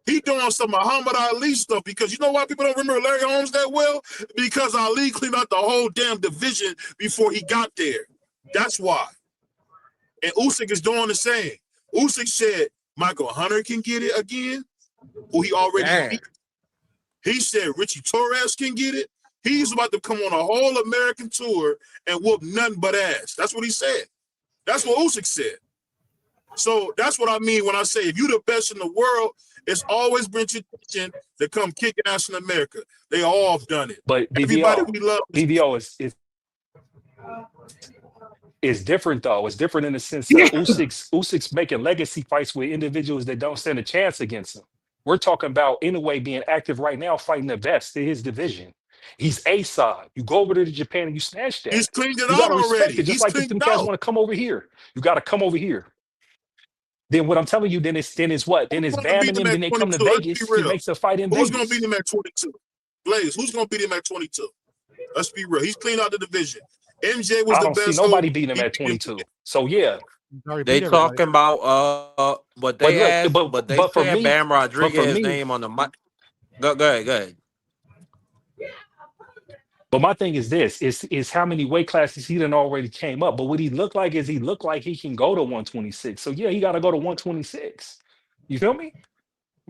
He doing some Muhammad Ali stuff because you know why people don't remember Larry Holmes that well? Because Ali cleaned out the whole damn division before he got there. That's why. And Usyk is doing the same. Usyk said Michael Hunter can get it again. who he already Damn. beat. He said Richie Torres can get it. He's about to come on a whole American tour and whoop nothing but ass. That's what he said. That's what Usyk said. So that's what I mean when I say if you the best in the world, it's always been tradition to come kicking ass in America. They all have done it. But Everybody BVO, we love BVO is different though. It's different in the sense of Usyk's making legacy fights with individuals that don't stand a chance against him. We're talking about Inoue being active right now, fighting the best in his division. He's A side. You go over to Japan and you smash He's that. cleaned it You out got to respect already. it. Just He's like if cleaned them it cats out. want to come over here, you got to come over here. Then what I'm telling you, then it's what? Then it's Who's gonna Bam beat and him them. at Then they come to 22? Let's be Vegas. He real. makes a fight in Who's gonna beat Vegas. him at 22? Blaze, who's gonna beat him at 22? Let's be real. He's cleaned out the division. MJ was I the don't see best hope. nobody beating him He at beat him. 22. So yeah, He's already They beat everybody. talking about but but they look, asked, but they but for said me, Bam but for Rodriguez me, name on the mic. Go ahead, go ahead. but my thing is this: is how many weight classes he done already came up. But what he looked like is he looked like he can go to 126. So yeah, he got to go to 126. You feel me?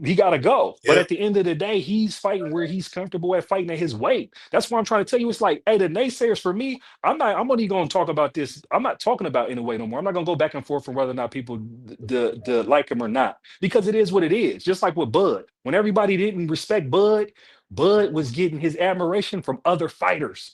He got to go. But Yeah. at the end of the day, he's fighting where he's comfortable at fighting at his weight. That's what I'm trying to tell you. It's like, hey, the naysayers for me, I'm only going to talk about this. I'm not talking about Inoue no more. I'm not going to go back and forth from whether or not people like him or not, because it is what it is. Just like with Bud. When everybody didn't respect Bud, Bud was getting his admiration from other fighters.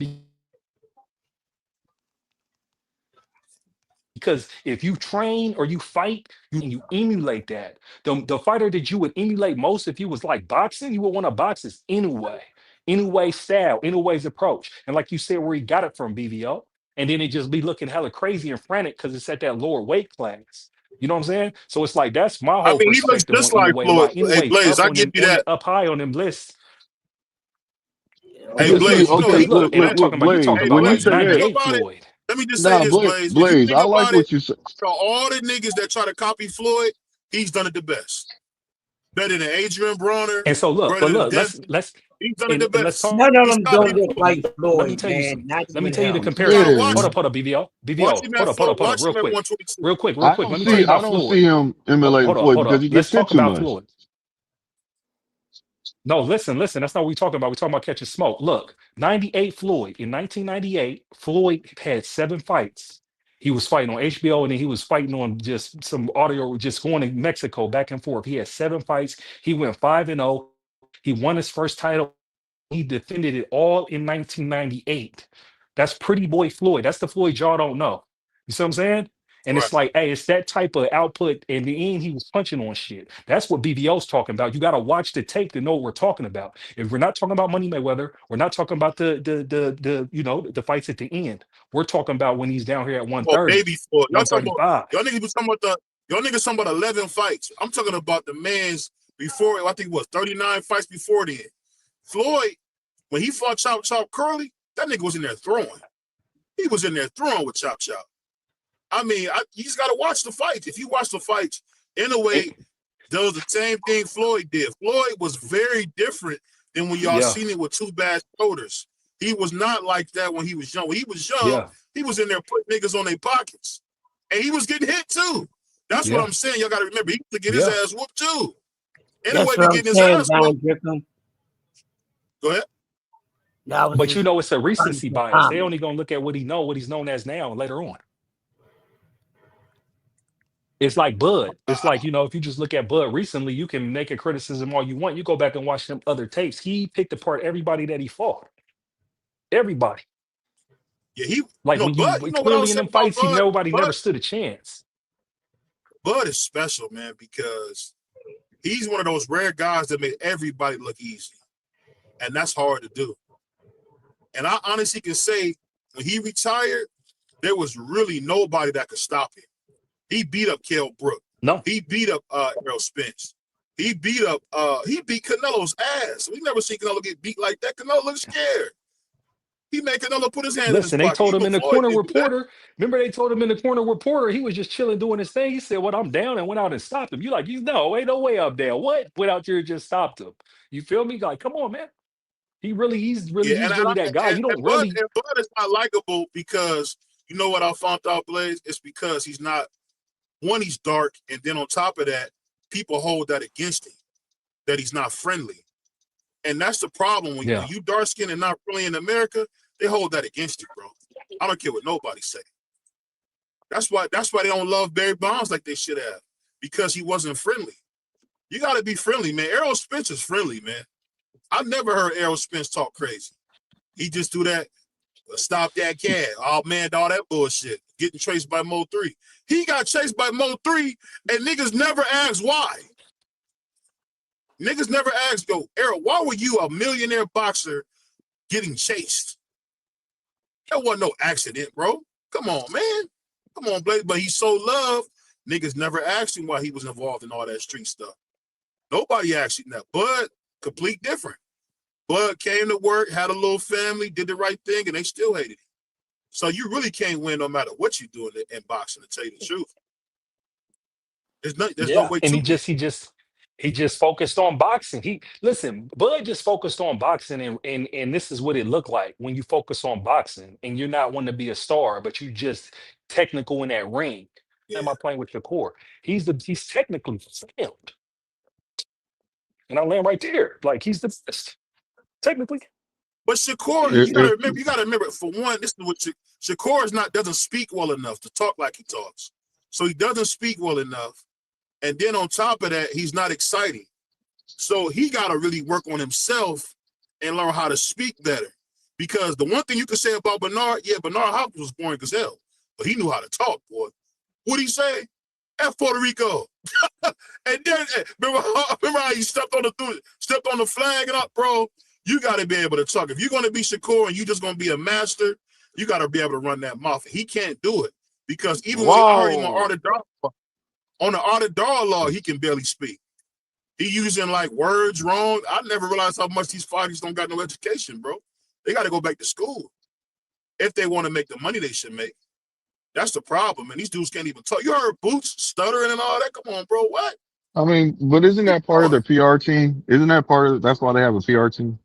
Because if you train or you fight, you emulate that. The fighter that you would emulate most if you was like boxing, you would want to box is Inoue. Inoue's style, Inoue's approach. And like you said, where he got it from, BVO. And then it just be looking hella crazy and frantic because it's at that lower weight class. You know what I'm saying? So it's like that's my I whole mean, he looks perspective on just like Inoue and Floyd. why Hey, Inoue's Blaze, up I on give them you that. up high on them lists. Hey, Because Blaze, look, you know he because look, look, and man. I'm talking about you talking Hey, about Blaze, like if you think 98 about it, Floyd. let me just say this, Blaze. If you Blaze, think I like about it, what you said. all the niggas that try to copy Floyd, he's done it the best. Better than Adrian Bronner, And so look, better but than look, Devin. let's He's done it the and let's best. talk. None of He's them copied don't look Floyd. like Let me Floyd, tell you man. some. Not Let me even tell you the him. You gotta comparison. watch Hold him. up, BVO, Watch BVO. him Hold at up, hold up, hold up, watch real him at quick, 122. real quick, real I quick. Let don't me tell you see I about don't Floyd. see him emulating Floyd Hold because up. he Let's gets hit talk too about much. Floyd. No, listen. That's not what we're talking about. We're talking about catching smoke. Look, 98 Floyd. In 1998, Floyd had 7 fights. He was fighting on HBO and then he was fighting on just some audio, just going to Mexico back and forth. He had 7 fights. He went 5-0. He won his first title. He defended it all in 1998. That's Pretty Boy Floyd. That's the Floyd y'all don't know. You see what I'm saying? And Right. it's like, hey, it's that type of output. In the end, he was punching on shit. That's what BBO's talking about. You got to watch the tape to know what we're talking about. If we're not talking about Money Mayweather, we're not talking about the fights at the end. We're talking about when he's down here at Oh, 130, baby Floyd. Y'all talking about 135. y'all niggas talking about 11 fights. I'm talking about the man's before. I think it was 39 fights before then. Floyd, when he fought Chop Chop Curly, that nigga was in there throwing. He was in there throwing with Chop Chop. I mean, you just got to watch the fights. If you watch the fights, in a way, does the same thing Floyd did. Floyd was very different than when y'all Yeah, seen it with 2 bad shoulders. He was not like that when he was young. When he was young, yeah, he was in there putting niggas on their pockets. And he was getting hit too. That's what yeah, I'm saying. Y'all got to remember, he used to get his yeah. ass whooped too. That's Anyway, what be I'm getting his saying, ass Don whooped. Griffin. Go ahead. That was But his you know, it's a recency bias. They comment. only gonna look at what he's known as now and later on. It's like Bud. It's like, if you just look at Bud recently, you can make a criticism all you want. You go back and watch them other tapes. He picked apart everybody that he fought. Everybody. Yeah, you Like know, when you Bud, you know what I clearly was in saying them about fights, Bud? nobody never stood a chance. Bud is special, man, because he's one of those rare guys that made everybody look easy. And that's hard to do. And I honestly can say when he retired, there was really nobody that could stop him. He beat up Kell Brook. No. He beat up Errol Spence. He beat Canelo's ass. We never seen Canelo get beat like that. Canelo looked scared. He made Canelo put his hand in his Listen, they pocket. told him Even in the Floyd corner didn't do that. reporter. Remember, they told him in the corner reporter, he was just chilling doing his thing. He said, "What, I'm down," and went out and stopped him. You like, ain't no way up there. What? Went out there and just stopped him. You feel me? Like, come on, man. He's Yeah, really that guy. You don't really. and Bud is not likable because you know what I found out, Blaze? It's because he's not, one, he's dark, and then on top of that, people hold that against him. that he's not friendly. And that's the problem. When Yeah. you dark skinned and not friendly in America, they hold that against you, bro. I don't care what nobody say. That's why they don't love Barry Bonds like they should have, because he wasn't friendly. You got to be friendly, man. Errol Spence is friendly, man. I've never heard Errol Spence talk crazy. He just do that, stop that cat. Oh, man, all that bullshit. Getting chased by Mo 3. He got chased by Mo 3, and niggas never asked why. Niggas never asked, go, Errol, why were you a millionaire boxer getting chased? That wasn't no accident, bro. Come on, man. Come on, Blake. But he's so loved, niggas never asked him why he was involved in all that street stuff. Nobody asked him that. Bud, complete different. Bud came to work, had a little family, did the right thing, and they still hated him. So you really can't win no matter what you do in boxing, to tell you the truth. There's no way And to he win. just focused on boxing. Bud just focused on boxing, and this is what it looked like when you focus on boxing and you're not wanting to be a star, but you just technical in that ring. Am I playing with your core? He's technically failed. And I land right there. Like, he's the best. Technically. But Shakur, you gotta remember, for one, this is what Shakur doesn't speak well enough to talk like he talks. So he doesn't speak well enough. And then on top of that, he's not exciting. So he gotta really work on himself and learn how to speak better. Because the one thing you can say about Bernard Hopkins was boring as hell, but he knew how to talk, boy. What'd he say? F Puerto Rico. And then remember how he stepped on the flag and up, bro. You got to be able to talk. If you're going to be Shakur and you're just going to be a master, you got to be able to run that mouth. He can't do it, because even when I heard him on the Art of Dialogue, he can barely speak. He using like words wrong. I never realized how much these fighters don't got no education, bro. They got to go back to school if they want to make the money they should make. That's the problem, and these dudes can't even talk. You heard Boots stuttering and all that? Come on, bro. What? I mean, but isn't that part of their PR team? Isn't that that's why they have a PR team?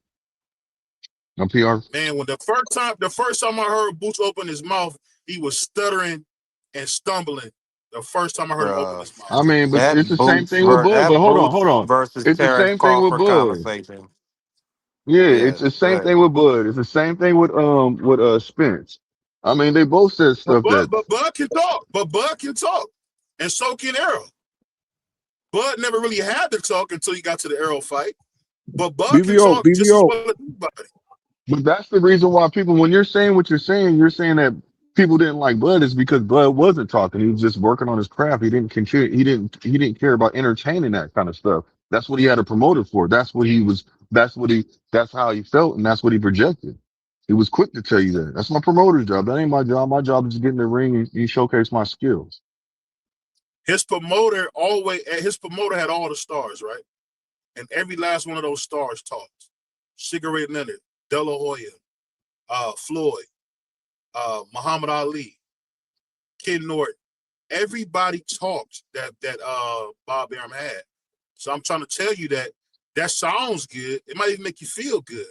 No PR? Man, when the first time I heard Boots open his mouth, he was stuttering and stumbling. The first time I heard him open his mouth. I mean, but it's the same thing with Bud. But That hold Boots on. versus It's the Terrence same thing with Crawford Bud. conversation. Yeah, Yeah, it's the go same ahead. thing with Bud. It's the same thing with Spence. I mean, they both said stuff that But Bud can talk. And so can Errol. Bud never really had to talk until he got to the Errol fight. But Bud can BBO, talk just as BBO. well as anybody. But that's the reason why people, when you're saying what you're saying that people didn't like Bud, is because Bud wasn't talking. He was just working on his craft. He didn't contribute. He didn't care about entertaining that kind of stuff. That's what he had a promoter for. That's how he felt, and that's what he projected. He was quick to tell you that. That's my promoter's job. That ain't my job. My job is to get in the ring and showcase my skills. His promoter had all the stars, right? And every last one of those stars talked. Sugar Ray Leonard, De La Hoya, Floyd, Muhammad Ali, Ken Norton. Everybody talked that Bob Arum had. So I'm trying to tell you that sounds good. It might even make you feel good.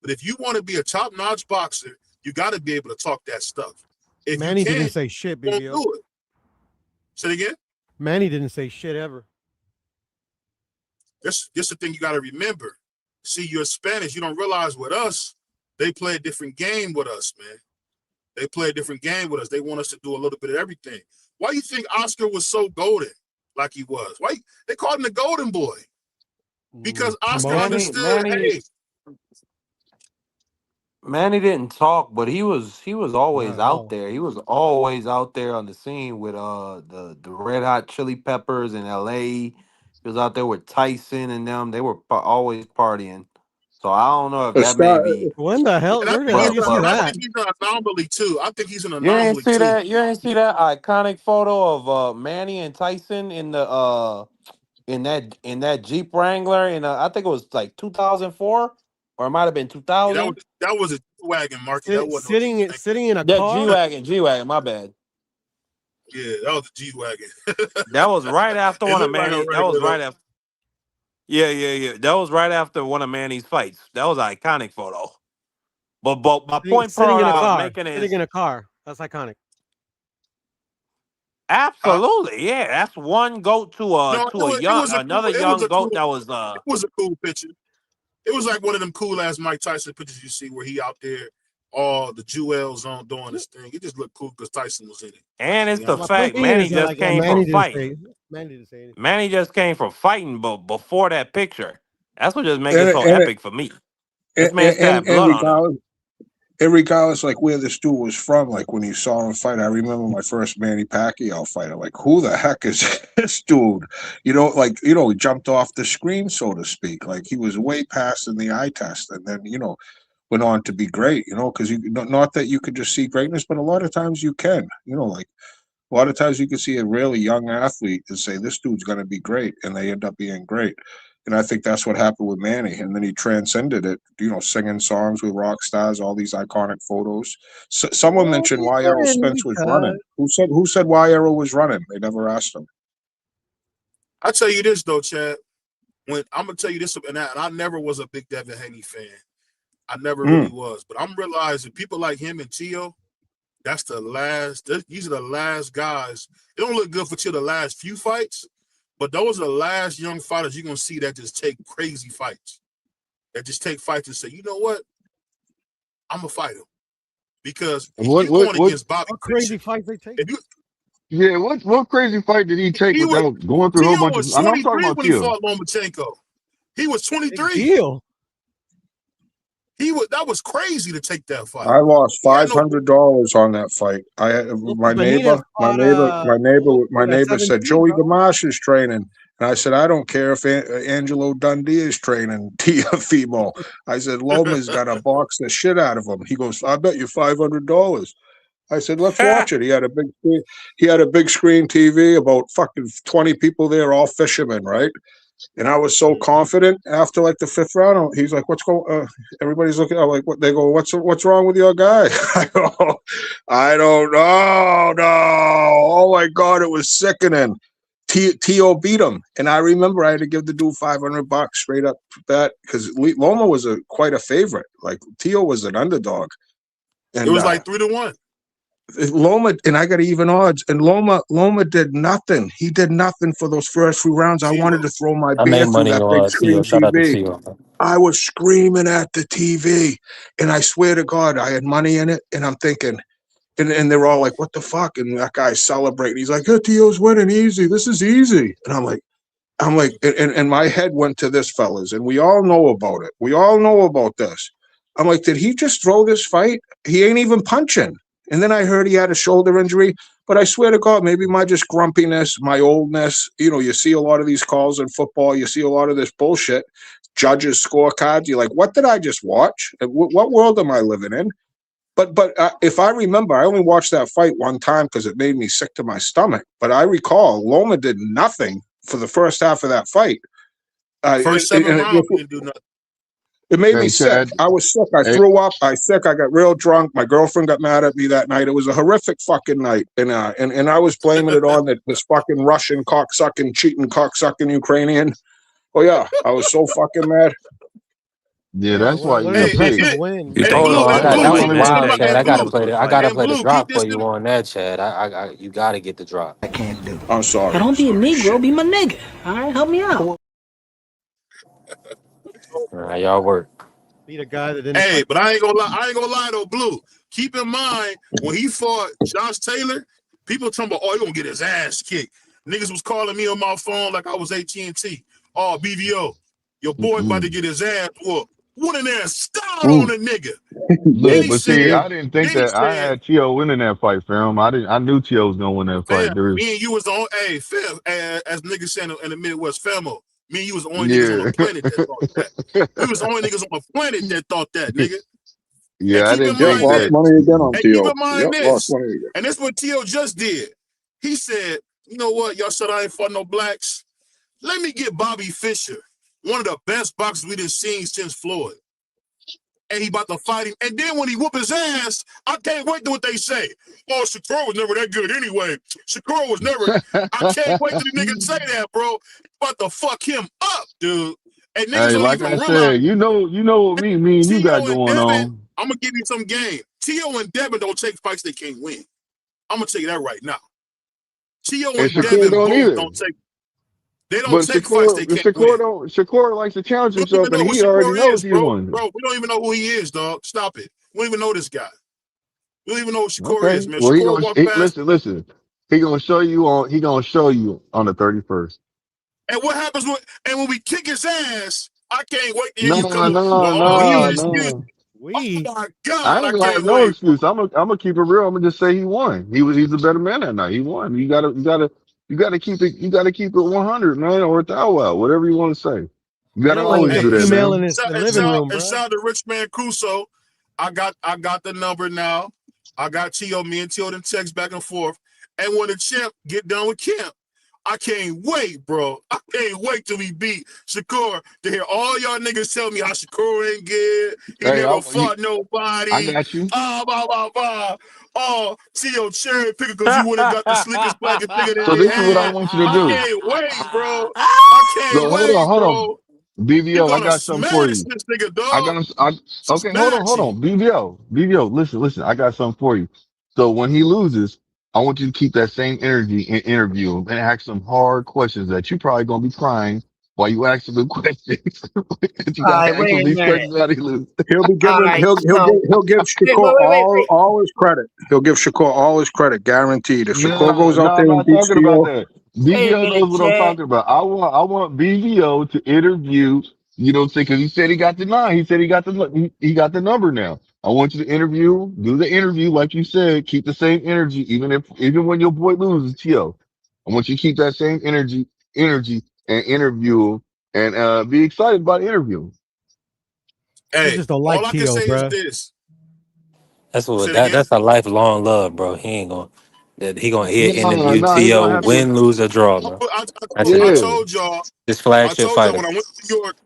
But if you want to be a top-notch boxer, you got to be able to talk that stuff. If Manny you can't, didn't say shit, you won't BBO. do it. Say it again? Manny didn't say shit ever. This the thing you got to remember. See, you're Spanish. You don't realize with us, they play a different game with us, man. They play a different game with us. They want us to do a little bit of everything. Why do you think Oscar was so golden like he was? Why they called him the golden boy? Because Oscar understood, hey. Manny didn't talk, but he was Not always at out all. there. He was always out there on the scene with the Red Hot Chili Peppers in L.A. He was out there with Tyson and them. They were always partying. So I don't know if that may be, When the hell? And I Where the think hell he's do you an, see and I that? think he's an anomaly too. I think he's an you ain't anomaly see too. that. You ain't see that iconic photo of Manny and Tyson in the in that Jeep Wrangler in I think it was like 2004 or it might have been Yeah, 2000. that was a wagon market. That wasn't no G wagon. Sitting in a That car. G wagon. My bad. Yeah, that was a G wagon. That was right after It one of looked like a Manny. That was regular though. right after. Yeah. That was right after one of Manny's fights. That was an iconic photo. But my point Sitting part in a I was car. making Sitting is in a car. That's iconic. Absolutely, yeah. That's one goat to No, a it young was a cool. another It was young a cool. goat that was It was a cool picture. It was like one of them cool ass Mike Tyson pictures you see where he out there, all the jewels on doing this thing. It just looked cool because Tyson was in it. and To it's be the honest. My point fact being Manny is that just like came from Manny didn't fighting. say Manny didn't say anything. Manny just came from fighting but before that picture. That's what just makes it And so and epic for me. This man still and, had and blood on him. regardless, like where this dude was from, like when you saw him fight, I remember my first Manny Pacquiao fight. I'm like, who the heck is this dude? He jumped off the screen, so to speak. Like he was way past in the eye test, and then went on to be great. Because not that you could just see greatness, but a lot of times you can. Like a lot of times you can see a really young athlete and say this dude's going to be great, and they end up being great. And I think that's what happened with Manny. And then he transcended it, singing songs with rock stars, all these iconic photos. So, someone Well, mentioned he why Errol didn't Spence was running. because Who said why Errol was running? They never asked him. I tell you this though, Chad. When I'm gonna tell you this, and I never was a big Devin Haney fan. I never really was, but I'm realizing people like him and Tio, that's the last. These are the last guys. It don't look good for Tio the last few fights, but those are the last young fighters you're gonna see that just take crazy fights. That just take fights and say, you know what, I'm gonna fight him because if What you what going what? against Bobby what Fischer, crazy fights they take. if you Yeah, what crazy fight did he take he was without going through a whole Tio bunch was of? I know I'm talking 23 about when he Tio. fought Lomachenko. He was Big 23. deal. That was crazy to take that fight. I lost He had no. $500 on that fight. I had my Benitez neighbor, my fought neighbor, my neighbor, my at neighbor said 17, Joey bro. Gamache is training, and I said I don't care if Angelo Dundee is training Tiafimo. I said Loma's got to box the shit out of him. He goes, I bet you $500. I said, let's watch it. He had a big screen. He had a big screen TV, about fucking 20 people there, all fishermen, right? And I was so confident after like the fifth round. He's like, "What's going?" Everybody's looking. I'm like, "What?" They go, "What's wrong with your guy?" I go, "I don't know. No. Oh my god, it was sickening." Tio beat him, and I remember I had to give the dude $500 straight up bet because Loma was quite a favorite. Like Tio was an underdog, It and was like 3-1. Loma, and I got even odds, and Loma did nothing. He did nothing for those first few rounds. I wanted to throw my I beer made through money that big on Tio. screen Shout out to TV. Tio. I was screaming at the TV, and I swear to God, I had money in it, and I'm thinking, and they're all like, "What the fuck?" And that guy's celebrating. He's like, "Oh, Tio's winning easy. This is easy." And I'm like, and my head went to this, fellas, and we all know about it. We all know about this. I'm like, did he just throw this fight? He ain't even punching. And then I heard he had a shoulder injury. But I swear to God, maybe my just grumpiness, my oldness. You see a lot of these calls in football. You see a lot of this bullshit. Judges' scorecards. You're like, what did I just watch? What world am I living in? But if I remember, I only watched that fight one time because it made me sick to my stomach. But I recall Loma did nothing for the first half of that fight. First And 7 rounds, he didn't do nothing. it made me Hey, sick. Chad. I was sick. I Hey, threw up. I got real drunk. My girlfriend got mad at me that night. It was a horrific fucking night. And I was blaming it on this fucking Russian cocksucking, cheating cocksucking Ukrainian. Oh, yeah. I was so fucking mad. yeah, Yeah, that's why what you an didn't pick. impressive win. If Hold if on, if that Loma was would have wild, Chad. didn't I gotta pick play the the I fight, gotta And play the Blue, keep drop this for in. you on that, Chad. You gotta get the drop. I can't do. I'm sorry. Now don't be a Sorry. Negro, Shit. be my nigga. All right, help me out. All right, y'all work. Beat a guy that didn't Hey, fight. but I ain't gonna lie. I ain't gonna lie though, Blue. Keep in mind when he fought Josh Taylor, people talking about, oh, he gonna get his ass kicked. Niggas was calling me on my phone like I was AT&T. Oh, BVO, your boy about to get his ass whooped. What in there? Start on ooh, a nigga. Then look, he but see, said, I didn't think that I had Tio winning that fight, fam. I knew Tio was gonna win that fam, fight. There's me and you was the only, hey, fam, as niggas saying in the Midwest, famo, me and you was the only niggas on the yeah, planet that thought that. We was the only niggas on the planet that thought that, nigga. And yeah. I keep in didn't Yep. think mind Lost that. this. money again on And keep Tio. in mind Yep. Lost this. money again. And this is what Tio just did. He said, you know what? Y'all said I ain't fought no blacks. Let me get Bobby Fischer, one of the best boxers we done seen since Floyd. And he about to fight him. And then when he whoop his ass, I can't wait to what they say. Oh, Shakur was never that good anyway. Shakur was never. I can't wait till the nigga say that, bro. About to fuck him up, dude. And niggas Hey, don't like even I realize said, you know what me and you got Tio and going Devin, on. I'm going to give you some game. Tio and Devin don't take fights they can't win. I'm going to tell you that right now. Tio And and Shakur Devin don't both either. don't take. They don't But take fights they can't win. Shakur likes to challenge We don't himself, even and know who he already Shakur knows is, he bro. won. Bro, we don't even know who he is, dog. Stop it. We don't even know this guy. We don't even know who Shakur is, Okay. man. Well, Shakur walked past. listen. He gonna show you on the 31st. And what happens when we kick his ass? I can't wait to hear No, you come up. Well, no, oh, he had no, an We, excuse. no. we. Oh my I God, ain't I gonna have can't no wait. excuse. I'm gonna keep it real. I'm gonna just say he won. He's the better man that night. He won. You gotta keep it. You gotta keep it 100, man, or thou wow, whatever you want to say. You It gotta ain't like always the Hey, do that, female in man. his living room, and bro. shout out to Rich Man Crusoe. I got the number now. I got Tio. Me and Tio done text back and forth. And when the champ get done with camp, I can't wait, bro. I can't wait till we beat Shakur to hear all y'all niggas tell me how Shakur ain't good. He Hey, never fought I nobody. got you. Blah, blah, blah. Oh, Tio cherry picker because you wouldn't got the slickest black finger that So they this is what I had. want you to I do. can't wait, bro. I can't So wait, hold on. bro. You're BBO, I gonna got something for smash you. this nigga, I dog. got him. Okay, hold Smash him. on. BBO, listen. I got something for you. So when he loses, I want you to keep that same energy and interview him and ask some hard questions that you probably gonna be crying while you ask him the questions. You All gotta right, ask wait him a these minute. questions how he lose. He'll be All given. right, He'll give wait, Shakur all his credit. He'll give Shakur all his credit, guaranteed. If Shakur No, goes out I'm there and not beats talking about Tio, that. wait a BBO minute, knows what I'm Chad. talking about. I want BBO to interview, you know, because he said he got the nine. He said he got the number now. I want you to do the interview like you said. Keep the same energy, even when your boy loses, Tio. I want you to keep that same energy, and interview him, and be excited about interviewing. You Hey, just don't all like I can Tio, say is bro. this. That's what Say it again. that's a lifelong love, bro. He No, interview no, he T.O. gonna have to. win, lose, or draw, bro. I, That's I Yeah. told y'all. his I flagship told y'all fighter. when I went to New York.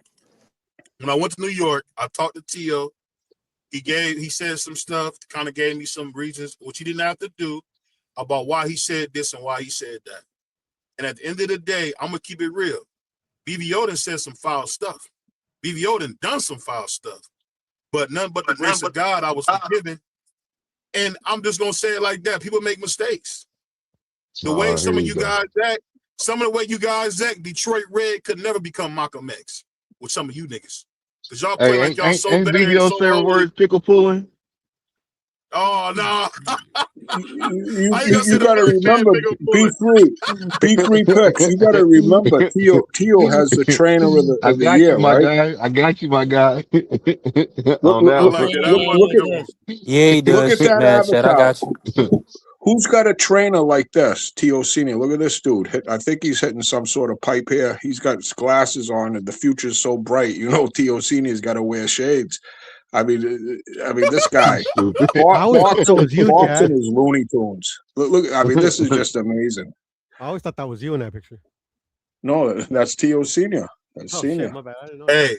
When I went to New York, I talked to Tio. He said some stuff, kind of gave me some reasons, which he didn't have to do, about why he said this and why he said that. And at the end of the day, I'm gonna keep it real. BVO done said some foul stuff. BVO done some foul stuff. But none but the grace of God, I was forgiven. And I'm just gonna say it like that. People make mistakes. The way Oh, here some of you you go. guys act, some of the way you guys act, Detroit Red could never become Malcolm X with some of you niggas. Because y'all play Hey, like y'all so ain't bad and BBO's so favorite holy. word pickle pulling? Oh no. you, How you you, gonna say you the got to white man remember pick up bullet? B3 picks. You got to remember Tio has the trainer I of the got year, you, my right? guy. I got you, my guy. Look On look I that look like look it. I look, like look it at though. Yeah, he look does. at Shit, that man, Chad, I avatar. got you. Who's got a trainer like this? Tio Senior. Look at this dude. I think he's hitting some sort of pipe here. He's got his glasses on, and the future's so bright. You know, Tio Senior's got to wear shades. I mean, this guy. Stupid. I always thought that was you, Boxing Chad. is Looney Tunes. Look. I mean, this is just amazing. I always thought that was you in that picture. No, that's Tio Senior. That's Oh shit, Senior. my bad. I didn't know that. Hey,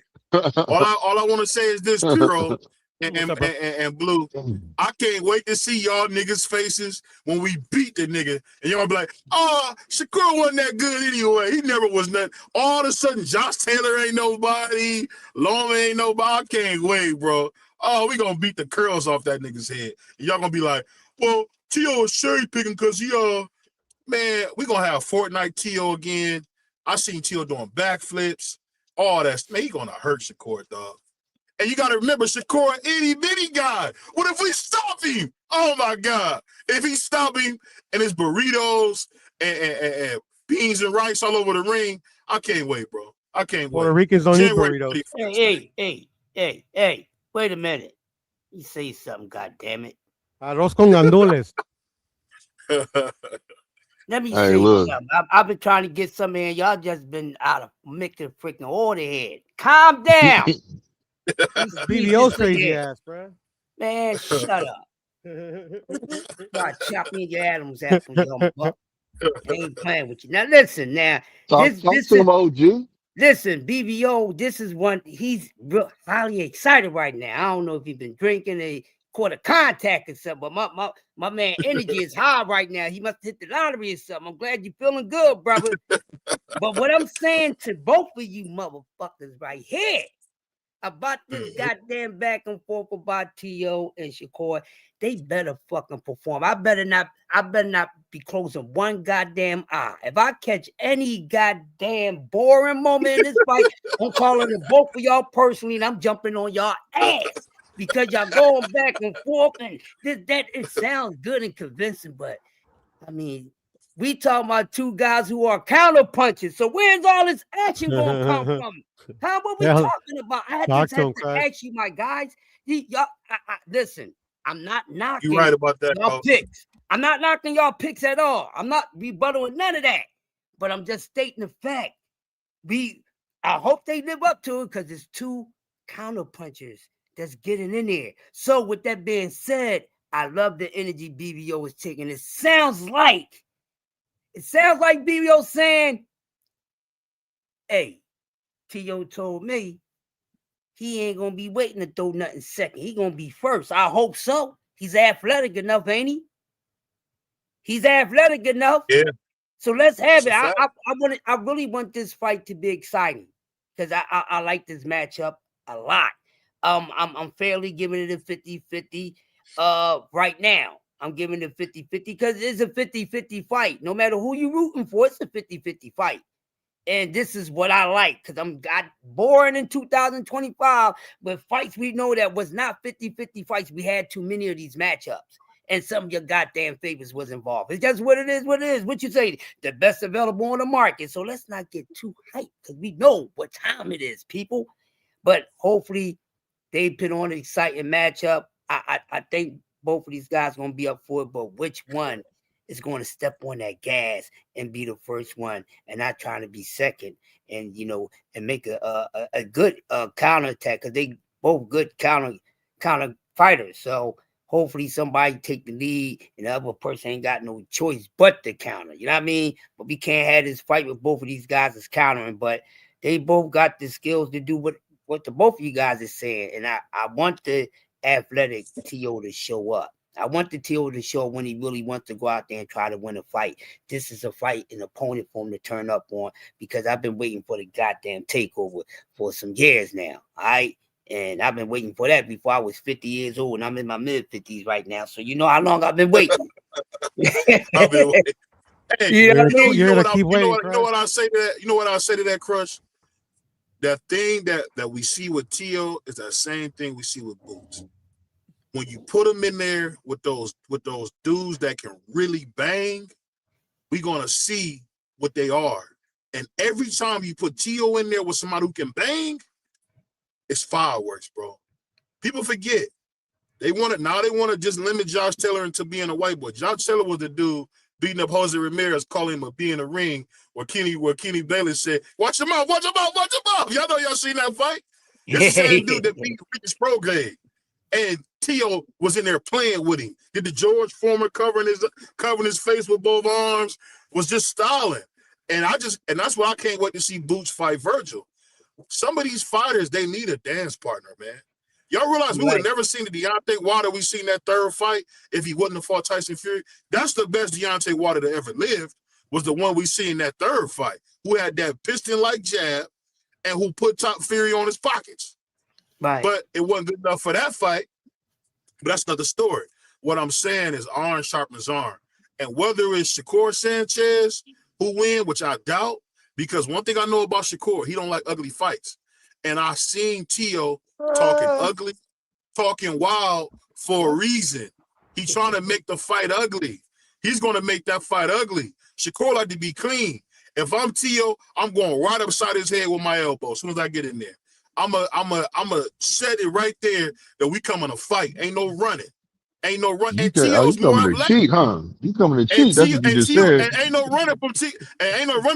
all I want to say is this, Kuro What's up, bro? and Blue. I can't wait to see y'all niggas' faces when we beat the nigga. And y'all be like, oh, Shakur wasn't that good anyway. He never was nothing. All of a sudden, Josh Taylor ain't nobody. Loma ain't nobody. I can't wait, bro. Oh, we gonna beat the curls off that nigga's head. And y'all gonna be like, well, T.O. is cherry picking because man, we gonna have Fortnite T.O. again. I seen T.O. doing backflips. All that. Man, he gonna hurt Shakur, dog. And you got to remember, Shakur, itty bitty guy. What if we stop him? Oh my God! If he stop him and his burritos and beans and rice all over the ring, I can't wait, bro. I can't Puerto wait. Ricans don't eat January burritos. 31st, Hey, wait a minute. You say something, goddammit. Arroz con gandules. man. Let me Hey, say look. something. I've been trying to get some in. Y'all just been out of mixing freaking order here. Calm down. You speak this BBO's crazy again. ass, bro. Man, shut up. Try to chop me in your Adam's apple, you humble buck. I ain't playing with you. Now listen, Talk this to is him, OG. listen, BBO, this is one he's real highly excited right now. I don't know if he's been drinking a quarter contact or something, but my man energy is high right now. He must hit the lottery or something. I'm glad you're feeling good, brother. But what I'm saying to both of you motherfuckers right here, about this goddamn back and forth about T.O. and Shakur. They better fucking perform. I better not be closing one goddamn eye. If I catch any goddamn boring moment in this fight, I'm calling it both of y'all personally, and I'm jumping on y'all ass because y'all going back and forth, and it sounds good and convincing, but I mean, we talking about two guys who are counter punches. So where's all this action gonna come from? Huh? What we talking about? I had to ask you, my guys. Y'all, listen. I'm not knocking You're right about that, y'all picks. I'm not knocking y'all picks at all. I'm not rebuttaling none of that. But I'm just stating the fact. I hope they live up to it because it's two counter punchers that's getting in there. So with that being said, I love the energy BBO is taking. It sounds like BBO saying, hey, T.O. told me he ain't going to be waiting to throw nothing second. He going to be first. I hope so. He's athletic enough, ain't he? He's athletic enough. Yeah. So let's have it. I really want this fight to be exciting because I like this matchup a lot. I'm fairly giving it a 50-50 right now. I'm giving it 50-50 because it's a 50-50 fight. No matter who you're rooting for, it's a 50-50 fight. And this is what I like because I'm got boring in 2025, but fights we know that was not 50-50 fights. We had too many of these matchups. And some of your goddamn favorites was involved. It's just what it is, What you say, the best available on the market. So let's not get too hyped because we know what time it is, people. But hopefully they put on an exciting matchup. I think both of these guys are going to be up for it, but which one is going to step on that gas and be the first one and not trying to be second and, and make a good counter attack because they both good counter fighters. So hopefully somebody take the lead and the other person ain't got no choice but to counter. You know what I mean? But we can't have this fight with both of these guys as countering, but they both got the skills to do what the both of you guys are saying. And I want the athletic T.O. to show up. I want the T.O. to show when he really wants to go out there and try to win a fight. This is a fight, an opponent for him to turn up on because I've been waiting for the goddamn takeover for some years now. All right. And I've been waiting for that before I was 50 years old, and I'm in my mid-50s right now. So you know how long I've been waiting. I've been waiting. Hey, you know what I say to that? You know what I say to that, Crush? That thing that we see with T.O. is that same thing we see with Boots. When you put them in there with those dudes that can really bang, we're gonna see what they are. And every time you put T.O. in there with somebody who can bang, it's fireworks, bro. People forget. They want to just limit Josh Taylor into being a white boy. Josh Taylor was the dude beating up Jose Ramirez, calling him a B in the ring, where Kenny Bailey said, watch him out. Y'all know y'all seen that fight? It's the same dude that beat Regis Prograde. And T.O. was in there playing with him. Did the George Foreman covering his face with both arms, was just styling. And that's why I can't wait to see Boots fight Virgil. Some of these fighters, they need a dance partner, man. Y'all realize we would have never seen the Deontay Wilder we seen that third fight if he wouldn't have fought Tyson Fury. That's the best Deontay Wilder that ever lived, was the one we seen in that third fight, who had that piston-like jab and who put Top Fury on his pockets. Right. But it wasn't good enough for that fight. But that's another story. What I'm saying is iron sharpens iron. And whether it's Shakur Sanchez who win, which I doubt, because one thing I know about Shakur, he don't like ugly fights. And I seen T.O. talking ugly, talking wild for a reason. He's trying to make the fight ugly. He's going to make that fight ugly. Shakur like to be clean. If I'm T.O., I'm going right upside his head with my elbow as soon as I get in there. I'm a set it right there that we coming to fight. Ain't no running. And T.O.'s more coming to athletic. cheat, huh? You coming to cheat. That's what you just said. And ain't no running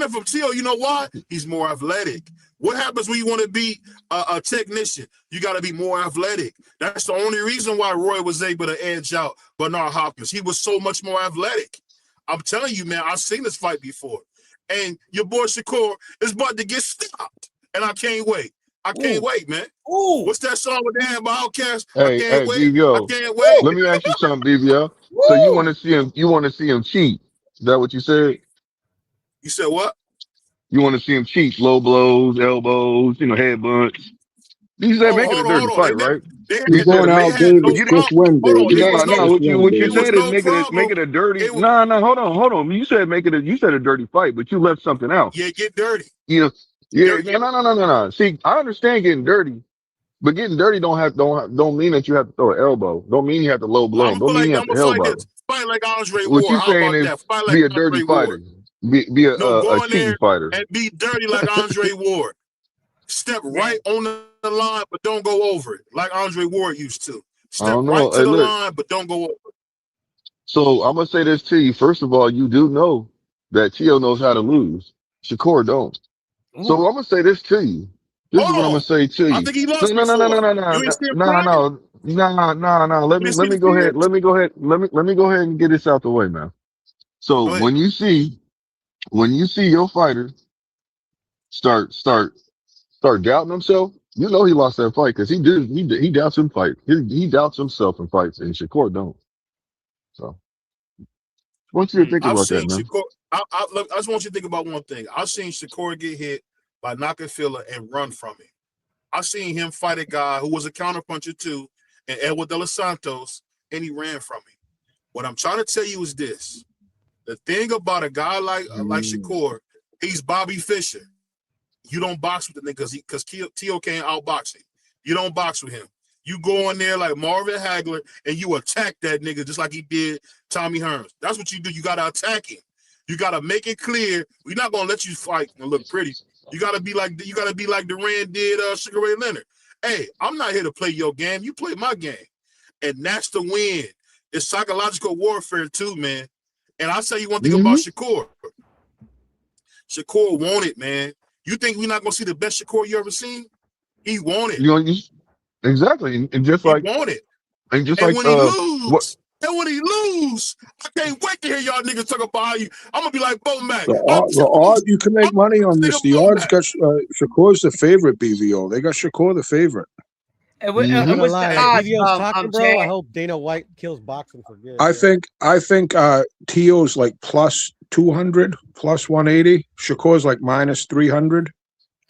from T.O. You know why? He's more athletic. What happens when you want to be a technician? You got to be more athletic. That's the only reason why Roy was able to edge out Bernard Hopkins. He was so much more athletic. I'm telling you, man, I've seen this fight before. And your boy Shakur is about to get stopped. And I can't wait. I can't wait, man. Ooh. What's that song with Dan by Outkast? Hey, I can't wait. BBO. I can't wait. Let me ask you something, BBO. So you want to see him cheat? Is that what you said? You said what? You want to see him cheat? Low blows, elbows, head butts. You said make it a dirty fight, They never, right? they had, You Keep going, said they Al had no Davis. you didn't. Just problem. win, Hold on, baby. it was No. no, Just win, What you it baby. was said is no make problem. it a dirty. It was No. Hold on. You said make it a. You said a dirty fight, but you left something out. yeah, get dirty. You know. Yeah. Dirt, No. See, I understand getting dirty, but getting dirty don't mean that you have to throw an elbow. Don't mean you have to low blow him. Don't mean you I'm have to gonna feel like elbow. this. Fight like Andre What Ward. you How saying about is that? Fight like be a dirty Andre Ward. fighter. Be No, a go in cheating there fighter. and be dirty like Andre Ward. Step right on the line, but don't go over it like Andre Ward used to. I Step don't right know. to Hey, the look. line, but don't go over it. So I'm gonna say this to you. First of all, you do know that Tio knows how to lose. Shakur don't. So I'm gonna say this to you. This is what I'm Hold gonna on. say to I you. think he No, lost no, no, no, no, before. no, You no, ain't see him no, cry? no, no. You didn't see the tears? Let me go ahead. Let me go ahead and get this out the way, man. So Go ahead. when you see your fighter start doubting himself, you know he lost that fight because he doubts him fight. He doubts himself in fights, and Shakur don't. So I want you to think I've about that, seen man. Shakur. Look, I just want you to think about one thing. I've seen Shakur get hit by knocking filler and run from it. I've seen him fight a guy who was a counterpuncher too, and Edward De Los Santos, and he ran from it. What I'm trying to tell you is this: the thing about a guy like Shakur, he's Bobby Fischer. You don't box with the nigga because Tio can't outbox him. You don't box with him. You go in there like Marvin Hagler and you attack that nigga just like he did Tommy Hearns. That's what you do. You gotta attack him. You gotta make it clear. We're not gonna let you fight and look pretty. You gotta be like Duran did Sugar Ray Leonard. Hey, I'm not here to play your game. You play my game. And that's the win. It's psychological warfare too, man. And I'll tell you one thing about Shakur. Shakur won it, man. You think we're not gonna see the best Shakur you ever seen? He won it. Exactly, and just He like won it. and just And like when he what lose, I can't wait to hear y'all niggas talk about how you. I'm gonna be like Bo Mac. The odd you can make money on this. The odds got Shakur's the favorite. BVO. They got Shakur the favorite. And, I'm not gonna what's lie, the like odds, BVO's talking, bro. I Chad? hope Dana White kills boxing for good. I think Tio's like plus 200, plus 180. Shakur's like minus 300.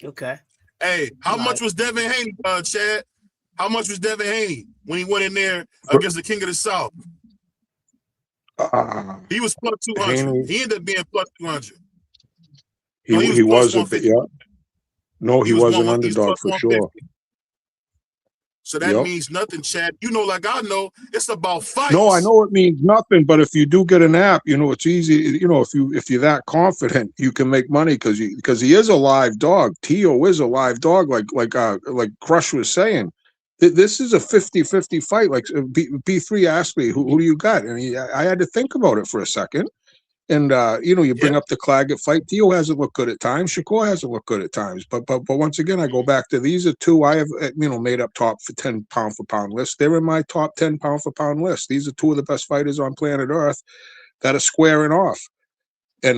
Okay. Hey, how much was Devin Haney, Chad? How much was Devin Haney when he went in there against the King of the South? He was plus 200. Haney, He ended up being plus 200. he No, he was plus was a bit, 150. yeah. No, he was an He was underdog plus for sure. 150. So that means nothing, Chad. You know, like I know, it's about fights. No, I know it means nothing, but if you do get an app, you know, it's easy. You know, if you're that confident, you can make money because he is a live dog. Tio is a live dog, like Crush was saying. This is a 50-50 fight. Like B3 asked me, who do you got? And I had to think about it for a second. And you know, you bring up the Claggett fight. Tio hasn't looked good at times. Shakur hasn't looked good at times. But once again, I go back to these are two I have made up top for 10 pound for pound list. They're in my top 10 pound for pound list. These are two of the best fighters on planet Earth that are squaring off. And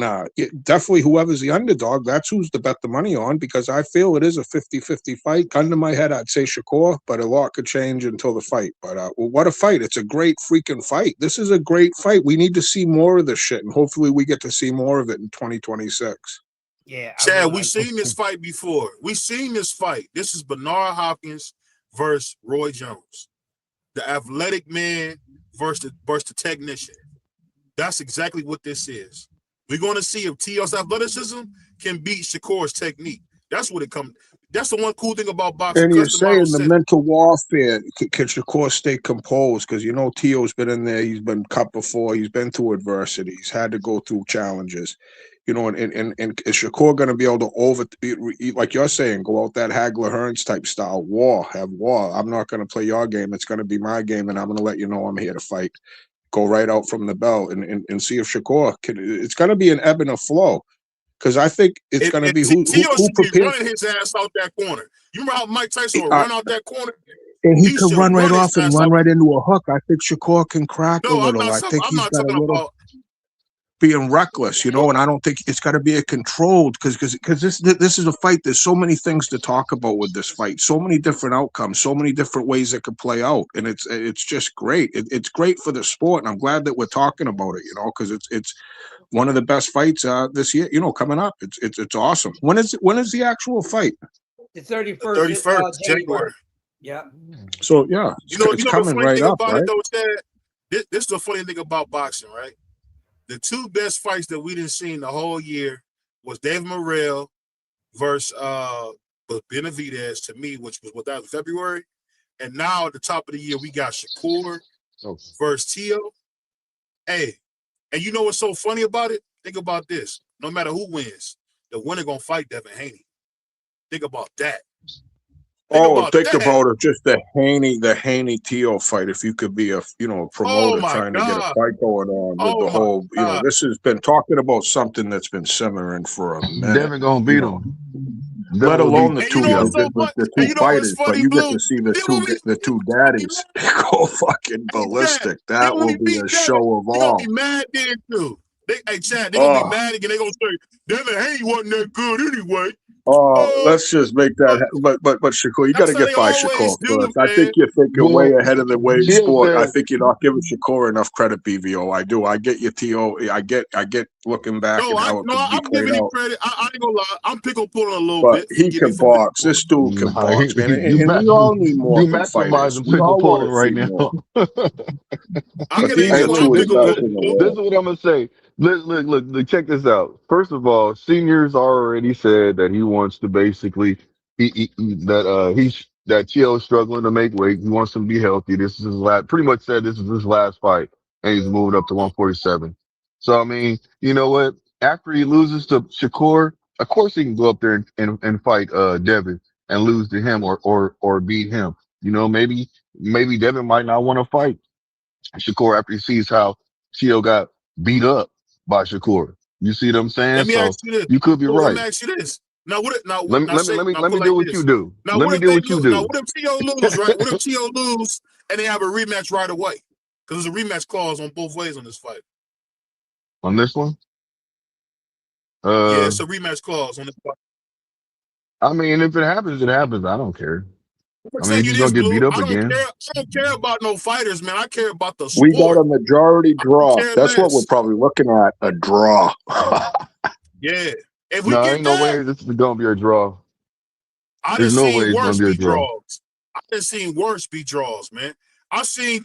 definitely whoever's the underdog, that's who's to bet the money on, because I feel it is a 50-50 fight. Gun to my head, I'd say Shakur, but a lot could change until the fight. But what a fight. It's a great freaking fight. This is a great fight. We need to see more of this shit, and hopefully we get to see more of it in 2026. Yeah, Chad, we've seen this fight before. We've seen this fight. This is Bernard Hopkins versus Roy Jones. The athletic man versus the technician. That's exactly what this is. We're going to see if Tio's athleticism can beat Shakur's technique. That's what it comes. That's the one cool thing about boxing. And you're saying the mental warfare, can Shakur stay composed? Because you know Tio's been in there. He's been cut before. He's been through adversity. He's had to go through challenges. You know, and is Shakur going to be able to like you're saying, go out that Hagler Hearns type style, have war. I'm not going to play your game. It's going to be my game, and I'm going to let you know I'm here to fight. Go right out from the bell and see if Shakur can. It's going to be an ebb and a flow, because I think it's going to be who should be prepares. running his ass out that corner. You remember how Mike Tyson would run out that corner? And he could run right off and run right into a hook. I think Shakur can crack a little. I think he's got a little being reckless, you know, and I don't think it's got to be a controlled, because this is a fight. There's so many things to talk about with this fight, so many different outcomes, so many different ways it could play out, and it's just great. It's great for the sport, and I'm glad that we're talking about it, you know, because it's one of the best fights this year, you know, coming up. It's awesome. When is the actual fight? The 31st 31st, January. January. Yeah. So yeah, You know it's the coming funny right thing up, about right? it though, Chad? This is the funny thing about boxing, right? The two best fights that we didn't see the whole year was Dave Morrell versus Benavidez, to me, which was what, that was February. And now at the top of the year, we got Shakur versus Tio. Hey, and you know what's so funny about it? Think about this. No matter who wins, the winner gonna fight Devin Haney. Think about that. Think about it, just the Haney Tio fight. If you could be a promoter trying to get a fight going on with the whole, this has been talking about something that's been simmering for a minute. Devin gonna beat him. Let alone the two fighters, but you get to see the two daddies go fucking ballistic. That will be a show of They all. gonna be mad then too. Hey Chad, they gonna be mad again. They gonna say Devin Haney wasn't that good anyway. Let's just make that. But Shakur, you got to get by Shakur first. I think you're thinking way ahead of the way sport. I think you're not giving Shakur enough credit, BVO. I do. I get your TO. I get looking back and how it could be I'm played giving him out. credit. I ain't gonna lie. I'm pickle pulling a little But bit. he can box. This dude can box, man. And we all need more from fighters. We all want to see more. But these are two of the best in the world. This is what I'm gonna say. Look, check this out. First of all, Senior's already said that he wants to basically that Tio's struggling to make weight. He wants him to be healthy. This is his last. Pretty much said this is his last fight, and he's moving up to 147. So I mean, you know what? After he loses to Shakur, of course he can go up there and fight Devin and lose to him or beat him. You know, maybe Devin might not want to fight Shakur after he sees how Tio got beat up by Shakur. You see what I'm saying? Let me So ask you this. you could be right. Let me ask you this. Now what? Let me do what you do. Now Let me do what you do. Now what if Tio lose? Right? What if Tio lose and they have a rematch right away? Because there's a rematch clause on both ways on this fight. On this one? Yeah, it's a rematch clause on this fight. I mean, if it happens, it happens. I don't care. I mean, You he's this, gonna get beat up I again. don't care about no fighters, man. I care about the We got sport. a majority draw. That's what we're probably looking at. A draw. Yeah. If we No, get ain't no way this is gonna be a draw. There's no way it's gonna be a draw. draws. I done seen worse be draws, man. I seen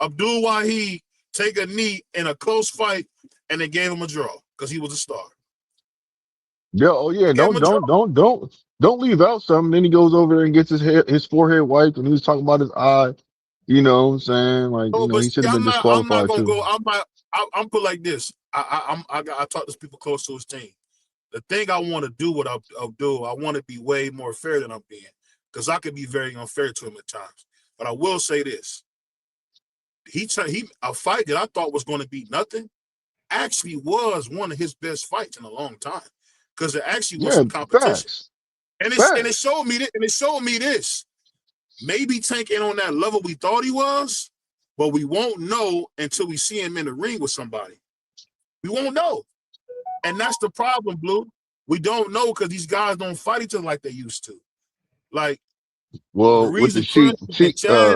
Abdul Wahid take a knee in a close fight and they gave him a draw because he was a star. Yeah, oh yeah, don't leave out something. Then he goes over there and gets his forehead wiped and he was talking about his eye. You know what I'm saying? Like, he should have been disqualified I'm not gonna too. go. I'm put like this. I talk to people close to his team. The thing I want to do with Abdul, I want to be way more fair than I'm being, because I could be very unfair to him at times. But I will say this: a fight that I thought was going to be nothing actually was one of his best fights in a long time, because it actually was some competition. Facts. And it showed me that, and it showed me this. Maybe Tank ain't on that level we thought he was, but we won't know until we see him in the ring with somebody. We won't know. And that's the problem, Blue. We don't know because these guys don't fight each other like they used to. Like, well, with the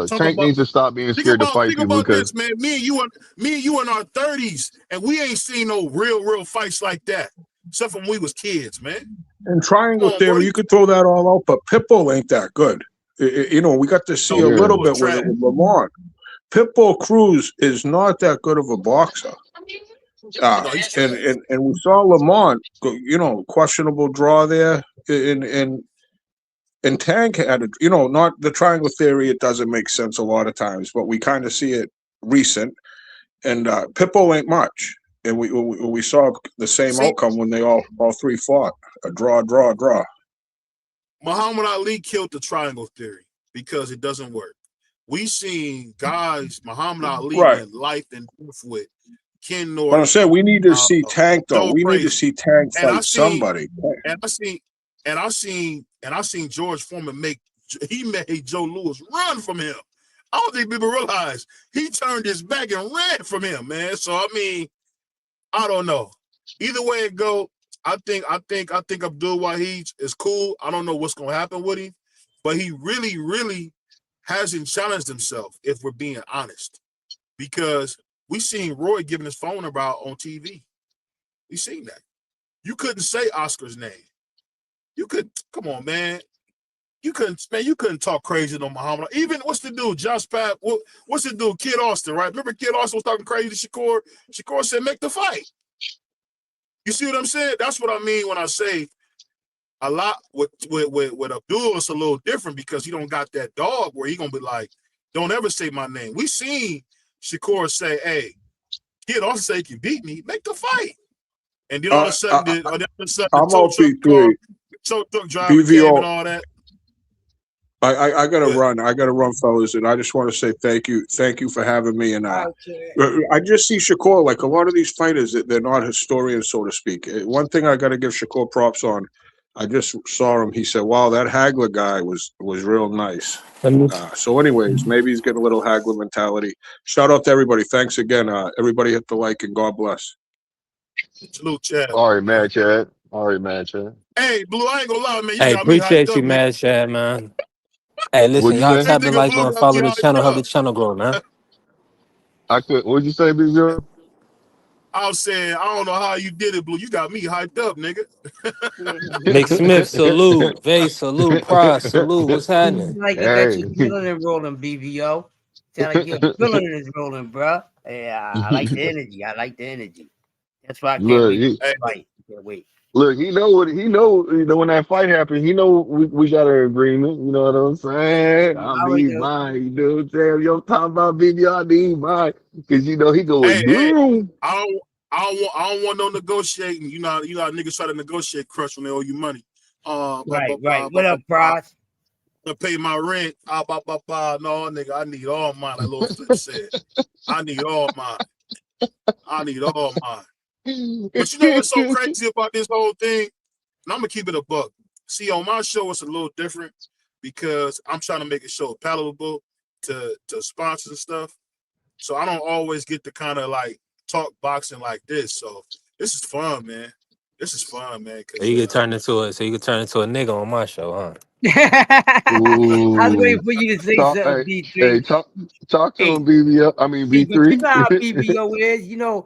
Tank needs to stop being scared to fight people. Because this, man. Me and you in our 30s, and we ain't seen no real fights like that, except when we was kids, man. And triangle theory, you could throw that all out, but Pitbull ain't that good. We got to see a little bit with it with Lamont. Pitbull Cruz is not that good of a boxer. And we saw Lamont, questionable draw there. And Tank had not the triangle theory. It doesn't make sense a lot of times, but we kind of see it recent. And Pitbull ain't much. And we saw the same outcome when they all three fought. A draw. Muhammad Ali killed the triangle theory because it doesn't work. We seen guys Muhammad Ali in life and death with Ken Norton. But I'm saying we need to see Tank though. We need to see Tank fight somebody. And I seen George Foreman made Joe Louis run from him. I don't think people realize he turned his back and ran from him, man. So I mean, I don't know. Either way it go, I think Abdul Wahid is cool. I don't know what's gonna happen with him, but he really hasn't challenged himself, if we're being honest. Because we seen Roy giving his phone about on TV. We seen that. You couldn't say Oscar's name. You could come on, man. You couldn't talk crazy to Muhammad. Even what's the dude, Josh Pat? What's the dude, Kid Austin, right? Remember Kid Austin was talking crazy to Shakur? Shakur said, make the fight. You see what I'm saying? That's what I mean when I say a lot with Abdul, it's a little different because he don't got that dog where he gonna be like, don't ever say my name. We seen Shakur say, hey, Kid Austin say he can beat me, make the fight. And then all of a sudden, the I'm tow out truck B3. driver came and BVO. all that. I gotta run. I gotta run, fellas, and I just want to say thank you for having me. And I just see Shakur, like a lot of these fighters, they're not historians, so to speak. One thing I got to give Shakur props on. I just saw him. He said, "Wow, that Hagler guy was real nice." So, anyways, maybe he's getting a little Hagler mentality. Shout out to everybody. Thanks again. Everybody hit the like and God bless. Salute, Chad. All right, man, Chad. All right, man, Chad. Hey, Blue, I ain't gonna lie, man. You Hey, got me hyped appreciate up, you, man. Mad Chad, man. Hey, listen, What'd you y'all say? tap the like Blue button, got me follow the channel, hyped help the up. channel grow, man. What'd you say, Big Joe? I was saying, I don't know how you did it, Blue. You got me hyped up, nigga. Mick Smith, salute. Vay, salute. Prize, salute. What's happening? Like you got your adrenaline rolling, BVO. Sound like your adrenaline is rolling, bro. Yeah, I like the energy. I like the energy. That's why I can't Look, wait to fight. Can't wait. look, he know what he know. You know when that fight happened, he know we got an agreement. You know what I'm saying? I need mine. You know what I'm saying? You talking about BB? I need mine because you know he going. Hey, Boom. I don't want no negotiating. You know how niggas try to negotiate crush when they owe you money. Right. What up, Prize? To pay my rent. No, nigga, I need all mine. Like Lil Flip said, I need all mine. I need all mine. But you know what's so crazy about this whole thing? And I'm gonna keep it a buck. See, on my show, it's a little different because I'm trying to make a show palatable to sponsors and stuff. So I don't always get to kind of like talk boxing like this. So this is fun, man. This is fun, man. So you could turn into a nigga on my show, huh? I was waiting for you to say something, B3. Hey, talk to him, BB. I mean See, but you B3. know how BBO is. You know,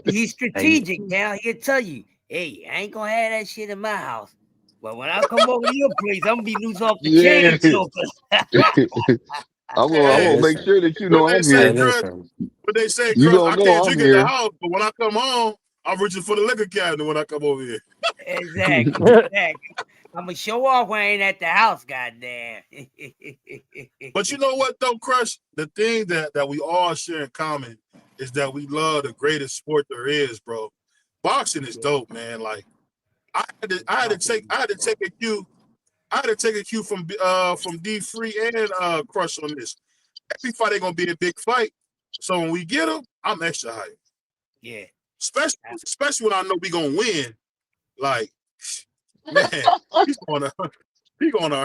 he's strategic now. He'll tell you, hey, I ain't gonna have that shit in my house. But when I come over to your place, I'm gonna be loose off the chain. So I'm gonna make sure that you know What they I'm say, here. Chris? What they say, You Chris? gonna I know can't I'm drink at the here. house, but when I come home, I'm reaching for the liquor cabinet when I come over here. Exactly. I'm gonna show off when I ain't at the house, goddamn. But you know what, though, Crush? The thing that we all share in common is that we love the greatest sport there is, bro. Boxing is dope, man. Like I had to take a cue. I had to take a cue from D Free and Crush on this. Every fight ain't gonna be a big fight. So when we get them, I'm extra hyped. Yeah. Especially when I know we gonna win. Like, man, he's gonna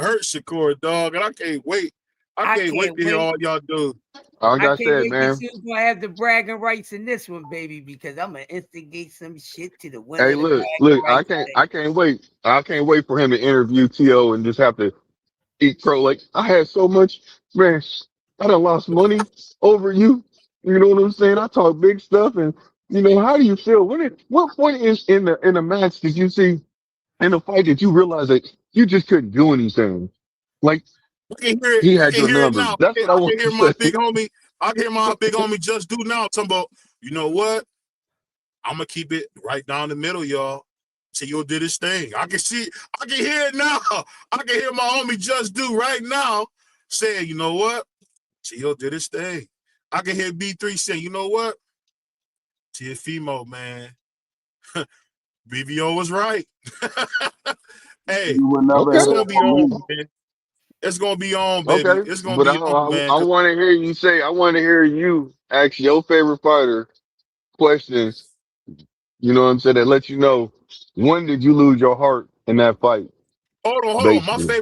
hurt Shakur, dog, and I can't wait. I can't wait to hear all y'all do. Like I I can't said, wait to man. see who's gonna have the bragging rights in this one, baby, because I'm gonna instigate some shit to the winner Hey, of the look, bragging I rights. can't wait. I can't wait for him to interview T.O. and just have to eat crow. Like I had so much, man. I done lost money over you. You know what I'm saying? I talk big stuff, and you know how do you feel? What point is in the match did you see in the fight that you realize that you just couldn't do anything? Like I can hear it. he I had can your hear it numbers. now. That's what I I want can to hear my say. big homie. I can hear my big homie just do now. Talking about, you know what? I'm gonna keep it right down the middle, y'all. T.O. did his thing. I can hear it now. I can hear my homie just do right now saying, you know what? T.O. did his thing. I can hear B3 saying, you know what? Tiafimo, man. BVO was right. Hey, it's gonna be on, man. It's gonna be on, baby. Okay, It's gonna but be on, man. I want to hear you say. I want to hear you ask your favorite fighter questions. You know what I'm saying? That let you know when did you lose your heart in that fight. Hold on. My Basically,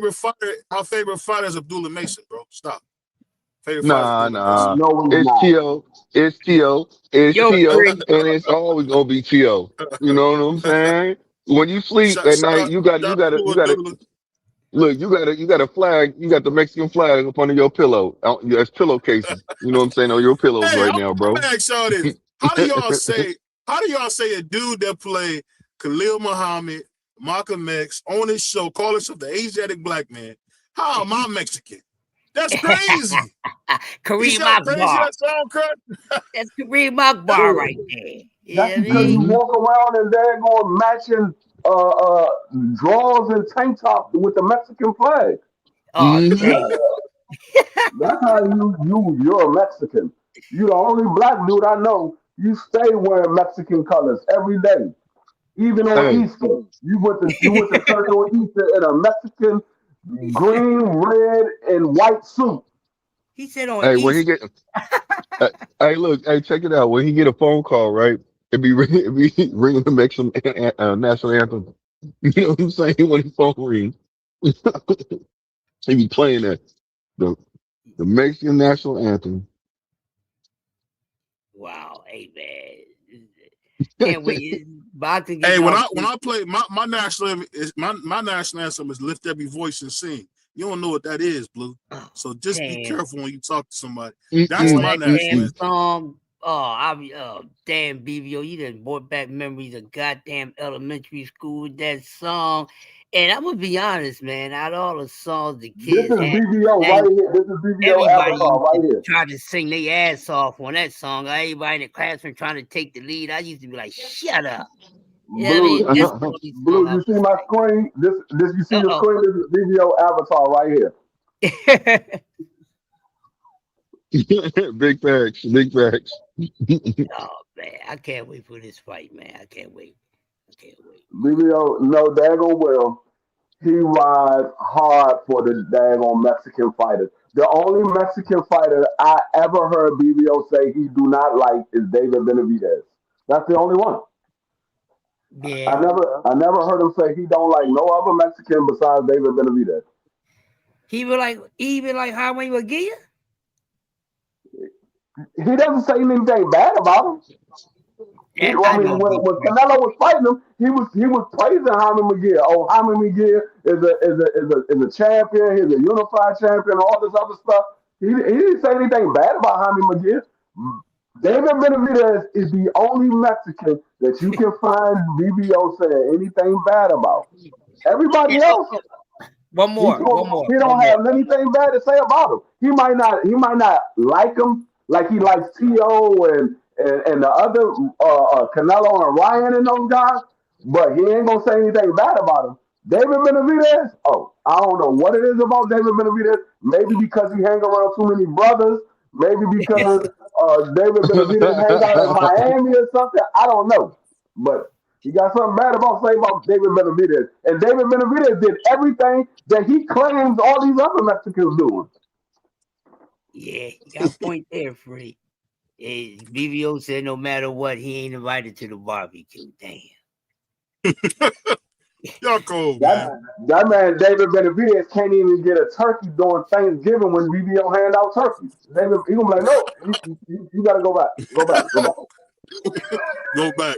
favorite fighter is Abdullah Mason, bro. Stop. Favorite fighter is nah, Abdullah Mason. nah. It's T.O. It's T.O. It's Yo, T.O. Free. And it's always gonna be T.O. You know what I'm saying? When you sleep at night, you got Abdullah. look. You got a flag. You got the Mexican flag up under your pillow. As pillowcases. You know what I'm saying on your pillows Hey, right I'm now, gonna bro. ask y'all this. How do y'all say a dude that play Khalil Muhammad, Malcolm X on his show, call himself the Asiatic black man. How am I Mexican? That's crazy. You see Kareem how crazy Akbar. that sound, Cut? That's Kareem Akbar right there. You know That's what I because you mean? walk around and they're going matching drawers and tank tops with the Mexican flag. Oh, damn. That's how you're a Mexican. You the only black dude I know. You stay wearing Mexican colors every day, even on Hey, Easter. You went to church on Easter in a Mexican green, red, and white suit. He said on hey, when he East. get, hey, look, hey, check it out. When he get a phone call, right? It be ringing the Mexican national anthem. You know what I'm saying? When the phone rings, he be playing that the the Mexican national anthem. Wow, hey man, can't wait. Boxing Hey, getting when off. I play my national is my national anthem is lift every voice and sing. You don't know what that is, Blue. So just be Damn, careful when you talk to somebody. That's boy, Mm-mm, my that national damn mm-mm. anthem. song. Damn BBO, you done brought back memories of goddamn elementary school with that song. And I'm gonna be honest, man. Out of all the songs the This kids is had to BBO right sing, here. This is BBO everybody Avatar used right to here. try to sing their ass off on that song. Everybody in the classroom trying to take the lead. I used to be like, "Shut up." You know what I Blue, mean? This is the only song Blue, I you would see my screen? This you see sing. the screen? This is BBO Avatar right here. Big facts, big facts. Oh man, I can't wait for this fight, man. I can't wait. I can't wait. BBO, no daggone well. He rides hard for the daggone Mexican fighters. The only Mexican fighter I ever heard BBO say he do not like is David Benavidez. That's the only one. Yeah. I never heard him say he don't like no other Mexican besides David Benavidez. He even like Highway McGee? He doesn't say anything bad about him. I I mean, know when, he when Canelo was fighting him, he was praising Jaime McGill. Oh, Jaime McGill is a champion. He's a unified champion. All this other stuff. He didn't say anything bad about Jaime McGill. David Benavidez is the only Mexican that you can find BBO saying anything bad about. Everybody And else, one he more, don't, he don't have anything bad to say about him. He might not like him like he likes T.O. and the other Canelo and Ryan and those guys, but he ain't gonna say anything bad about him. David Benavidez, oh, I don't know what it is about David Benavidez. Maybe because he hang around too many brothers. Maybe because David Benavidez hang out in Miami or something. I don't know, but he got something bad about say about David Benavidez. And David Benavidez did everything that he claims all these other Mexicans doing. Yeah, you got a point there, Freddie. BBO said no matter what, he ain't invited to the barbecue. Damn. Y'all cold, man. That man David Benavidez can't even get a turkey during Thanksgiving when BBO hand out turkeys. David, he gonna be like, no, you gotta go back, go back, go back. Go back.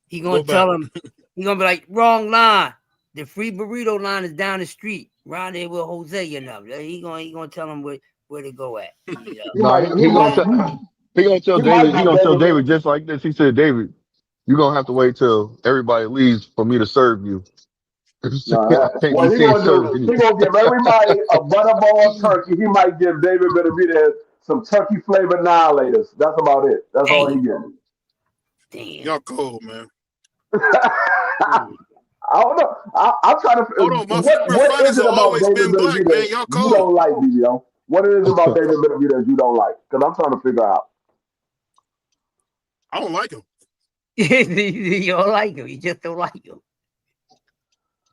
He gonna tell him, he gonna be like, wrong line. The free burrito line is down the street, right there with Jose, you know. He gonna tell him where to go at. You know? No, he gonna tell David. He gonna tell David just like this. He said, David, you're gonna have to wait till everybody leaves for me to serve you. I can't be What he seen gonna do? serving you. He gonna give everybody a butterball turkey. He might give David Benavidez some turkey flavored annihilators. That's about it. That's all he getting. Damn. Y'all cold, man. I don't know. I'm trying to. Hold on, my favorite What is fighters it have about always David been black, man. Benavidez Y'all you cold. don't like, BBO? What it is about David Benavidez you don't like? Because I'm trying to figure out. I don't like him. You don't like him. You just don't like him.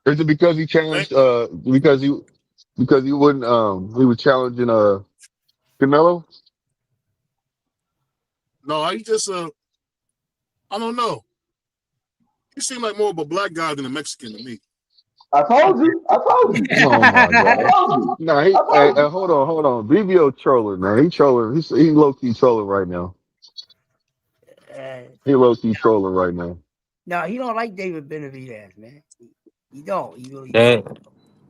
Is it because he challenged? Because he wouldn't. He was challenging Canelo. No, he just I don't know. He seemed like more of a black guy than a Mexican to me. I told you. Oh my I god! told you. No, I told you. hold on. BBO trolling, man. He trolling. He low key trolling right now. He low key trolling right now. No, he don't like David Benavidez, man. He don't. He really That don't.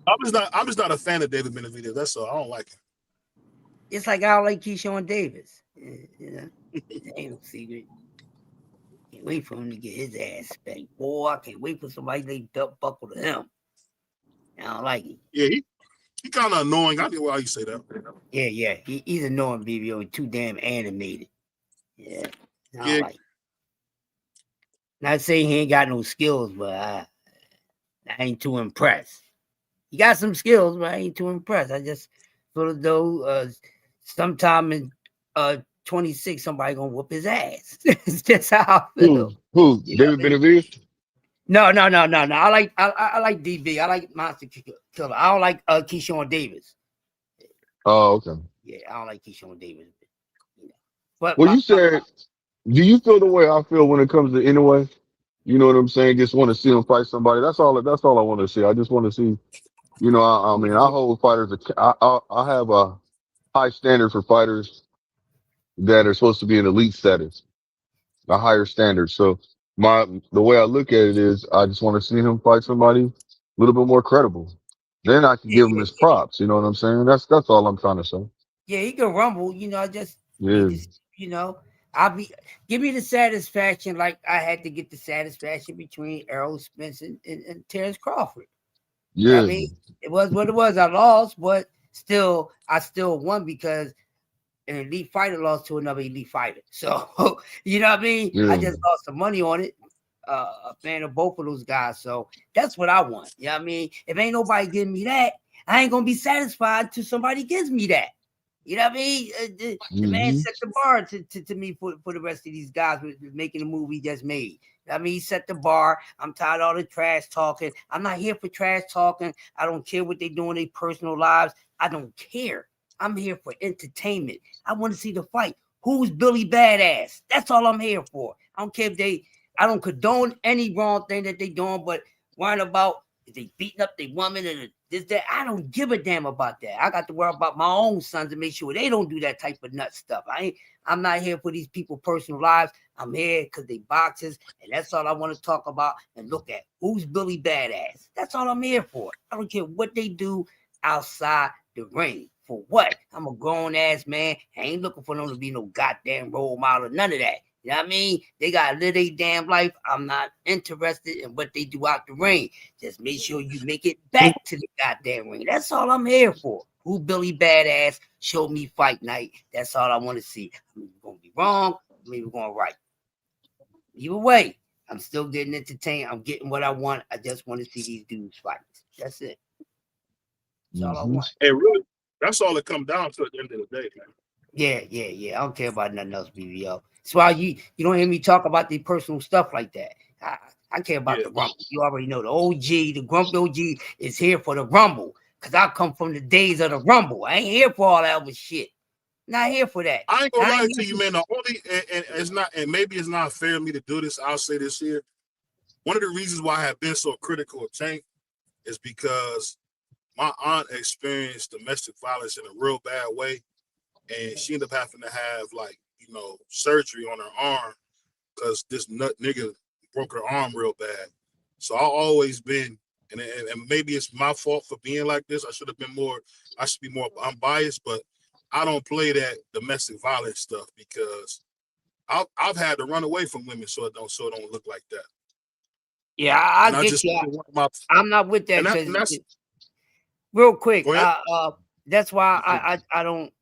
I'm just not a fan of David Benavidez. That's all. I don't like him. It's like I don't like Keyshawn Davis. You know, ain't no secret. can't wait for him to get his ass spanked. Boy, I can't wait for somebody to duck buckle to him. I don't like it. Yeah, he kind of annoying. I get why you say that. Yeah. He's annoying, BBO. Too damn animated. Yeah. I don't like it. Not saying he ain't got no skills, but I ain't too impressed. He got some skills, but I ain't too impressed. I just feel as though sometime in 26, somebody gonna whoop his ass. It's just how I feel. Who? David Benavidez? No. I like DB. I like Monster Killer. I don't like Keyshawn Davis. Oh, okay. Yeah, I don't like Keyshawn Davis. But Well, you said, do you feel the way I feel when it comes to Inoue? You know what I'm saying? Just want to see him fight somebody. That's all I want to see. I just want to see. You know, I mean, I hold fighters. I have a high standard for fighters that are supposed to be in elite status, a higher standard. So the way I look at it is, I just want to see him fight somebody a little bit more credible. Then I can give him his props. You know what I'm saying? That's all I'm trying to say. Yeah, he can rumble. You know, I just Yeah. you know, give me the satisfaction like I had to get the satisfaction between Errol Spence and Terrence Crawford. Yeah. I mean, it was what it was. I lost, but I still won because an elite fighter lost to another elite fighter. So, you know what I mean? Yeah. I just lost some money on it. A fan of both of those guys. So that's what I want. You know what I mean? If ain't nobody giving me that, I ain't going to be satisfied till somebody gives me that. You know what I mean? The man set the bar to me for the rest of these guys with making the movie just made. I mean, he set the bar. I'm tired of all the trash talking. I'm not here for trash talking. I don't care what they do in their personal lives. I don't care. I'm here for entertainment. I want to see the fight. Who's Billy Badass? That's all I'm here for. I don't care if I don't condone any wrong thing that they doing, but worrying about if they beating up their woman and this, that. I don't give a damn about that. I got to worry about my own sons and make sure they don't do that type of nut stuff. I'm not here for these people's personal lives. I'm here because they boxers, and that's all I want to talk about and look at. Who's Billy Badass? That's all I'm here for. I don't care what they do outside the ring. For what? I'm a grown-ass man. I ain't looking for them to be no goddamn role model, none of that. You know what I mean? They got to live their damn life. I'm not interested in what they do out the ring. Just make sure you make it back to the goddamn ring. That's all I'm here for. Who Billy Badass? Show me fight night. That's all I want to see. I'm going to be wrong. Maybe we're going right. Either way, I'm still getting entertained. I'm getting what I want. I just want to see these dudes fight. That's it. That's all I want. Hey, really, that's all it comes down to at the end of the day, man. Yeah. I don't care about nothing else, BBO. That's why you don't hear me talk about the personal stuff like that. I care about the rumble. You already know the OG, the Grumpy OG is here for the rumble. Because I come from the days of the rumble. I ain't here for all that other shit. Not here for that. I ain't gonna lie to you, man. The only and it's not, and maybe it's not fair of me to do this. I'll say this here. One of the reasons why I have been so critical of Tank is because my aunt experienced domestic violence in a real bad way, and she ended up having to have surgery on her arm because this nut nigga broke her arm real bad. So I've always been, and maybe it's my fault for being like this. I should be more unbiased, but I don't play that domestic violence stuff because I've had to run away from women so it don't look like that. Yeah, I get you. I'm not with that because real quick, that's why I don't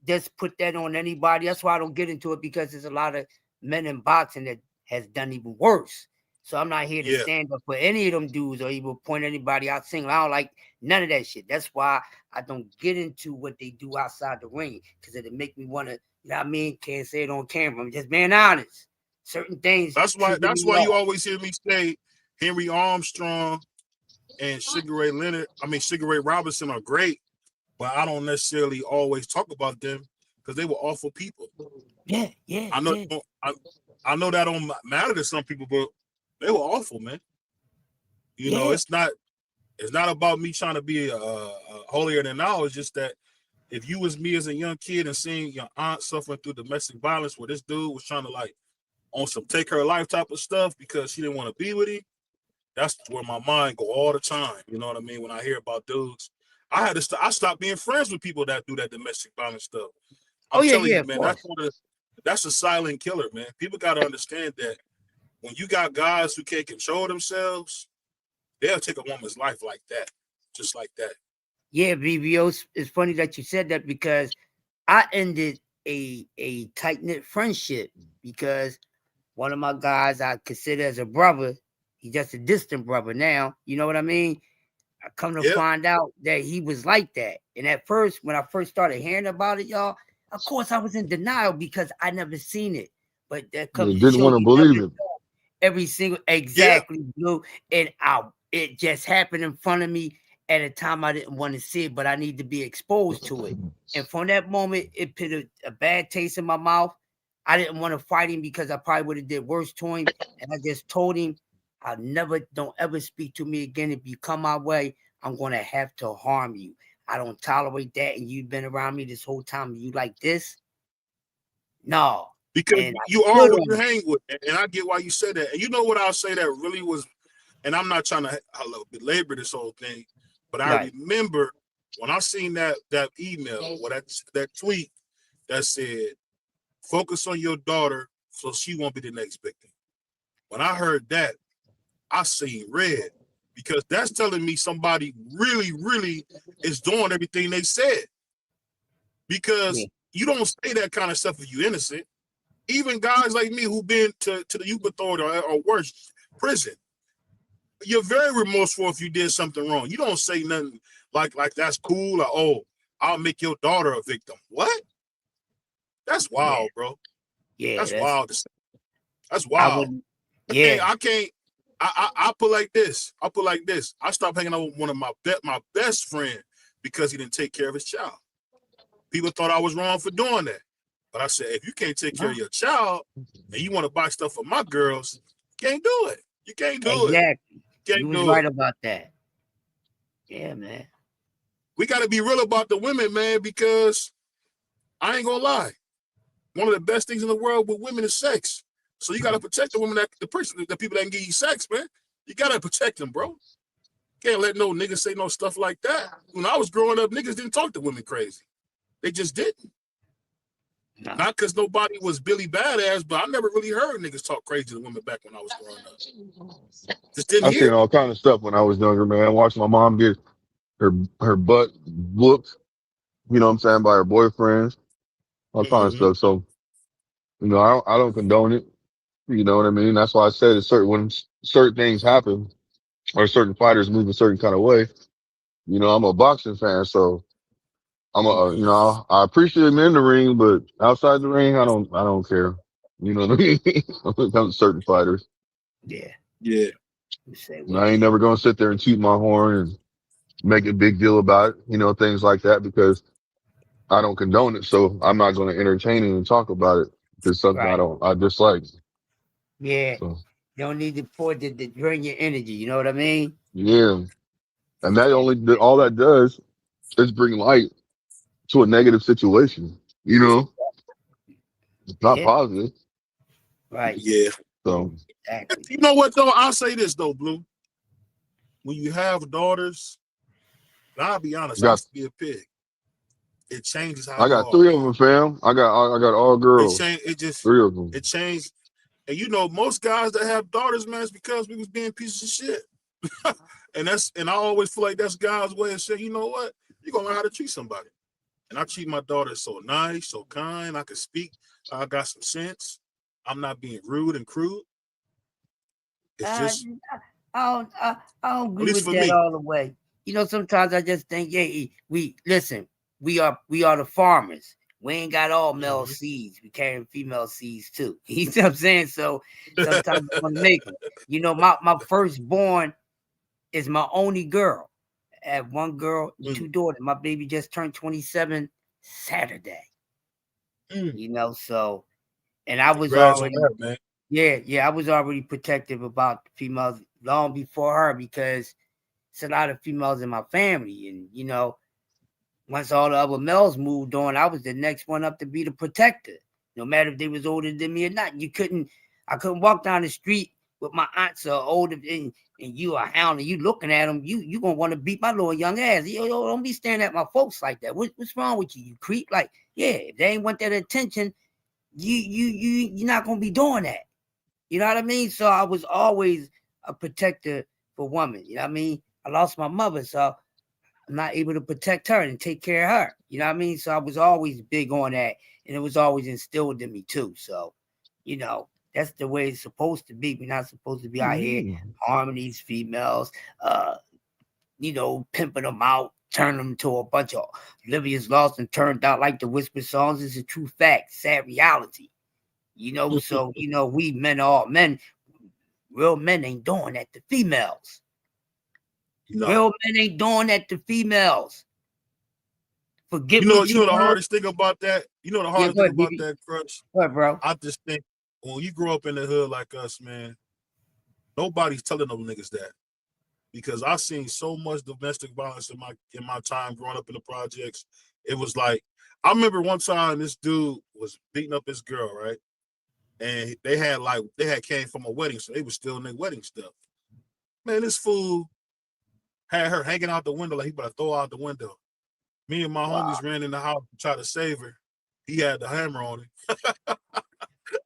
just put that on anybody. That's why I don't get into it because there's a lot of men in boxing that has done even worse. So I'm not here to stand up for any of them dudes or even point anybody out single. I don't like none of that shit. That's why I don't get into what they do outside the ring because it'll make me want to, you know what I mean? Can't say it on camera. I'm just being honest. Certain things. That's why you always hear me say Henry Armstrong and Sugar Ray Robinson are great, but I don't necessarily always talk about them because they were awful people. Yeah. I know that don't matter to some people, but they were awful, man. You know, it's not about me trying to be holier than thou. It's just that if you was me as a young kid and seeing your aunt suffering through domestic violence where this dude was trying to on some take her life type of stuff because she didn't want to be with him, that's where my mind go all the time. You know what I mean? When I hear about dudes, I stopped being friends with people that do that domestic violence stuff. I'm telling you, man, that's a silent killer, man. People got to understand that when you got guys who can't control themselves, they'll take a woman's life like that, just like that. Yeah, BBO, it's funny that you said that because I ended a tight-knit friendship because one of my guys I consider as a brother, he's just a distant brother now. You know what I mean? I come to find out that he was like that. And at first, when I first started hearing about it, y'all, of course I was in denial because I never seen it. But that comes to Didn't show want to you believe never it. know every single Blue. And it just happened in front of me at a time I didn't want to see it, but I need to be exposed to it. And from that moment, it put a bad taste in my mouth. I didn't want to fight him because I probably would have did worse to him. And I just told him, don't ever speak to me again. If you come my way, I'm going to have to harm you. I don't tolerate that. And you've been around me this whole time. You like this? No. Because and you are what you hang with. And I get why you said that. And you know what I'll say that really was, and I'm not trying to belabor this whole thing, but I remember when I seen that email or that tweet that said, focus on your daughter so she won't be the next victim. When I heard that, I seen red because that's telling me somebody really, really is doing everything they said. Because you don't say that kind of stuff if you're innocent. Even guys like me who've been to the youth authority or worse, prison, you're very remorseful if you did something wrong. You don't say nothing like that's cool or, oh, I'll make your daughter a victim. What? That's wild, bro. Yeah, that's wild to say. That's wild. I put like this. I stopped hanging out with one of my best friend because he didn't take care of his child. People thought I was wrong for doing that. But I said, if you can't take care of your child and you want to buy stuff for my girls, you can't do it. You can't do it. Exactly. You was right about that. Yeah, man. We got to be real about the women, man, because I ain't gonna lie. One of the best things in the world with women is sex. So you got to protect the women, the people that can give you sex, man. You got to protect them, bro. Can't let no niggas say no stuff like that. When I was growing up, niggas didn't talk to women crazy. They just didn't. No. Not because nobody was Billy Badass, but I never really heard niggas talk crazy to women back when I was growing up. Just didn't I seen all kind of stuff when I was younger, man. Watching my mom get her butt whooped, you know what I'm saying, by her boyfriends, all kind of stuff. So, you know, I don't condone it. You know what I mean? That's why I said when certain things happen or certain fighters move a certain kind of way, you know, I'm a boxing fan, so I'm you know, I appreciate him in the ring, but outside the ring, I don't care. You know what I mean? When it comes to certain fighters. Yeah. And I ain't never gonna sit there and toot my horn and make a big deal about it, you know, things like that, because I don't condone it. So I'm not gonna entertain it and talk about it. It's something I dislike. Yeah. So. You don't need to drain your energy, you know what I mean? Yeah. And that all that does is bring light to a negative situation, you know? It's not positive. Right. Yeah. So exactly. You know what though? I'll say this though, Blue. When you have daughters, I'll be honest, I used to be a pig. It changes how I got 3 of them, fam. I got all girls. Three of them. It changed. And you know, most guys that have daughters, man, it's because we was being pieces of shit. and I always feel like that's God's way of saying, you know what? You're gonna learn how to treat somebody. And I treat my daughter so nice, so kind. I can speak. I got some sense. I'm not being rude and crude. It's just I don't agree with that all the way. You know, sometimes I just think, we are the farmers. We ain't got all male seeds. We carry female seeds too. You know what I'm saying? So sometimes I want to make them. You know, my firstborn is my only girl. I have 1 girl and 2 daughters. My baby just turned 27 Saturday. You know, so, and I was already, I was already protective about females long before her because it's a lot of females in my family. And, you know, once all the other males moved on, I was the next one up to be the protector, no matter if they was older than me or not. I couldn't walk down the street with my aunts or older and you a hound and you looking at them, you gonna want to beat my little young ass. Yo, don't be staring at my folks like that. What's wrong with you? You creep. Like, yeah, if they ain't want that attention, you're not gonna be doing that. You know what I mean? So I was always a protector for women. You know what I mean? I lost my mother, so I'm not able to protect her and take care of her. You know what I mean? So I was always big on that, and it was always instilled in me too. So, you know, that's the way it's supposed to be. We're not supposed to be out here harming these females, you know, pimping them out, turn them to a bunch of Olivia's lost and turned out like the whisper songs. Is a true fact, sad reality. You know, so you know, we men, all men, real men ain't doing that to females. No. Real men ain't doing that to females. Forget You know what you the heard. hardest thing about that. You know the hardest thing about that, Crush. What, bro? I just think when you grow up in the hood like us, man, nobody's telling them niggas that. Because I've seen so much domestic violence in my time growing up in the projects. It was like, I remember one time this dude was beating up his girl, right? And they had came from a wedding, so they was still in their wedding stuff. Man, this fool had her hanging out the window like he about to throw her out the window. Me and my homies ran in the house to try to save her. He had the hammer on him.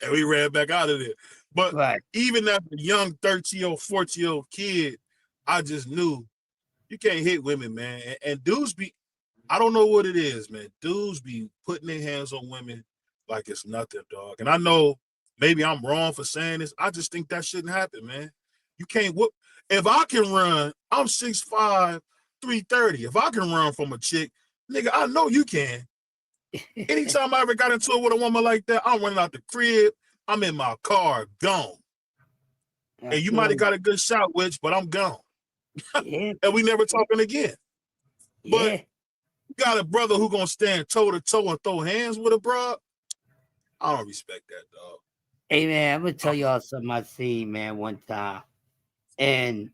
And we ran back out of there. But even as a young 13-year-old, 14-year-old kid, I just knew you can't hit women, man. And dudes I don't know what it is, man. Dudes be putting their hands on women like it's nothing, dog. And I know maybe I'm wrong for saying this. I just think that shouldn't happen, man. You can't whoop. If I can run, I'm 6'5", 330. If I can run from a chick, nigga, I know you can. Anytime I ever got into it with a woman like that, I'm running out the crib. I'm in my car, gone. And you might have got a good shot, Witch, but I'm gone. Yeah. And we never talking again. Yeah. But you got a brother who gonna stand toe to toe and throw hands with a bro. I don't respect that, dog. Hey man, I'm gonna tell y'all something I seen, man, one time, and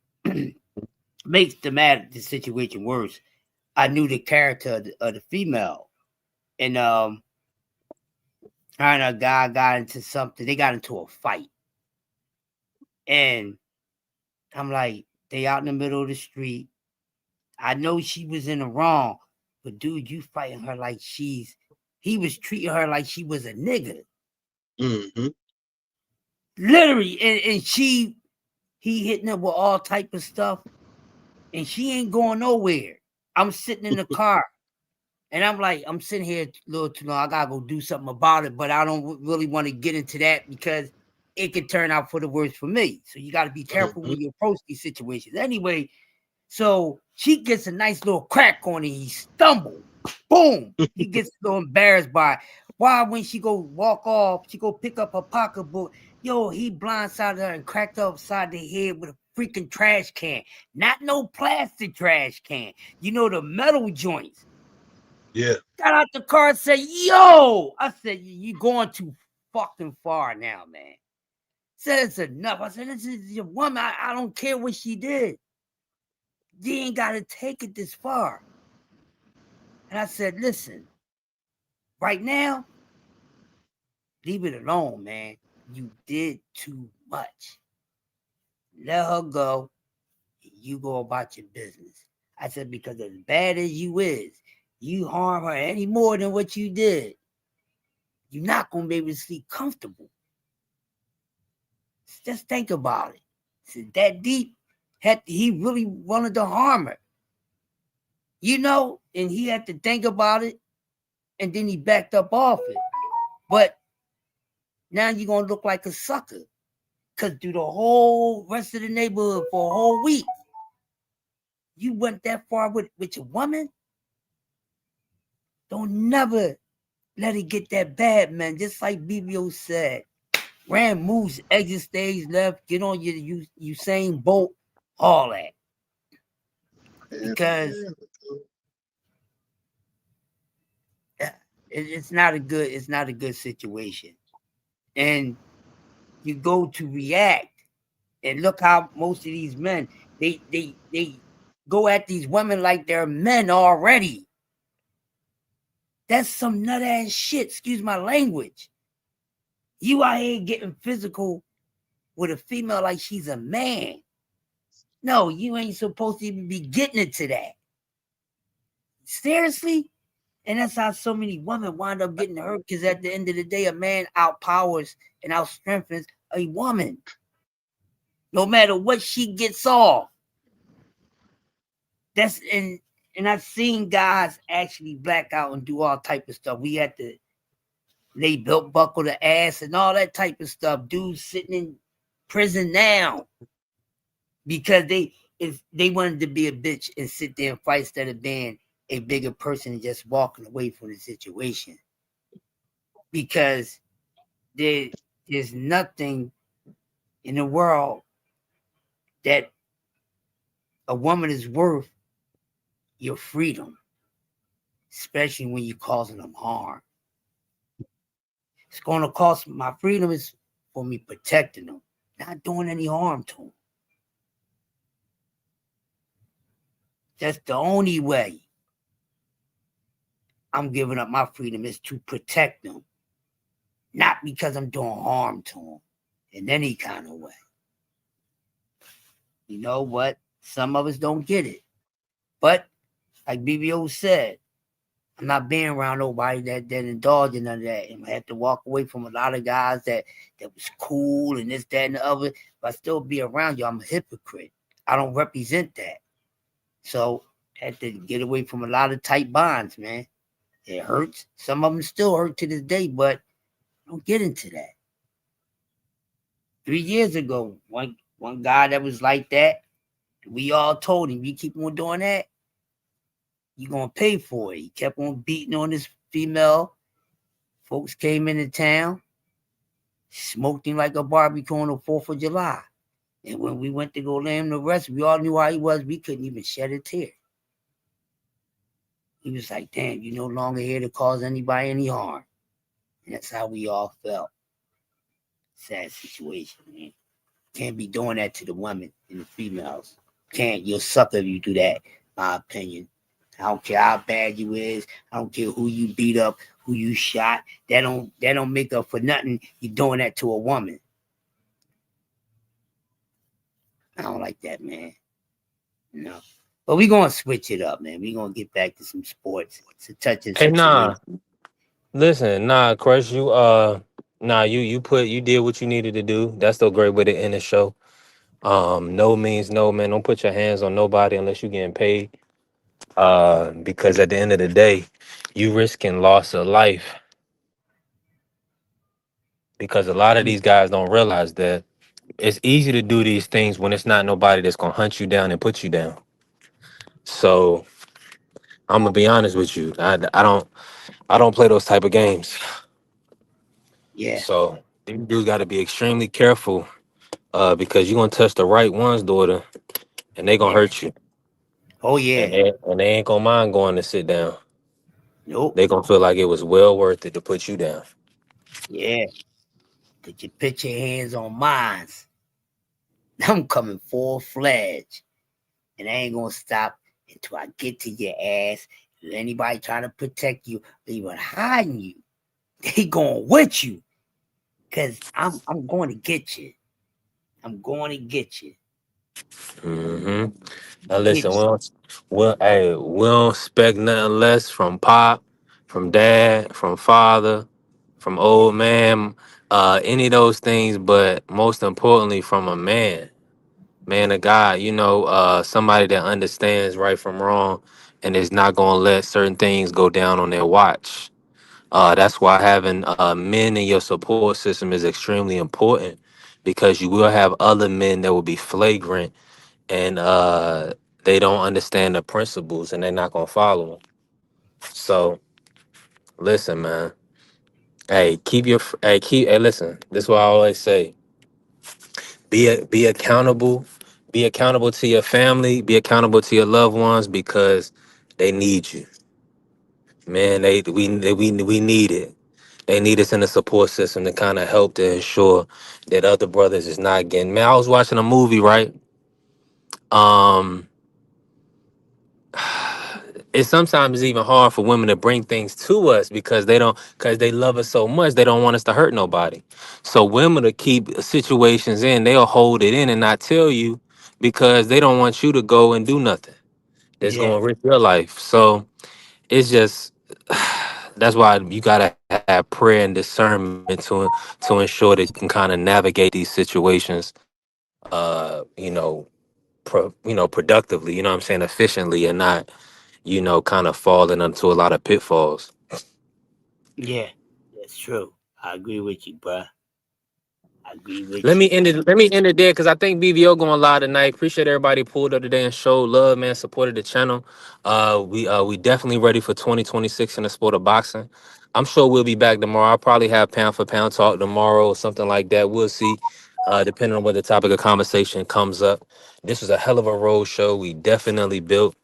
makes the situation worse. I knew the character of the female, and her and a guy got into something. They got into a fight, and I'm like, they out in the middle of the street. I know she was in the wrong, but dude, you fighting her like he was treating her like she was a nigga. Mm-hmm. Literally, and he hitting her with all type of stuff, and she ain't going nowhere. I'm sitting in the car, and I'm like, I'm sitting here a little too long. I gotta go do something about it, but I don't really want to get into that because it could turn out for the worse for me. So you got to be careful when you approach these situations. Anyway, so she gets a nice little crack on it. He stumbled. Boom. He gets a little embarrassed by it. Why, when she go walk off, she go pick up her pocketbook. Yo, he blindsided her and cracked her upside the head with a freaking trash can. Not no plastic trash can. You know, the metal joints. Yeah. Got out the car and said, yo. I said, you going too fucking far now, man. Said it's enough. I said, this is your woman. I don't care what she did. You ain't got to take it this far. And I said, listen, right now, leave it alone, man. You did too much. Let her go. You go about your business. I said, because as bad as you is, you harm her any more than what you did, you're not going to be able to sleep comfortable. Just think about it. Is that deep? He really wanted to harm her. You know, and he had to think about it, and then he backed up off it. But now you're going to look like a sucker. Because through the whole rest of the neighborhood for a whole week, you went that far with your woman? Don't never let it get that bad, man. Just like BBO said, Ram moves, exit stage left, get on your Usain Bolt, all that. Because it's not a good situation. And you go to react, and look how most of these men, they go at these women like they're men already. That's some nut ass shit. Excuse my language. You out here getting physical with a female like she's a man. No, you ain't supposed to even be getting into that. Seriously? And that's how so many women wind up getting hurt, because at the end of the day, a man outpowers and outstrengthens a woman, no matter what she gets off. That's and I've seen guys actually black out and do all type of stuff. We had to lay belt buckle the ass and all that type of stuff. Dudes sitting in prison now because they wanted to be a bitch and sit there and fight instead of being a bigger person and just walking away from the situation. Because there's nothing in the world that a woman is worth your freedom, especially when you're causing them harm. It's going to cost my freedom is for me protecting them, not doing any harm to them. That's the only way I'm giving up my freedom is to protect them, not because I'm doing harm to them in any kind of way. You know what? Some of us don't get it. But like BBO said, I'm not being around nobody that indulge in none of that. And I had to walk away from a lot of guys that was cool and this, that, and the other. If I still be around you, I'm a hypocrite. I don't represent that. So I had to get away from a lot of tight bonds, man. It hurts. Some of them still hurt to this day, but don't get into that. 3 years ago, one guy that was like that, we all told him, you keep on doing that, you're going to pay for it. He kept on beating on this female. Folks came into town, smoked him like a barbecue on the 4th of July. And when we went to go lay him to rest, we all knew how he was. We couldn't even shed a tear. He was like, damn, you're no longer here to cause anybody any harm. And that's how we all felt. Sad situation, man. Can't be doing that to the women and the females. Can't. You'll suck if you do that, my opinion. I don't care how bad you is. I don't care who you beat up, who you shot. That don't make up for nothing. You're doing that to a woman. I don't like that, man. No. But we're going to switch it up, man. We're going to get back to some sports. It's a touching Hey, situation. listen, Crush, you you did what you needed to do. That's the great way to end the show. No means no, man. Don't put your hands on nobody unless you're getting paid. Because at the end of the day, you risking loss of life. Because a lot of these guys don't realize that it's easy to do these things when it's not nobody that's gonna hunt you down and put you down. So I'm gonna be honest with you. I don't play those type of games. Yeah. So you do got to be extremely careful, because you're gonna touch the right one's daughter, and they gonna hurt you. Oh, yeah. And they ain't gonna mind going to sit down. Nope. They gonna feel like it was well worth it to put you down. Yeah. Did you put your hands on mine? I'm coming full-fledged. And I ain't going to stop until I get to your ass. If anybody trying to protect you, they were hiding you. They going with you. Because I'm going to get you. I'm going to get you. Mm-hmm. Now listen, we don't expect nothing less from Pop, from Dad, from Father, from old man, any of those things, but most importantly from a man of God, somebody that understands right from wrong and is not gonna let certain things go down on their watch. That's why having men in your support system is extremely important, because you will have other men that will be flagrant, and they don't understand the principles and they're not gonna follow them. So listen, man. Hey, listen. This is what I always say. Be accountable. Be accountable to your family. Be accountable to your loved ones, because they need you, man. We need it. They need us in the support system to kind of help to ensure that other brothers is not getting. Man, I was watching a movie, right? Um, it's sometimes even hard for women to bring things to us because because they love us so much, they don't want us to hurt nobody. So women to keep situations in, they'll hold it in and not tell you, because they don't want you to go and do nothing that's Yeah. going to risk your life. So it's just That's why you gotta have prayer and discernment to ensure that you can kind of navigate these situations, productively. You know what I'm saying, efficiently, and not, kind of falling into a lot of pitfalls. Yeah, that's true. I agree with you, bruh. I agree with Let you. me end it. Let me end it there because I think BVO going live tonight. Appreciate everybody pulled up today and showed love, man. Supported the channel. We definitely ready for 2026 in the sport of boxing. I'm sure we'll be back tomorrow. I'll probably have pound for pound talk tomorrow or something like that. We'll see, depending on what the topic of conversation comes up. This was a hell of a road show. We definitely built.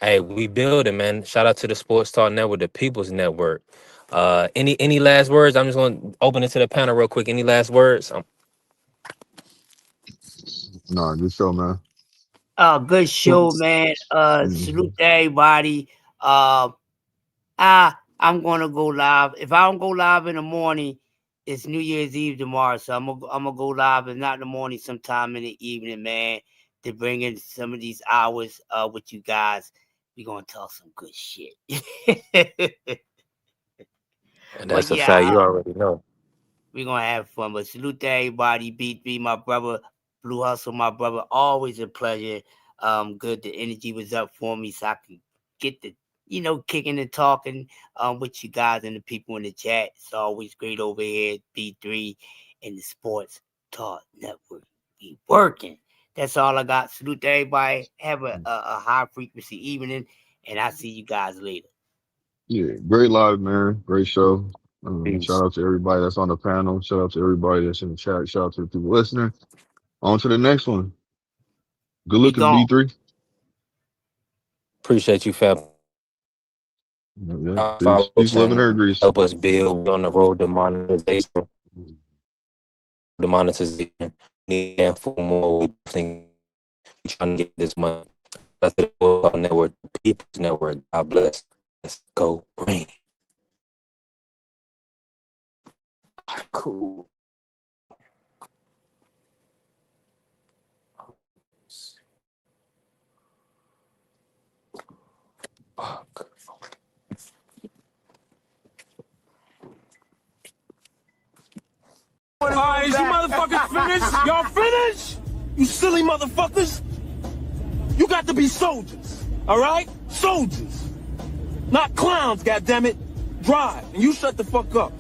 Hey, we building, man. Shout out to the Sports Talk Network, the People's Network. Any last words? I'm just gonna open it to the panel real quick. Any last words? No, good show, man. Good show, man. Salute to everybody. I'm gonna go live. If I don't go live in the morning, it's New Year's Eve tomorrow, so I'm gonna go live. If not in the morning, sometime in the evening, man, to bring in some of these hours with you guys. We're gonna talk some good shit. And But that's a yeah, fact. You already know. we're gonna have fun. But salute to everybody. B3, my brother. Blue Hustle, my brother. Always a pleasure. Good. The energy was up for me, so I could get the kicking and talking with you guys and the people in the chat. It's always great over here at B3 and the Sports Talk Network. Be working. That's all I got. Salute to everybody. Have a high frequency evening, and I'll see you guys later. Yeah, great live, man. Great show. Peace. Shout out to everybody that's on the panel. Shout out to everybody that's in the chat. Shout out to the people listening. On to the next one. Good looking, B3. Appreciate you, fam. Yeah, peace, love, and air grease. Help us build on the road to monetization. The monetization. Need for more. We think we trying to get this money. That's the network, the People's Network. God bless. Let's go green. Cool. Fuck. All right, is you motherfuckers finished? Y'all finished? You silly motherfuckers? You got to be soldiers, all right? Soldiers. Not clowns, goddammit. Drive, and you shut the fuck up.